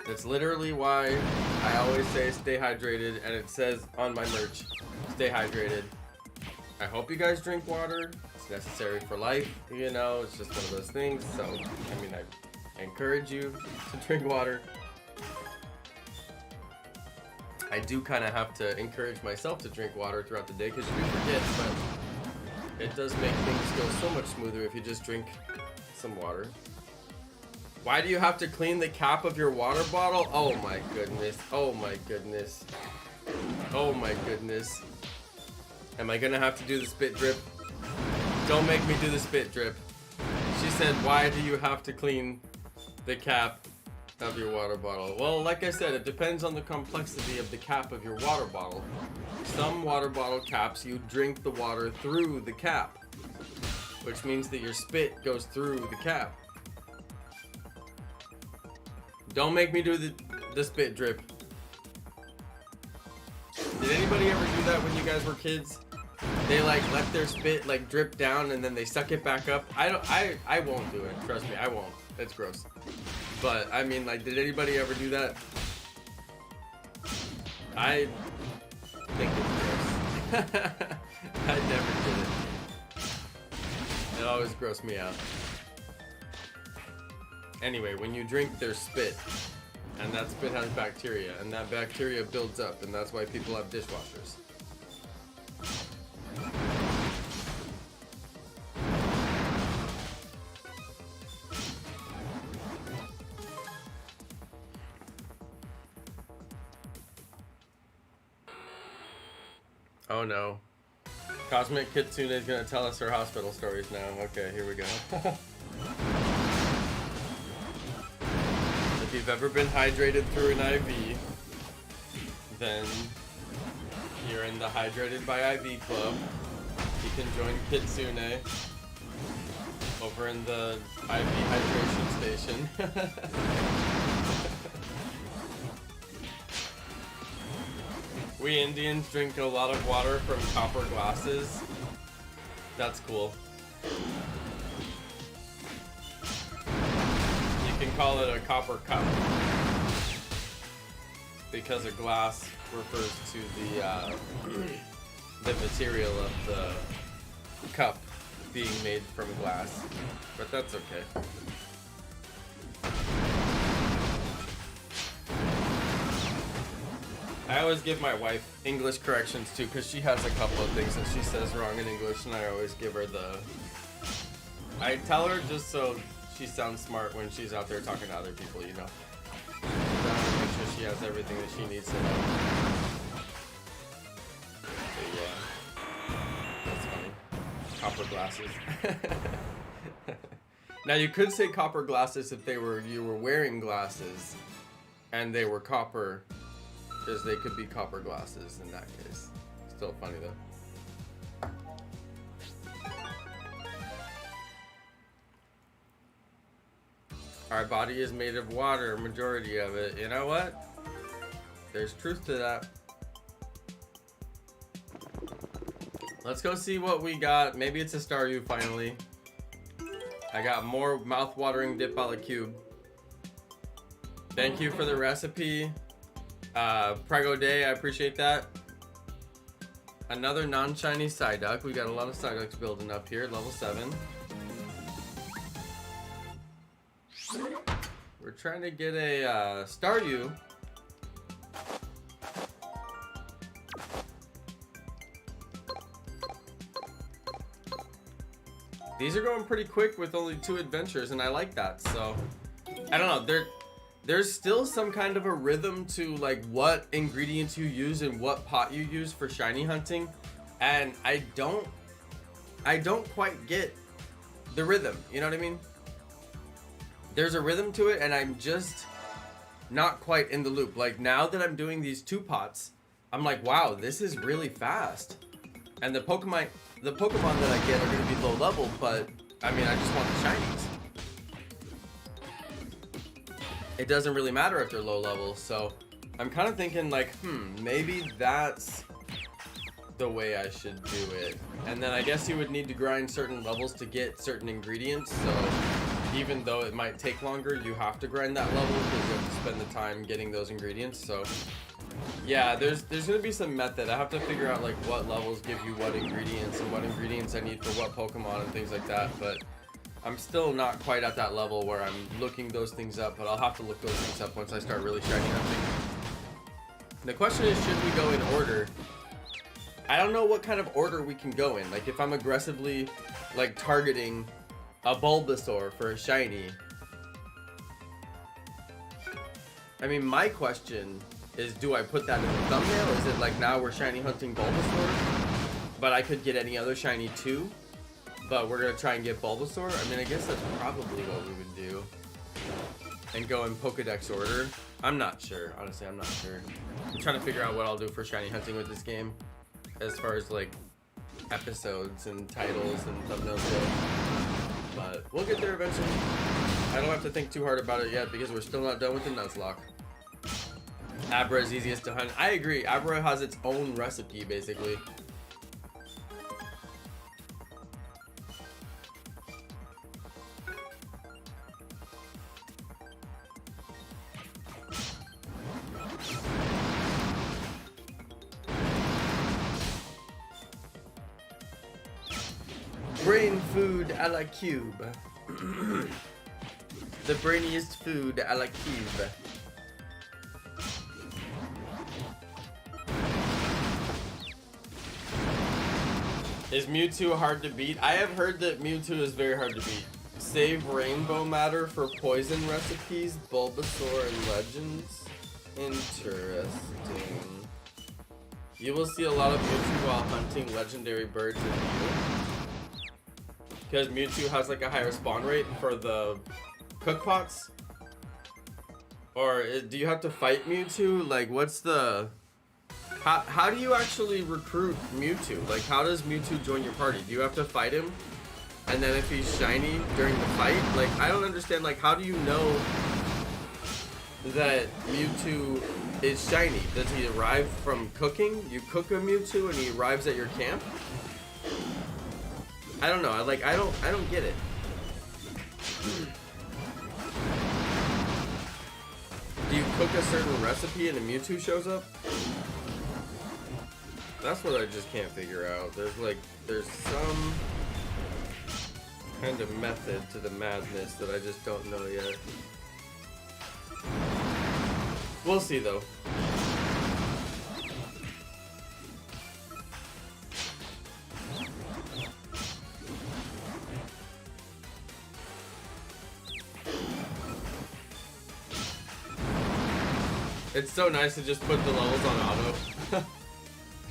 That's literally why I always say stay hydrated, and it says on my merch, stay hydrated. I hope you guys drink water. It's necessary for life, you know, it's just one of those things. So, I mean, I encourage you to drink water. I do kind of have to encourage myself to drink water throughout the day because you do forget, but it does make things go so much smoother if you just drink some water. Why do you have to clean the cap of your water bottle? Oh my goodness. Oh my goodness. Oh my goodness. Am I gonna have to do the spit drip? Don't make me do the spit drip. She said, why do you have to clean the cap of your water bottle? Well, like I said, it depends on the complexity of the cap of your water bottle. Some water bottle caps, you drink the water through the cap, which means that your spit goes through the cap. Don't make me do the spit drip. Did anybody ever do that when you guys were kids? They like let their spit like drip down and then they suck it back up. I won't do it. Trust me, I won't. It's gross. But I mean, like, did anybody ever do that? I think it's gross. I never did it. It always grossed me out. Anyway, when you drink their spit, and that spit has bacteria, and that bacteria builds up, and that's why people have dishwashers. Oh no. Cosmic Kitsune is gonna tell us her hospital stories now. Okay, here we go. If you've ever been hydrated through an IV, then you're in the Hydrated by IV club. You can join Kitsune over in the IV hydration station. We Indians drink a lot of water from copper glasses. That's cool. You can call it a copper cup, because a glass refers to the material of the cup being made from glass, but that's okay. I always give my wife English corrections too, because she has a couple of things that she says wrong in English, and I always give her I tell her just so she sounds smart when she's out there talking to other people, you know. I want to make sure she has everything that she needs to know. But yeah, that's funny. Copper glasses. Now you could say copper glasses if you were wearing glasses and they were copper, because they could be copper glasses in that case. Still funny though. Our body is made of water, majority of it. You know what? There's truth to that. Let's go see what we got. Maybe it's a Staryu finally. I got more mouth-watering dip a la cube. Thank you for the recipe. Prego Day, I appreciate that. Another non-shiny Psyduck. We got a lot of Psyducks building up here, level 7. We're trying to get a Staryu. These are going pretty quick with only 2 adventures, and I like that. So, I don't know. There's still some kind of a rhythm to like what ingredients you use and what pot you use for shiny hunting, and I don't quite get the rhythm, you know what I mean? There's a rhythm to it, and I'm just not quite in the loop. Like, now that I'm doing these 2 pots, I'm like, wow, this is really fast. And the Pokemon that I get are going to be low level, but I mean, I just want the shinies. It doesn't really matter if they're low level, so I'm kind of thinking like, maybe that's the way I should do it. And then I guess you would need to grind certain levels to get certain ingredients, so even though it might take longer, you have to grind that level because you have to spend the time getting those ingredients. So yeah, there's gonna be some method. I have to figure out like what levels give you what ingredients and what ingredients I need for what Pokemon and things like that, but I'm still not quite at that level where I'm looking those things up, but I'll have to look those things up once I start really shiny hunting. The question is, should we go in order? I don't know what kind of order we can go in. Like, if I'm aggressively like targeting a Bulbasaur for a shiny. I mean, my question is, do I put that in the thumbnail? Is it like, now we're shiny hunting Bulbasaur, but I could get any other shiny too, but we're gonna try and get Bulbasaur? I mean, I guess that's probably what we would do. And go in Pokedex order. I'm not sure, honestly, I'm not sure. I'm trying to figure out what I'll do for shiny hunting with this game, as far as like episodes and titles and thumbnails go. But we'll get there eventually. I don't have to think too hard about it yet because we're still not done with the Nuzlocke. Abra is easiest to hunt. I agree. Abra has its own recipe, basically. Brain food a la cube. The brainiest food a la cube. Is Mewtwo hard to beat? I have heard that Mewtwo is very hard to beat. Save rainbow matter for poison recipes, Bulbasaur and legends. Interesting. You will see a lot of Mewtwo while hunting legendary birds in Mew. Because Mewtwo has like a higher spawn rate for the cook pots? Or do you have to fight Mewtwo? Like, what's the... How do you actually recruit Mewtwo? Like, how does Mewtwo join your party? Do you have to fight him? And then if he's shiny during the fight? Like, I don't understand. Like, how do you know that Mewtwo is shiny? Does he arrive from cooking? You cook a Mewtwo and he arrives at your camp? I don't know. I don't get it. Do you cook a certain recipe and a Mewtwo shows up? That's what I just can't figure out. There's some kind of method to the madness that I just don't know yet. We'll see though. It's so nice to just put the levels on auto.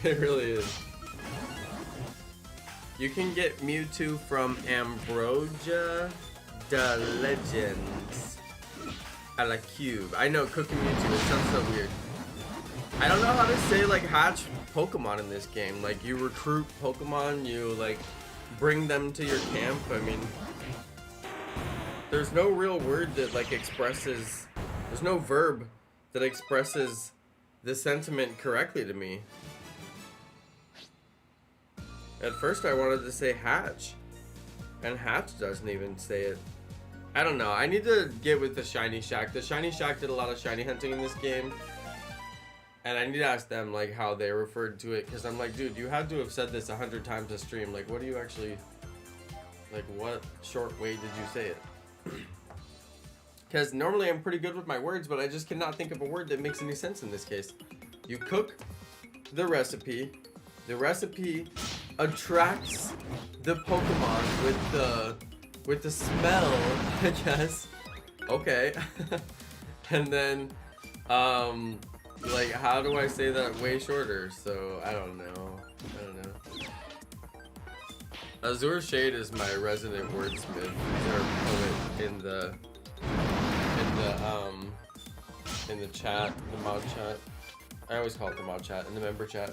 It really is. You can get Mewtwo from Ambrosia the Legends a la cube. I know, cooking Mewtwo, it sounds so weird. I don't know how to say like hatch Pokemon in this game. Like, you recruit Pokemon, you like bring them to your camp. I mean, there's no real word that like expresses, there's no verb that expresses the sentiment correctly to me. At first I wanted to say hatch, and hatch doesn't even say it. I don't know, I need to get with the Shiny Shack. The Shiny Shack did a lot of shiny hunting in this game, and I need to ask them like how they referred to it, because I'm like, dude, you had to have said this 100 times a stream. Like, what do you actually, like, what short way did you say it? Because normally I'm pretty good with my words, but I just cannot think of a word that makes any sense in this case. You cook the recipe attracts the Pokemon with the smell, I guess. Okay. And then, like, how do I say that way shorter? So, I don't know. Azure Shade is my resident wordsmith or poet in the chat, the mod chat. I always call it the mod chat, in the member chat.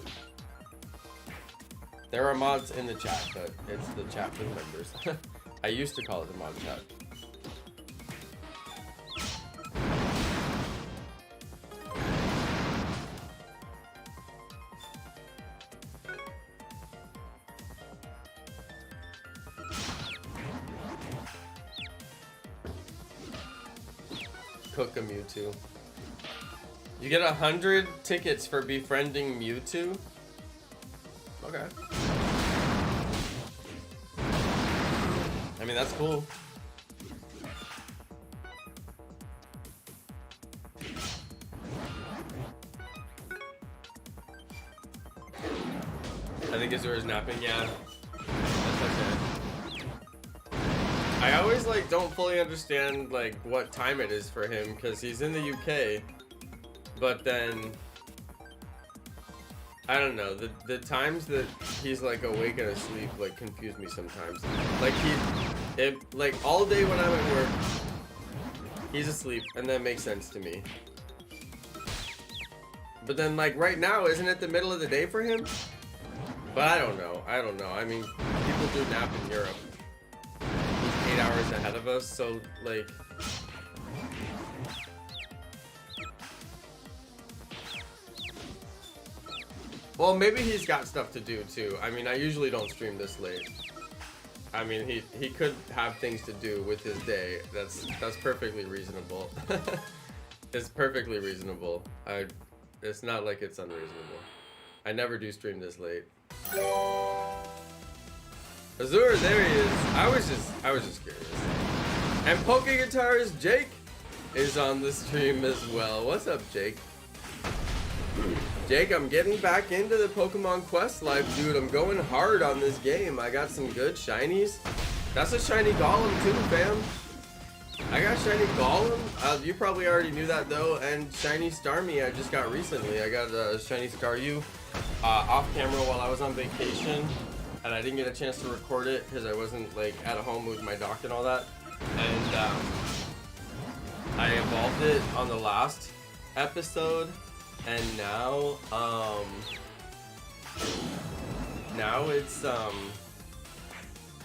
There are mods in the chat, but it's the chat for the members. I used to call it the mod chat. Cook a Mewtwo. You get 100 tickets for befriending Mewtwo? Okay. I mean, that's cool. I think Azure is napping, yeah. That's okay. I always like don't fully understand like what time it is for him because he's in the UK, but then I don't know, the times that he's like awake and asleep like confuse me sometimes. Like like all day when I'm at work, he's asleep and that makes sense to me. But then like right now, isn't it the middle of the day for him? But I don't know. I mean, people do nap in Europe. He's 8 hours ahead of us, so like well, maybe he's got stuff to do too. I mean, I usually don't stream this late. I mean, he could have things to do with his day. That's perfectly reasonable. It's perfectly reasonable. It's not like it's unreasonable. I never do stream this late. Azure, there he is. I was just curious. And Poke Guitars Jake is on the stream as well. What's up, Jake? Jake, I'm getting back into the Pokemon Quest life, dude. I'm going hard on this game. I got some good shinies. That's a shiny Golem too, fam. I got shiny Golem. You probably already knew that though. And shiny Starmie I just got recently. I got a shiny Staryu off camera while I was on vacation, and I didn't get a chance to record it because I wasn't like at home with my doc and all that. And I evolved it on the last episode. And now it's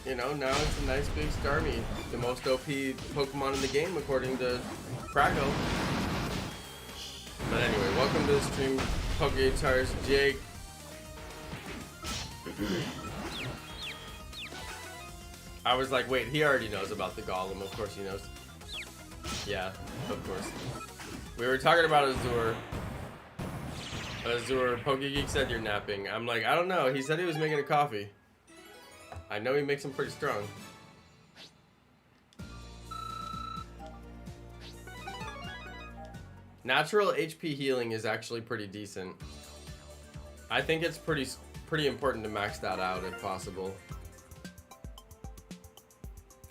you know, now it's a nice big Starmie, the most OP Pokemon in the game according to Krago. But anyway, welcome to the stream, Poke Guitars Jake. I was like, wait, he already knows about the Golem. Of course he knows. Yeah, of course. We were talking about Azure. Azure, PokeGeek said you're napping. I'm like, I don't know. He said he was making a coffee. I know he makes them pretty strong. Natural HP healing is actually pretty decent. I think it's pretty important to max that out if possible.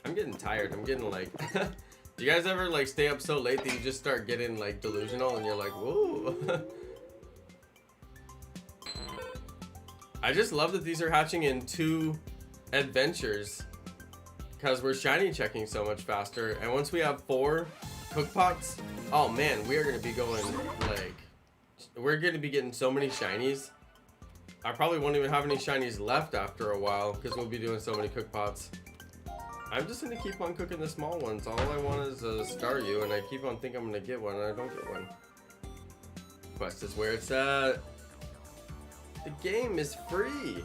I'm getting tired. I'm getting like... Do you guys ever like stay up so late that you just start getting like delusional and you're like, whoa. I just love that these are hatching in 2 adventures because we're shiny checking so much faster. And once we have 4 cook pots, oh man, we are going to be going like, we're going to be getting so many shinies. I probably won't even have any shinies left after a while because we'll be doing so many cook pots. I'm just going to keep on cooking the small ones. All I want is a Staryu, and I keep on thinking I'm going to get one and I don't get one. Quest is where it's at. The game is free.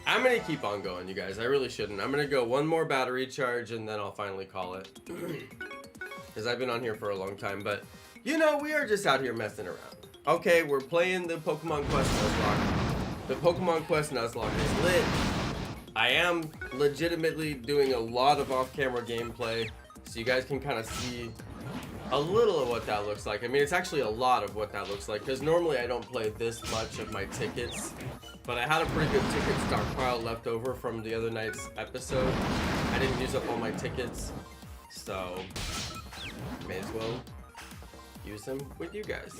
I'm gonna keep on going, you guys. I really shouldn't. I'm gonna go one more battery charge and then I'll finally call it. Because I've been on here for a long time, but you know, we are just out here messing around. Okay, we're playing the Pokemon Quest Nuzlocke. The Pokemon Quest Nuzlocke is lit. I am legitimately doing a lot of off-camera gameplay, so you guys can kind of see a little of what that looks like. I mean, it's actually a lot of what that looks like, because normally I don't play this much of my tickets, but I had a pretty good ticket stockpile left over from the other night's episode. I didn't use up all my tickets, so may as well use them with you guys.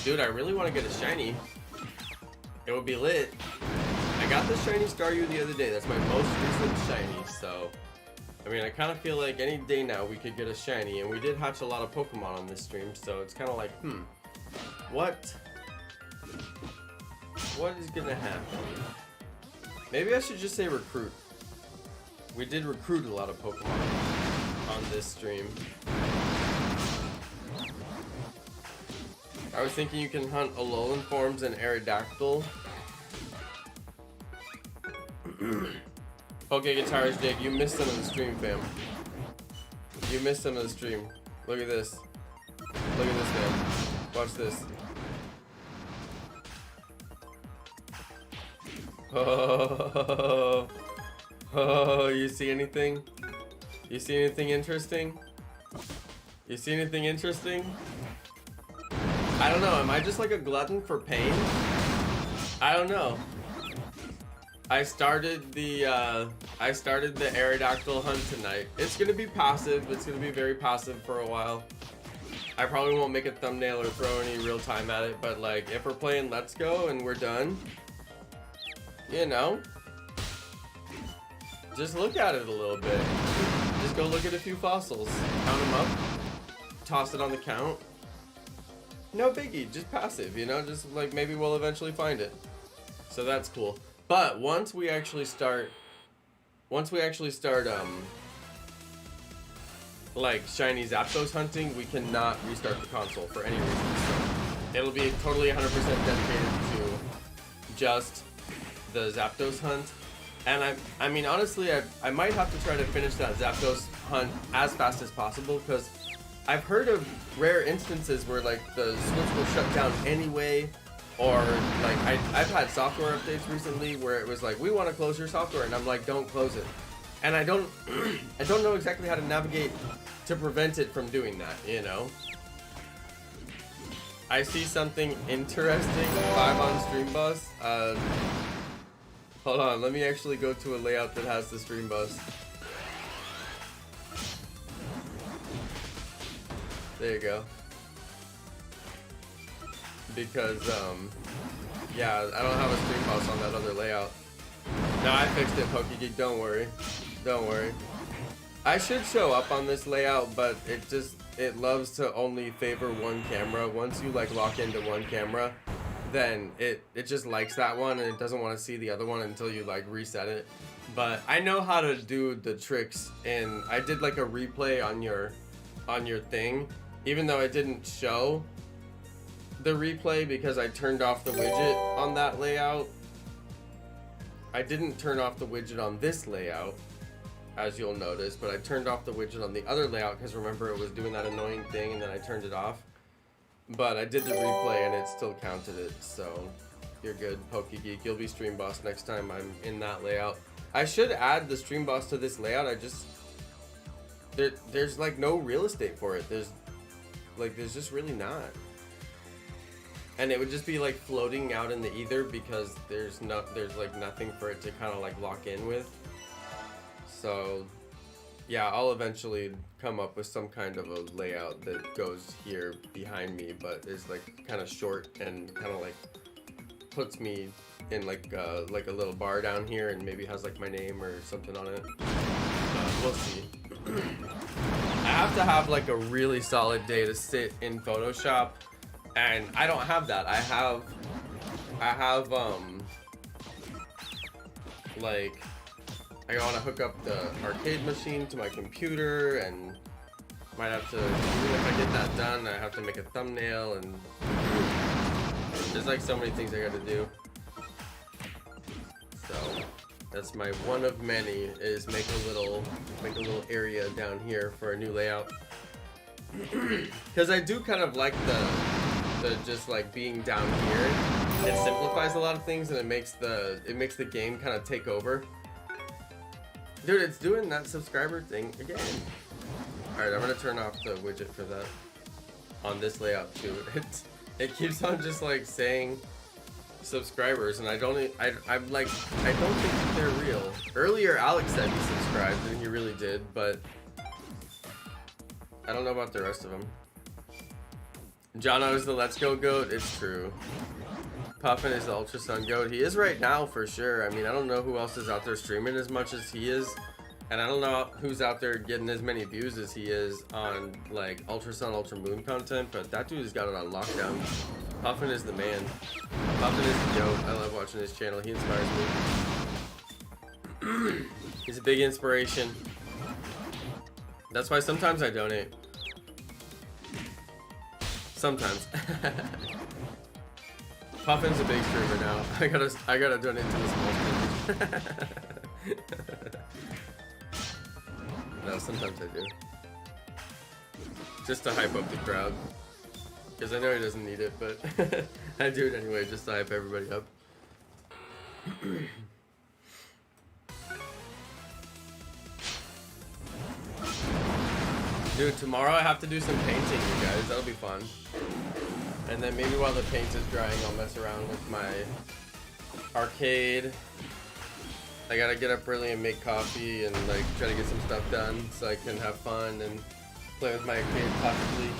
Dude, I really want to get a shiny. It would be lit. I got the shiny Staryu the other day. That's my most recent shiny, so I mean, I kind of feel like any day now we could get a shiny, and we did hatch a lot of Pokemon on this stream, so it's kind of like, what is gonna happen? Maybe I should just say recruit. We did recruit a lot of Pokemon on this stream. I was thinking you can hunt Alolan forms and Aerodactyl. Okay, Guitarist Jake, you missed some of the stream, fam. You missed some of the stream. Look at this. Look at this, man. Watch this. Oh, you see anything? You see anything interesting? You see anything interesting? I don't know, am I just like a glutton for pain? I don't know. I started the Aerodactyl hunt tonight. It's gonna be passive. It's gonna be very passive for a while. I probably won't make a thumbnail or throw any real time at it, but like if we're playing Let's Go and we're done, you know, just look at it a little bit. Just go look at a few fossils, count them up, toss it on the count. No biggie, just passive, you know, just like maybe we'll eventually find it. So that's cool. But once we actually start like shiny Zapdos hunting, we cannot restart the console for any reason. So it'll be totally 100% dedicated to just the Zapdos hunt. And I mean honestly, I might have to try to finish that Zapdos hunt as fast as possible, because I've heard of rare instances where like the Switch will shut down anyway. Or like I've had software updates recently where it was like, we want to close your software, and I'm like, don't close it. And I don't know exactly how to navigate to prevent it from doing that, you know. I see something interesting live on Stream Bus. Hold on, let me actually go to a layout that has the Stream Bus. There you go. Because, yeah, I don't have a Stream Bus on that other layout. No, I fixed it, PokeGeek, don't worry. Don't worry. I should show up on this layout, but it loves to only favor one camera. Once you, like, lock into one camera, then it just likes that one, and it doesn't want to see the other one until you, like, reset it. But I know how to do the tricks, and I did, like, a replay on your thing, even though it didn't show the replay because I turned off the widget on that layout. I didn't turn off the widget on this layout, as you'll notice, but I turned off the widget on the other layout because remember it was doing that annoying thing and then I turned it off. But I did the replay and it still counted it, so you're good, PokeGeek. You'll be Stream Boss next time I'm in that layout. I should add the Stream Boss to this layout. There's like no real estate for it. There's just really not. And it would just be like floating out in the ether because there's like nothing for it to kind of like lock in with. So yeah, I'll eventually come up with some kind of a layout that goes here behind me, but is like kind of short and kind of like puts me in like a little bar down here and maybe has like my name or something on it. We'll see. I have to have like a really solid day to sit in Photoshop. And I don't have that. I have like, I want to hook up the arcade machine to my computer, and might have to, even if I get that done, I have to make a thumbnail, and there's like so many things I gotta do. So that's my one of many, is make a little area down here for a new layout. Because I do kind of like the just like being down here. It simplifies a lot of things and it makes the game kind of take over. Dude, it's doing that subscriber thing again. Alright, I'm gonna turn off the widget for that on this layout too. It keeps on just like saying subscribers, and I'm like, I don't think they're real. Earlier Alex said he subscribed and he really did, but I don't know about the rest of them. Jonno is the Let's Go GOAT. It's true. Puffin is the Ultra Sun GOAT. He is right now for sure. I mean, I don't know who else is out there streaming as much as he is. And I don't know who's out there getting as many views as he is on like Ultra Sun, Ultra Moon content, but that dude has got it on lockdown. Puffin is the man. Puffin is the GOAT. I love watching his channel. He inspires me. He's a big inspiration. That's why sometimes I donate. Sometimes. Puffin's a big streamer now. I gotta donate to this small. No, sometimes I do. Just to hype up the crowd. Because I know he doesn't need it, but I do it anyway just to hype everybody up. Dude, tomorrow I have to do some painting, you guys. That'll be fun. And then maybe while the paint is drying, I'll mess around with my arcade. I gotta get up early and make coffee and like try to get some stuff done so I can have fun and play with my arcade possibly.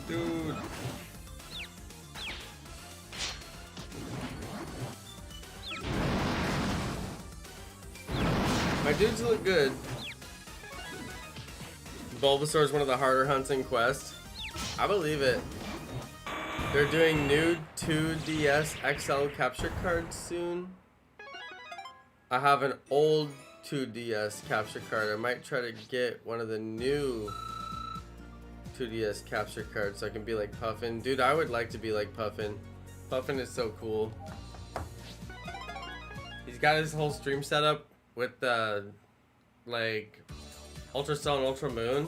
Dude. My dudes look good. Bulbasaur is one of the harder hunts in Quest. I believe it. They're doing new 2DS XL capture cards soon. I have an old 2DS capture card. I might try to get one of the new 2DS capture cards so I can be like Puffin. Dude, I would like to be like Puffin. Puffin is so cool. He's got his whole stream setup with like Ultra Sun, Ultra Moon,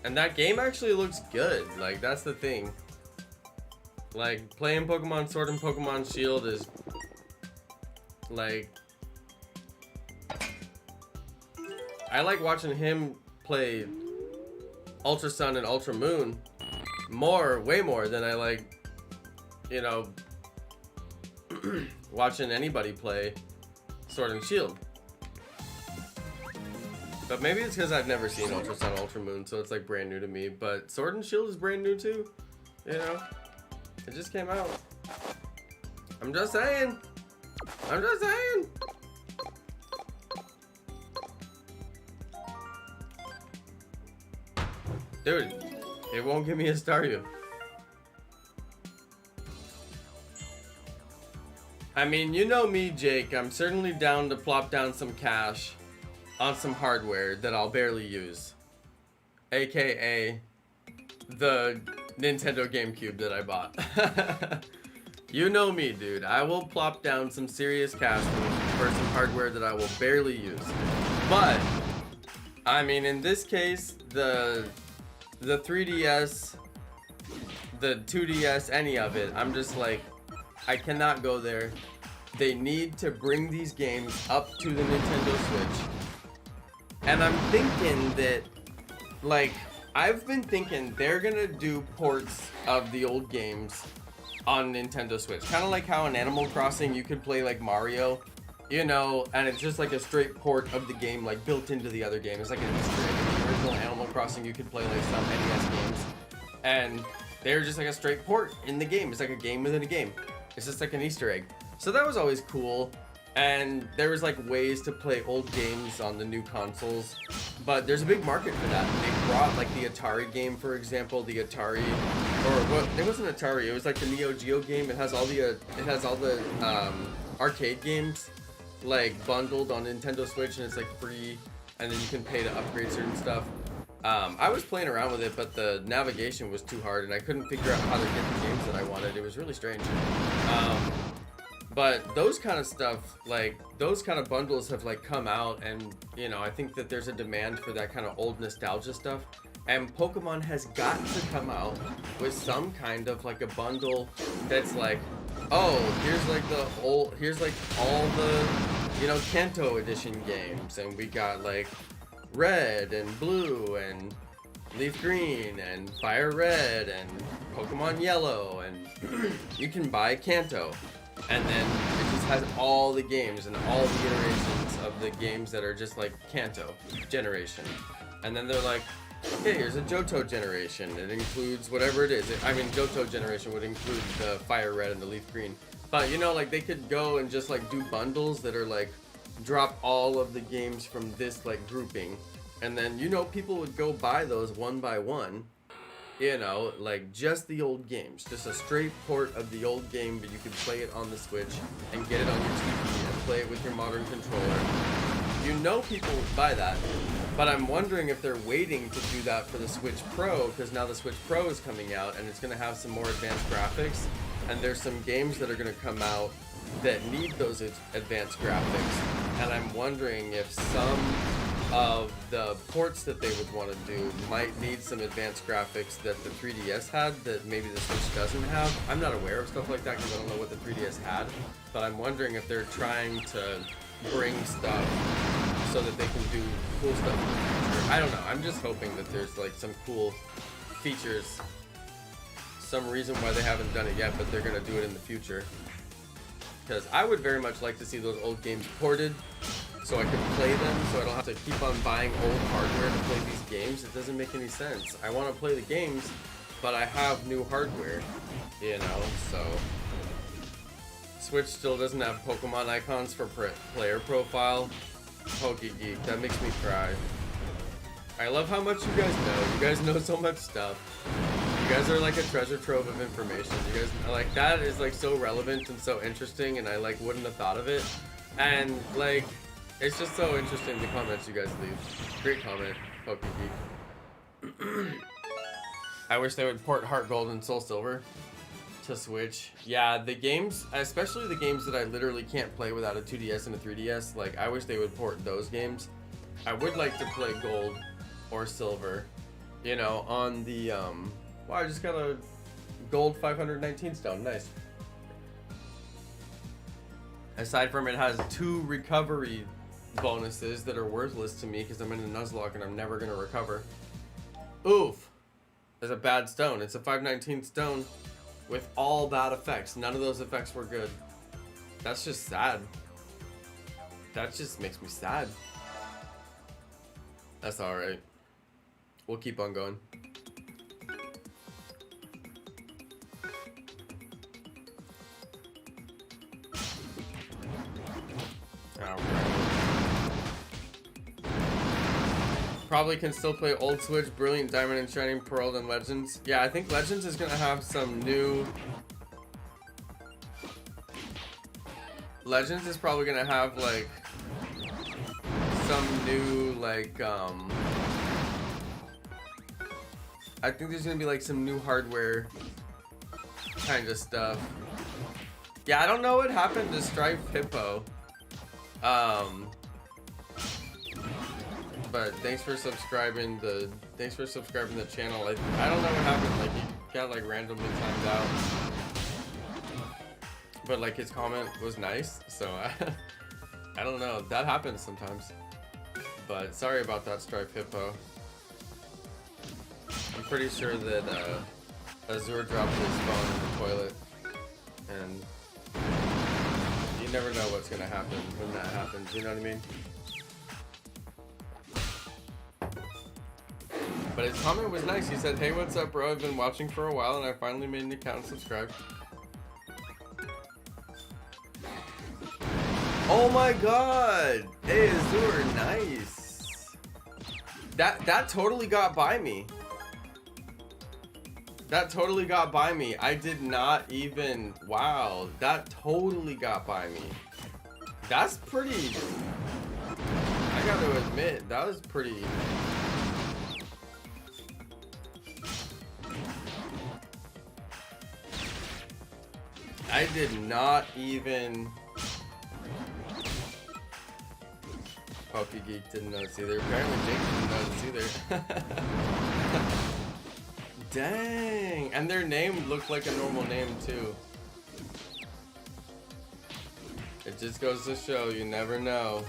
and that game actually looks good. Like, that's the thing. Like, playing Pokemon Sword and Pokemon Shield is like, I like watching him play Ultra Sun and Ultra Moon way more than I like, you know, watching anybody play Sword and Shield. But maybe it's because I've never seen Ultra Sun, Ultra Moon, so it's like brand new to me. But Sword and Shield is brand new too, you know? It just came out. I'm just saying. I'm just saying. Dude, it won't give me a Staryu. I mean, you know me, Jake. I'm certainly down to plop down some cash on some hardware that I'll barely use. AKA the Nintendo GameCube that I bought. You know me, dude. I will plop down some serious cash for some hardware that I will barely use. But, I mean, in this case, the 3DS, the 2DS, any of it, I'm just like, I cannot go there. They need to bring these games up to the Nintendo Switch. And I'm thinking that, like, I've been thinking they're gonna do ports of the old games on Nintendo Switch. Kind of like how in Animal Crossing you could play like Mario, you know, and it's just like a straight port of the game, like built into the other game. It's like an Easter egg. In the original Animal Crossing you could play like some NES games, and they're just like a straight port in the game. It's like a game within a game. It's just like an Easter egg. So that was always cool. And there was like ways to play old games on the new consoles, but there's a big market for that. They brought like the Atari game, for example, the Atari, or what? It wasn't Atari. It was like the Neo Geo game. It has all the arcade games like bundled on Nintendo Switch, and it's like free, and then you can pay to upgrade certain stuff. I was playing around with it, but the navigation was too hard, and I couldn't figure out how to get the games that I wanted. It was really strange. But those kind of stuff, like those kind of bundles have like come out, and you know, I think that there's a demand for that kind of old nostalgia stuff, and Pokemon has got to come out with some kind of like a bundle that's like, oh, here's like all the you know, Kanto edition games, and we got like Red and Blue and Leaf Green and Fire Red and Pokemon Yellow, and you can buy Kanto, and then it just has all the games and all the iterations of the games that are just like Kanto generation. And then they're like, okay, here's a Johto generation. It includes whatever it is. I mean, Johto generation would include the Fire Red and the Leaf Green. But you know, like they could go and just like do bundles that are like drop all of the games from this like grouping, and then you know people would go buy those one by one. You know, like just the old games, just a straight port of the old game, but you could play it on the Switch and get it on your TV and play it with your modern controller. You know people would buy that, but I'm wondering if they're waiting to do that for the Switch Pro, because now the Switch Pro is coming out and it's going to have some more advanced graphics, and there's some games that are going to come out that need those advanced graphics, and I'm wondering if some of the ports that they would want to do might need some advanced graphics that the 3DS had that maybe the Switch doesn't have. I'm not aware of stuff like that because I don't know what the 3DS had, but I'm wondering if they're trying to bring stuff so that they can do cool stuff in the future. I don't know. I'm just hoping that there's like some cool features, some reason why they haven't done it yet, but they're going to do it in the future. Because I would very much like to see those old games ported so I can play them, so I don't have to keep on buying old hardware to play these games. It doesn't make any sense. I want to play the games, but I have new hardware, you know, so. Switch still doesn't have Pokemon icons for player profile. PokeGeek, that makes me cry. I love how much you guys know. You guys know so much stuff. You guys are like a treasure trove of information. You guys, like, that is like so relevant and so interesting, and I like wouldn't have thought of it. And like, it's just so interesting the comments you guys leave. Great comment, PokeGeek. I wish they would port Heart Gold and Soul Silver to Switch. Yeah, the games, especially the games that I literally can't play without a 2DS and a 3DS, like I wish they would port those games. I would like to play Gold or Silver, you know, on the, wow, I just got a Gold 519 stone, nice. Aside from it has 2 recovery bonuses that are worthless to me because I'm in a Nuzlocke and I'm never going to recover. Oof. There's a bad stone. It's a 519 stone with all bad effects. None of those effects were good. That's just sad. That just makes me sad. That's alright. We'll keep on going. Probably can still play Old Switch, Brilliant Diamond and Shining Pearl, and Legends. Yeah, I think Legends is gonna have some new... Legends is probably gonna have like some new like I think there's gonna be like some new hardware kind of stuff. Yeah, I don't know what happened to Stripe Hippo. But thanks for subscribing the channel. I don't know what happened, like he got like randomly timed out. But like his comment was nice, so I don't know. That happens sometimes. But sorry about that, Stripe Hippo. I'm pretty sure that Azure dropped his phone in the toilet, and you never know what's gonna happen when that happens, you know what I mean? But his comment was nice. He said, "Hey, what's up, bro? I've been watching for a while and I finally made an account and subscribed." Oh my god! Hey, Azure, nice. That totally got by me. That totally got by me. I did not even... Wow, that totally got by me. That's pretty... I gotta admit, that was pretty... I did not even... PokeGeek didn't notice either. Apparently Jake didn't notice either. Dang! And their name looked like a normal name too. just goes to show you never know.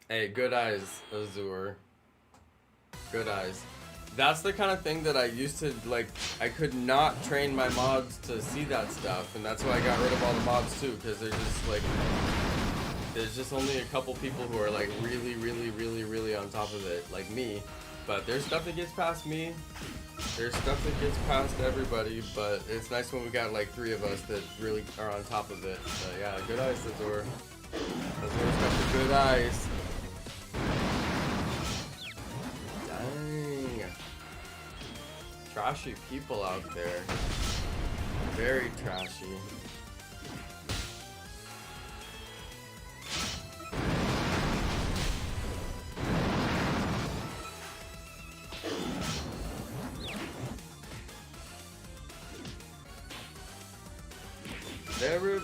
Hey, good eyes, Azure. Good eyes. That's the kind of thing that I used to, like, I could not train my mods to see that stuff, and that's why I got rid of all the mods too, because they're just like, there's just only a couple people who are like really on top of it, like me. But there's stuff that gets past me, there's stuff that gets past everybody, but it's nice when we got like 3 of us that really are on top of it. But yeah, good eyes, Azure. Azure's got the good eyes. Dang. Trashy people out there. Very trashy.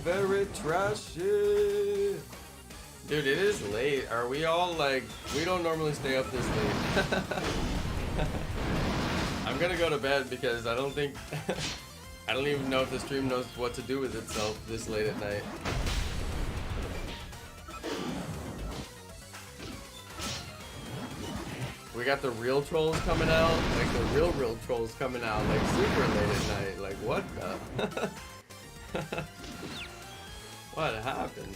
Very trashy. Dude, it is late. Are we all like, we don't normally stay up this late. I'm gonna go to bed because I don't think, I don't even know if the stream knows what to do with itself this late at night. We got the real trolls coming out, like the real trolls coming out, like super late at night. Like what the? What happened?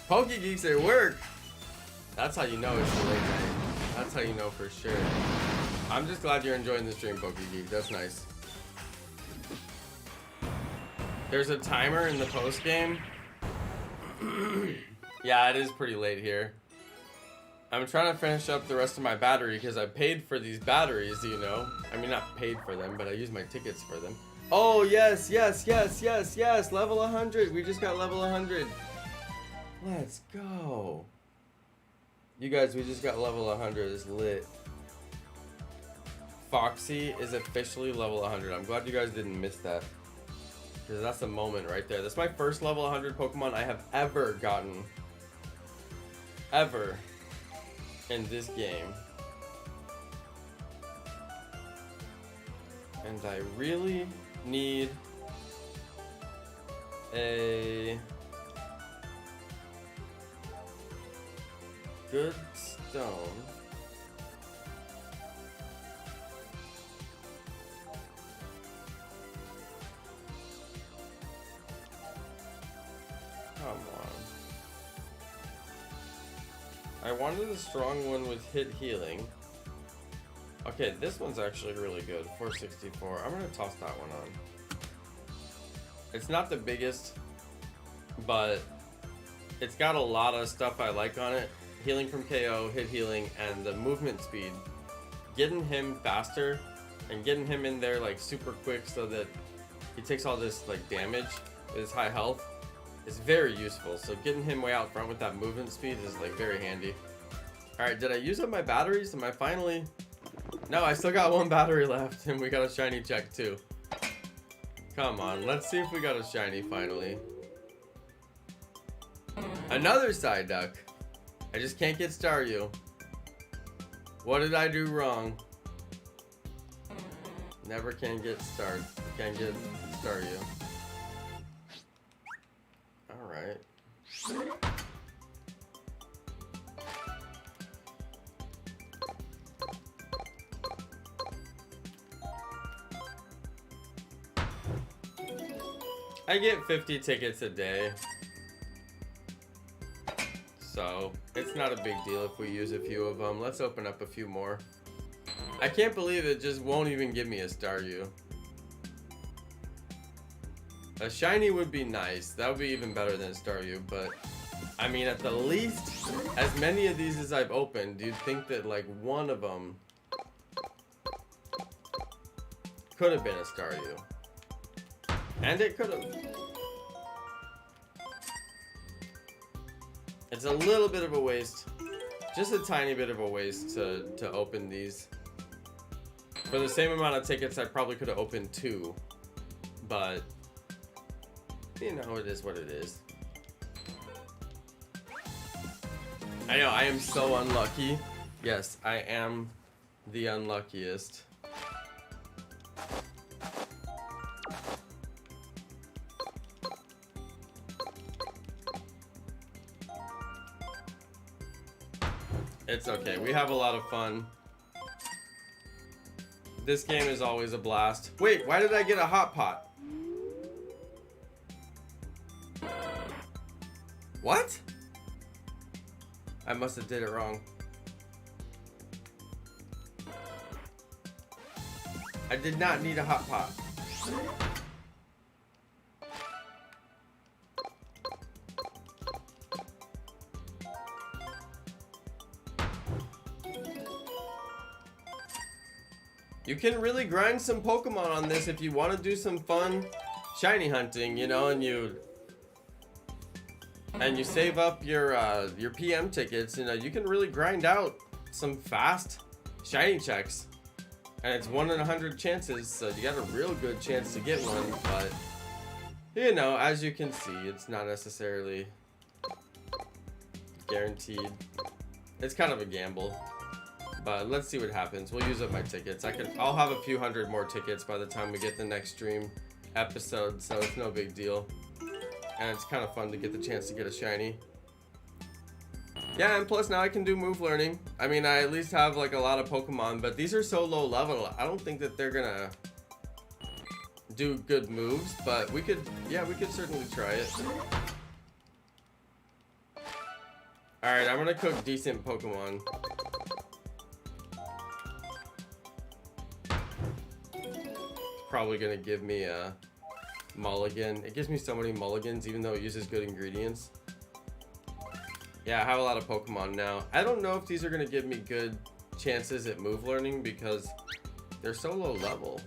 PokeGeeks at work! That's how you know it's a late night. That's how you know for sure. I'm just glad you're enjoying the stream, PokeGeek. That's nice. There's a timer in the post game. Yeah, it is pretty late here. I'm trying to finish up the rest of my battery because I paid for these batteries, you know. I mean, not paid for them, but I used my tickets for them. Oh, yes. Level 100. We just got level 100. Let's go. You guys, we just got level 100. It's lit. Foxy is officially level 100. I'm glad you guys didn't miss that, because that's a moment right there. That's my first level 100 Pokemon I have ever gotten. Ever. In this game. And I really need a good stone. Come on. I wanted a strong one with hit healing. Okay, this one's actually really good. 464. I'm gonna toss that one on. It's not the biggest, but it's got a lot of stuff I like on it. Healing from KO, hit healing, and the movement speed. Getting him faster and getting him in there like super quick so that he takes all this like damage with his high health is very useful. So getting him way out front with that movement speed is like very handy. Alright, did I use up my batteries? Am I finally... No, I still got 1 battery left and we got a shiny check too. Come on, let's see if we got a shiny finally. Another Psyduck. I just can't get Staryu. What did I do wrong? Never can get Can't get Staryu. Alright. I get 50 tickets a day. So, it's not a big deal if we use a few of them. Let's open up a few more. I can't believe it just won't even give me a Staryu. A shiny would be nice. That would be even better than a Staryu, but I mean, at the least, as many of these as I've opened, you'd think that like one of them could have been a Staryu. And it could have. It's a little bit of a waste. Just a tiny bit of a waste to open these. For the same amount of tickets, I probably could have opened 2. But, you know, it is what it is. I know, I am so unlucky. Yes, I am the unluckiest. It's okay. We have a lot of fun. This game is always a blast. Wait, why did I get a hot pot? What? I must have did it wrong. I did not need a hot pot. You can really grind some Pokemon on this if you want to do some fun shiny hunting, you know, and you save up your PM tickets. You know, you can really grind out some fast shiny checks, and it's 1 in 100 chances, so you got a real good chance to get one. But you know, as you can see, it's not necessarily guaranteed. It's kind of a gamble. But let's see what happens. We'll use up my tickets. I'll have a few hundred more tickets by the time we get the next stream episode, so it's no big deal. And it's kind of fun to get the chance to get a shiny. Yeah, and plus now I can do move learning. I mean, I at least have like a lot of Pokemon, but these are so low level. I don't think that they're gonna do good moves, but we could certainly try it. Alright, I'm gonna cook decent Pokemon. Probably gonna give me a mulligan. It gives me so many mulligans even though it uses good ingredients. Yeah, I have a lot of Pokemon now. I don't know if these are gonna give me good chances at move learning because they're so low level.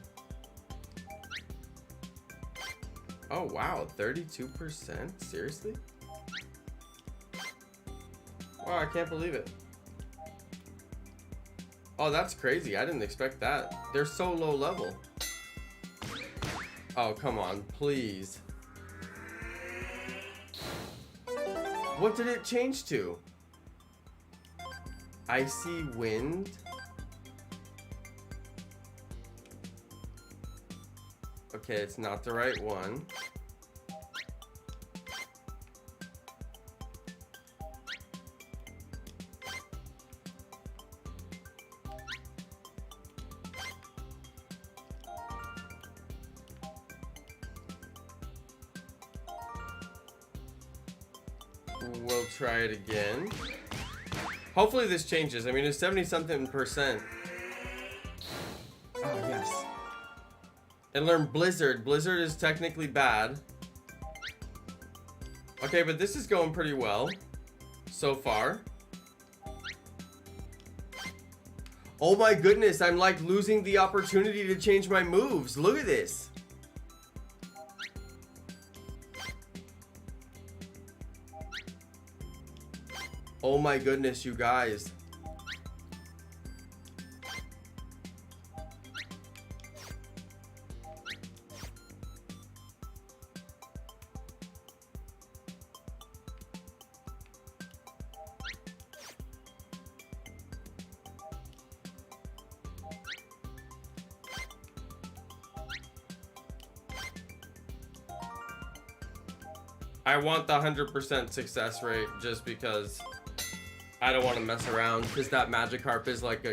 Oh wow, 32%? Seriously? Wow, I can't believe it. Oh, that's crazy. I didn't expect that. They're so low level. Oh, come on, please. What did it change to? Icy wind? Okay, it's not the right one. We'll try it again. Hopefully this changes. I mean, it's 70-something%. Oh, yes. And learn Blizzard. Blizzard is technically bad. Okay, but this is going pretty well so far. Oh my goodness, I'm like losing the opportunity to change my moves. Look at this. Oh my goodness, you guys. I want the 100% success rate just because I don't want to mess around, because that Magikarp is like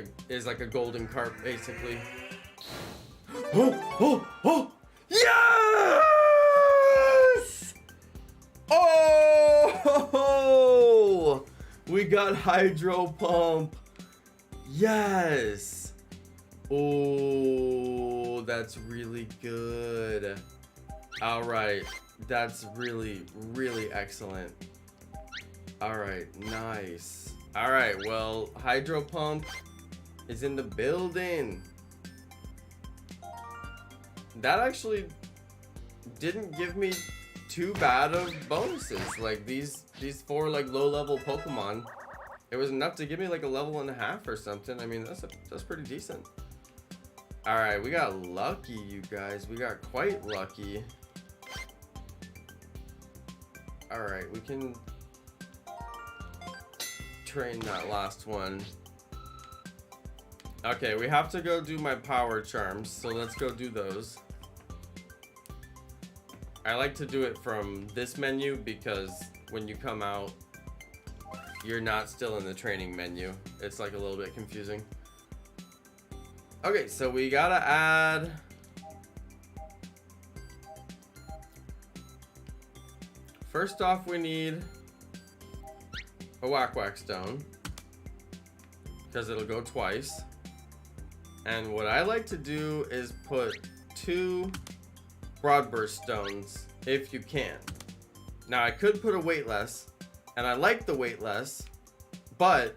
a golden carp basically. Oh! Yes! Oh! We got Hydro Pump. Yes. Oh, that's really good. All right, that's really excellent. All right, nice. All right, well, Hydro Pump is in the building. That actually didn't give me too bad of bonuses. Like these 4 like low level Pokemon, it was enough to give me like a level and a half or something. I mean, that's pretty decent. All right, we got lucky, you guys. We got quite lucky. All right, we can train that last one Okay, we have to go do my power charms, so let's go do those. I like to do it from this menu because when you come out, you're not still in the training menu. It's like a little bit confusing. Okay, so we gotta add... First off, we need a Whack Whack Stone, because it'll go twice. And what I like to do is put 2 Broadburst Stones, if you can. Now, I could put a Weightless, and I like the Weightless, but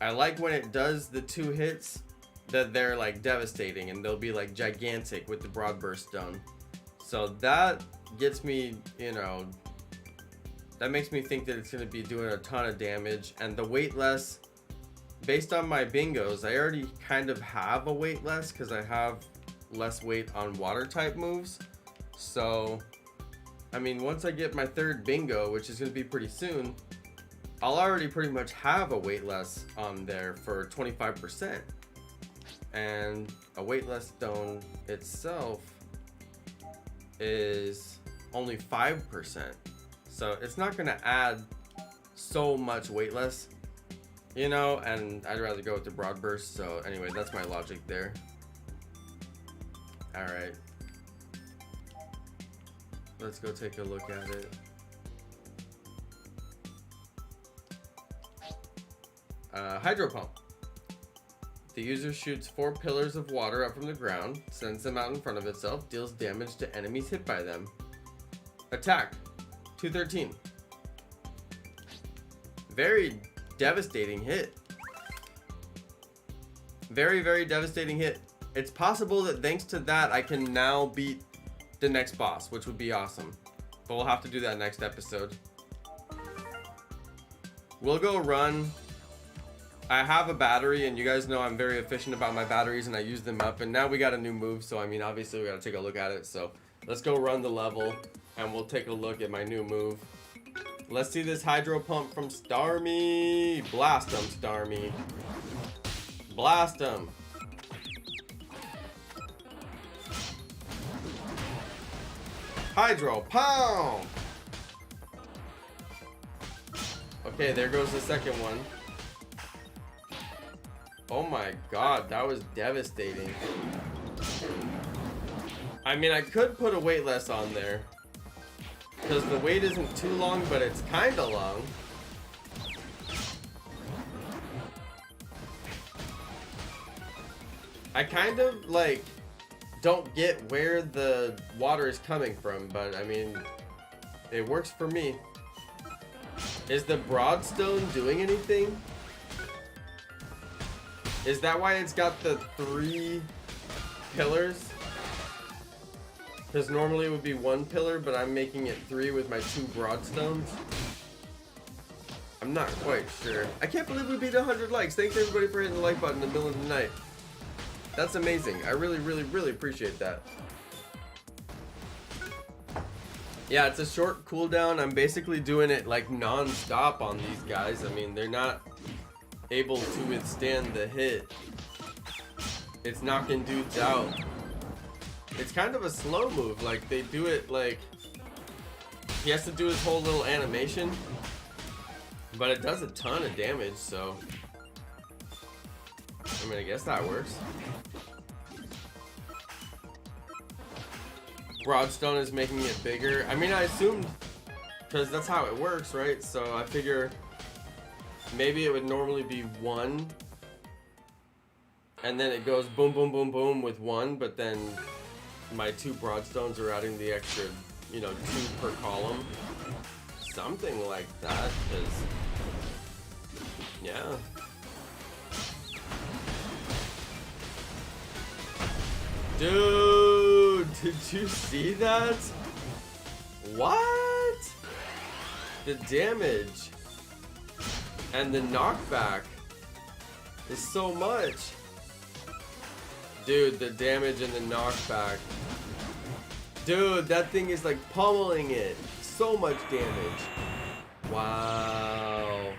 I like when it does the 2 hits that they're like devastating, and they'll be like gigantic with the Broadburst Stone. So that gets me, you know, that makes me think that it's going to be doing a ton of damage. And the Weightless, based on my bingos, I already kind of have a Weightless because I have less weight on water type moves. So I mean, once I get my 3rd bingo, which is going to be pretty soon, I'll already pretty much have a Weightless on there for 25%. And a Weightless Stone itself is only 5%. So it's not going to add so much Weightless, you know, and I'd rather go with the Broadburst. So anyway, that's my logic there. All right. Let's go take a look at it. Hydro Pump. The user shoots 4 pillars of water up from the ground, sends them out in front of itself, deals damage to enemies hit by them. Attack. 213. Very devastating hit. Very, very devastating hit. It's possible that thanks to that, I can now beat the next boss, which would be awesome. But we'll have to do that next episode. We'll go run. I have a battery, and you guys know I'm very efficient about my batteries, and I use them up. And now we got a new move, so I mean, obviously we gotta take a look at it. So let's go run the level, and we'll take a look at my new move. Let's see this Hydro Pump from Starmie. Blast him, Starmie. Blast him. Hydro Pump! Okay, there goes the second one. Oh my god, that was devastating. I mean, I could put a Weightless on there, because the wait isn't too long, but it's kind of long. I kind of, like, don't get where the water is coming from, but I mean, it works for me. Is the Broadstone doing anything? Is that why it's got the 3 pillars? Because normally it would be 1 pillar, but I'm making it 3 with my 2 Broadstones. I'm not quite sure. I can't believe we beat 100 likes. Thanks everybody for hitting the like button in the middle of the night. That's amazing. I really, really, really appreciate that. Yeah, it's a short cooldown. I'm basically doing it like non-stop on these guys. I mean, they're not able to withstand the hit. It's knocking dudes out. It's kind of a slow move. Like, they do it like... He has to do his whole little animation. But it does a ton of damage, so... I mean, I guess that works. Broadstone is making it bigger. I mean, I assumed, because that's how it works, right? So I figure maybe it would normally be 1, and then it goes boom, boom, boom, boom with 1, but then my 2 Broadstones are adding the extra, you know, 2 per column. Something like that, because, yeah. Dude, did you see that? What? The damage and the knockback is so much. Dude, the damage and the knockback. Dude, that thing is like pummeling it. So much damage. Wow.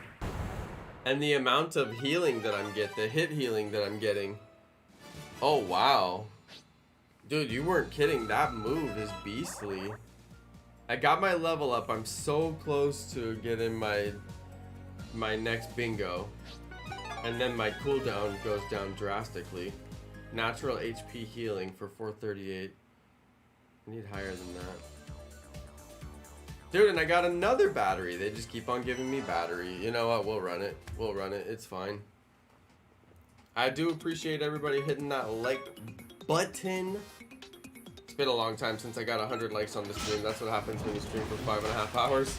And the amount of healing that I'm getting, the hit healing that I'm getting. Oh, wow. Dude, you weren't kidding. That move is beastly. I got my level up. I'm so close to getting my next bingo. And then my cooldown goes down drastically. Natural HP healing for 438. I need higher than that. Dude, and I got another battery. They just keep on giving me battery. You know what? We'll run it. We'll run it. It's fine. I do appreciate everybody hitting that like button. It's been a long time since I got 100 likes on the stream. That's what happens when you stream for 5.5 hours.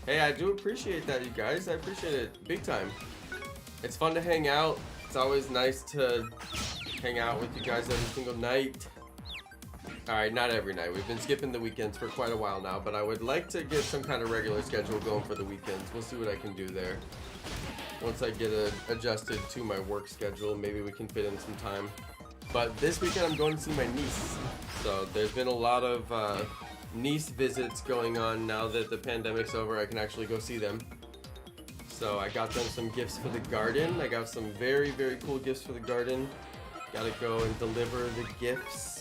Hey, I do appreciate that, you guys. I appreciate it big time. It's fun to hang out. It's always nice to hang out with you guys every single night. Alright, not every night. We've been skipping the weekends for quite a while now, but I would like to get some kind of regular schedule going for the weekends. We'll see what I can do there. Once I get adjusted to my work schedule, maybe we can fit in some time. But this weekend I'm going to see my niece. So there's been a lot of niece visits going on now that the pandemic's over. I can actually go see them. So I got them some gifts for the garden. I got some very, very cool gifts for the garden. Gotta go and deliver the gifts.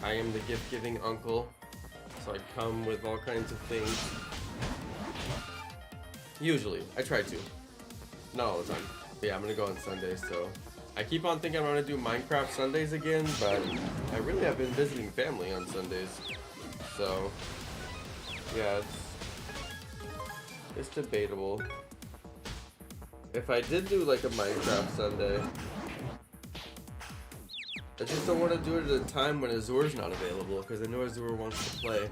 I am the gift-giving uncle. So I come with all kinds of things. Usually. I try to. Not all the time. But yeah, I'm gonna go on Sunday, so... I keep on thinking I'm gonna do Minecraft Sundays again, but I really have been visiting family on Sundays. So... yeah, it's debatable. If I did do like a Minecraft Sunday, I just don't want to do it at a time when Azur's not available, because I know Azur wants to play.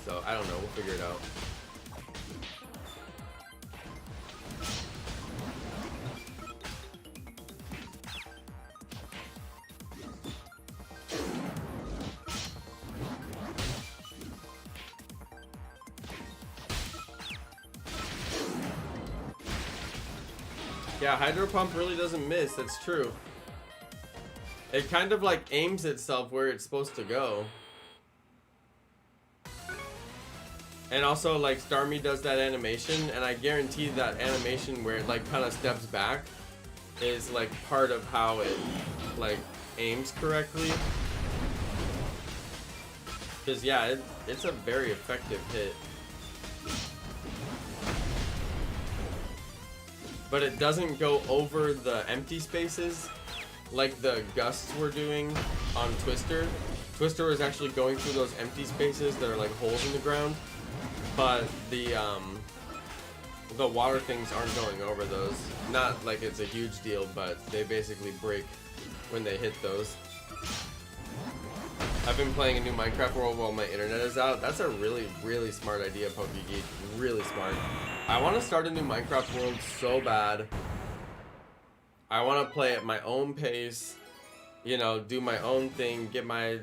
So, I don't know, we'll figure it out. Yeah, Hydro Pump really doesn't miss, that's true. It kind of like aims itself where it's supposed to go. And also like Starmie does that animation, and I guarantee that animation where it like kind of steps back is like part of how it like aims correctly. Because yeah, it's a very effective hit. But it doesn't go over the empty spaces like the gusts were doing on Twister. Twister is actually going through those empty spaces that are like holes in the ground, but the water things aren't going over those. Not like it's a huge deal, but they basically break when they hit those. I've been playing a new Minecraft world while my internet is out. That's a really, really smart idea, PokeGeek. Really smart. I want to start a new Minecraft world so bad. I want to play at my own pace, you know, do my own thing, get my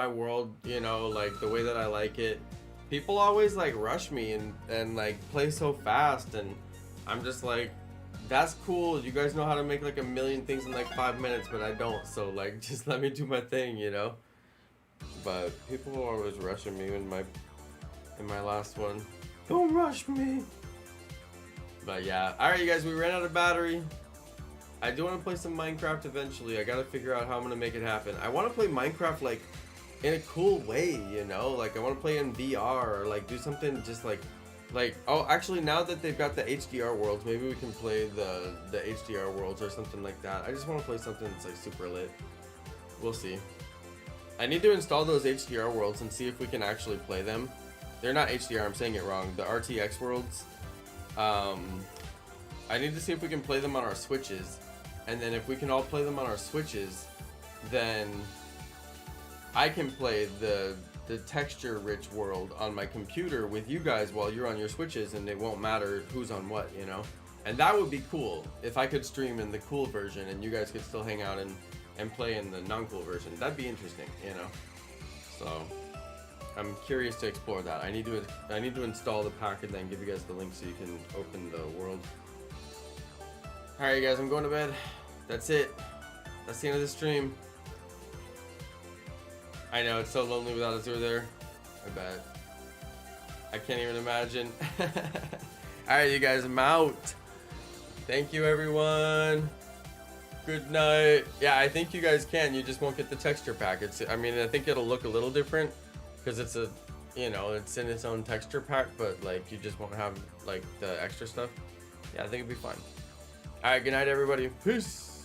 world, you know, like the way that I like it. People always like rush me and like play so fast, and I'm just like, that's cool. You guys know how to make like a million things in like 5 minutes, but I don't. So like, just let me do my thing, you know. But people were always rushing me in my last one. Don't rush me. But yeah, alright you guys, we ran out of battery. I do want to play some Minecraft eventually. I gotta figure out how I'm gonna make it happen. I want to play Minecraft like in a cool way, you know? Like I want to play in VR, or like do something just like, oh, actually now that they've got the HDR worlds, maybe we can play the HDR worlds or something like that. I just want to play something that's like super lit. We'll see. I need to install those HDR worlds and see if we can actually play them. They're not HDR, I'm saying it wrong. The RTX worlds. I need to see if we can play them on our Switches. And then if we can all play them on our Switches, then I can play the texture-rich world on my computer with you guys while you're on your Switches, and it won't matter who's on what, you know? And that would be cool, if I could stream in the cool version and you guys could still hang out and play in the non-cool version. That'd be interesting, you know? So, I'm curious to explore that. I need to install the pack and then give you guys the link so you can open the world. Alright guys, I'm going to bed. That's it. That's the end of the stream. I know, it's so lonely without Azur there. I bet. I can't even imagine. Alright, you guys, I'm out. Thank you, everyone. Good night. Yeah, I think you guys can. You just won't get the texture pack. I mean, I think it'll look a little different because it's a, you know, it's in its own texture pack, but like you just won't have like the extra stuff. Yeah, I think it'll be fine. All right, good night, everybody. Peace.